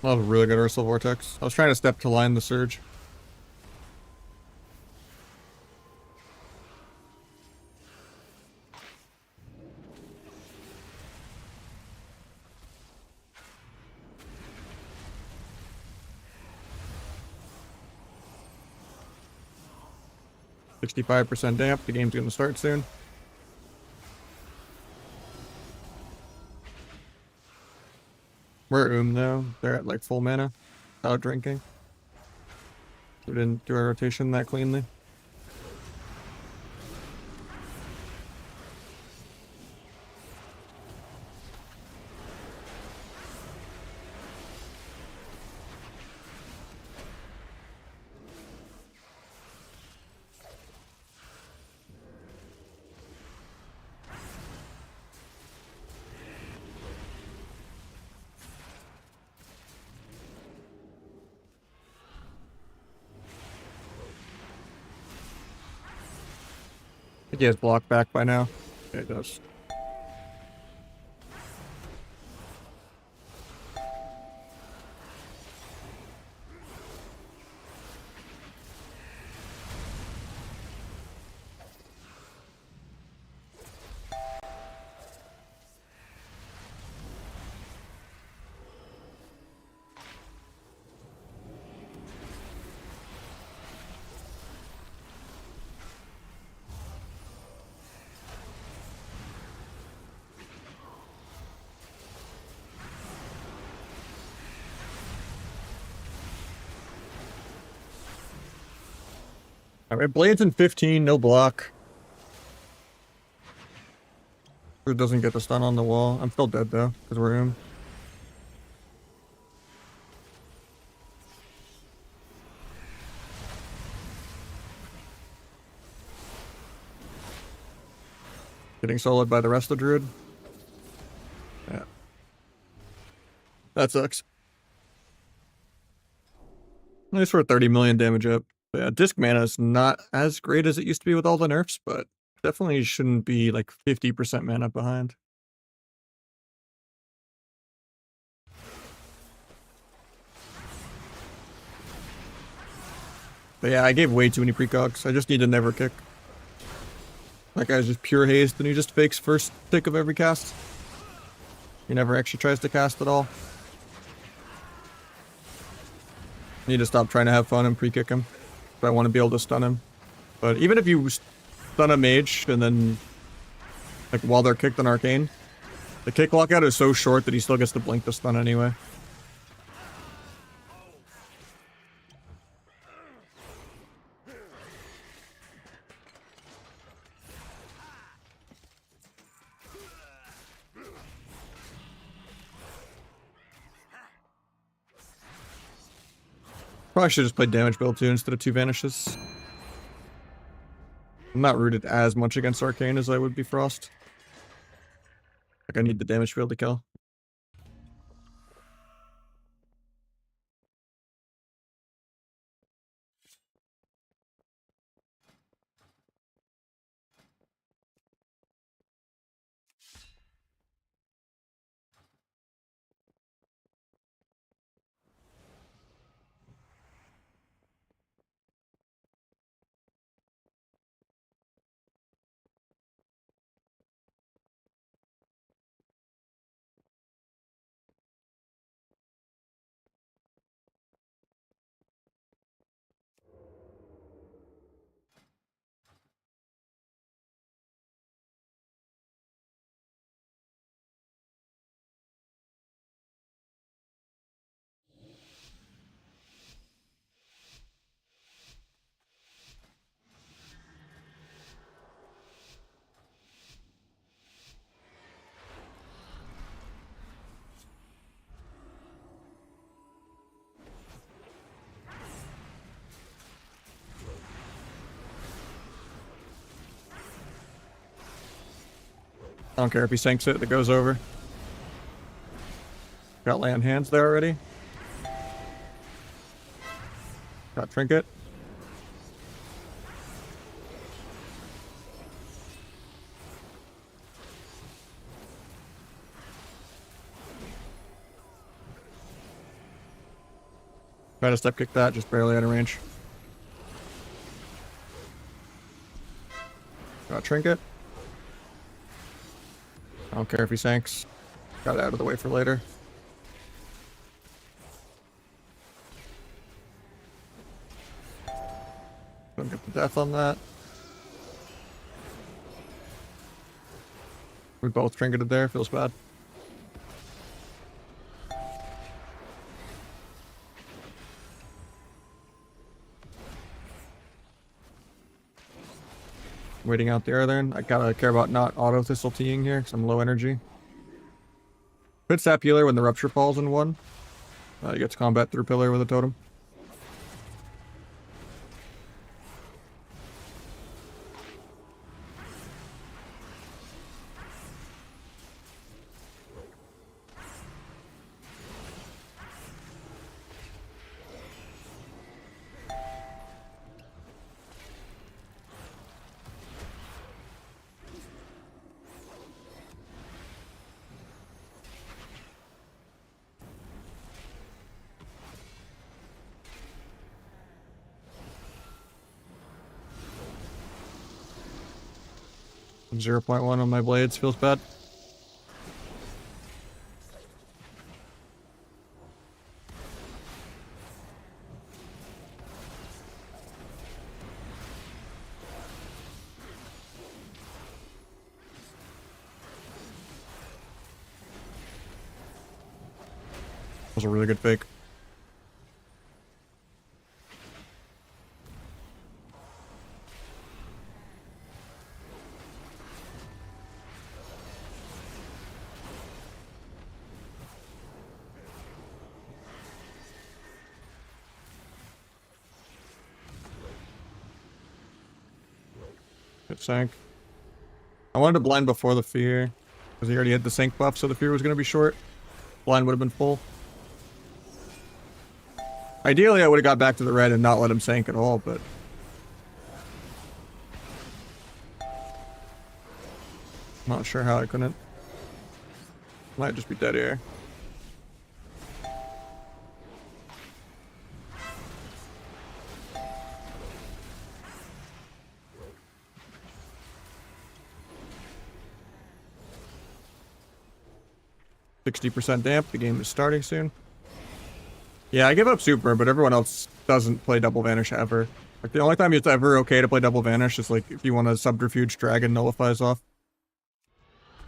That was a really good Ursula Vortex. I was trying to step to line the surge. %65 damp. The game's gonna start soon. We're though. They're at like full mana. Without drinking. We didn't do our rotation that cleanly. I think he has block back by now. Yeah, it does. Alright, Blades in 15, no block. Who doesn't get the stun on the wall? I'm still dead though, because we're in. Getting soloed by the rest of the Druid. Yeah. That sucks. At least we're 30 million damage up. Yeah, disc mana is not as great as it used to be with all the nerfs, but definitely shouldn't be like 50% mana behind. But yeah, I gave way too many precogs. I just need to never kick. That guy's just pure haste, and he just fakes first tick of every cast. He never actually tries to cast at all. Need to stop trying to have fun and pre-kick him. But I want to be able to stun him. But even if you stun a mage and then, like, while they're kicked on Arcane, the kick lockout is so short that he still gets to blink the stun anyway. Probably should just play damage build too instead of 2 vanishes. I'm not rooted as much against Arcane as I would be Frost. Like, I need the damage field to kill. I don't care if he sinks it, it goes over. Got lay on hands there already. Got trinket. Try to step kick that, just barely out of range. Got trinket. I don't care if he sinks. Got it out of the way for later. Don't get the death on that. We both trinketed there, feels bad. Waiting out the Earthern. I gotta care about not auto thistle teeing here because I'm low energy. Could sap healer when the rupture falls in 1. You get to combat through pillar with a totem. I'm 0.1 on my blades, feels bad. That was a really good fake. It sank. I wanted to blind before the fear, because he already had the sink buff, so the fear was going to be short. Blind would have been full. Ideally, I would have got back to the red and not let him sink at all, but... Not sure how I couldn't. Might just be dead air. 60% damp. The game is starting soon. Yeah, I give up super, but everyone else doesn't play double vanish ever. Like the only time it's ever okay to play double vanish is like if you want a subterfuge dragon nullifies off.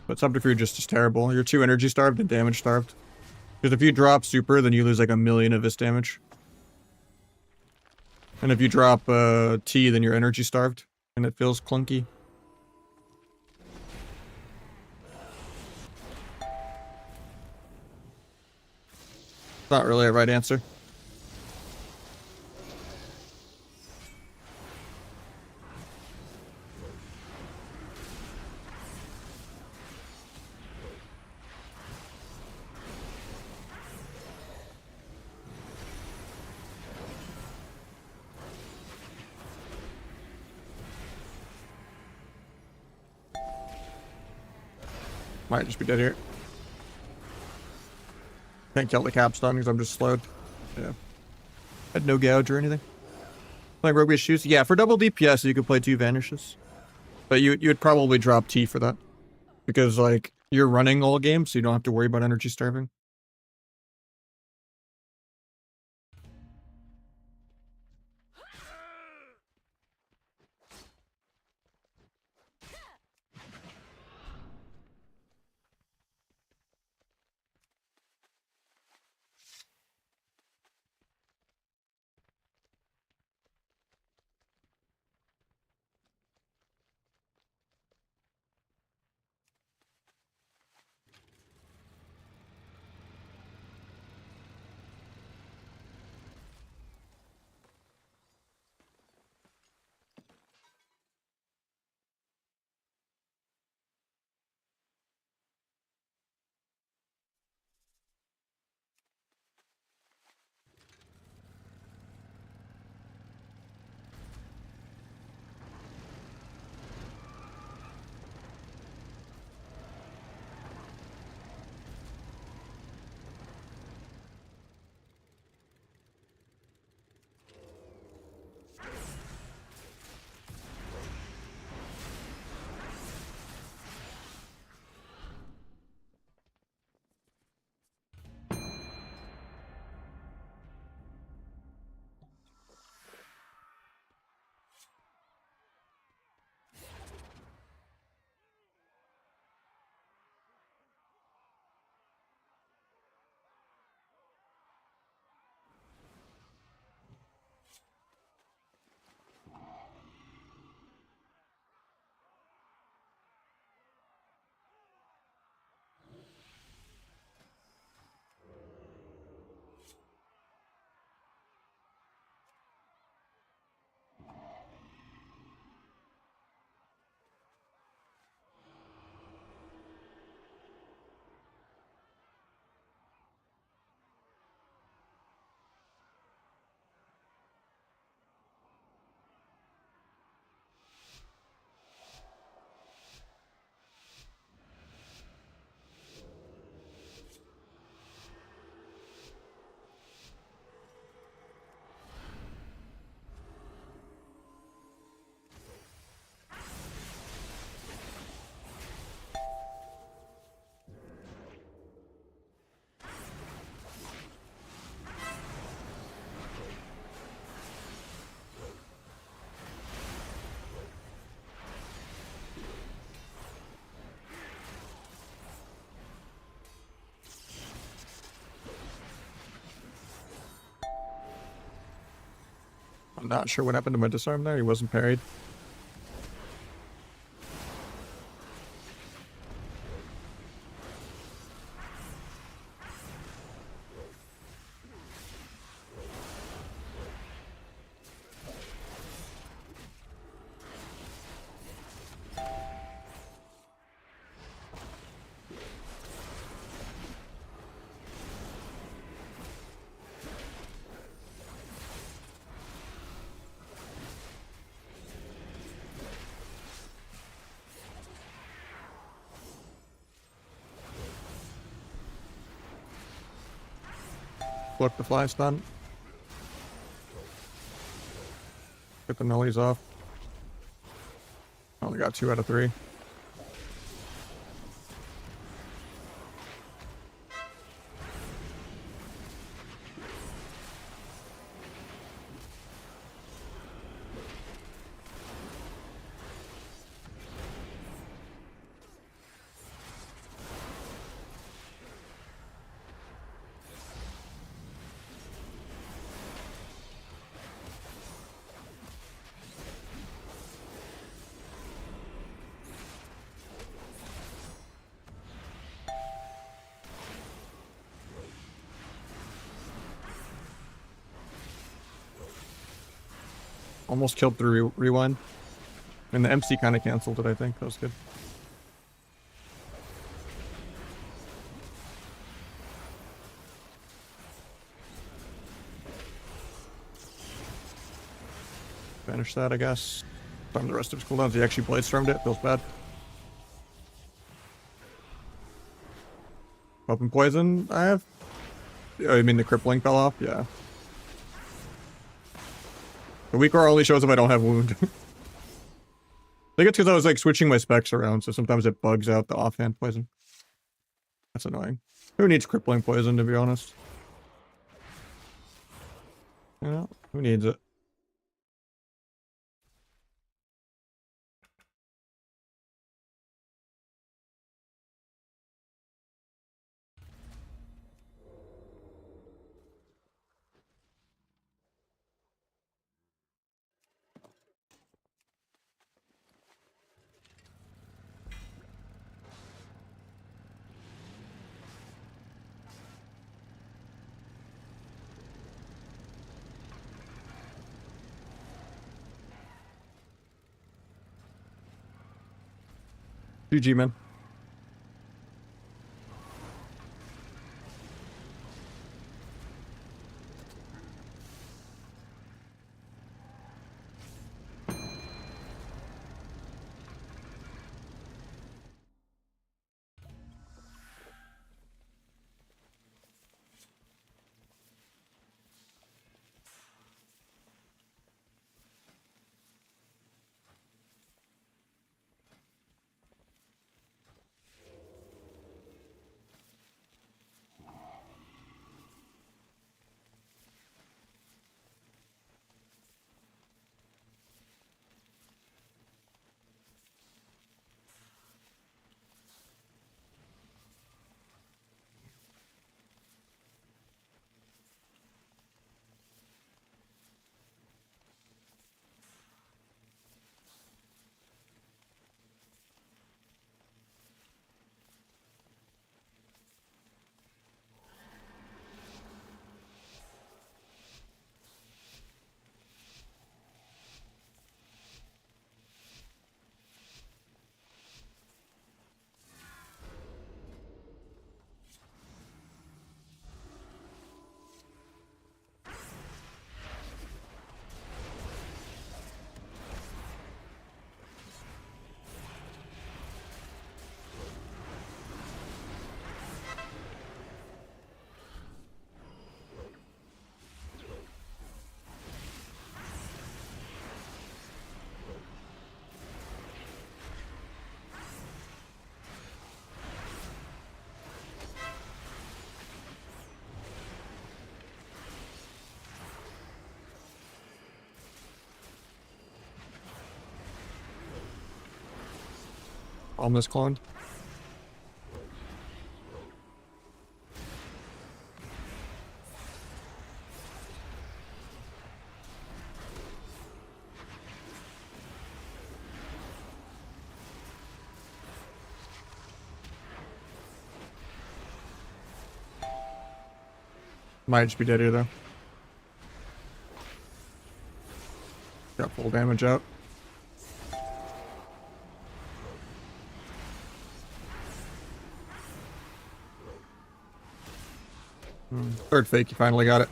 But subterfuge is just terrible. You're too energy starved and damage starved. Because if you drop super, then you lose like 1,000,000 of this damage. And if you drop T, then you're energy starved. And it feels clunky. It's not really a right answer. Might just be dead here. Can't kill the capstone because I'm just slowed. Yeah. Had no gouge or anything. Playing rogue issues. Yeah, for double DPS you could play 2 vanishes. But you'd probably drop T for that. Because like you're running all game, so you don't have to worry about energy starving. I'm not sure what happened to my disarm there. He wasn't parried. Flip the fly stun. Get the nullies off. Only got 2 out of 3. Almost killed through rewind. And the MC kind of canceled it, I think. That was good. Finish that, I guess. Time the rest of his cooldowns. He actually blade stormed it. Feels bad. Open poison, I have. Oh, you mean the crippling fell off? Yeah. The weak aura only shows if I don't have wound. I think it's because I was like switching my specs around, so sometimes it bugs out the offhand poison. That's annoying. Who needs crippling poison, to be honest? You know, who needs it? GG, man. Almost cloned. Might just be dead here, though. Got full damage out. Third fake, you finally got it.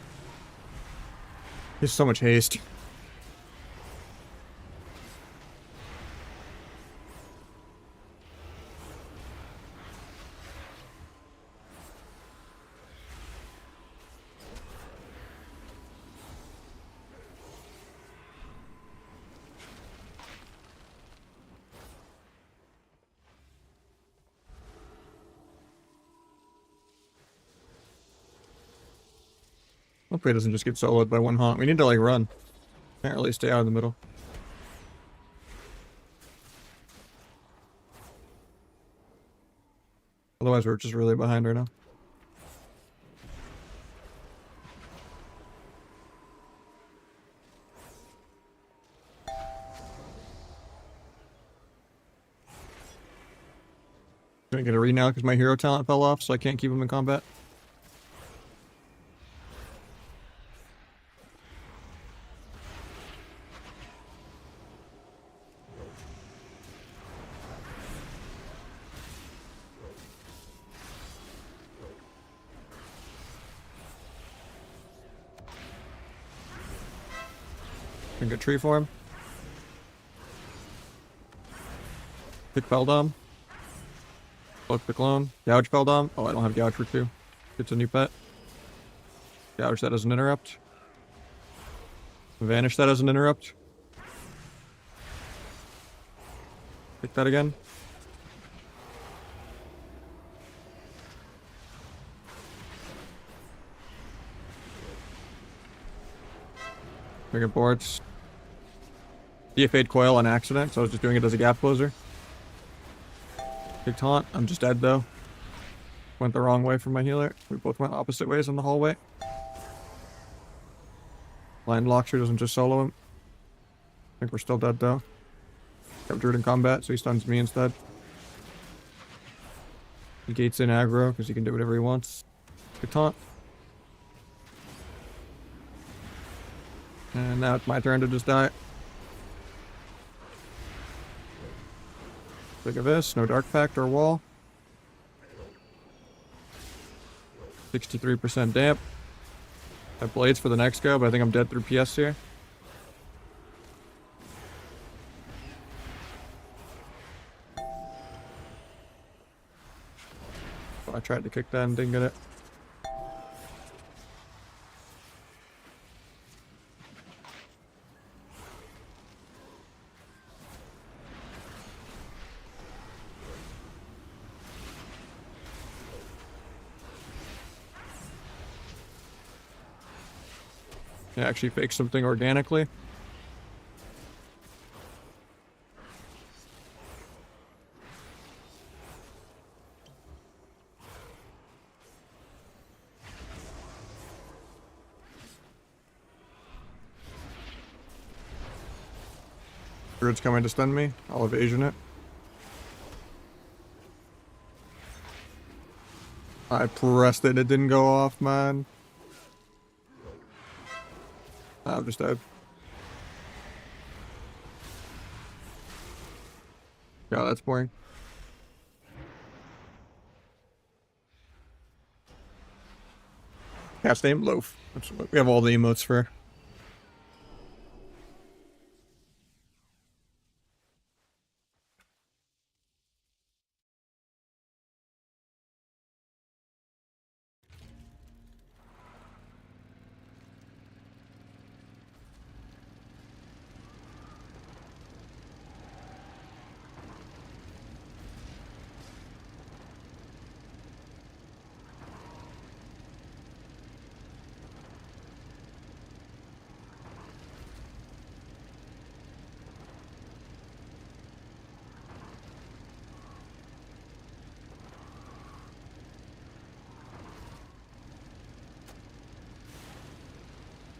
There's so much haste. Hopefully it doesn't just get soloed by one haunt. We need to like run. Can't really stay out in the middle. Otherwise we're just really behind right now. Gonna get a read now because my hero talent fell off, so I can't keep him in combat. Can get tree for him. Pick Beldom. Book the clone. Gouge Beldom. Oh, I don't have Gouge for 2. It's a new pet. Gouge that as an interrupt. Vanish that as an interrupt. Pick that again. Make it boards. DFA'd coil on accident, so I was just doing it as a gap closer. Big taunt. I'm just dead though. Went the wrong way from my healer. We both went opposite ways in the hallway. Blind Locksher doesn't just solo him. I think we're still dead though. Kept Druid in combat, so he stuns me instead. He gates in aggro because he can do whatever he wants. Good taunt. And now it's my turn to just die. Think of this, no Dark Pact or wall. 63% damp. I have blades for the next go, but I think I'm dead through PS here. I tried to kick that and didn't get it. Yeah, actually fake something organically. Druid's coming to stun me. I'll evasion it. I pressed it, it didn't go off, man. I'm just dead. Yeah, that's boring. Cast name Loaf. We have all the emotes for.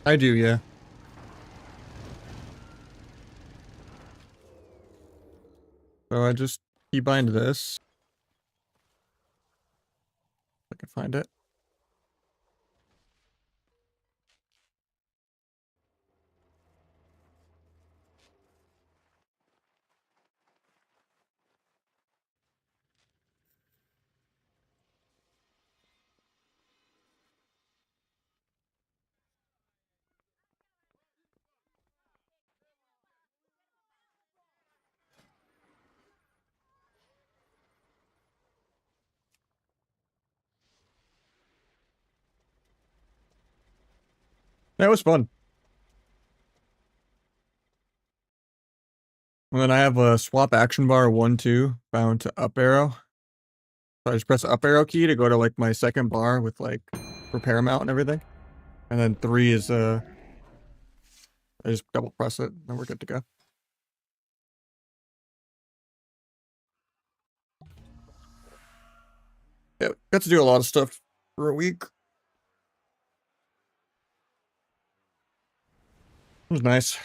I do, yeah. So I just keybind this. If I can find it. That was fun. And then I have a swap action bar 1-2 bound to up arrow. So I just press the up arrow key to go to like my second bar with like repair mount and everything. And then 3 is I just double press it and we're good to go. Yeah, got to do a lot of stuff for a week. It was nice.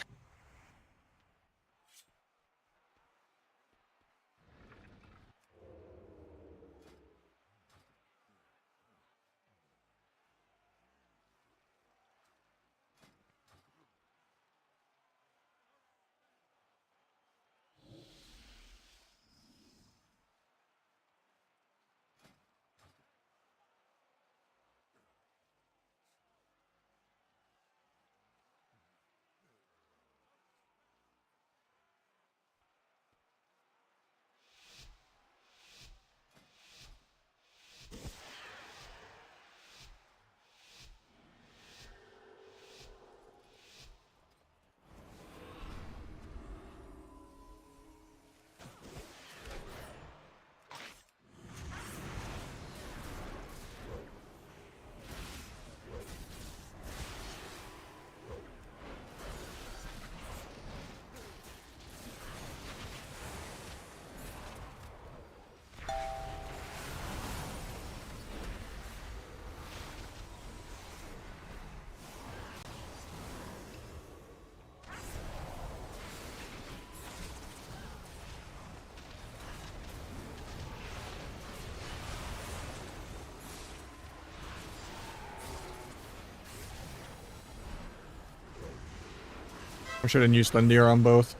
I should have used Thundir on both.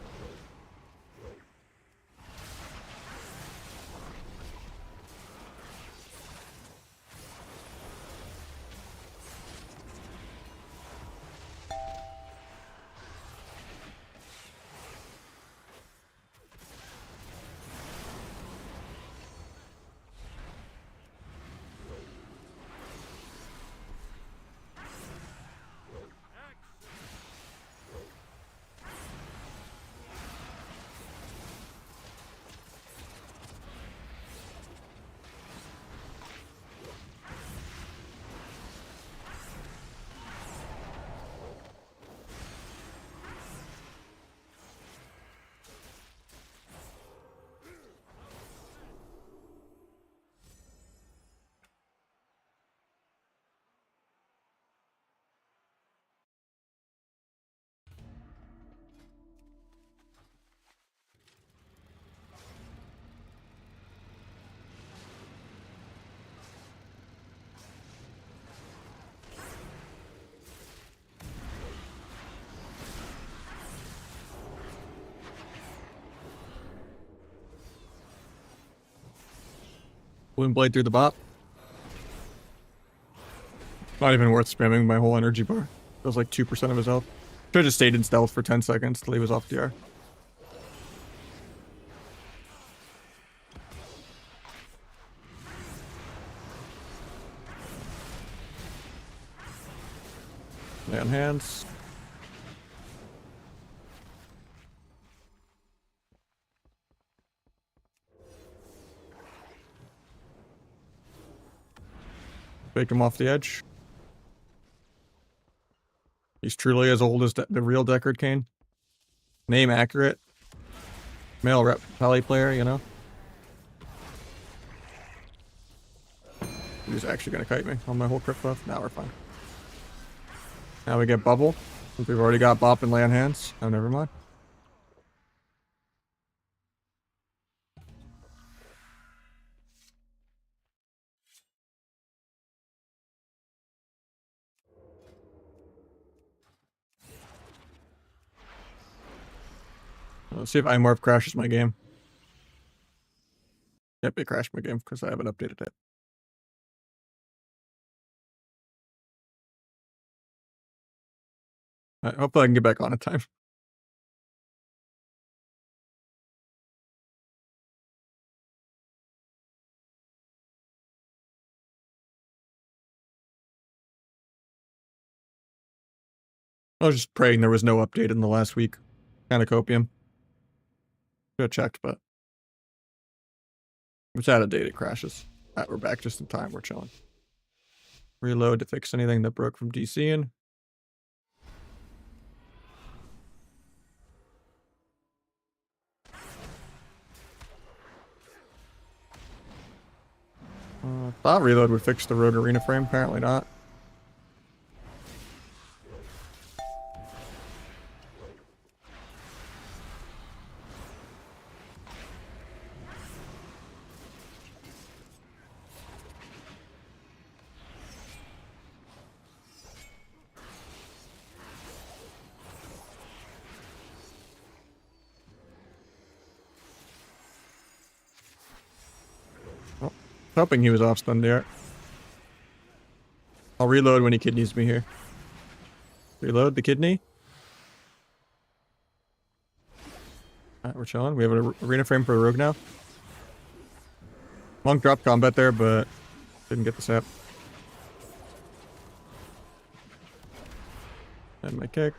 Wind Blade through the bot. Not even worth spamming my whole energy bar. Feels like 2% of his health. Should've just stayed in stealth for 10 seconds till he was off DR. Lay on hands. Fake him off the edge. He's truly as old as the real Deckard Cain. Name accurate. Male rep pally player, you know? He's actually gonna kite me on my whole crypt buff. Now we're fine. Now we get bubble. Since we've already got bop and lay on hands. Oh, never mind. Let's see if iMorph crashes my game. Yep, it crashed my game because I haven't updated it. All right, hopefully I can get back on in time. I was just praying there was no update in the last week. Kind of copium. Should have checked, but if it's out of date, it crashes. Alright, we're back just in time. We're chilling. Reload to fix anything that broke from DCing. Thought reload would fix the rogue arena frame. Apparently not. Hoping he was off stun there. I'll reload when he kidneys me here. Reload the kidney. Alright, we're chilling. We have an arena frame for a rogue now. Monk dropped combat there, but didn't get the sap. And my kick.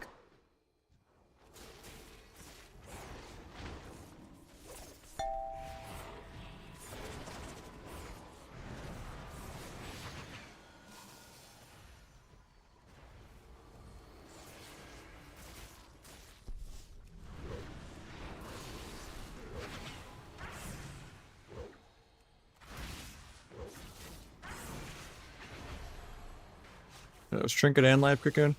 That was Trinket and Live Cocoon.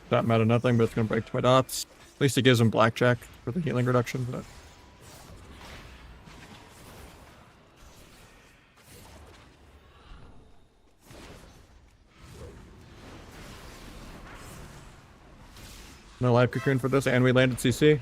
That mattered nothing, but it's gonna break to my dots. At least it gives him blackjack for the healing reduction, but no live cocoon for this, and we landed CC.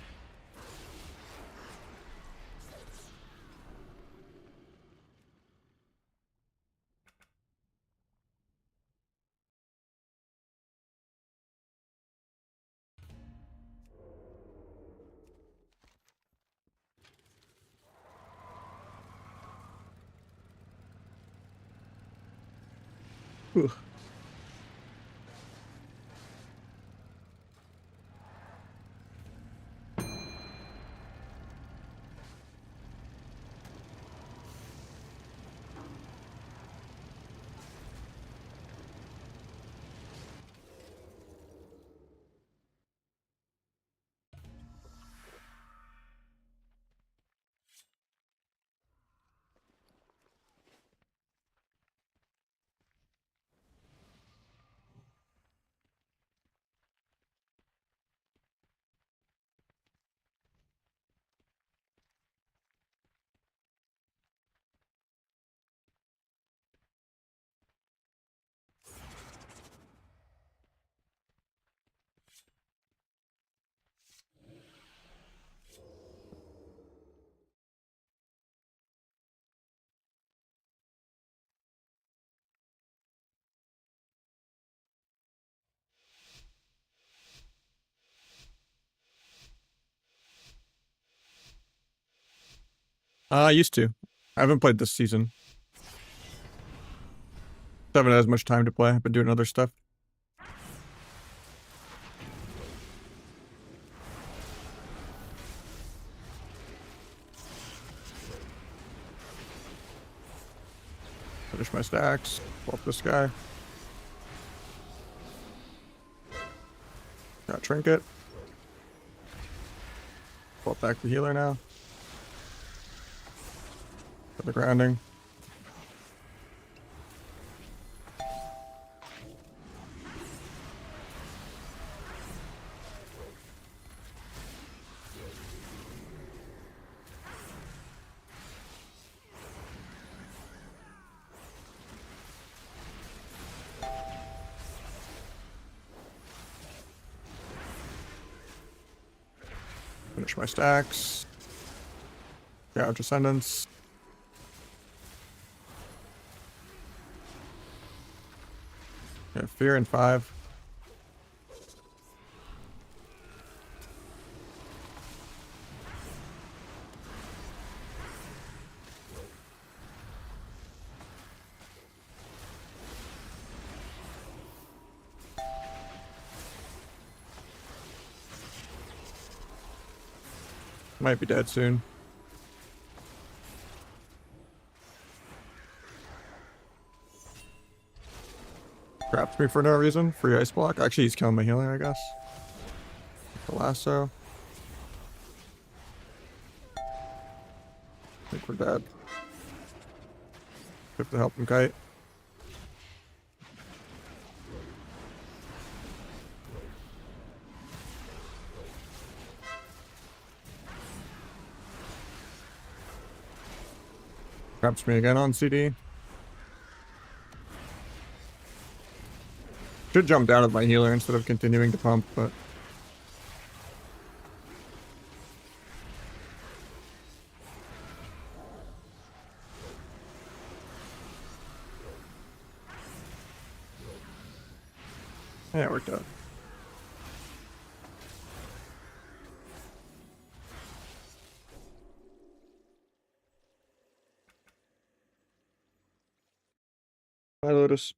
Whew. I used to. I haven't played this season. Haven't had as much time to play. I've been doing other stuff. Finish my stacks. Pull up this guy. Got trinket. Pull up back the healer now. For the grounding. Finish my stacks. Gouge Ascendants. Yeah, Fear in 5. Might be dead soon. Trapped me for no reason. Free ice block. Actually, he's killing my healing, I guess. The lasso. I think we're dead. Have to help him kite. Traps me again on CD. Should jump down with my healer instead of continuing to pump, but yeah, it worked out. Bye, Lotus.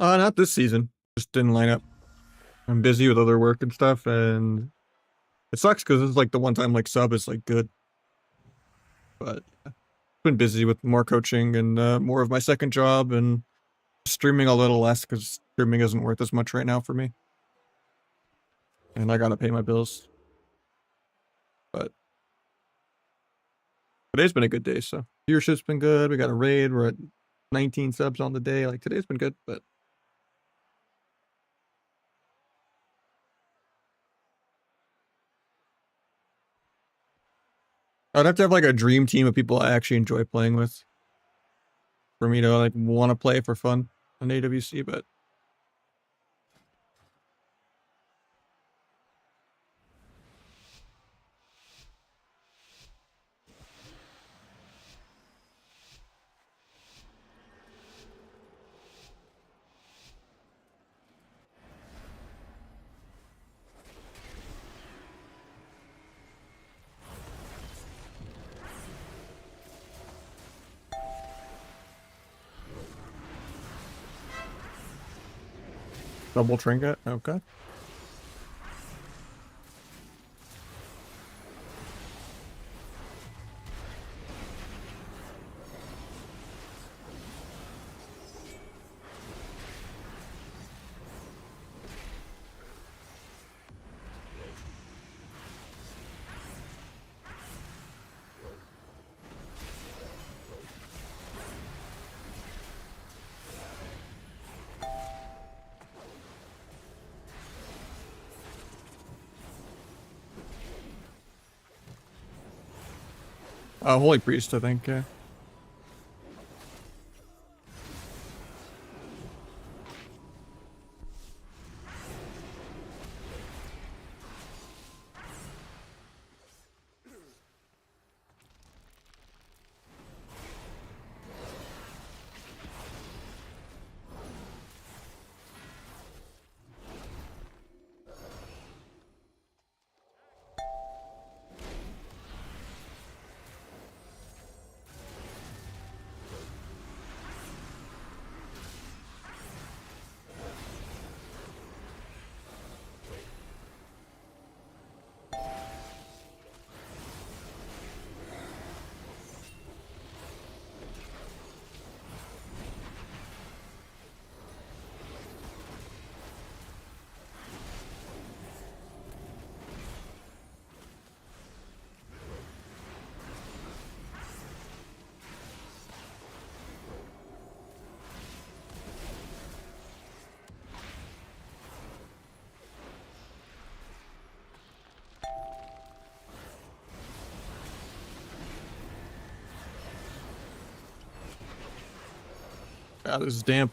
Not this season. Just didn't line up. I'm busy with other work and stuff, and it sucks because it's like the one time like sub is like good. But been busy with more coaching and more of my second job and streaming a little less because streaming isn't worth as much right now for me. And I gotta pay my bills. But today's been a good day, so viewership's been good. We got a raid. We're at 19 subs on the day. Like today's been good, but I'd have to have like a dream team of people I actually enjoy playing with for me to like want to play for fun on AWC, but double trinket, okay. Holy Priest, I think, yeah. God, this is damp.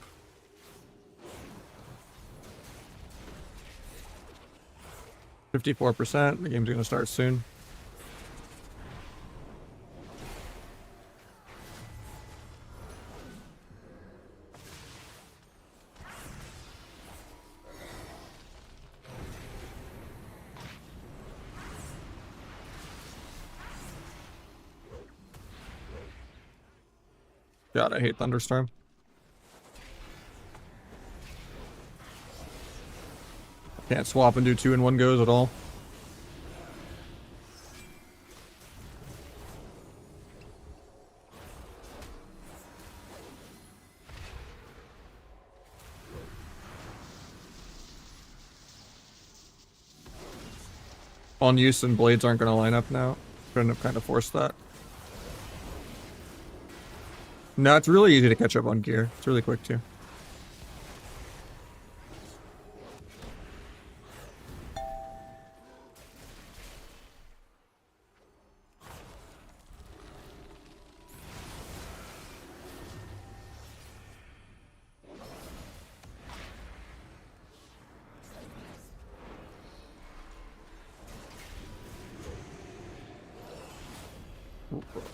54%. The game's gonna start soon. God, I hate Thunderstorm. Can't swap and do 2 in one goes at all. On use and blades aren't gonna line up now. Couldn't have kind of forced that. No, it's really easy to catch up on gear. It's really quick too.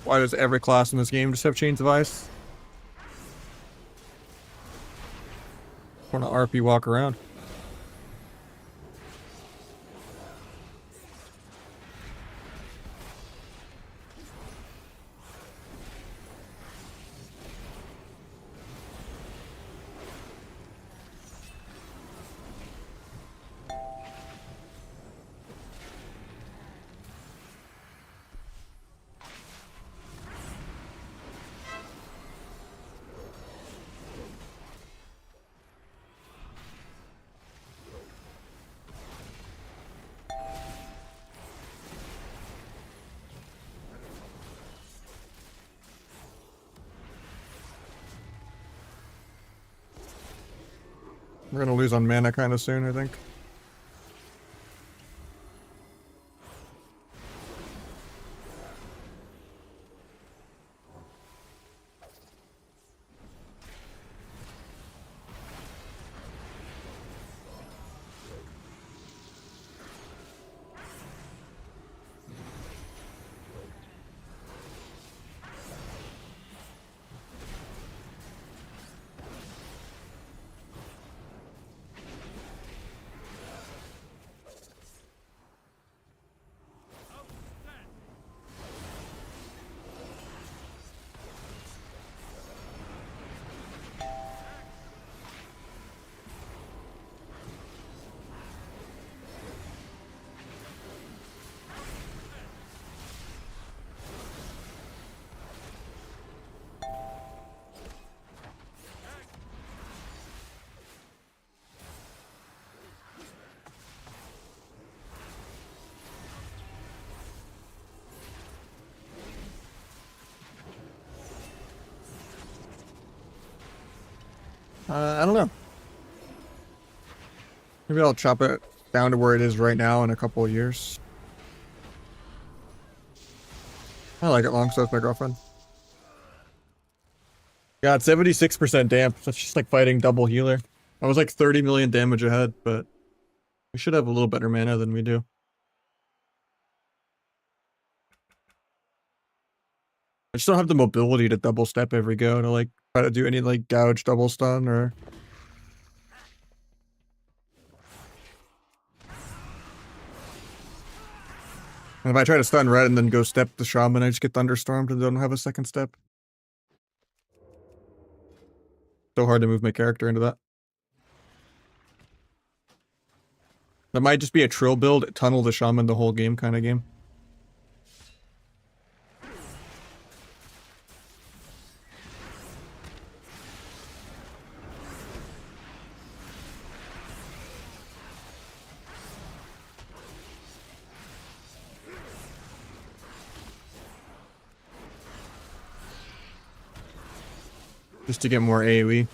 Why does every class in this game just have chains of ice? Want to RP walk around? We're gonna lose on mana kind of soon, I think. I don't know. Maybe I'll chop it down to where it is right now in a couple of years. I like it long, so that's my girlfriend. Yeah, it's 76% damp. That's just like fighting double healer. I was like 30 million damage ahead, but we should have a little better mana than we do. I just don't have the mobility to double step every go to like try to do any like gouge double stun or... And if I try to stun red and then go step the shaman, I just get thunderstormed and don't have a second step. So hard to move my character into that. That might just be a trill build, tunnel the shaman the whole game kind of game. Just to get more AoE.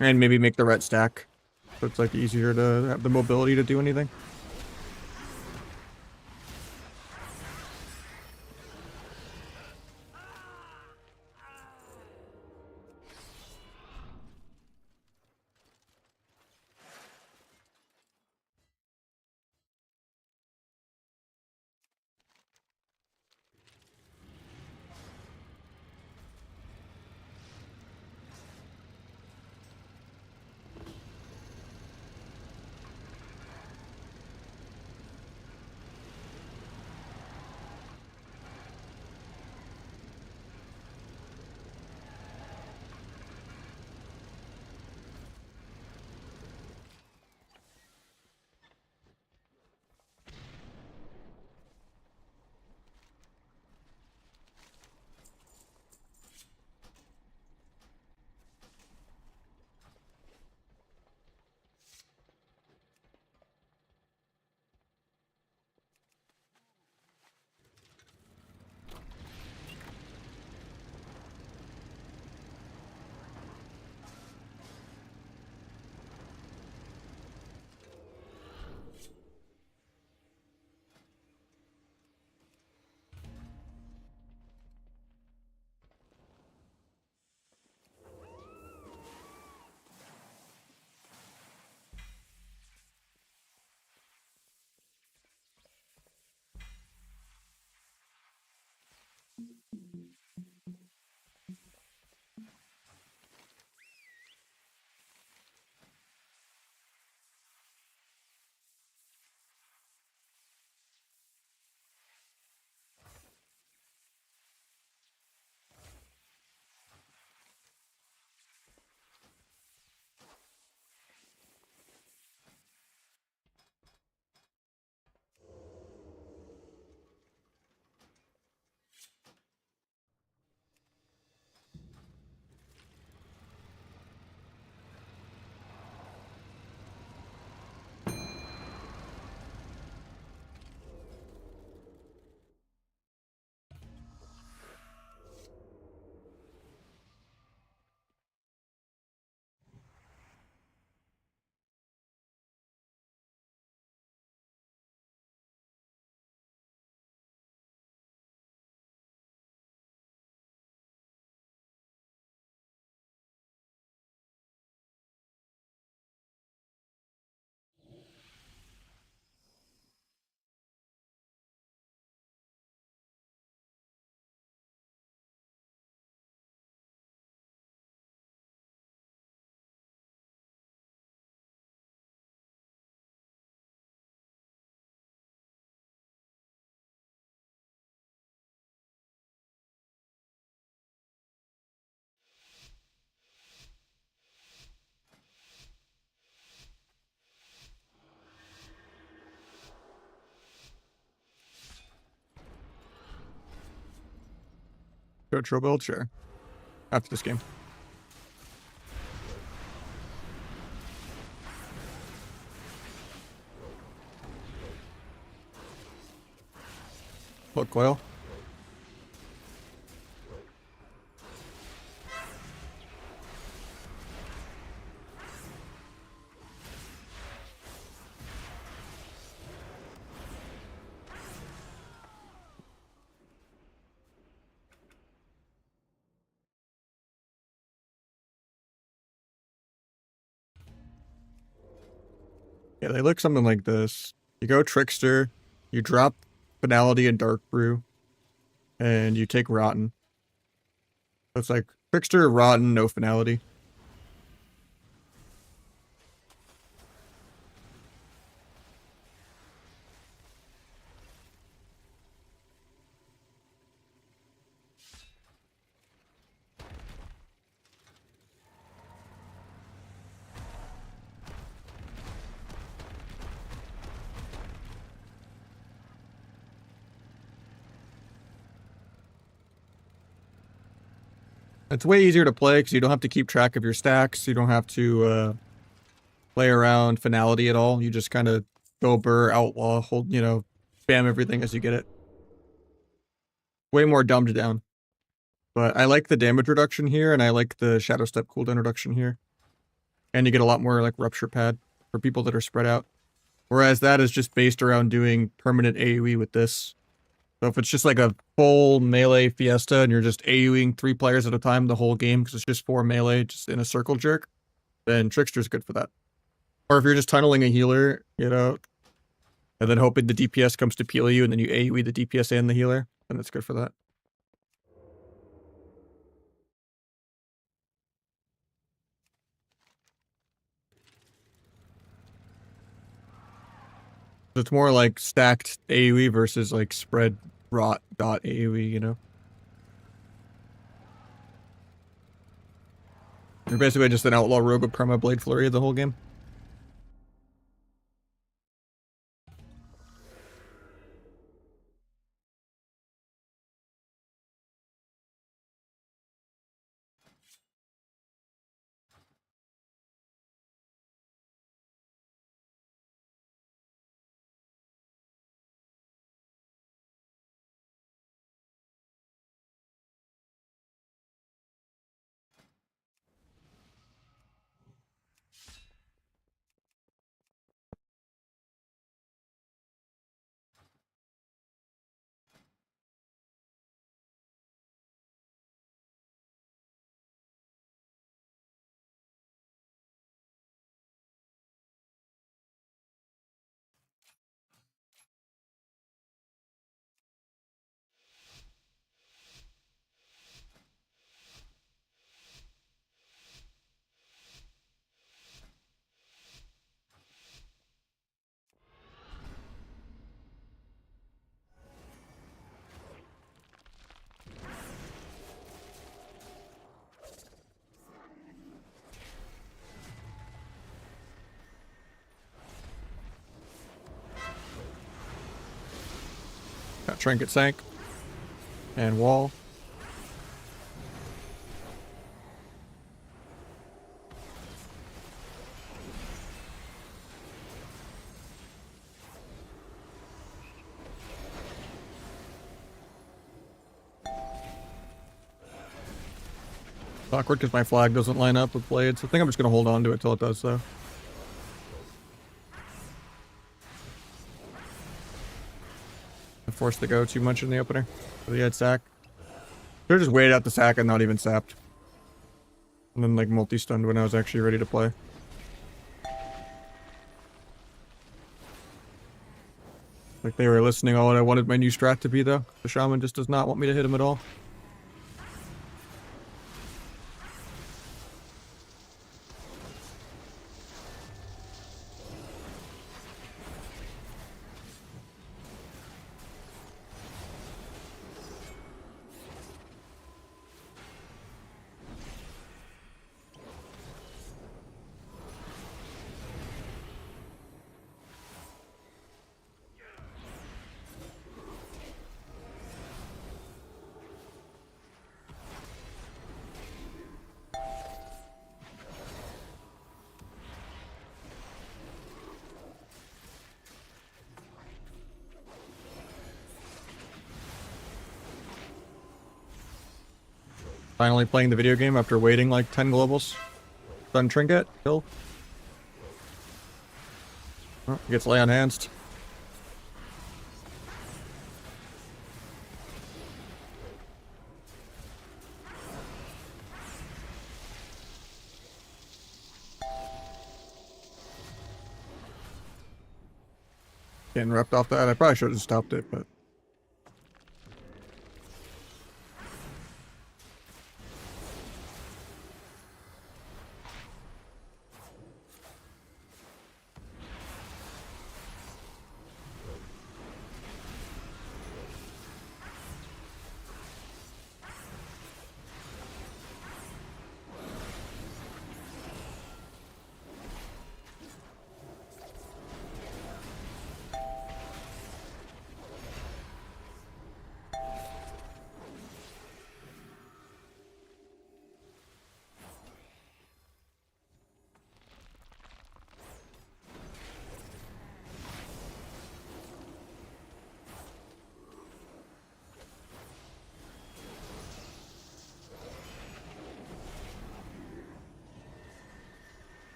And maybe make the ret stack. So it's like easier to have the mobility to do anything. Retro build, sure. After this game. Hook coil. Yeah, they look something like this. You go Trickster, you drop Finality and Dark Brew, and you take Rotten. So it's like Trickster, Rotten, no Finality. It's way easier to play because you don't have to keep track of your stacks. You don't have to play around Finality at all. You just kind of go Burr, Outlaw, hold, you know, spam everything as you get it. Way more dumbed down. But I like the damage reduction here, and I like the Shadow Step cooldown reduction here. And you get a lot more like Rupture Pad for people that are spread out. Whereas that is just based around doing permanent AoE with this. So if it's just like a full melee fiesta and you're just AoEing 3 players at a time the whole game because it's just 4 melee just in a circle jerk, then Trickster's good for that. Or if you're just tunneling a healer, you know, and then hoping the DPS comes to peel you and then you AoE the DPS and the healer, then that's good for that. It's more like stacked AoE versus like spread rot dot AoE, you know? You're basically just an outlaw rogue with perma blade flurry the whole game. Got Trinket Sank. And Wall. Awkward because my flag doesn't line up with blades. I think I'm just going to hold on to it till it does, though. I forced to go too much in the opener. So he had sack. Should've just waited out the sack and not even sapped. And then like multi-stunned when I was actually ready to play. Like they were listening all what I wanted my new strat to be though. The shaman just does not want me to hit him at all. Finally playing the video game after waiting like 10 globals. Done trinket, kill. Oh, gets lay on hands. Getting repped off that. I probably should have stopped it, but.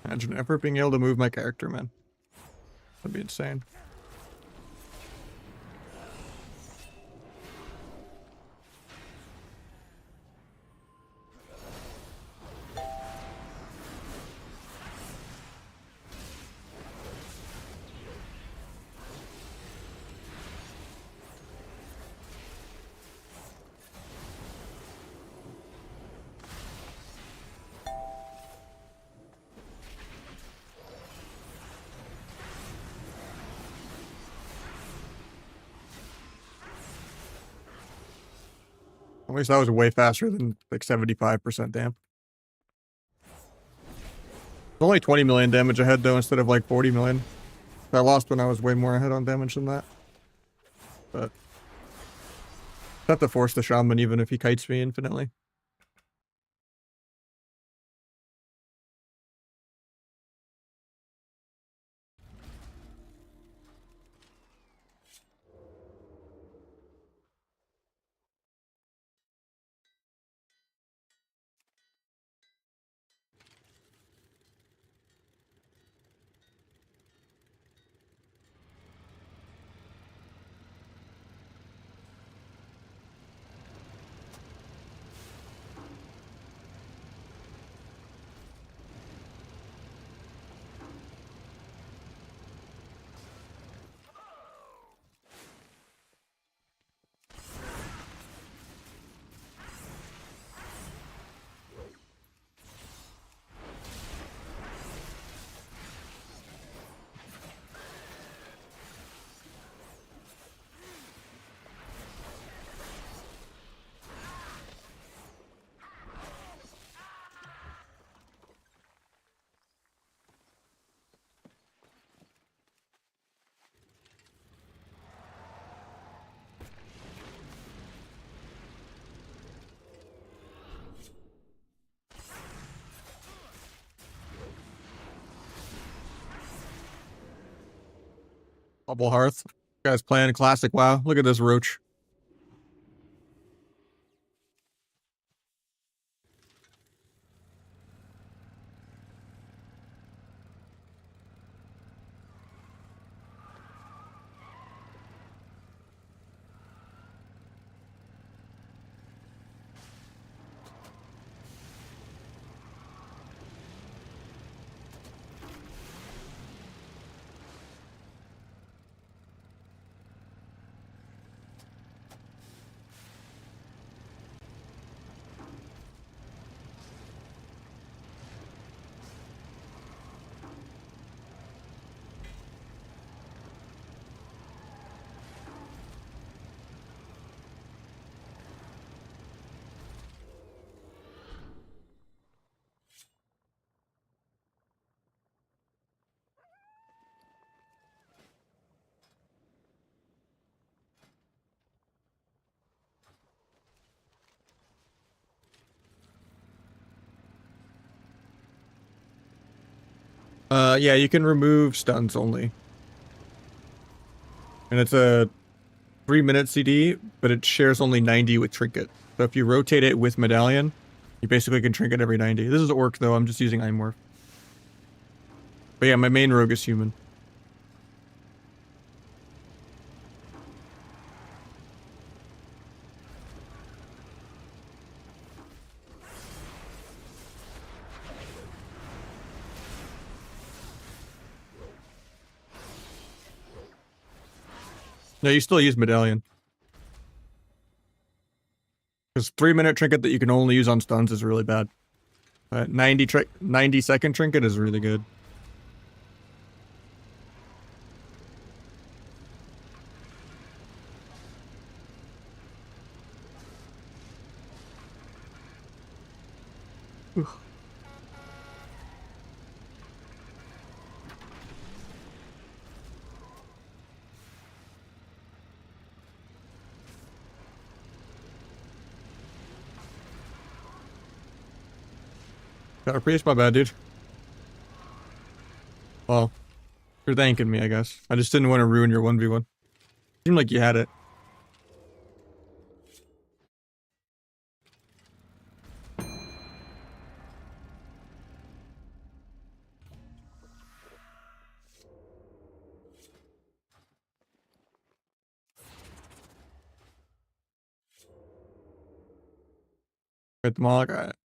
Imagine ever being able to move my character, man. That'd be insane. At least that was way faster than like 75% damp. It's only 20 million damage ahead though, instead of like 40 million. I lost when I was way more ahead on damage than that. But I have to force the shaman even if he kites me infinitely. Bubble Hearth. Guys playing classic WoW. Look at this roach. Yeah, you can remove stuns only. And it's a 3-minute CD, but it shares only 90 with Trinket. So if you rotate it with Medallion, you basically can Trinket every 90. This is Orc though, I'm just using Imorph. But yeah, my main rogue is human. No, you still use Medallion. Because 3-minute Trinket that you can only use on stuns is really bad. 90-second Trinket is really good. Whew. Got a priest, my bad, dude. Well, you're thanking me, I guess. I just didn't want to ruin your 1v1. Seemed like you had it. Get them all, I got it.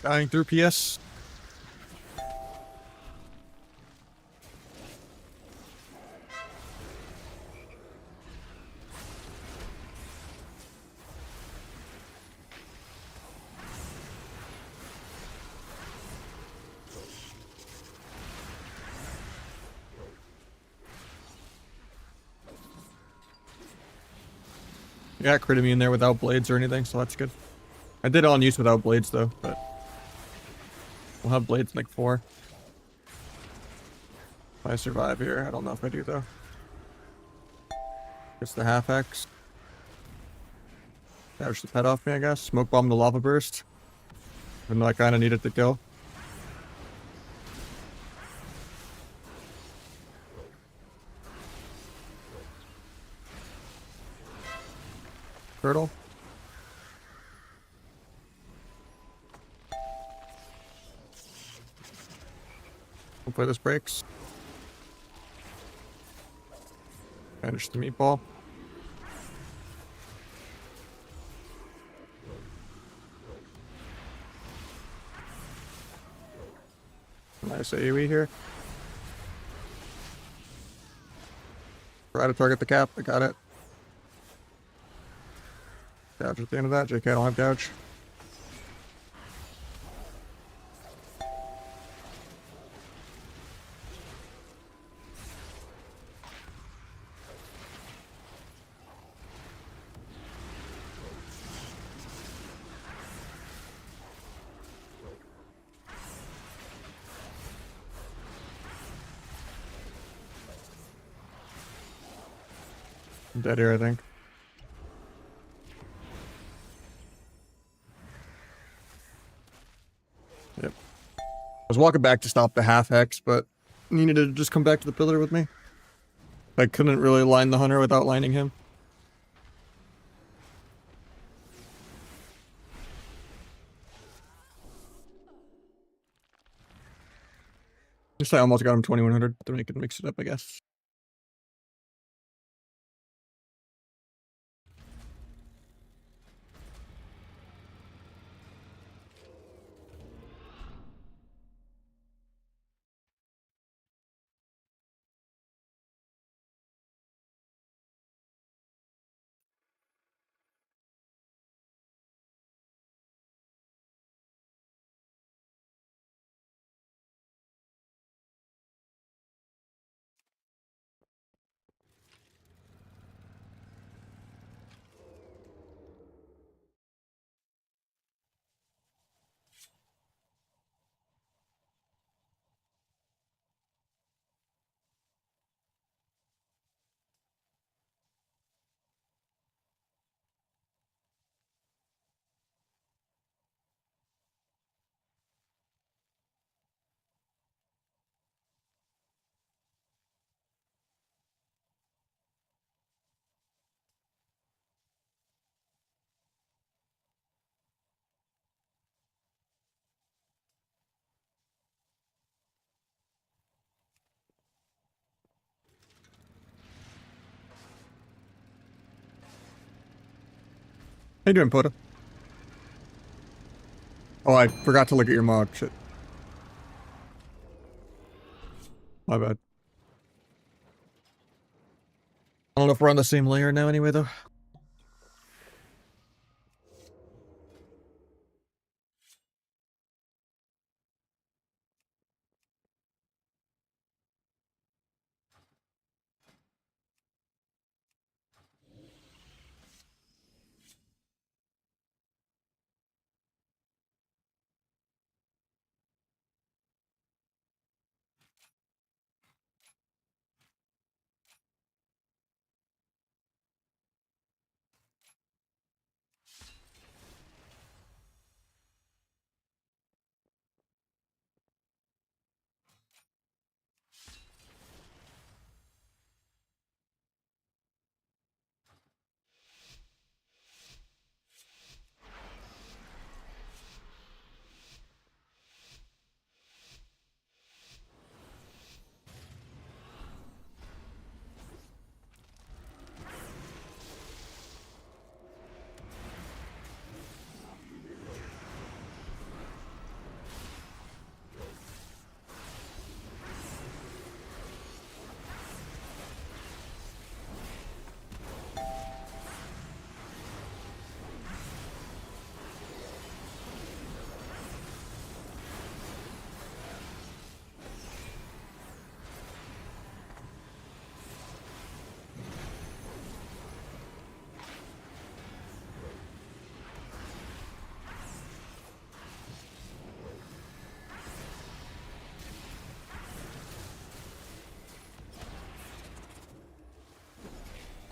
Dying through PS. Yeah, crit me in there without blades or anything, so that's good. I did on use without blades though, but we'll have blades in like 4. If I survive here, I don't know if I do though. It's the half X. Dash the pet off me, I guess. Smoke bomb the lava burst. Even though I kind of needed to kill. Turtle. Hopefully this breaks. Finish the meatball. Nice AoE here. Try to target the cap. I got it. Gouge at the end of that. JK, I don't have gouge. I'm dead here, I think. Yep. I was walking back to stop the half hex, but needed to just come back to the pillar with me. I couldn't really line the hunter without lining him. Just I almost got him 2100, then we could mix it up, I guess. How you doing, Pota? Oh, I forgot to look at your mod. Shit. My bad. I don't know if we're on the same layer now anyway, though.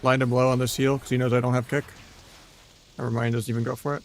Blind him low on this heal because he knows I don't have kick. Never mind, doesn't even go for it.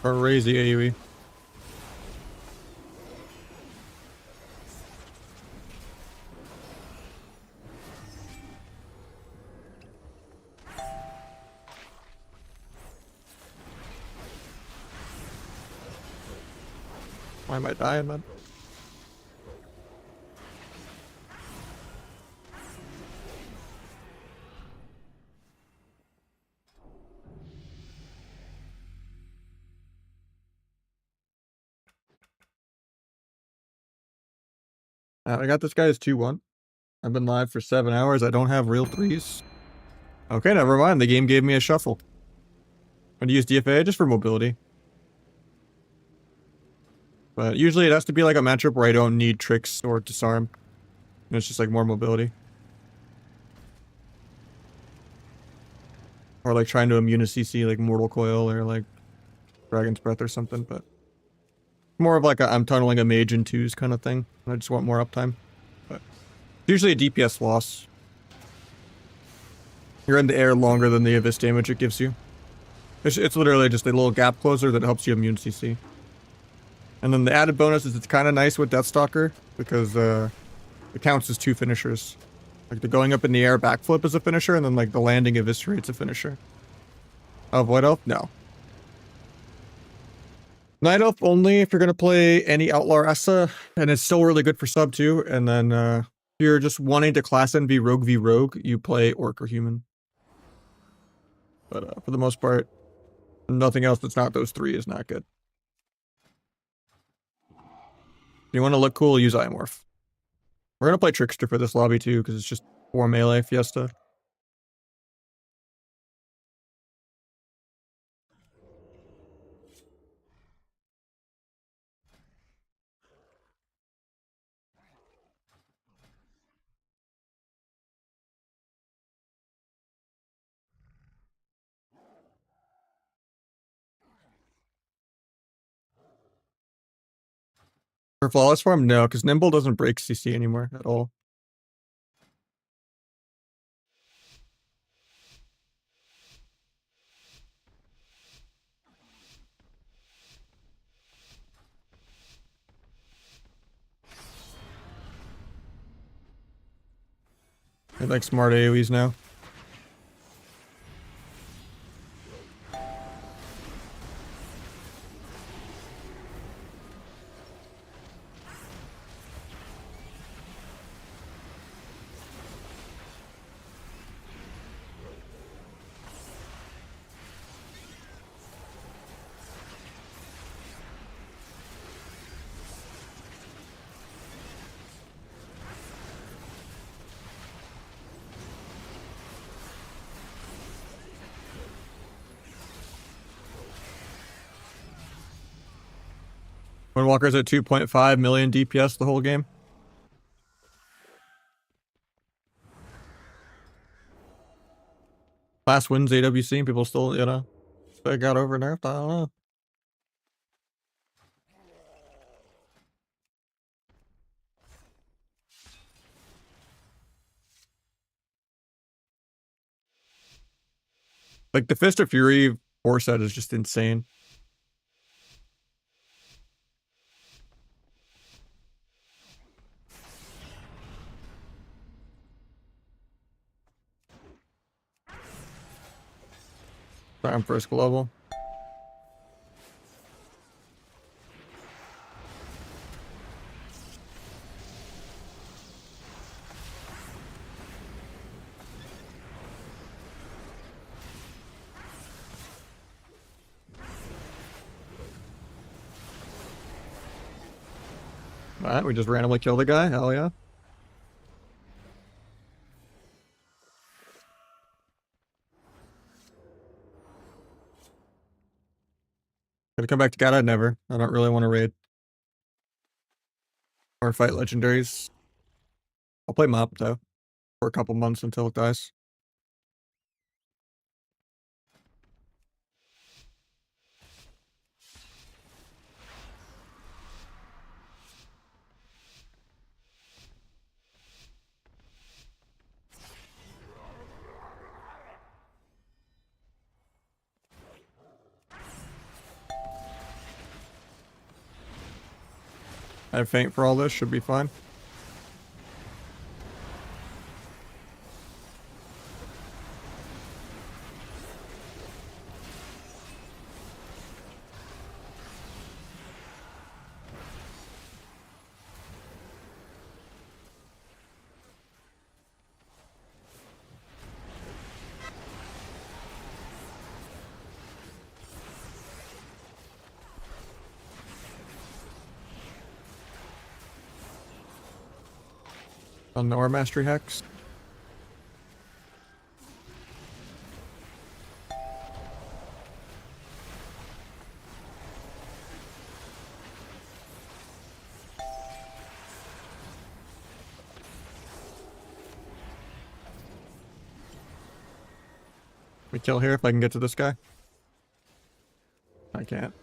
Crazy AoE. Why am I dying, man? I got this guy as 2-1. I've been live for 7 hours. I don't have real threes. Okay, never mind. The game gave me a shuffle. I'm gonna use DFA just for mobility. But usually it has to be like a matchup where I don't need tricks or disarm. And it's just like more mobility. Or like trying to immune a CC like Mortal Coil or like Dragon's Breath or something, but more of like a I'm tunneling a mage in twos kind of thing. I just want more uptime. But usually a DPS loss. You're in the air longer than the Abyss damage it gives you. It's literally just a little gap closer that helps you immune CC. And then the added bonus is it's kind of nice with Deathstalker because it counts as 2 finishers. Like the going up in the air backflip is a finisher, and then like the landing eviscerate's a finisher. Oh, Void Elf? No. Night Elf only if you're gonna play any Outlaw Essa, and it's still really good for sub too. And then if you're just wanting to class NV Rogue v Rogue, you play Orc or Human. But for the most part, nothing else that's not those 3 is not good. If you want to look cool, use Iamorph. We're gonna play Trickster for this lobby too, because it's just 4 melee Fiesta. For Flawless Farm, no, because Nimble doesn't break CC anymore at all. I like smart AoEs now. Windwalker's at 2.5 million DPS the whole game. Last wins AWC, people still, you know, they got over nerfed. I don't know. Like the Fist of Fury 4 set is just insane. Time first global. Alright, we just randomly killed a guy. Hell yeah. Gonna come back to God, I'd never. I don't really want to raid. Or fight legendaries. I'll play Mop though. For a couple months until it dies. I have Feint for all this, should be fine. On the Ore Mastery Hex. We kill here if I can get to this guy. I can't.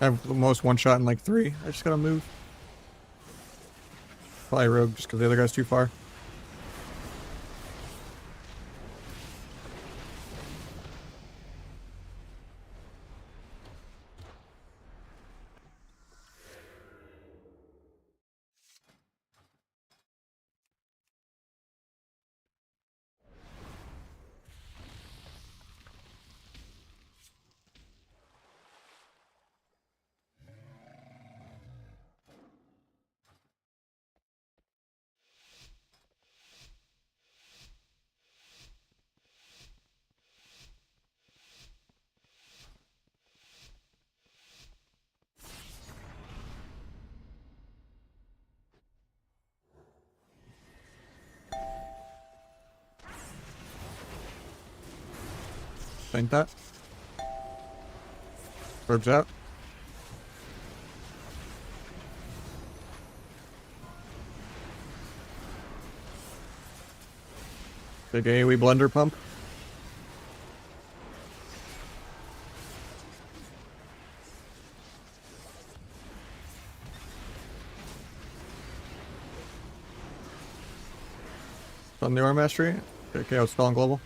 I have the most one shot in like 3. I just gotta move. Probably rogue just because the other guy's too far. Think that. Rogue's out. Big AoE blender pump. On the Ore Mastery. Okay, I'll spell on global.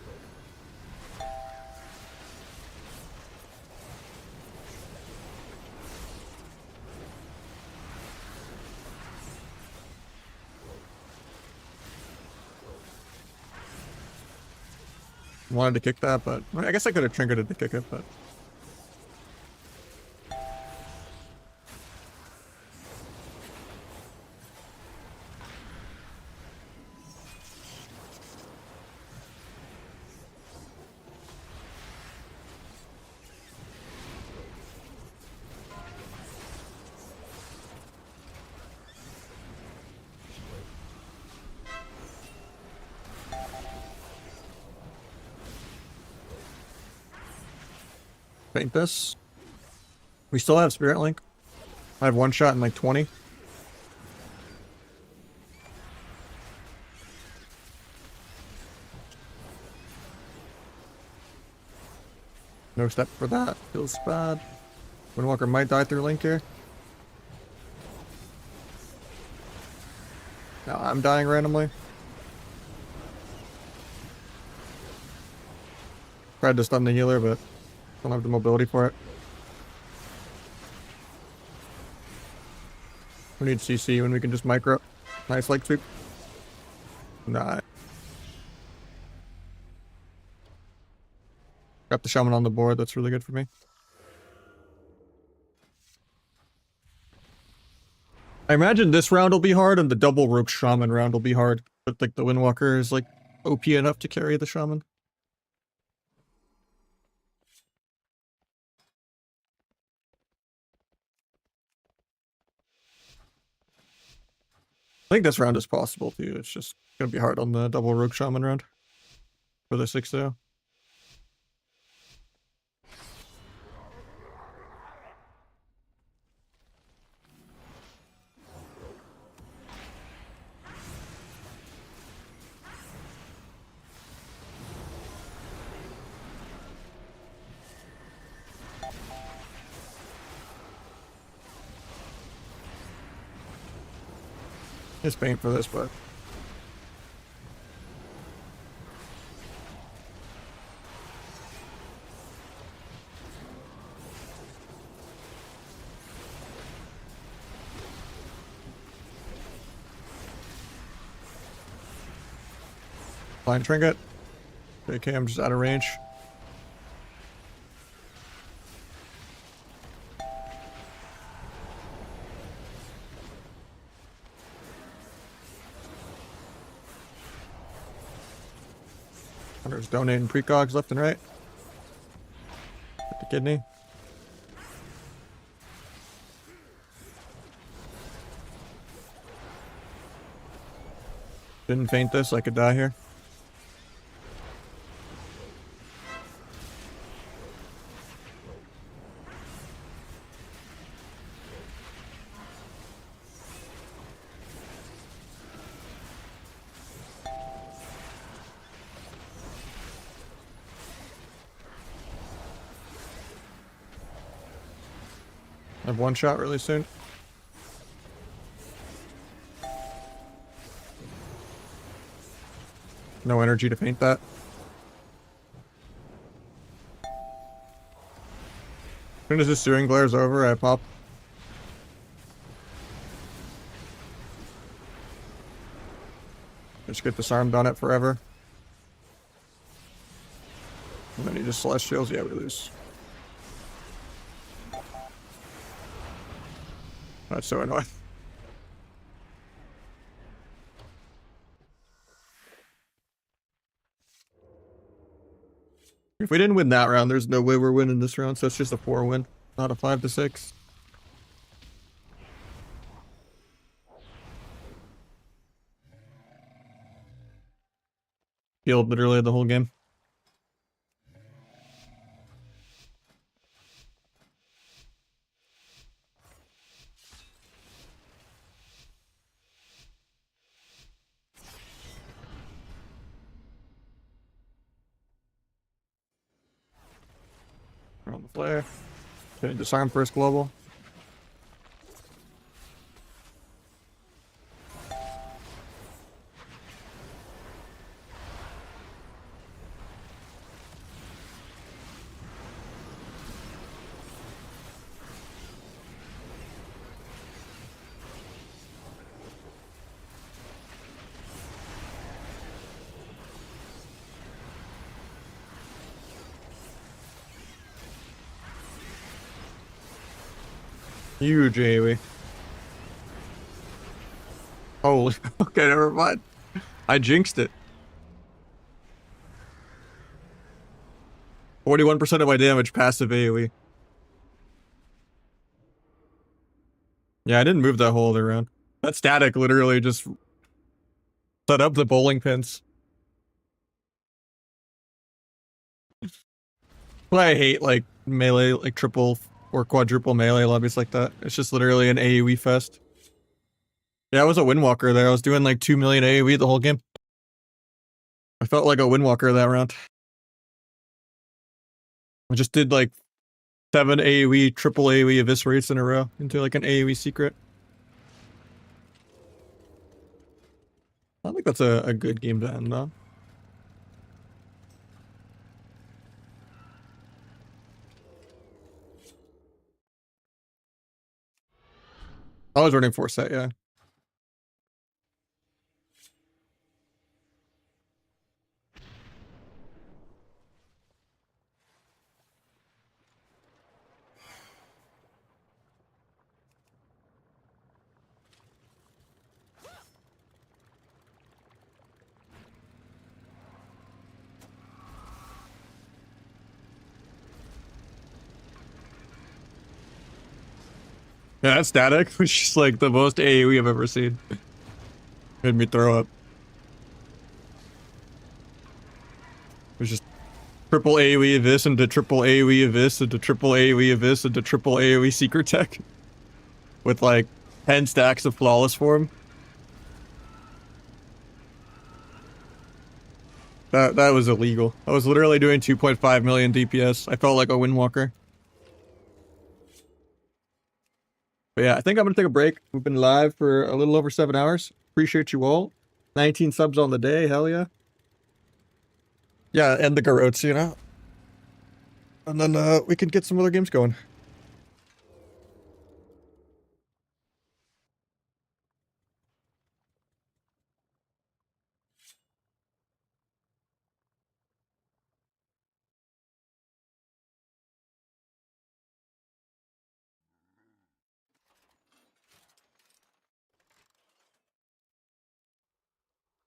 Wanted to kick that, but I guess I could have triggered it to kick it, but paint this. We still have Spirit Link. I have one shot in like 20. No step for that. Feels bad. Windwalker might die through Link here. No, I'm dying randomly. Tried to stun the healer, but don't have the mobility for it. We need CC when we can just micro. Nice leg sweep. Nah. Got the shaman on the board. That's really good for me. I imagine this round will be hard and the double rogue shaman round will be hard. But like the Windwalker is like OP enough to carry the shaman. I think this round is possible too. It's just gonna be hard on the double rogue shaman round. For the 6-0. It's paint for this, but blind trinket. Okay, I'm just out of range. There's donating precogs left and right. Get the kidney. Didn't faint this, I could die here. I have one shot really soon. No energy to paint that. As soon as this Searing Glare's over, I pop. Just get disarmed on it forever. And then he just Celestials, yeah, we lose. That's so annoying. If we didn't win that round, there's no way we're winning this round, so it's just a 4 win, not a 5 to 6. Healed literally the whole game. On the flare. Okay, disarm first global. Huge AoE. Holy, okay, never mind. I jinxed it. 41% of my damage passive AoE. Yeah, I didn't move that whole other round. That static literally just set up the bowling pins. Well, I hate like melee, like triple or quadruple melee lobbies like that. It's just literally an AoE fest. Yeah, I was a Windwalker there. I was doing like 2 million AoE the whole game. I felt like a Windwalker that round. I just did like 7 AoE, triple AoE eviscerates in a row into like an AoE secret. I think that's a good game to end on. I was running 4 set, yeah. Yeah, that static was just like the most AoE I've ever seen. Made me throw up. It was just triple AoE of this into triple AoE of this into triple AoE of this into triple AoE secret tech. With like 10 stacks of flawless form. That was illegal. I was literally doing 2.5 million DPS. I felt like a Windwalker. But yeah, I think I'm gonna take a break. We've been live for a little over 7 hours. Appreciate you all. 19 subs on the day. Hell yeah. Yeah, and the Garrotes, you know. And then we can get some other games going.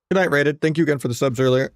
Good night, Rated. Thank you again for the subs earlier.